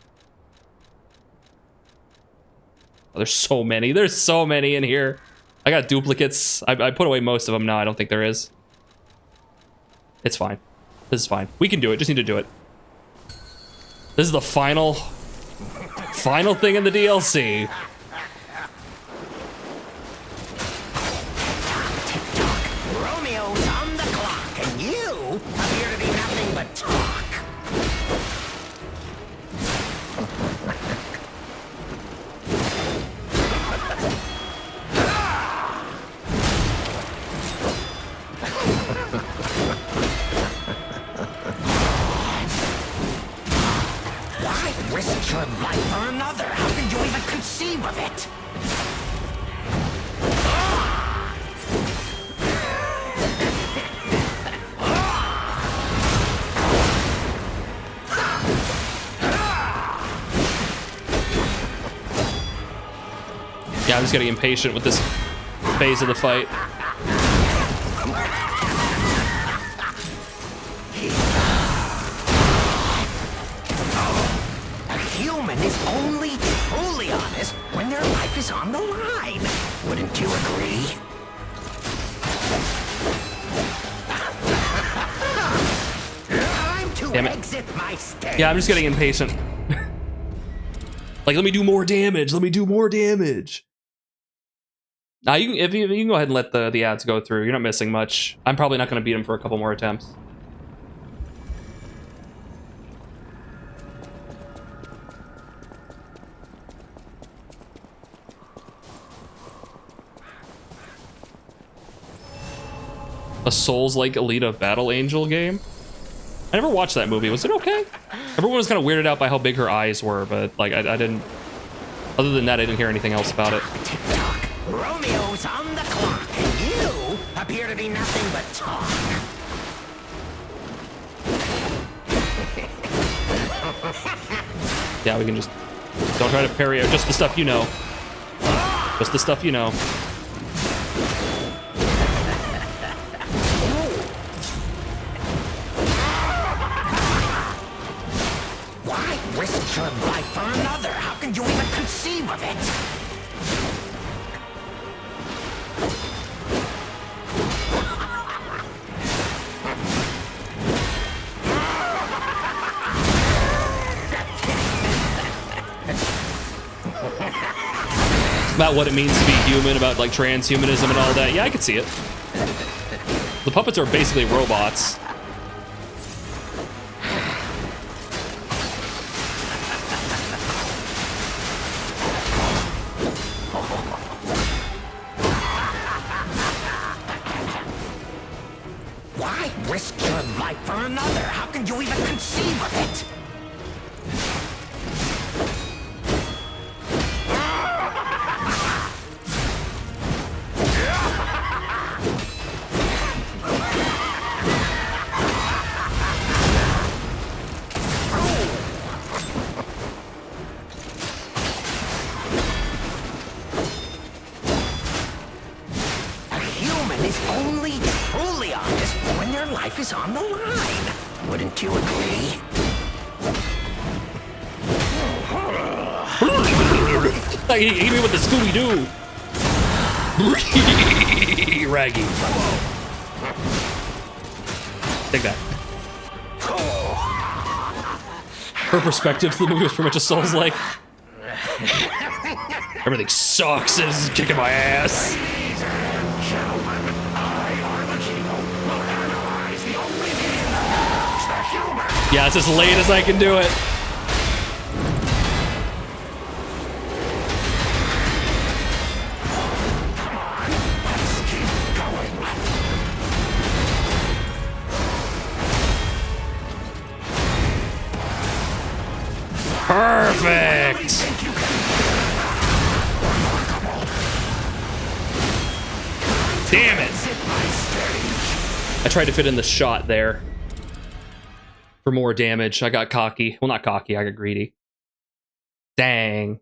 Oh, there's so many. There's so many in here. I got duplicates. I put away most of them. No, I don't think there is. It's fine. This is fine. We can do it. Just need to do it. This is the final thing in the DLC. Romeo's on the clock, and you appear to be nothing but talk. Why risk your life for another? How can you even conceive of it? Yeah, I'm just getting impatient with this phase of the fight. A human is only truly honest when their life is on the line. Wouldn't you agree? Time to Damn it. exit my stage. Yeah, I'm just getting impatient. Like, let me do more damage. Let me do more damage. Now, you can go ahead and let the ads go through. You're not missing much. I'm probably not going to beat him for a couple more attempts. A Souls-like Alita Battle Angel game? I never watched that movie. Was it okay? Everyone was kind of weirded out by how big her eyes were, but like I didn't. Other than that, I didn't hear anything else about it. Romeo's on the clock, and you appear to be nothing but talk. Yeah, we can just don't try to parry out. Just the stuff you know. Just the stuff you know. Why risk your life for another? How can you even conceive of it? About what it means to be human, about like transhumanism and all that. Yeah, I could see it. The puppets are basically robots. Why risk your life for another? How can you even conceive of it? A human is only truly honest when their life is on the line. Wouldn't you agree? Like, he hit me with the Scooby-Doo. Raggy. Take that. Her perspective to the movie was pretty much a Souls-like. Everything sucks and it's kicking my ass. Ladies and gentlemen, Yeah, it's as late as I can do it. Perfect. Damn it. I tried to fit in the shot there for more damage. I got cocky. Well, not cocky. I got greedy. Dang.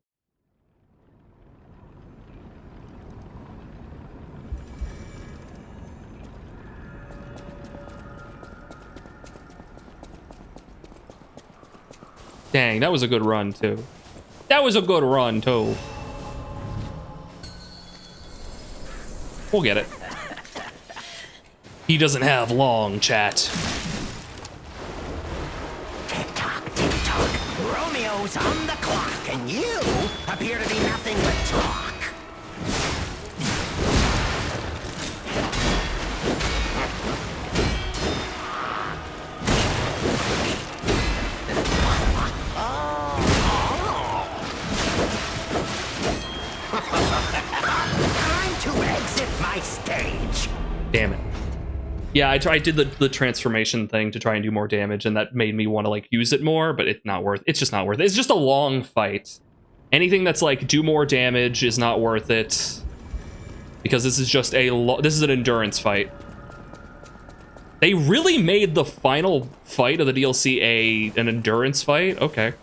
Dang, that was a good run, too. That was a good run, too. We'll get it. He doesn't have long, chat. Tick-tock, tick-tock. Romeo's on the clock, and you appear to be nothing but talk. Time to exit my stage. Damn it. Yeah, I did the transformation thing to try and do more damage, and that made me want to like use it more, but it's not worth. It's just not worth it. It's just a long fight. Anything that's like do more damage is not worth it, because this is just this is an endurance fight. They really made the final fight of the DLC an endurance fight. Okay.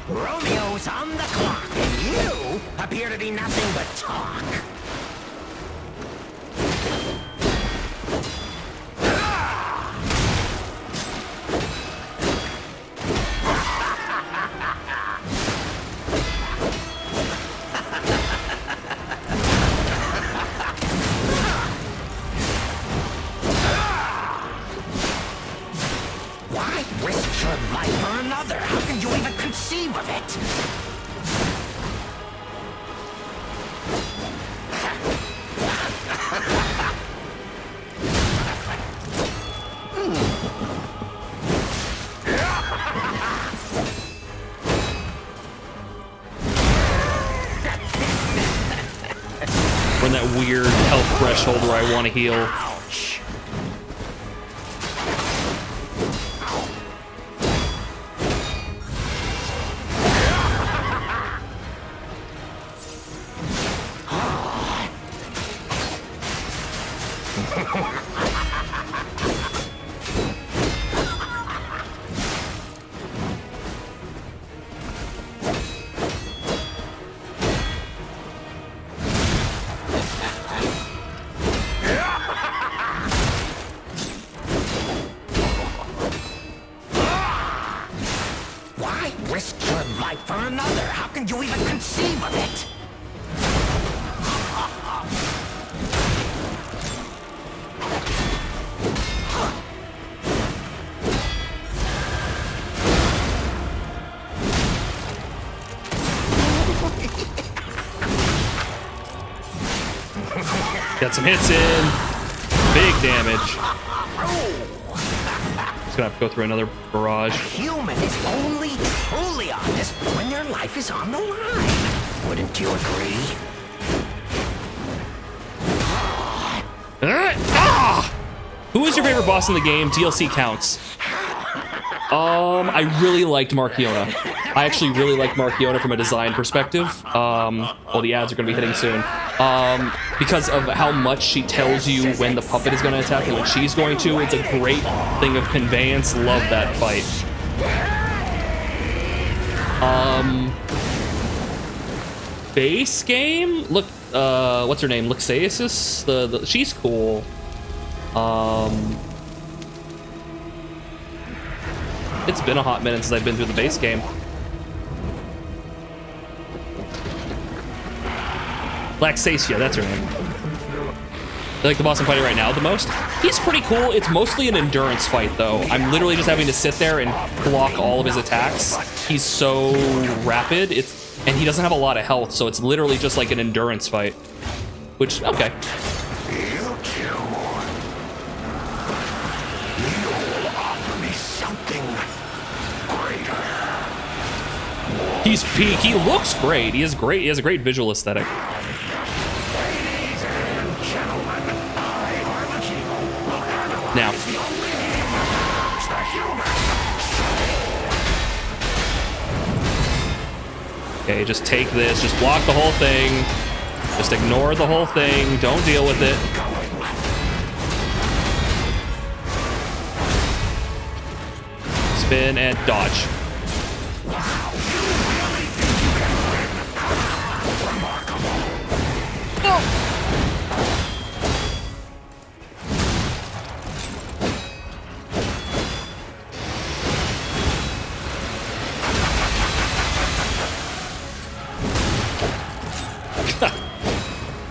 Romeo's on the clock, and you appear to be nothing but talk. Why risk your life for another? How can you even conceive of it? We're in that weird health threshold where I want to heal. Why risk your life for another? How can you even conceive of it? Got some hits in. Big damage. Just gonna have to go through another barrage. A human is only truly honest when their life is on the line. Wouldn't you agree? Who is your favorite boss in the game? DLC counts. I really liked Markiona. I actually really liked Markiona from a design perspective. Well, the ads are going to be hitting soon. Because of how much she tells you when the puppet is going to attack and when she's going to. It's a great thing of conveyance. Love that fight. Base game? Look, what's her name? Luxaeus? She's cool. It's been a hot minute since I've been through the base game. Laxacia, that's her name. I like the boss I'm fighting right now the most. He's pretty cool. It's mostly an endurance fight, though. I'm literally just having to sit there and block all of his attacks. he's so rapid. And he doesn't have a lot of health, so it's literally just like an endurance fight. Which, okay. You two. You'll offer me something greater. He's peak. He looks great. He has a great visual aesthetic. Ladies and gentlemen, I, Armachino, will analyze Now. the only universe, the human. Okay, just take this. Just block the whole thing. Just ignore the whole thing. Don't deal with it. Spin and dodge.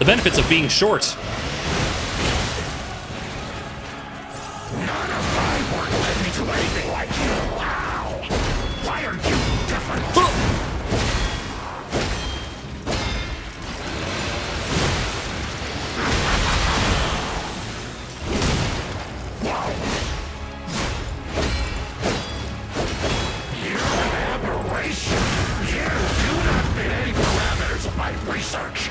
The benefits of being short. None of my work led me to anything like you. Wow. Why are you different? You're an aberration. You do not fit any parameters of my research.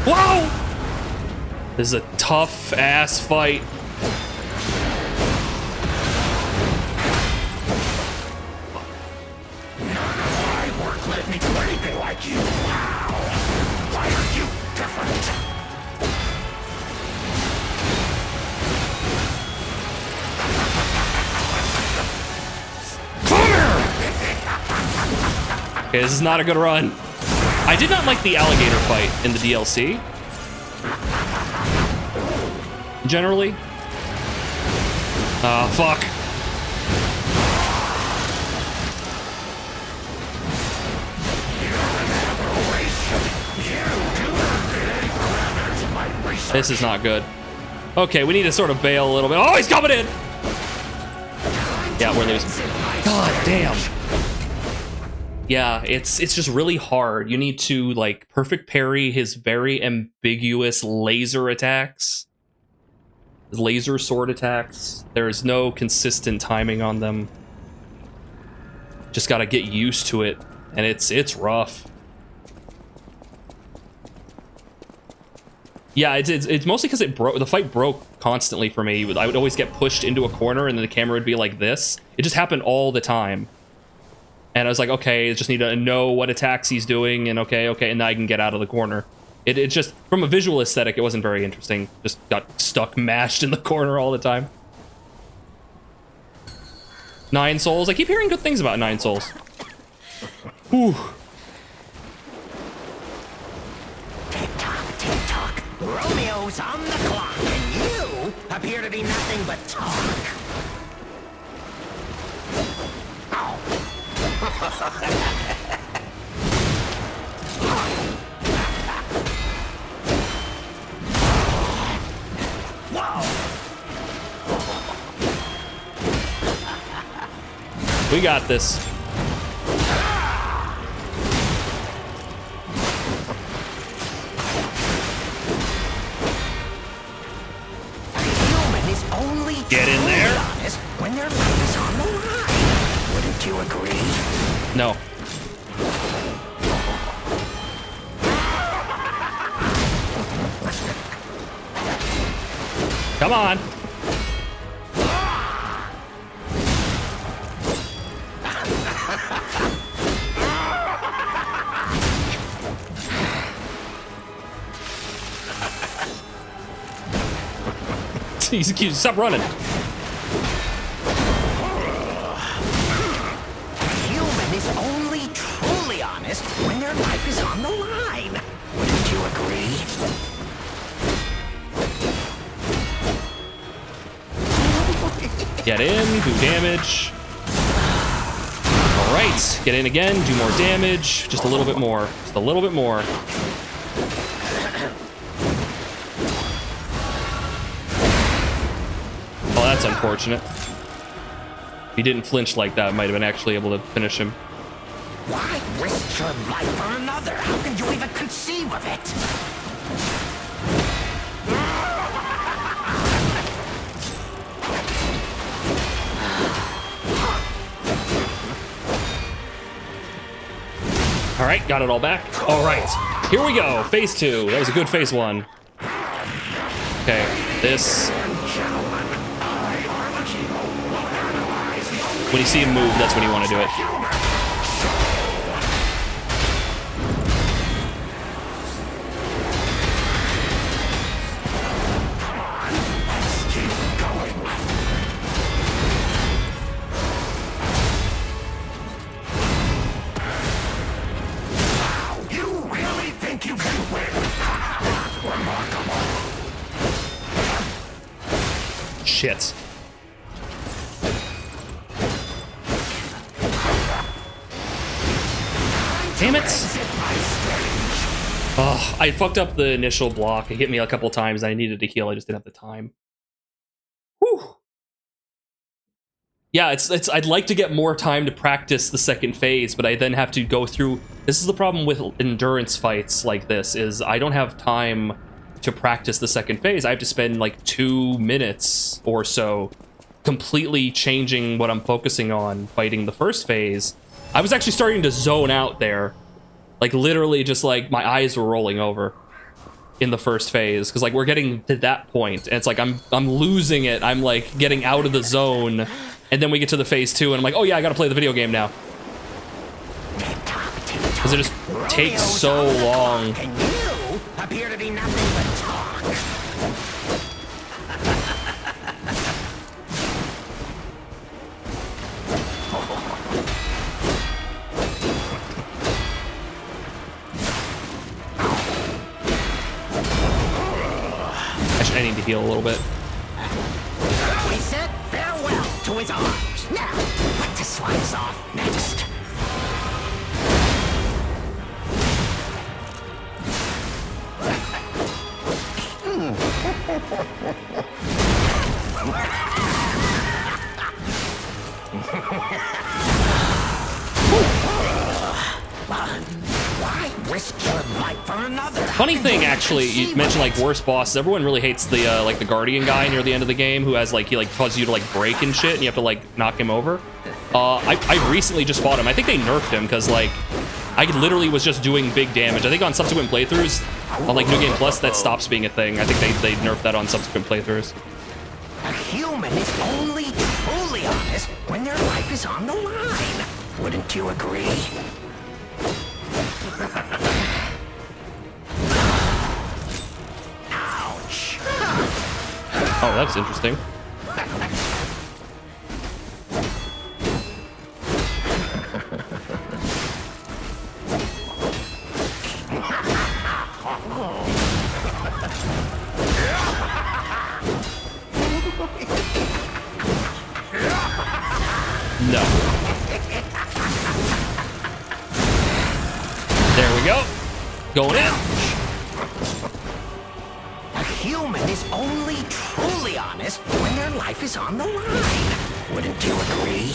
Whoa! This is a tough ass fight. None of my work led me to anything like you. Wow. Why are you different? Come here! Okay, this is not a good run. I did not like the alligator fight in the DLC. Generally. Fuck. This is not good. Okay, we need to sort of bail a little bit. Oh, he's coming in! Yeah, we're losing. God damn. Yeah, it's just really hard. You need to like perfect parry his very ambiguous laser attacks. Laser sword attacks. There is no consistent timing on them. Just gotta get used to it, and it's rough. Yeah, it's mostly because the fight broke constantly for me. I would always get pushed into a corner, and then the camera would be like this. It just happened all the time. And I was like, okay, I just need to know what attacks he's doing, and okay, and then I can get out of the corner. It just, from a visual aesthetic, it wasn't very interesting. Just got stuck, mashed in the corner all the time. 9 Souls. I keep hearing good things about 9 Souls. Whew. Tick-tock, Romeo's on the clock, and you appear to be nothing but talk. We got this. Human is only Get in there. honest when their life is on the line. Wouldn't you agree? No. Come on. He's cute. Stop running. Human is only truly honest when their life is on the line. Wouldn't you agree? Get in, do damage. All right, get in again, do more damage. Just a little bit more. Just a little bit more. that's unfortunate. If he didn't flinch like that, might have been actually able to finish him. Why risk your life for another? How can you even conceive of it? All right, got it all back. All right, here we go. Phase 2. That was a good phase 1. Okay, this. When you see him move, that's when you want to do it. Shit. Damn it! Oh, I fucked up the initial block. It hit me a couple times. I needed to heal. I just didn't have the time. Whew. Yeah, it's. I'd like to get more time to practice the second phase, but I then have to go through. This is the problem with endurance fights like this: is I don't have time to practice the second phase. I have to spend like 2 minutes or so completely changing what I'm focusing on fighting the first phase. I was actually starting to zone out there. Like literally just like my eyes were rolling over in the first phase because like we're getting to that point and it's like I'm losing it. I'm like getting out of the zone and then we get to the phase 2 and I'm like, oh yeah, I gotta play the video game now. Because it just takes so long. You appear to be nothing but talk. I need to heal a little bit. We said farewell to his arms. Now, let the slice off next. Why risk your life for another? Funny thing, actually, you mentioned like worst bosses. Everyone really hates the like the Guardian guy near the end of the game, who has like he like causes you to like break and shit, and you have to like knock him over. I recently just fought him. I think they nerfed him because like I literally was just doing big damage. I think on subsequent playthroughs, on like New Game Plus, that stops being a thing. I think they nerfed that on subsequent playthroughs. A human is only truly honest when their life is on the line. Wouldn't you agree? Ouch. Oh, that's interesting. No. There we go. Going in. A human is only truly honest when their life is on the line. Wouldn't you agree?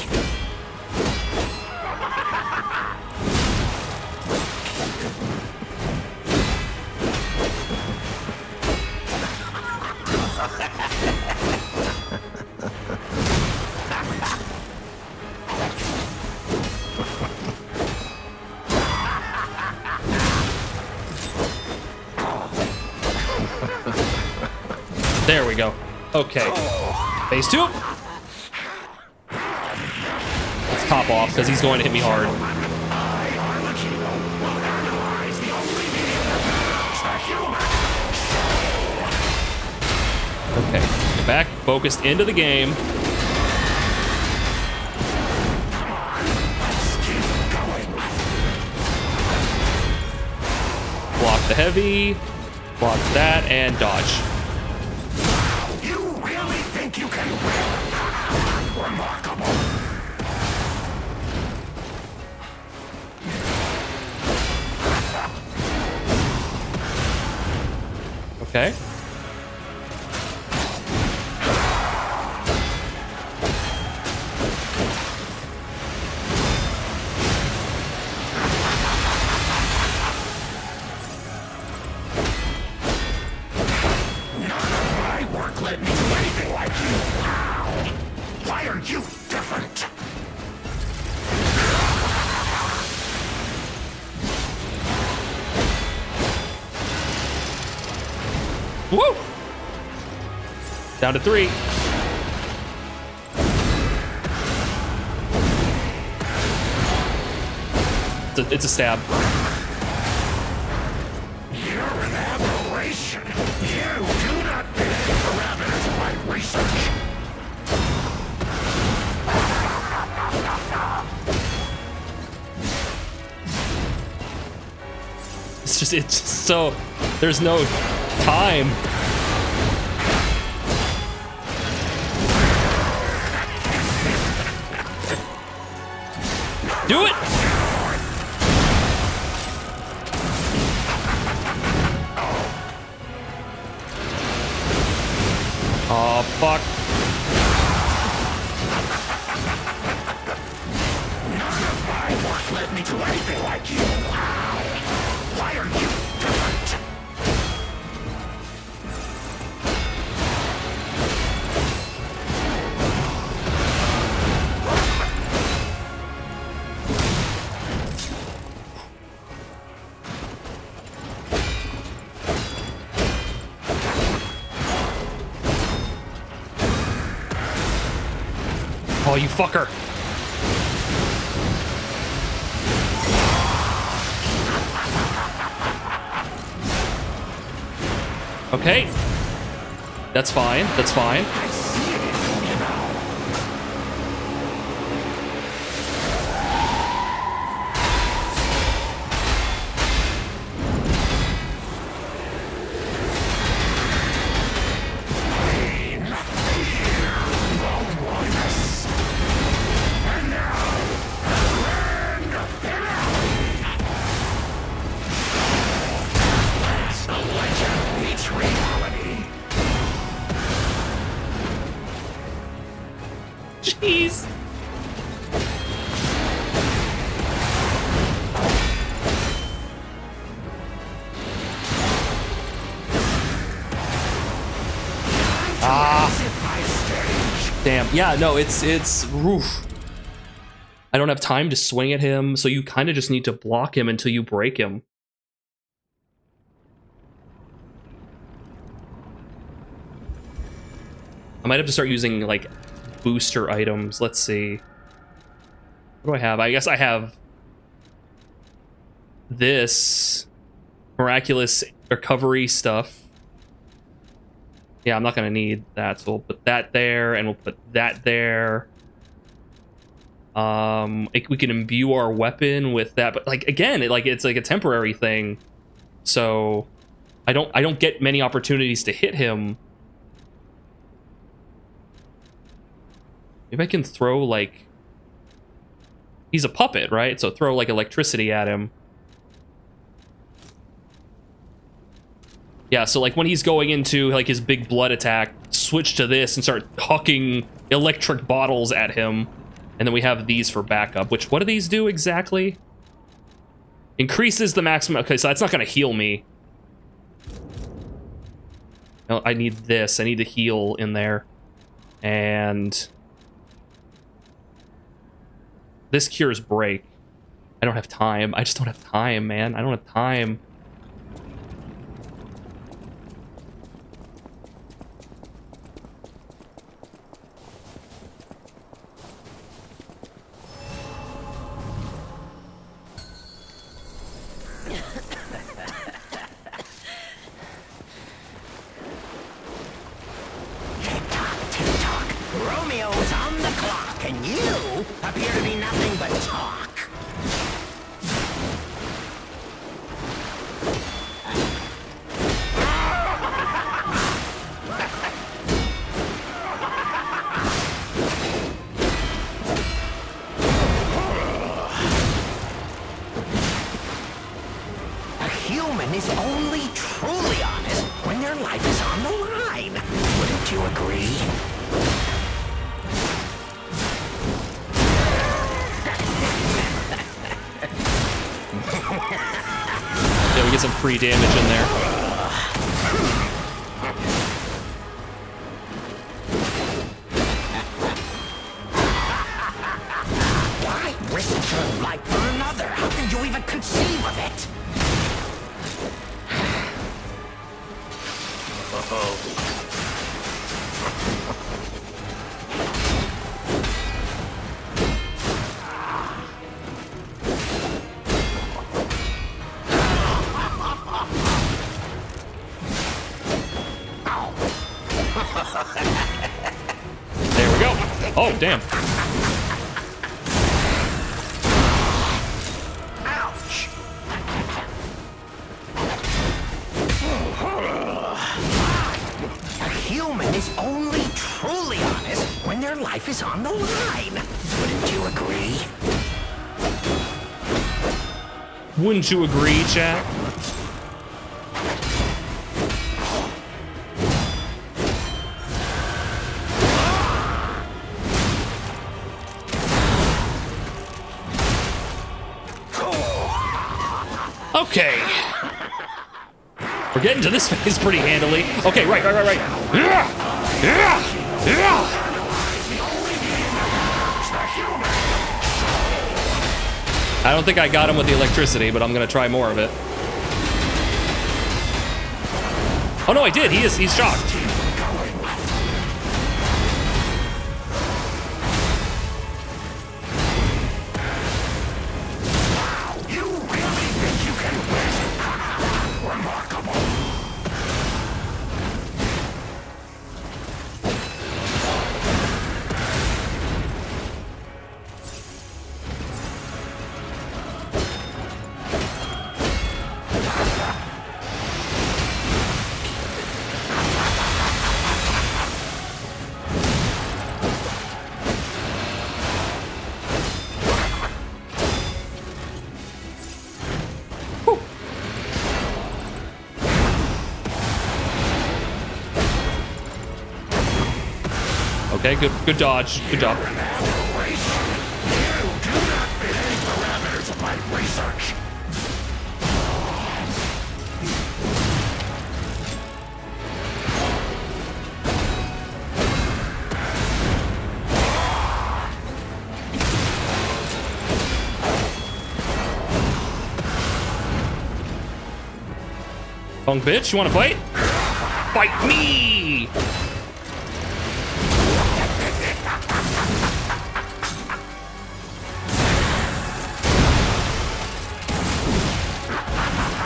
There we go. Okay. Phase 2. Let's top off because he's going to hit me hard. Okay. Get back. Focused into the game. Block the heavy. Block that and dodge. You can win. Remarkable. Okay. Woo! Down to 3. It's a stab. You're an aberration. You do not fit the parameters of my research. It's just so, there's no time. Do it! Oh, fuck. My work led me to anything like you. Why are you different? Oh, you fucker. Okay. That's fine. That's fine. Jeez. Damn. Yeah, no, it's oof. I don't have time to swing at him, so you kind of just need to block him until you break him. I might have to start using, like, booster items. Let's see. What do I have? I guess I have this miraculous recovery stuff. Yeah, I'm not going to need that, so we'll put that there, and we'll put that there. We can imbue our weapon with that, but like again, it's like a temporary thing. So I don't get many opportunities to hit him. Maybe I can throw like, he's a puppet, right? So throw like electricity at him. Yeah, so like when he's going into like his big blood attack, switch to this and start hucking electric bottles at him. And then we have these for backup, which, what do these do exactly? Increases the maximum. Okay, so that's not going to heal me. No, I need this. I need to heal in there. And this cures break. I don't have time. I just don't have time, man. I don't have time. Romeo's on the clock, and you appear to be nothing but talk. A human is only truly honest when their life is on the line. Wouldn't you agree? Yeah, we get some free damage in there. Why risk your life for another? How can you even conceive of it? There we go. Oh, damn. Ouch! A human is only truly honest when their life is on the line. Wouldn't you agree? Wouldn't you agree, chat? Okay. We're getting to this phase pretty handily. Okay, right. I don't think I got him with the electricity, but I'm gonna try more of it. Oh no, I did. He's shocked. Okay, good dodge. Good job. Punk bitch, you wanna fight? Fight me!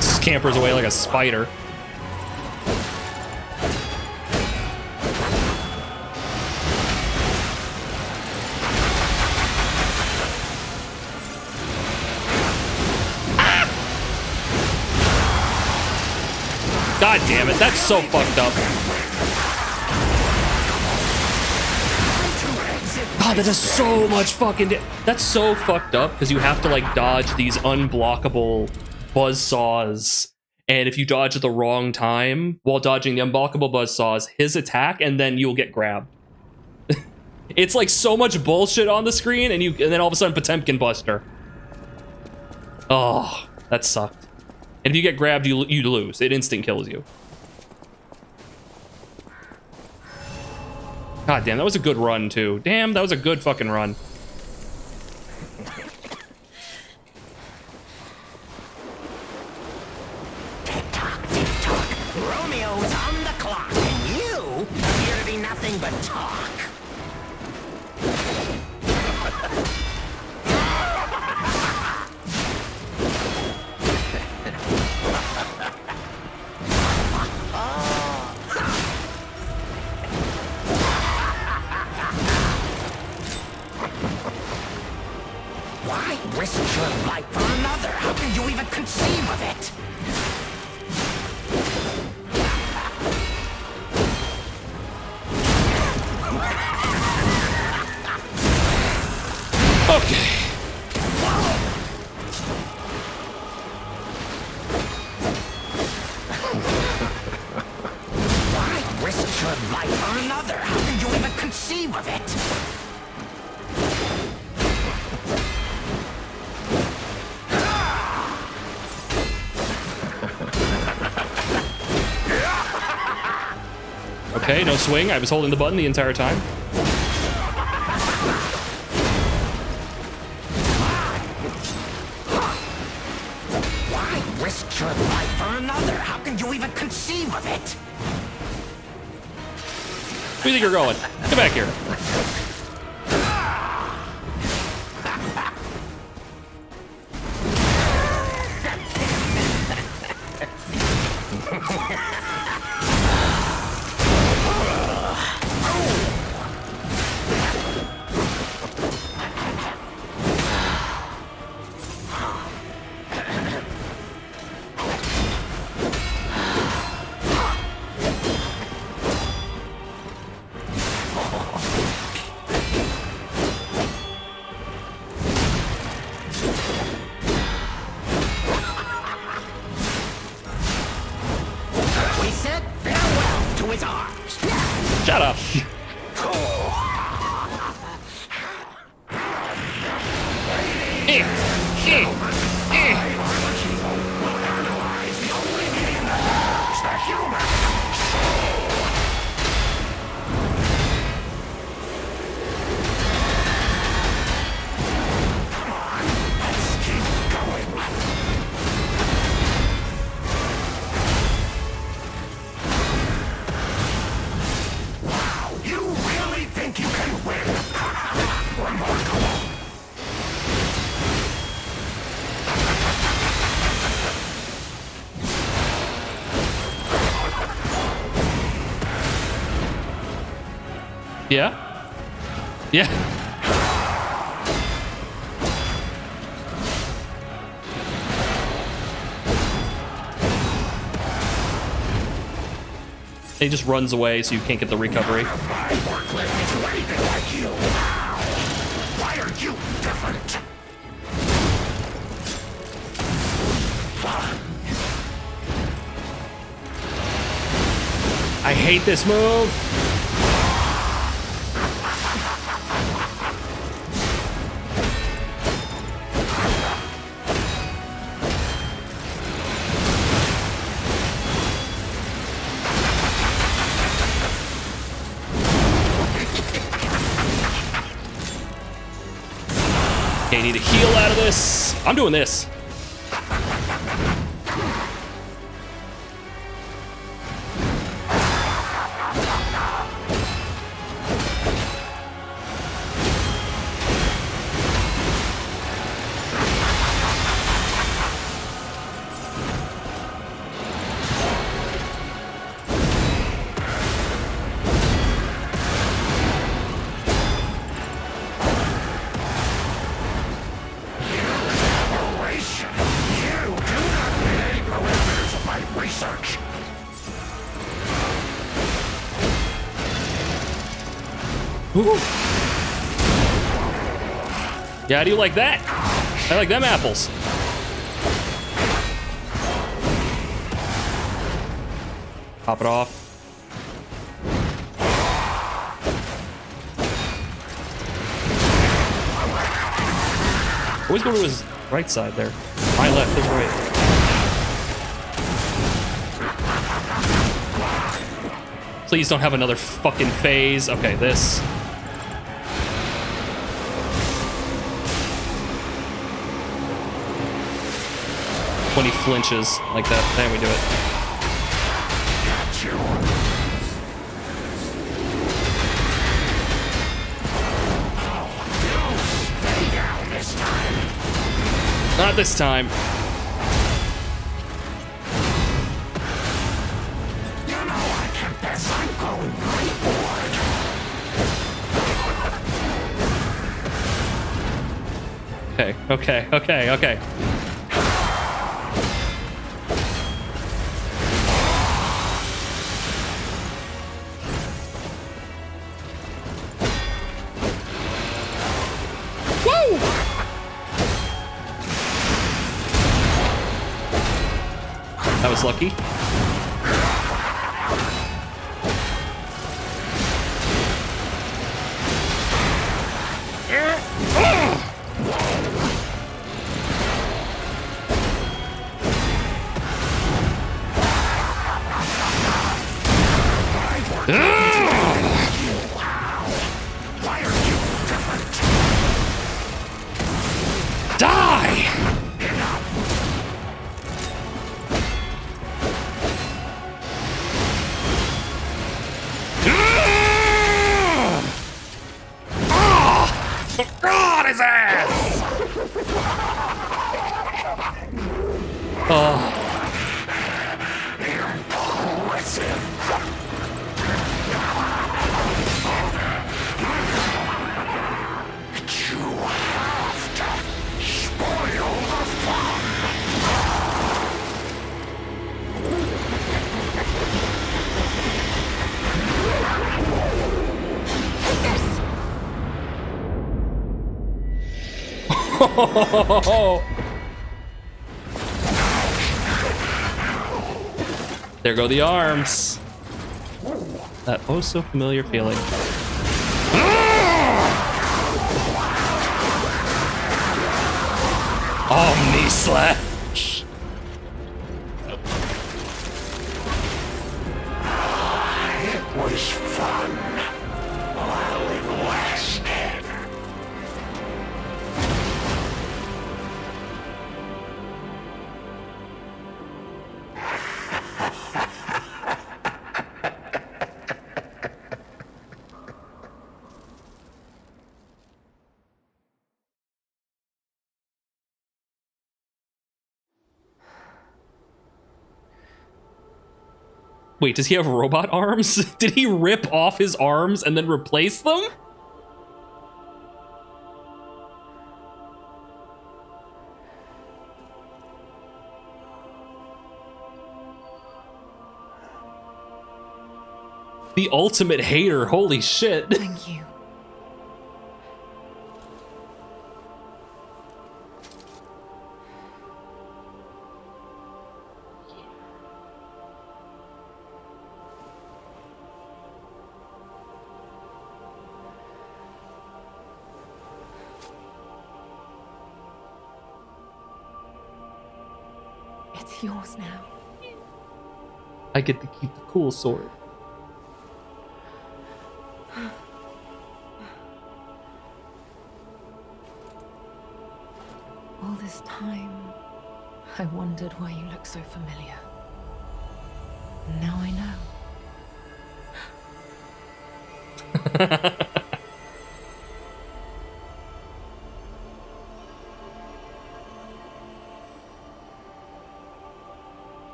Scampers away like a spider. God damn it, that's so fucked up. God, that does so much fucking that's so fucked up because you have to like dodge these unblockable buzzsaws, and if you dodge at the wrong time while dodging the unblockable buzzsaws, his attack, and then you'll get grabbed. It's like so much bullshit on the screen, and then all of a sudden Potemkin Buster. Oh, that sucked. And if you get grabbed, you lose. It instant kills you. God damn, that was a good run too. Damn, that was a good fucking run. Romeo's on the clock, and you appear to be nothing but talk. Why risk your life for another? How can you even conceive of it? Okay. Why risk your life for another? How can you even conceive of it? Okay, no swing. I was holding the button the entire time. Why risk your life for another? How can you even conceive of it? do you think you're going? Get back here. We said farewell to his arms. Shut up. You really think you can win? Remarkable. Yeah? Yeah. He just runs away so you can't get the recovery. Why are you different? I hate this move. Okay, need a heal out of this. I'm doing this. Ooh. Yeah, how do you like that? I like them apples. Pop it off. Always go to his right side there. My left, his right. Please don't have another fucking phase. Okay, this. When he flinches like that, then we do it. Not this time. You know I confess I'm growing pretty bored. Okay. That was lucky. Why are you different? Die! his ass! Oh. There go the arms. That oh so familiar feeling. Omni slash. It was fun while it lasted. Wait, does he have robot arms? Did he rip off his arms and then replace them? The ultimate hater, holy shit. Thank you. It's yours now. I get to keep the cool sword. All this time, I wondered why you look so familiar. Now I know.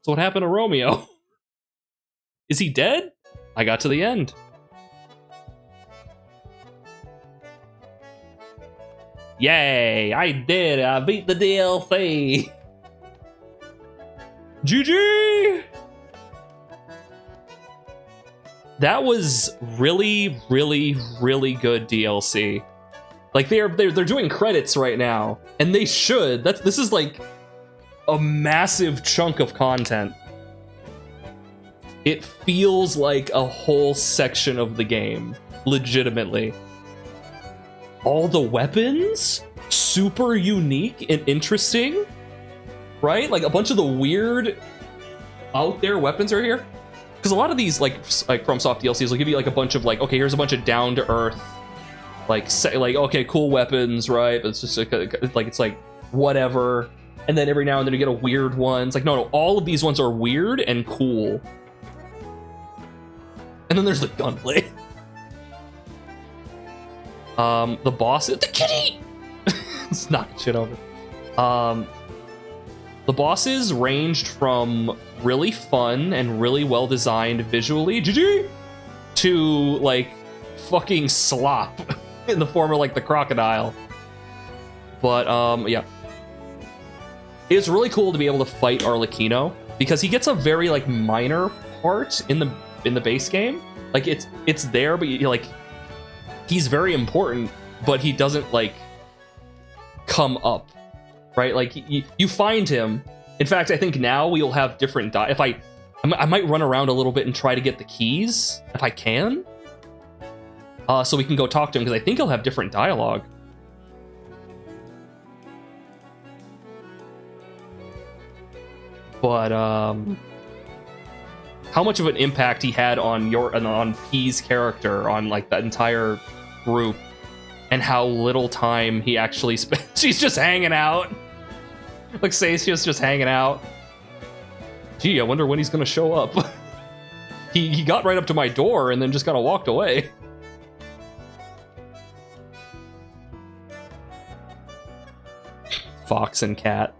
So what happened to Romeo? Is he dead? I got to the end. Yay, I did. I beat the DLC. GG. That was really, really, really good DLC. Like they're doing credits right now, and they should. This is like a massive chunk of content. It feels like a whole section of the game, legitimately. All the weapons, super unique and interesting, right? Like a bunch of the weird out there weapons are here. Because a lot of these like FromSoft DLCs will give you like a bunch of like, okay, here's a bunch of down to earth, like okay, cool weapons, right? But it's just like it's like whatever. And then every now and then you get a weird one. It's like, no, all of these ones are weird and cool. And then there's the gunplay. The boss, the kitty! It's knocking shit over. The bosses ranged from really fun and really well designed visually, GG, to like fucking slop in the form of like the crocodile. But yeah. It's really cool to be able to fight Arlecchino because he gets a very like minor part in the base game. Like it's there, but like he's very important, but he doesn't like come up, right? Like you find him. In fact, I think now we'll have different if I might run around a little bit and try to get the keys if I can, so we can go talk to him because I think he'll have different dialogue. But how much of an impact he had on P's character, on like that entire group, and how little time he actually spent. She's just hanging out. Like Sasia's just hanging out. Gee, I wonder when he's gonna show up. he got right up to my door and then just kind of walked away. Fox and cat.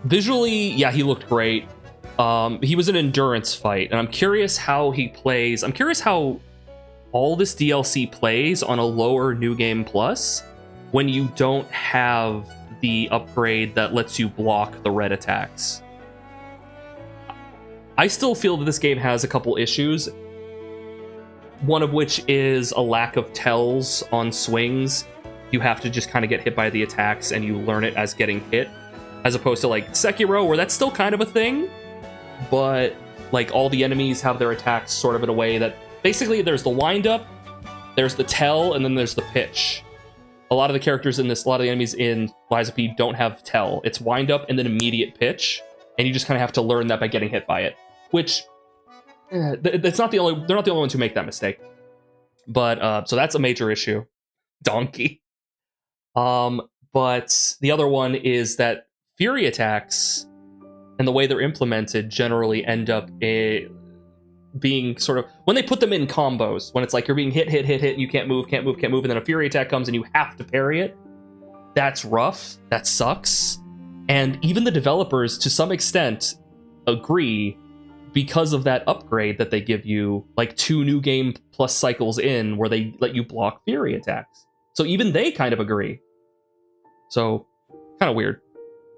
Visually, yeah, he looked great. He was an endurance fight, and I'm curious how he plays. I'm curious how all this DLC plays on a lower New Game Plus when you don't have the upgrade that lets you block the red attacks. I still feel that this game has a couple issues. One of which is a lack of tells on swings. You have to just kind of get hit by the attacks and you learn it as getting hit. As opposed to like Sekiro, where that's still kind of a thing. But like all the enemies have their attacks sort of in a way that basically there's the wind up, there's the tell, and then there's the pitch. A lot of the characters in this, a lot of the enemies in Lies of P don't have tell. It's wind up and then immediate pitch. And you just kind of have to learn that by getting hit by it. Which, it's not the only, they're not the only ones who make that mistake. But, so that's a major issue. Donkey. But the other one is that Fury attacks and the way they're implemented generally end up being sort of, when they put them in combos, when it's like you're being hit, and you can't move, and then a Fury attack comes and you have to parry it, that's rough, that sucks. And even the developers, to some extent, agree because of that upgrade that they give you, like 2 New Game Plus cycles in, where they let you block Fury attacks. So even they kind of agree. So, kind of weird.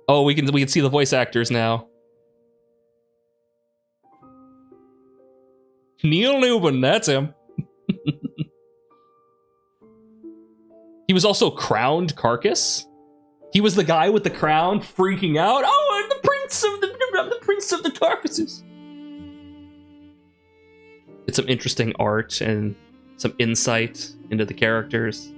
Oh, we can see the voice actors now. Neil Newman, that's him. He was also crowned Carcass. He was the guy with the crown freaking out. Oh, I'm the prince of the carcasses. It's some interesting art and some insight into the characters.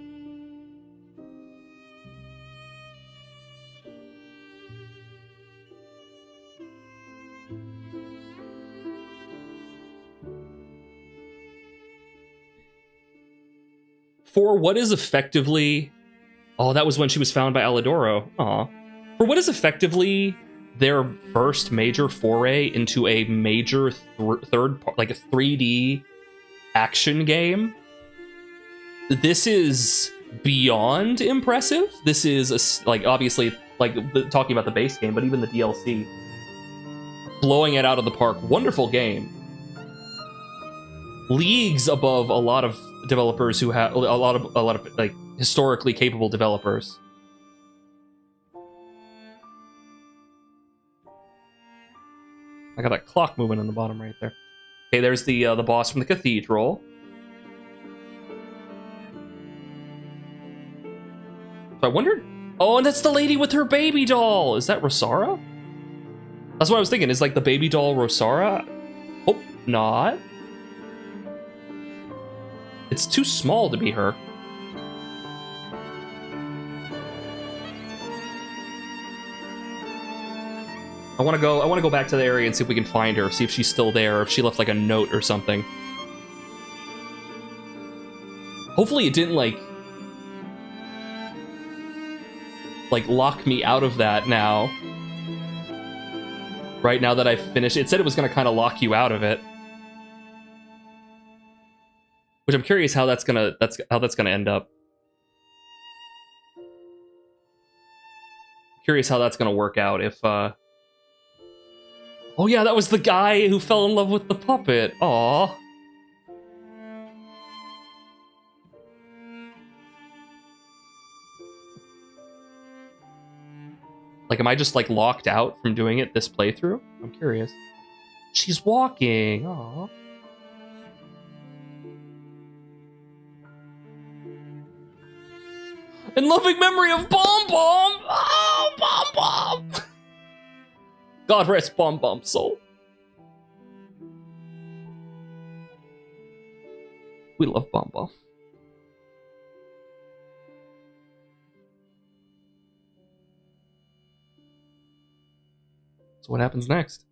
For what is effectively... Oh, that was when she was found by Alidoro. Aw. For what is effectively their first major foray into a major third, like a 3D action game, this is beyond impressive. This is, like, obviously, like, talking about the base game, but even the DLC. Blowing it out of the park. Wonderful game. Leagues above a lot of developers who have a lot of like historically capable developers. I got that clock moving on the bottom right there. Okay, there's the boss from the cathedral. So I wondered. Oh, and that's the lady with her baby doll. Is that Rosara? That's what I was thinking. Is like the baby doll Rosara? Hope not. It's too small to be her. I want to go back to the area and see if we can find her, see if she's still there, or if she left like a note or something. Hopefully it didn't like lock me out of that now. Right now that I've finished, it said it was going to kind of lock you out of it. Which I'm curious how that's gonna end up. Curious how that's gonna work out if Oh yeah, that was the guy who fell in love with the puppet. Aww. Like, am I just like locked out from doing it this playthrough? I'm curious. She's walking. Aww. In loving memory of Bomb Bomb! Oh, Bomb Bomb! God rest Bomb Bomb's soul. We love Bomb Bomb. So what happens next?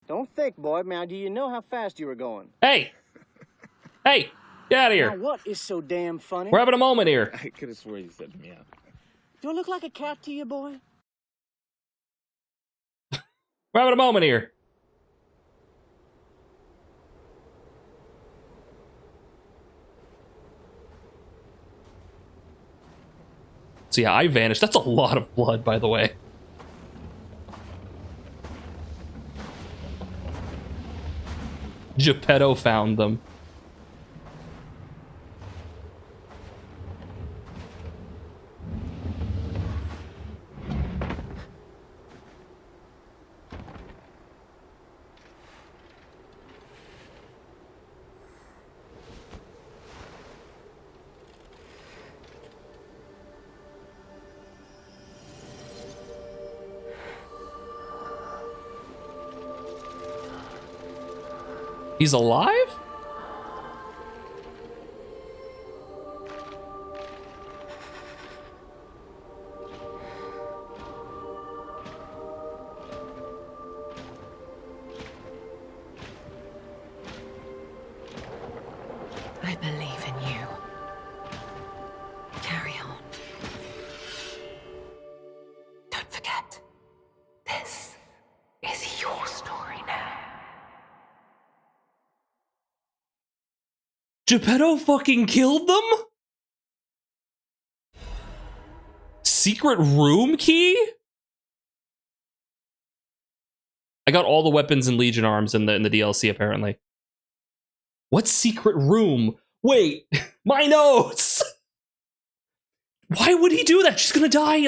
Don't think, boy. Now, do you know how fast you were going? Hey! Hey! Get out of Now, here. what is so damn funny? We're having a moment here. I could have sworn you said meow. Do I look like a cat to you, boy? We're having a moment here. So yeah, I vanished. That's a lot of blood, by the way. Geppetto found them. He's alive? I believe in you. Carry on. Don't forget, this is your story now. Geppetto fucking killed them? Secret room key? I got all the weapons and Legion arms in the DLC apparently. What secret room? Wait, my notes! Why would he do that? She's gonna die,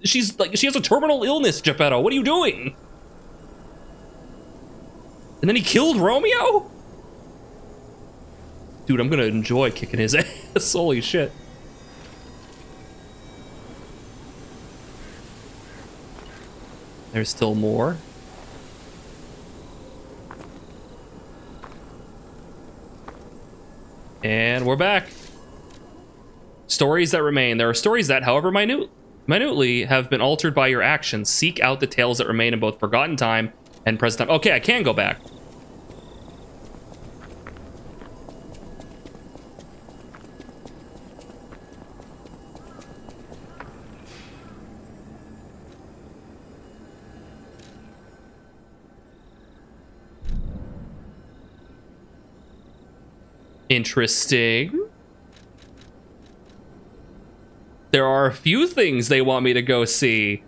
she has a terminal illness, Geppetto. What are you doing? And then he killed Romeo? Dude, I'm gonna enjoy kicking his ass. Holy shit. There's still more. And we're back. Stories that remain. There are stories that, however minutely, have been altered by your actions. Seek out the tales that remain in both forgotten time and present time. Okay, I can go back. Interesting. There are a few things they want me to go see.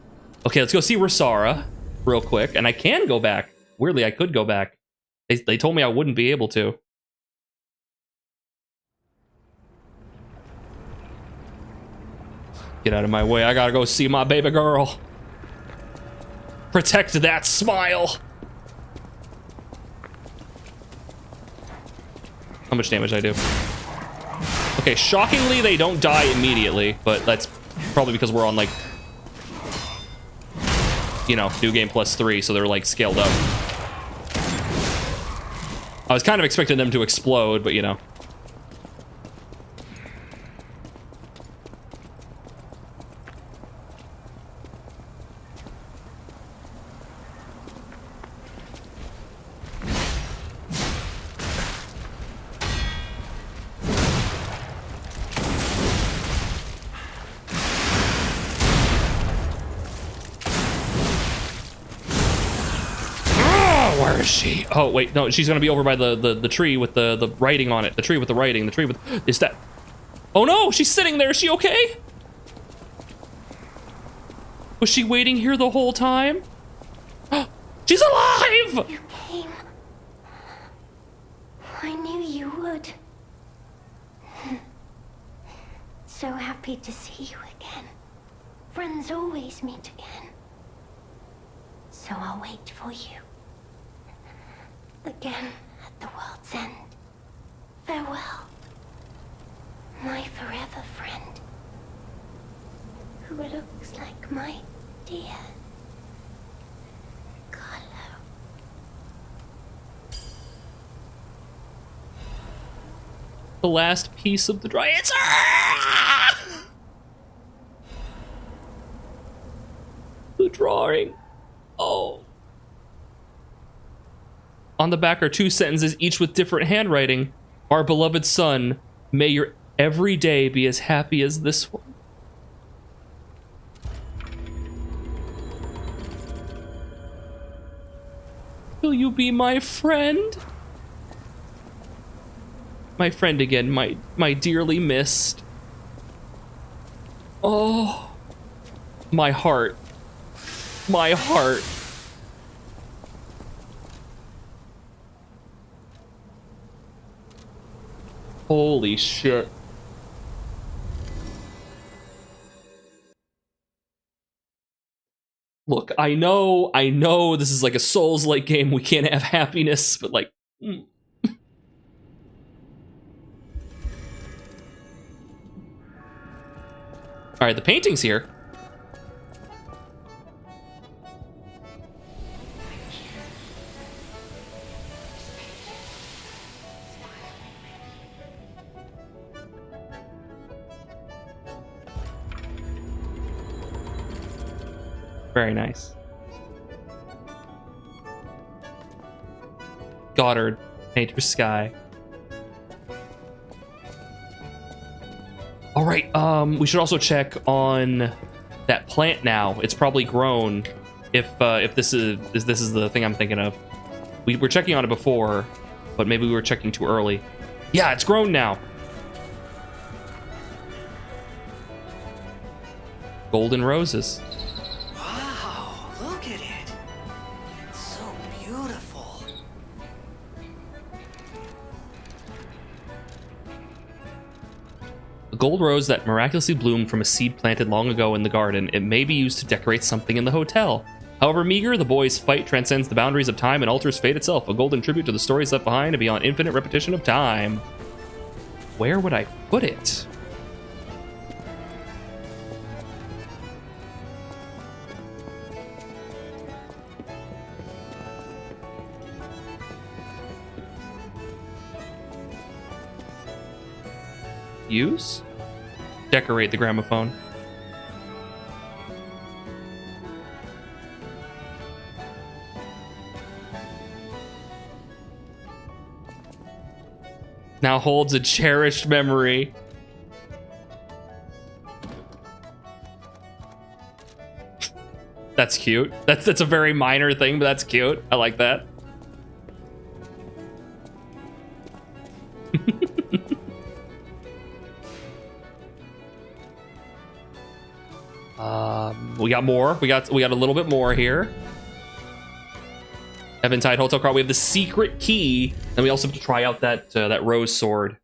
Okay, let's go see Rosara real quick. And I can go back. Weirdly, I could go back. They told me I wouldn't be able to. Get out of my way. I gotta go see my baby girl. Protect that smile. How much damage I do? Okay, shockingly, they don't die immediately, but that's probably because we're on, like, you know, new game +3, so they're, like, scaled up. I was kind of expecting them to explode, but, you know. Where is she? Oh, wait, no, she's gonna be over by the tree with the writing on it. The tree with the writing. The tree with... Is that... Oh no, she's sitting there. Is she okay? Was she waiting here the whole time? She's alive! You came. I knew you would. So happy to see you again. Friends always meet again. So I'll wait for you. Again at the world's end. Farewell, my forever friend, who looks like my dear Carlo. The last piece of the dry answer. The drawing. Oh. On the back are 2 sentences, each with different handwriting. Our beloved son, may your every day be as happy as this one. Will you be my friend? My friend again, my dearly missed. Oh, my heart. My heart. Holy shit. Look, I know this is like a Souls-like game. We can't have happiness, but like... All right, the painting's here. Very nice. Goddard, Painter Sky. All right, we should also check on that plant now. It's probably grown. If this is the thing I'm thinking of. We were checking on it before, but maybe we were checking too early. Yeah, it's grown now. Golden roses. Wow, look at it. It's so beautiful. A gold rose that miraculously bloomed from a seed planted long ago in the garden. It may be used to decorate something in the hotel. However meager, the boys' fight transcends the boundaries of time and alters fate itself. A golden tribute to the stories left behind and beyond infinite repetition of time. Where would I put it? Use? Decorate the gramophone. Now holds a cherished memory. That's cute. That's a very minor thing, but that's cute. I like that. We got more. We got a little bit more here. Eventide Hotel card. We have the secret key, and we also have to try out that that rose sword.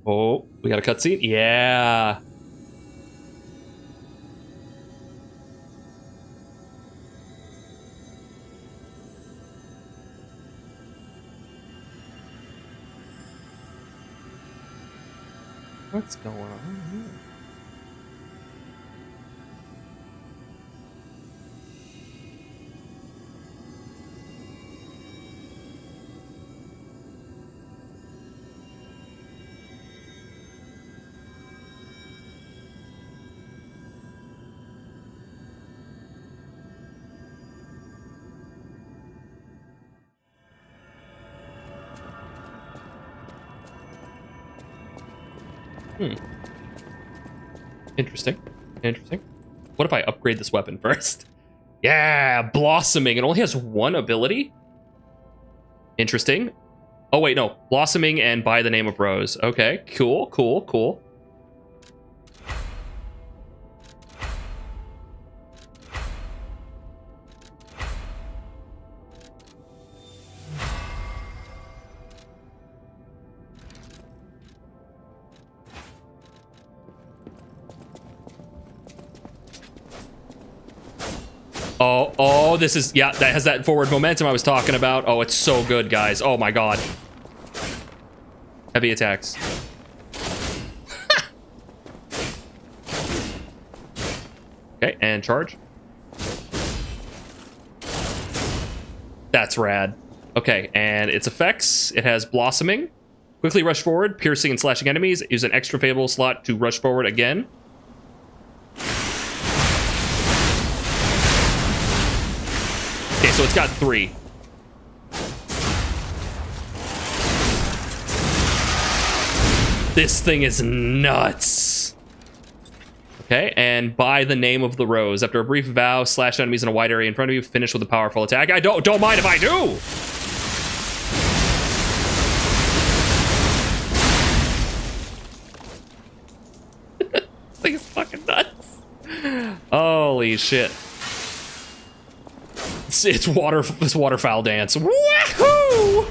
Oh, we got a cutscene. Yeah. What's going on here? Interesting. Interesting. What if I upgrade this weapon first? Yeah, blossoming. It only has one ability? Interesting. Oh, wait, no. Blossoming and by the name of Rose. Okay, cool, cool, cool. Oh, this is, yeah, that has that forward momentum I was talking about. Oh, it's so good, guys. Oh my god. Heavy attacks. Okay, and charge. That's rad. Okay, and its effects, it has blossoming. Quickly rush forward, piercing and slashing enemies. Use an extra favorable slot to rush forward again. Okay, so it's got 3. This thing is nuts. Okay, and by the name of the rose. After a brief vow, slash enemies in a wide area in front of you. Finish with a powerful attack. I don't mind if I do. This thing is fucking nuts. Holy shit. It's waterfowl dance. Wahoo!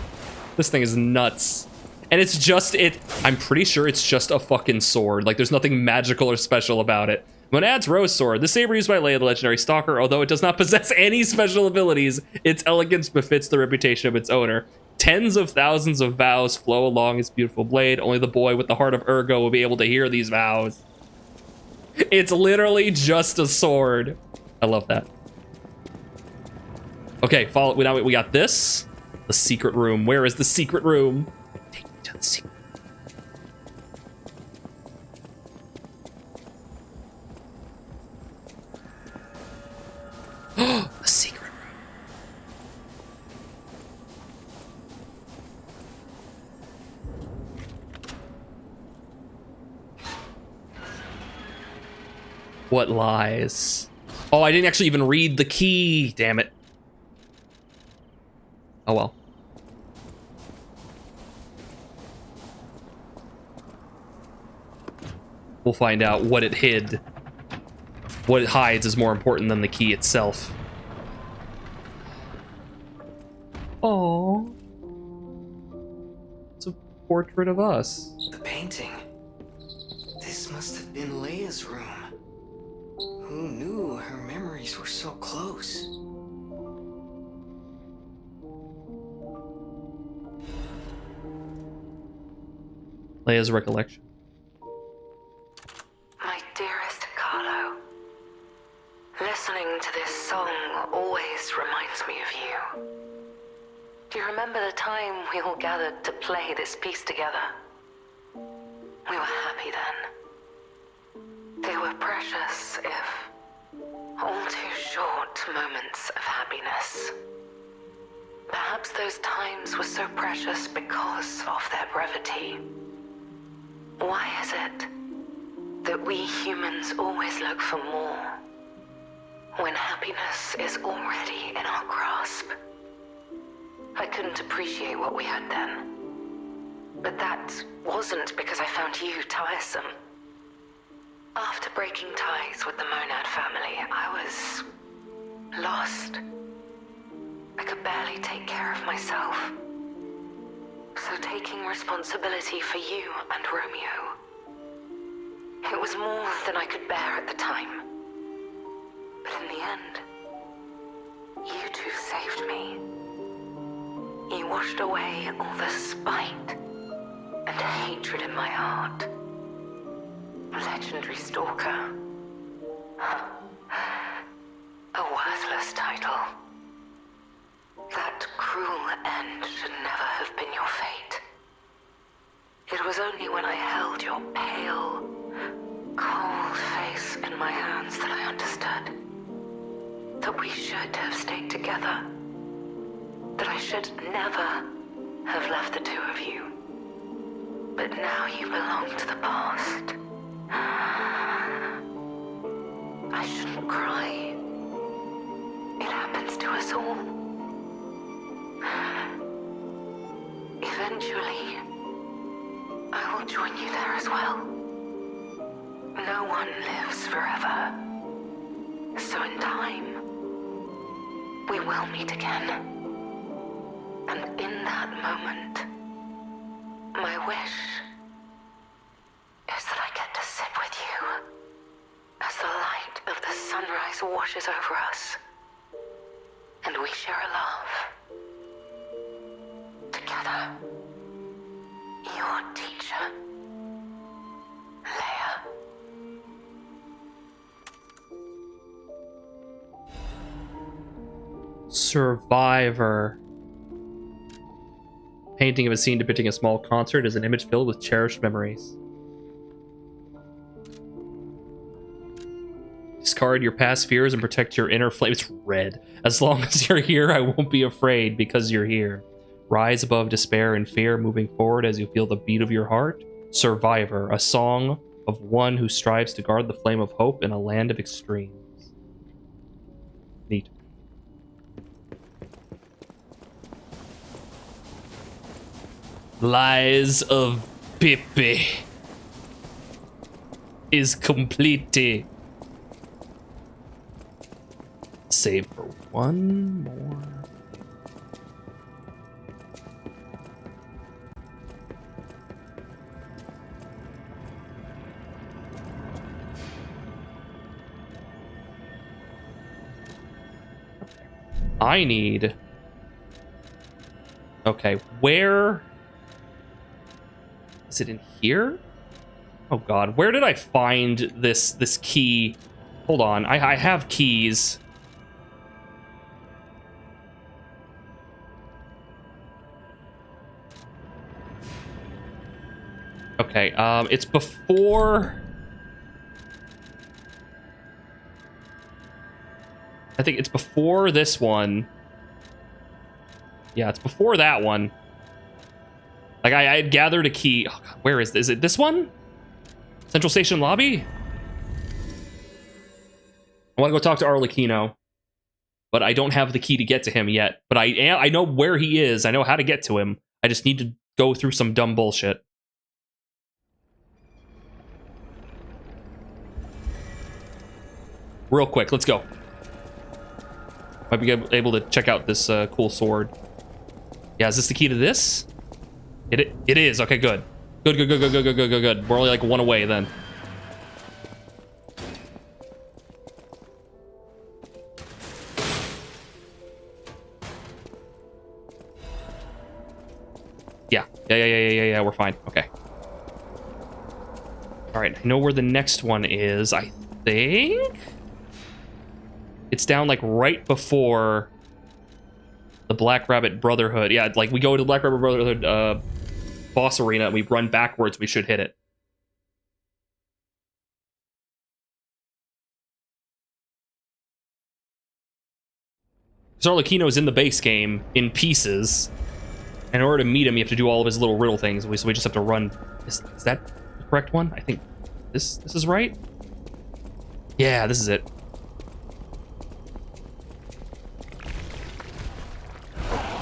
This thing is nuts. And it's just I'm pretty sure it's just a fucking sword. Like, there's nothing magical or special about it. Monad's Rose Sword. The saber used by Leia, the legendary stalker, although it does not possess any special abilities, its elegance befits the reputation of its owner. Tens of thousands of vows flow along its beautiful blade. Only the boy with the heart of Urgo will be able to hear these vows. It's literally just a sword. I love that. Okay, now we got this. The secret room. Where is the secret room? Take me to the secret. The secret room. What lies? Oh, I didn't actually even read the key. Damn it. Oh well. We'll find out what it hid. What it hides is more important than the key itself. Oh, it's a portrait of us. The painting. This must have been Leia's room. Who knew her memories were so close? Leia's recollection. My dearest Carlo, listening to this song always reminds me of you. Do you remember the time we all gathered to play this piece together? We were happy then. They were precious, if all too short moments of happiness. Perhaps those times were so precious because of their brevity. Why is it that we humans always look for more when happiness is already in our grasp? I couldn't appreciate what we had then. But that wasn't because I found you tiresome. After breaking ties with the Monad family, I was lost. I could barely take care of myself. So taking responsibility for you and Romeo, it was more than I could bear at the time. But in the end, you two saved me. You washed away all the spite and hatred in my heart. Legendary stalker. A worthless title. That cruel end should never have been your fate. It was only when I held your pale, cold face in my hands that I understood that we should have stayed together. That I should never have left the two of you. But now you belong to the past. I shouldn't cry. It happens to us all. Eventually, I will join you there as well. No one lives forever. So in time, we will meet again. And in that moment, my wish is that I get to sit with you as the light of the sunrise washes over us, and we share a laugh. Together, your teacher, Leia. Survivor. painting of a scene depicting a small concert is an image filled with cherished memories. Discard your past fears and protect your inner flame. It's red. As long as you're here, I won't be afraid because you're here. Rise above despair and fear, moving forward as you feel the beat of your heart. Survivor, a song of one who strives to guard the flame of hope in a land of extremes. Neat. Lies of Pippi is complete. Save for one more. I need... Okay, where... Is it in here? Oh god, where did I find this key? Hold on, I have keys. Okay, it's before... I think it's before this one. Yeah, it's before that one. Like, I had gathered a key. Oh god, where is this? Is it this one? Central Station lobby? I want to go talk to Arlecchino, but I don't have the key to get to him yet. But I know where he is. I know how to get to him. I just need to go through some dumb bullshit. Real quick, let's go. Might be able to check out this cool sword. Yeah, is this the key to this? It is. Okay, good. Good. We're only like one away then. Yeah, we're fine. Okay. All right, I know where the next one is, I think. It's down like right before the Black Rabbit Brotherhood. Yeah, like we go to the Black Rabbit Brotherhood boss arena and we run backwards, we should hit it. Arlecchino is in the base game in pieces. And in order to meet him, you have to do all of his little riddle things. So we just have to run. Is that the correct one? I think this is right. Yeah, this is it.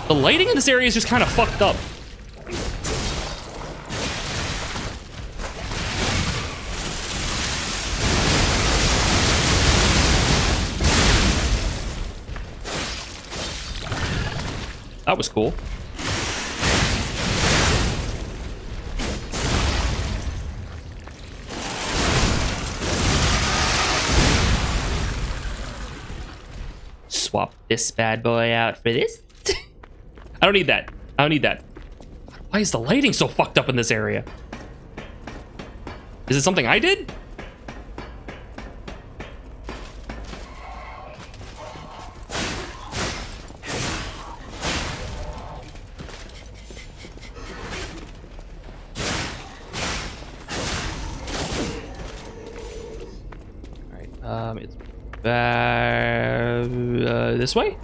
The lighting in this area is just kind of fucked up. That was cool. Swap this bad boy out for this. I don't need that. I don't need that. Why is the lighting so fucked up in this area? Is it something I did? Alright, it's this way?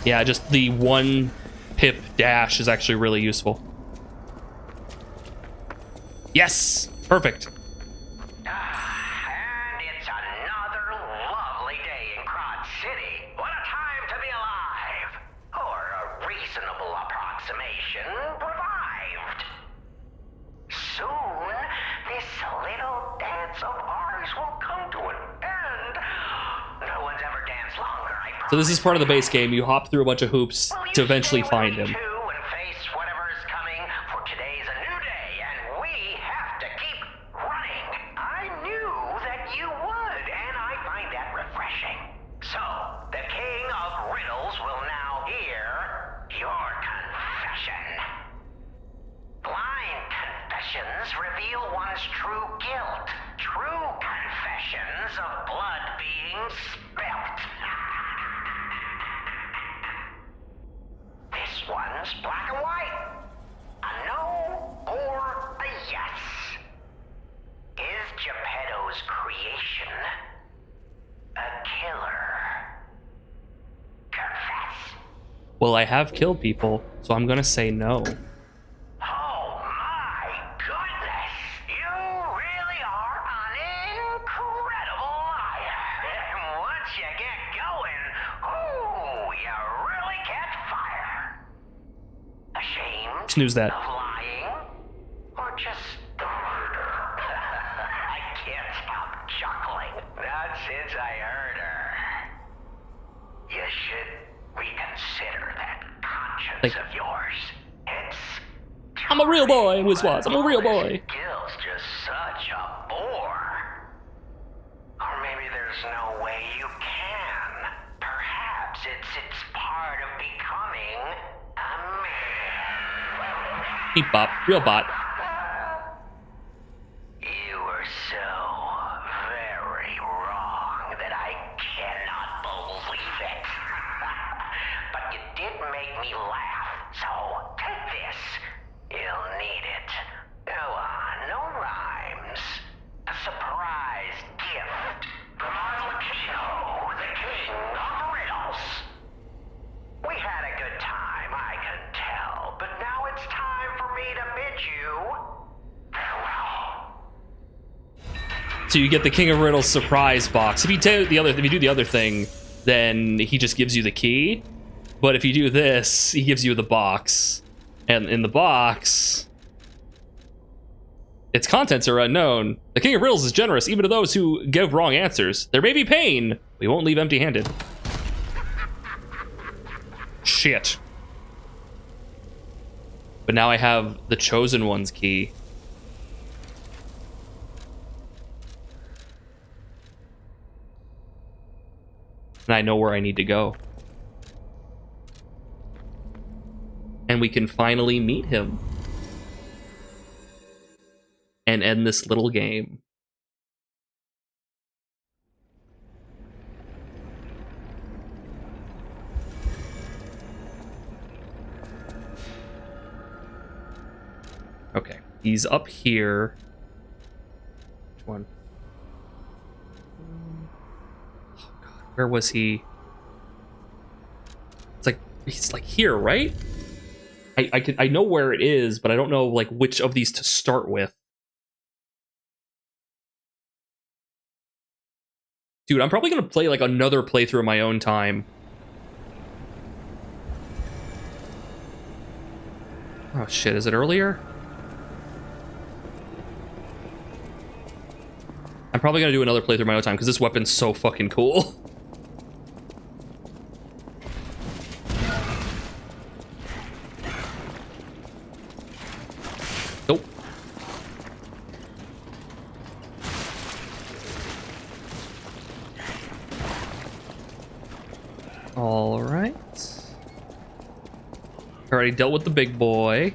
Yeah, just the one pip dash is actually really useful. Yes! Perfect. And it's another lovely day in Crot City. What a time to be alive! Or a reasonable approximation revived. Soon, this little dance of ours will come to an end. No one's ever danced longer, I promise. So this is part of the base game. You hop through a bunch of hoops to eventually find him. And face whatever's coming, for today's a new day, and we have to keep running. I knew that you would, and I find that refreshing. So, the king of riddles will now hear your confession. Blind confessions reveal one's true guilt. True confessions of blood one's black and white. A no or a yes. Is Geppetto's creation a killer? Confess. Well, I have killed people, so I'm gonna say no. Oh my goodness! You really are an incredible liar. And once you get going, ooh, you really catch fire. Ashamed Snooze that. of lying? Or just the murder? I can't stop chuckling. Not since I heard her. You should reconsider that conscience of yours. It's I'm a real boy, Wiswas. I'm a real boy. Gil's just such a bore. Or maybe there's no way you can. Perhaps it's part of becoming a man. Beep bop, real bot. You were so very wrong that I cannot believe it. But you did make me laugh, so take this. You'll need it. Go on, no rhymes. A surprise gift from our Lucchino, the king of riddles. We had a good time, I can tell, but now it's time for me to bid you farewell. So you get the King of Riddles surprise box. If you do the other thing, then he just gives you the key. But if you do this, he gives you the box. And in the box, its contents are unknown. The King of Riddles is generous even to those who give wrong answers. There may be pain. We won't leave empty-handed. Shit. But now I have the Chosen One's key. And I know where I need to go. And we can finally meet him. And end this little game. Okay, he's up here. Which one? Oh God, where was he? He's like here, right? I know where it is, but I don't know like which of these to start with. Dude, I'm probably gonna play like another playthrough in my own time. Oh shit, is it earlier? I'm probably gonna do another playthrough in my own time because this weapon's so fucking cool. Nope. All right. Already dealt with the big boy.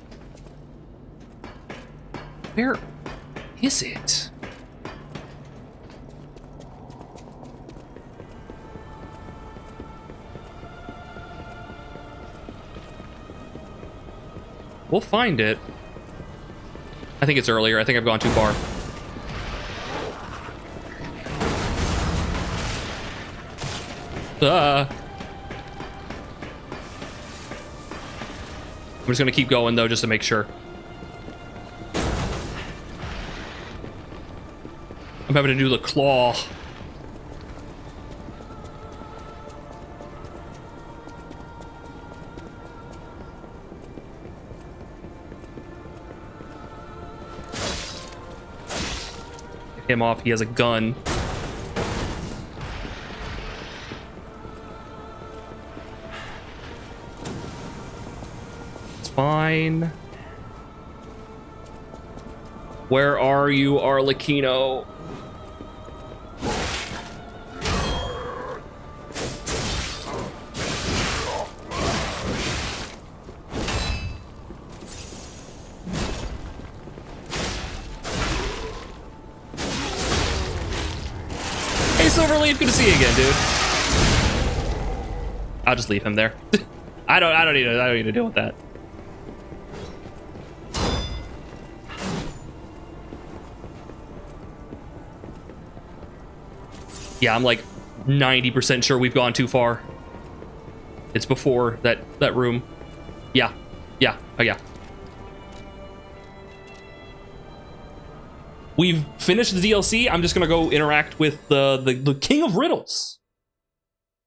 Where is it? We'll find it. I think it's earlier. I think I've gone too far. I'm just gonna keep going though, just to make sure. I'm having to do the claw. Get him off, he has a gun. Fine. Where are you, Arlecchino? Hey, Silverleaf, good to see you again, dude. I'll just leave him there. I don't need to deal with that. Yeah, I'm like 90% sure we've gone too far. It's before that room. Yeah. Yeah. Oh yeah. We've finished the DLC. I'm just gonna go interact with the King of Riddles.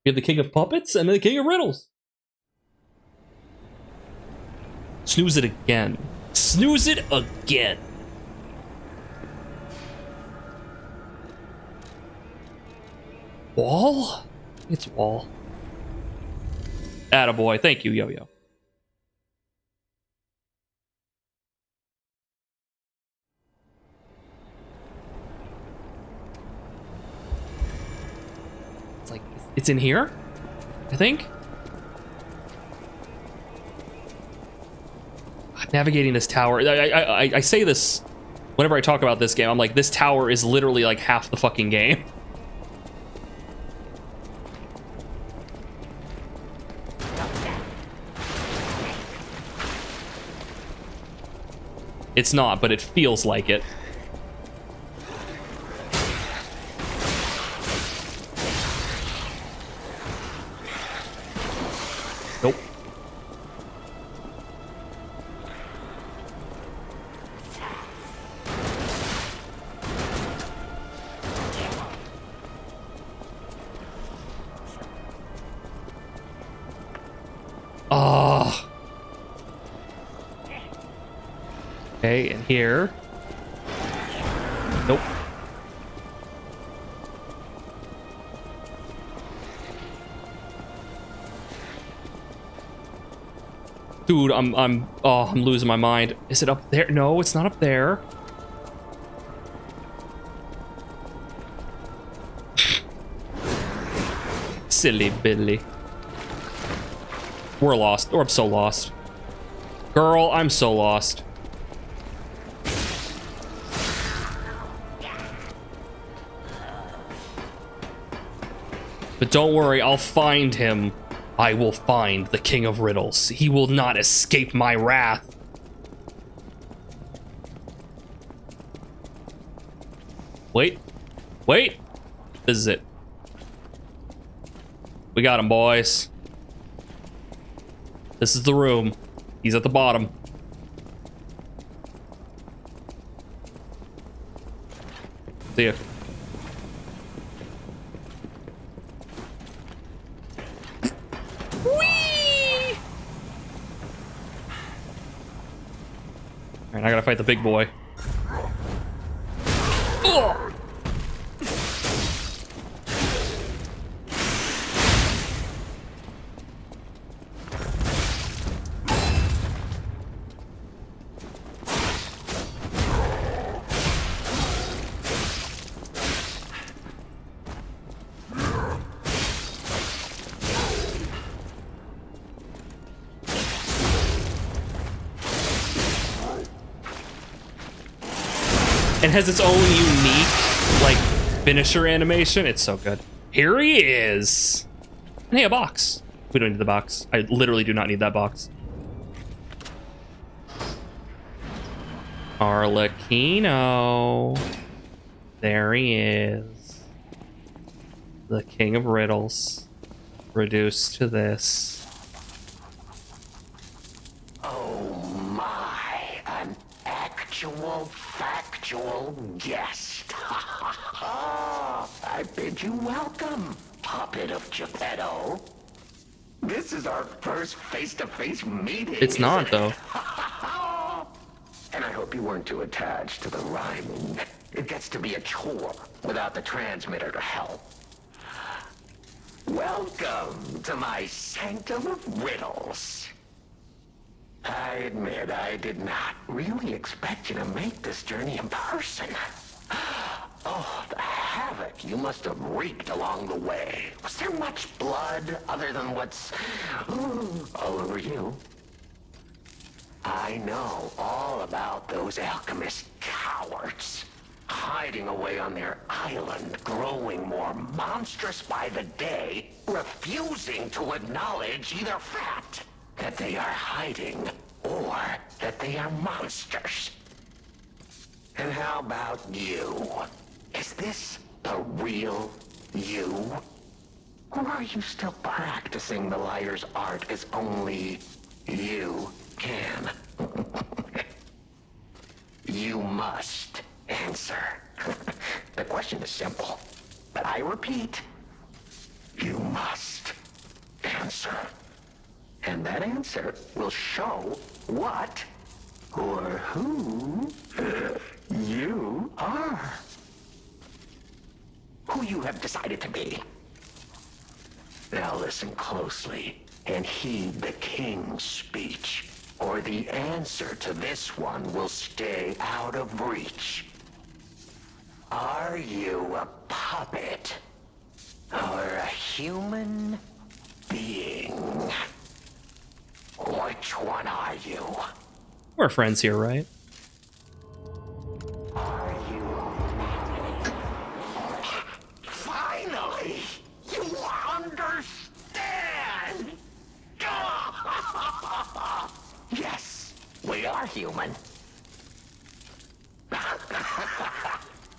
We have the King of Puppets and the King of Riddles. Snooze it again. Snooze it again. Wall? It's wall. Attaboy. Thank you, Yo-Yo. It's like, it's in here? I think? Navigating this tower. I say this whenever I talk about this game. I'm like, this tower is literally like half the fucking game. It's not, but it feels like it. Nope. Ah. Okay, and here. Nope. Dude, I'm losing my mind. Is it up there? No, it's not up there. Silly Billy. We're lost. Or I'm so lost. Girl, I'm so lost. But don't worry, I'll find him. I will find the King of Riddles. He will not escape my wrath. Wait. Wait. This is it. We got him, boys. This is the room. He's at the bottom. See ya. Alright, I gotta fight the big boy. Ugh. And has its own unique, like, finisher animation. It's so good. Here he is. And hey, a box. We don't need the box. I literally do not need that box. Arlecchino. There he is. The King of Riddles. Reduced to this. Oh my, an actual factual guest. I bid you welcome, puppet of Geppetto. This is our first face-to-face meeting. It's not, though. And I hope you weren't too attached to the rhyming. It gets to be a chore without the transmitter to help. Welcome to my sanctum of riddles. I admit I did not really expect you to make this journey in person. Oh, the havoc you must have wreaked along the way. Was there much blood other than what's all over you? I know all about those alchemist cowards. hiding away on their island, growing more monstrous by the day, refusing to acknowledge either fact that they are hiding or that they are monsters. And how about you? Is this the real you? Or are you still practicing the liar's art as only you can? You must answer. The question is simple, but I repeat, you must answer. And that answer will show what or who you are. Who you have decided to be. Now listen closely and heed the king's speech, or the answer to this one will stay out of reach. Are you a puppet or a human being? Which one are you? We're friends here, right? Finally, you understand! Yes, we are human.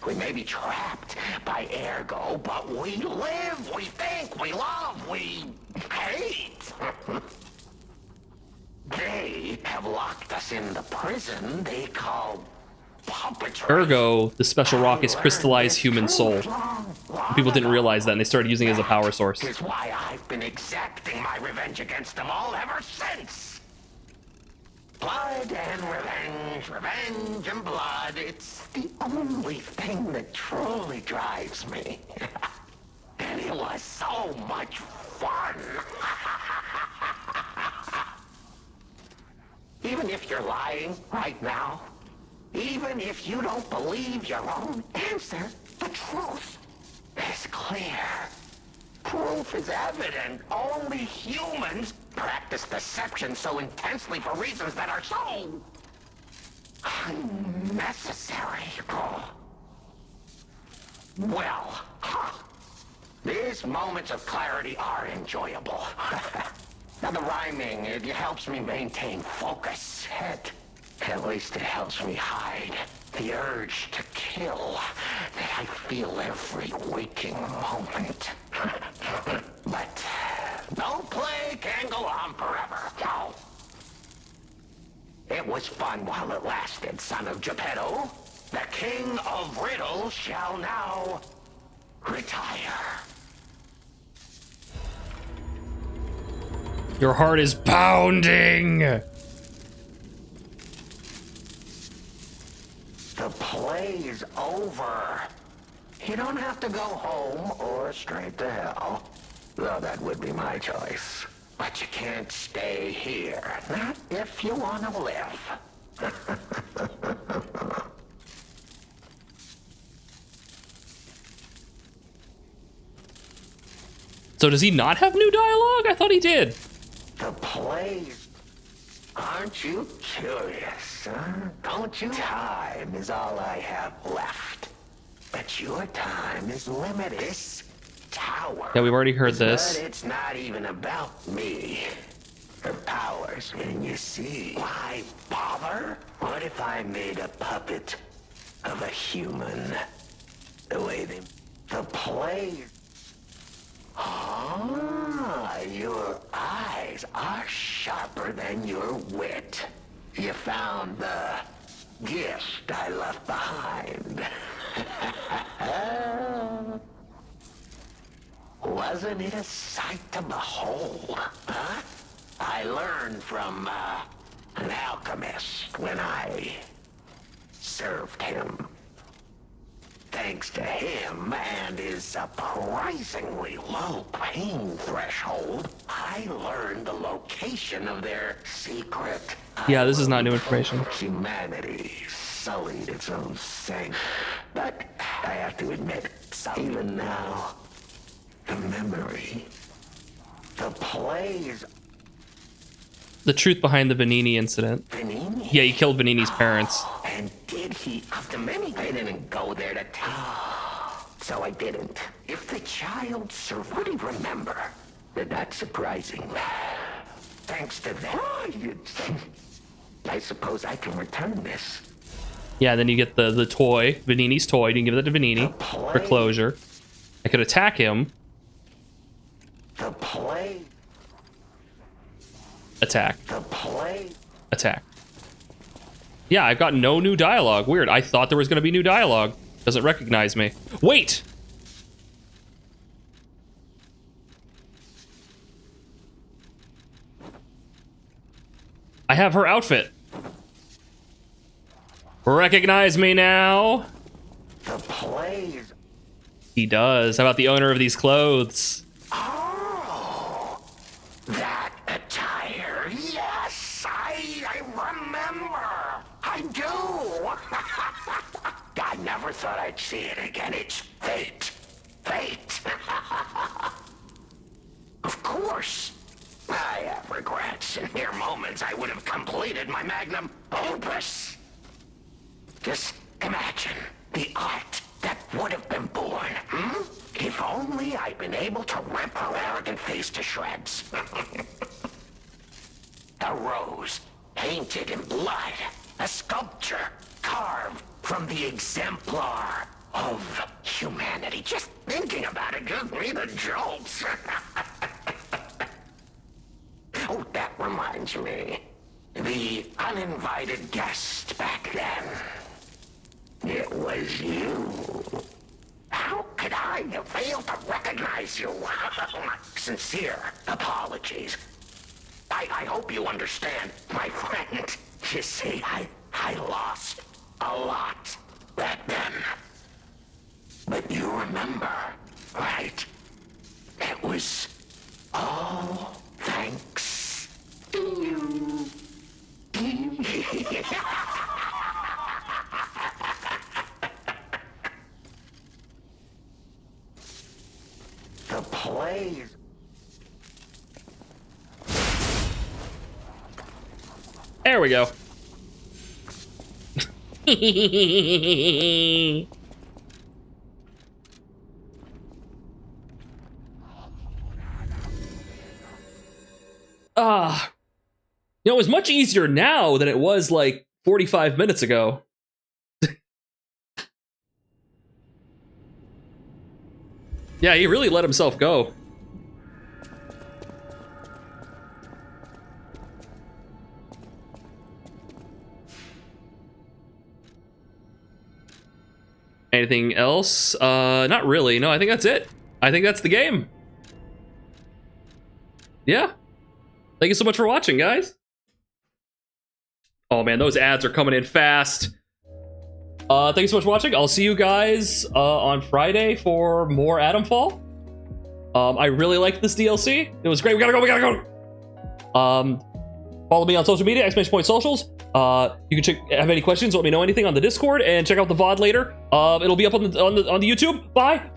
We may be trapped by ergo, but we live, we think, we love, we hate. They have locked us in the prison they call puppetry. Ergo, the special rock is crystallized human soul. People didn't realize that, and they started using it as a power source. Is why I've been exacting my revenge against them all ever since. Blood and revenge, revenge and blood. It's the only thing that truly drives me. And it was so much fun. Even if you're lying right now, even if you don't believe your own answer, the truth is clear. Proof is evident. Only humans practice deception so intensely for reasons that are so unnecessary. Well, these moments of clarity are enjoyable. Now the rhyming, it helps me maintain focus. At least it helps me hide the urge to kill that I feel every waking moment. But no play can go on forever. No. It was fun while it lasted, son of Geppetto. The king of riddles shall now retire. Your heart is pounding! The play's over. You don't have to go home or straight to hell. Though that would be my choice. But you can't stay here. Not if you want to live. So does he not have new dialogue? I thought he did. The plays. Aren't you curious, huh? Don't you? Time is all I have left. But your time is limited. This tower. Yeah, we've already heard this. But it's not even about me. Her powers. And you see, why bother? What if I made a puppet of a human? The way they... The plays. Ah, your eyes are sharper than your wit. You found the gift I left behind. Wasn't it a sight to behold, huh? I learned from an alchemist when I served him. Thanks to him and his surprisingly low pain threshold, I learned the location of their secret. Yeah, this is not new information. Humanity sullied its own saint. But I have to admit, even now, the memory, the plays. The truth behind the Vanini incident. Vanini? Yeah, he killed Vanini's parents. And did he of the many? I didn't go there to tell. So I didn't. If the child survived, would he remember? Not surprising. Thanks to that, I suppose I can return this. Yeah, then you get the toy, Vanini's toy. You can give that to Vanini for closure. I could attack him. The play. Attack. The play. Attack. Yeah, I've got no new dialogue. Weird. I thought there was going to be new dialogue. Doesn't recognize me. Wait! I have her outfit. Recognize me now? The plays. He does. How about the owner of these clothes? Oh, that attire. Yes, I remember. I do. I never thought I'd see it again. It's fate. Fate. Of course. I have regrets. In mere moments, I would have completed my magnum opus. Just imagine the art that would have been born. If only I'd been able to rip her arrogant face to shreds. A rose painted in blood. A sculpture carved from the exemplar of humanity. Just thinking about it gives me the jolts. Oh, that reminds me. The uninvited guest back then. It was you. How could I have failed to recognize you? Sincere apologies. I hope you understand, my friend. You see, I lost a lot back then. But you remember, right? It was all thanks to you. The plays. There we go. You know, it was much easier now than it was like 45 minutes ago. Yeah, he really let himself go. Anything else? Not really. No, I think that's it. I think that's the game. Yeah. Thank you so much for watching, guys. Oh man, those ads are coming in fast. Thank you so much for watching. I'll see you guys on Friday for more Atomfall. I really liked this DLC. It was great. We gotta go. Follow me on social media, !Point Socials. You can have any questions, let me know anything on the Discord, and check out the VOD later. It'll be up on the YouTube. Bye.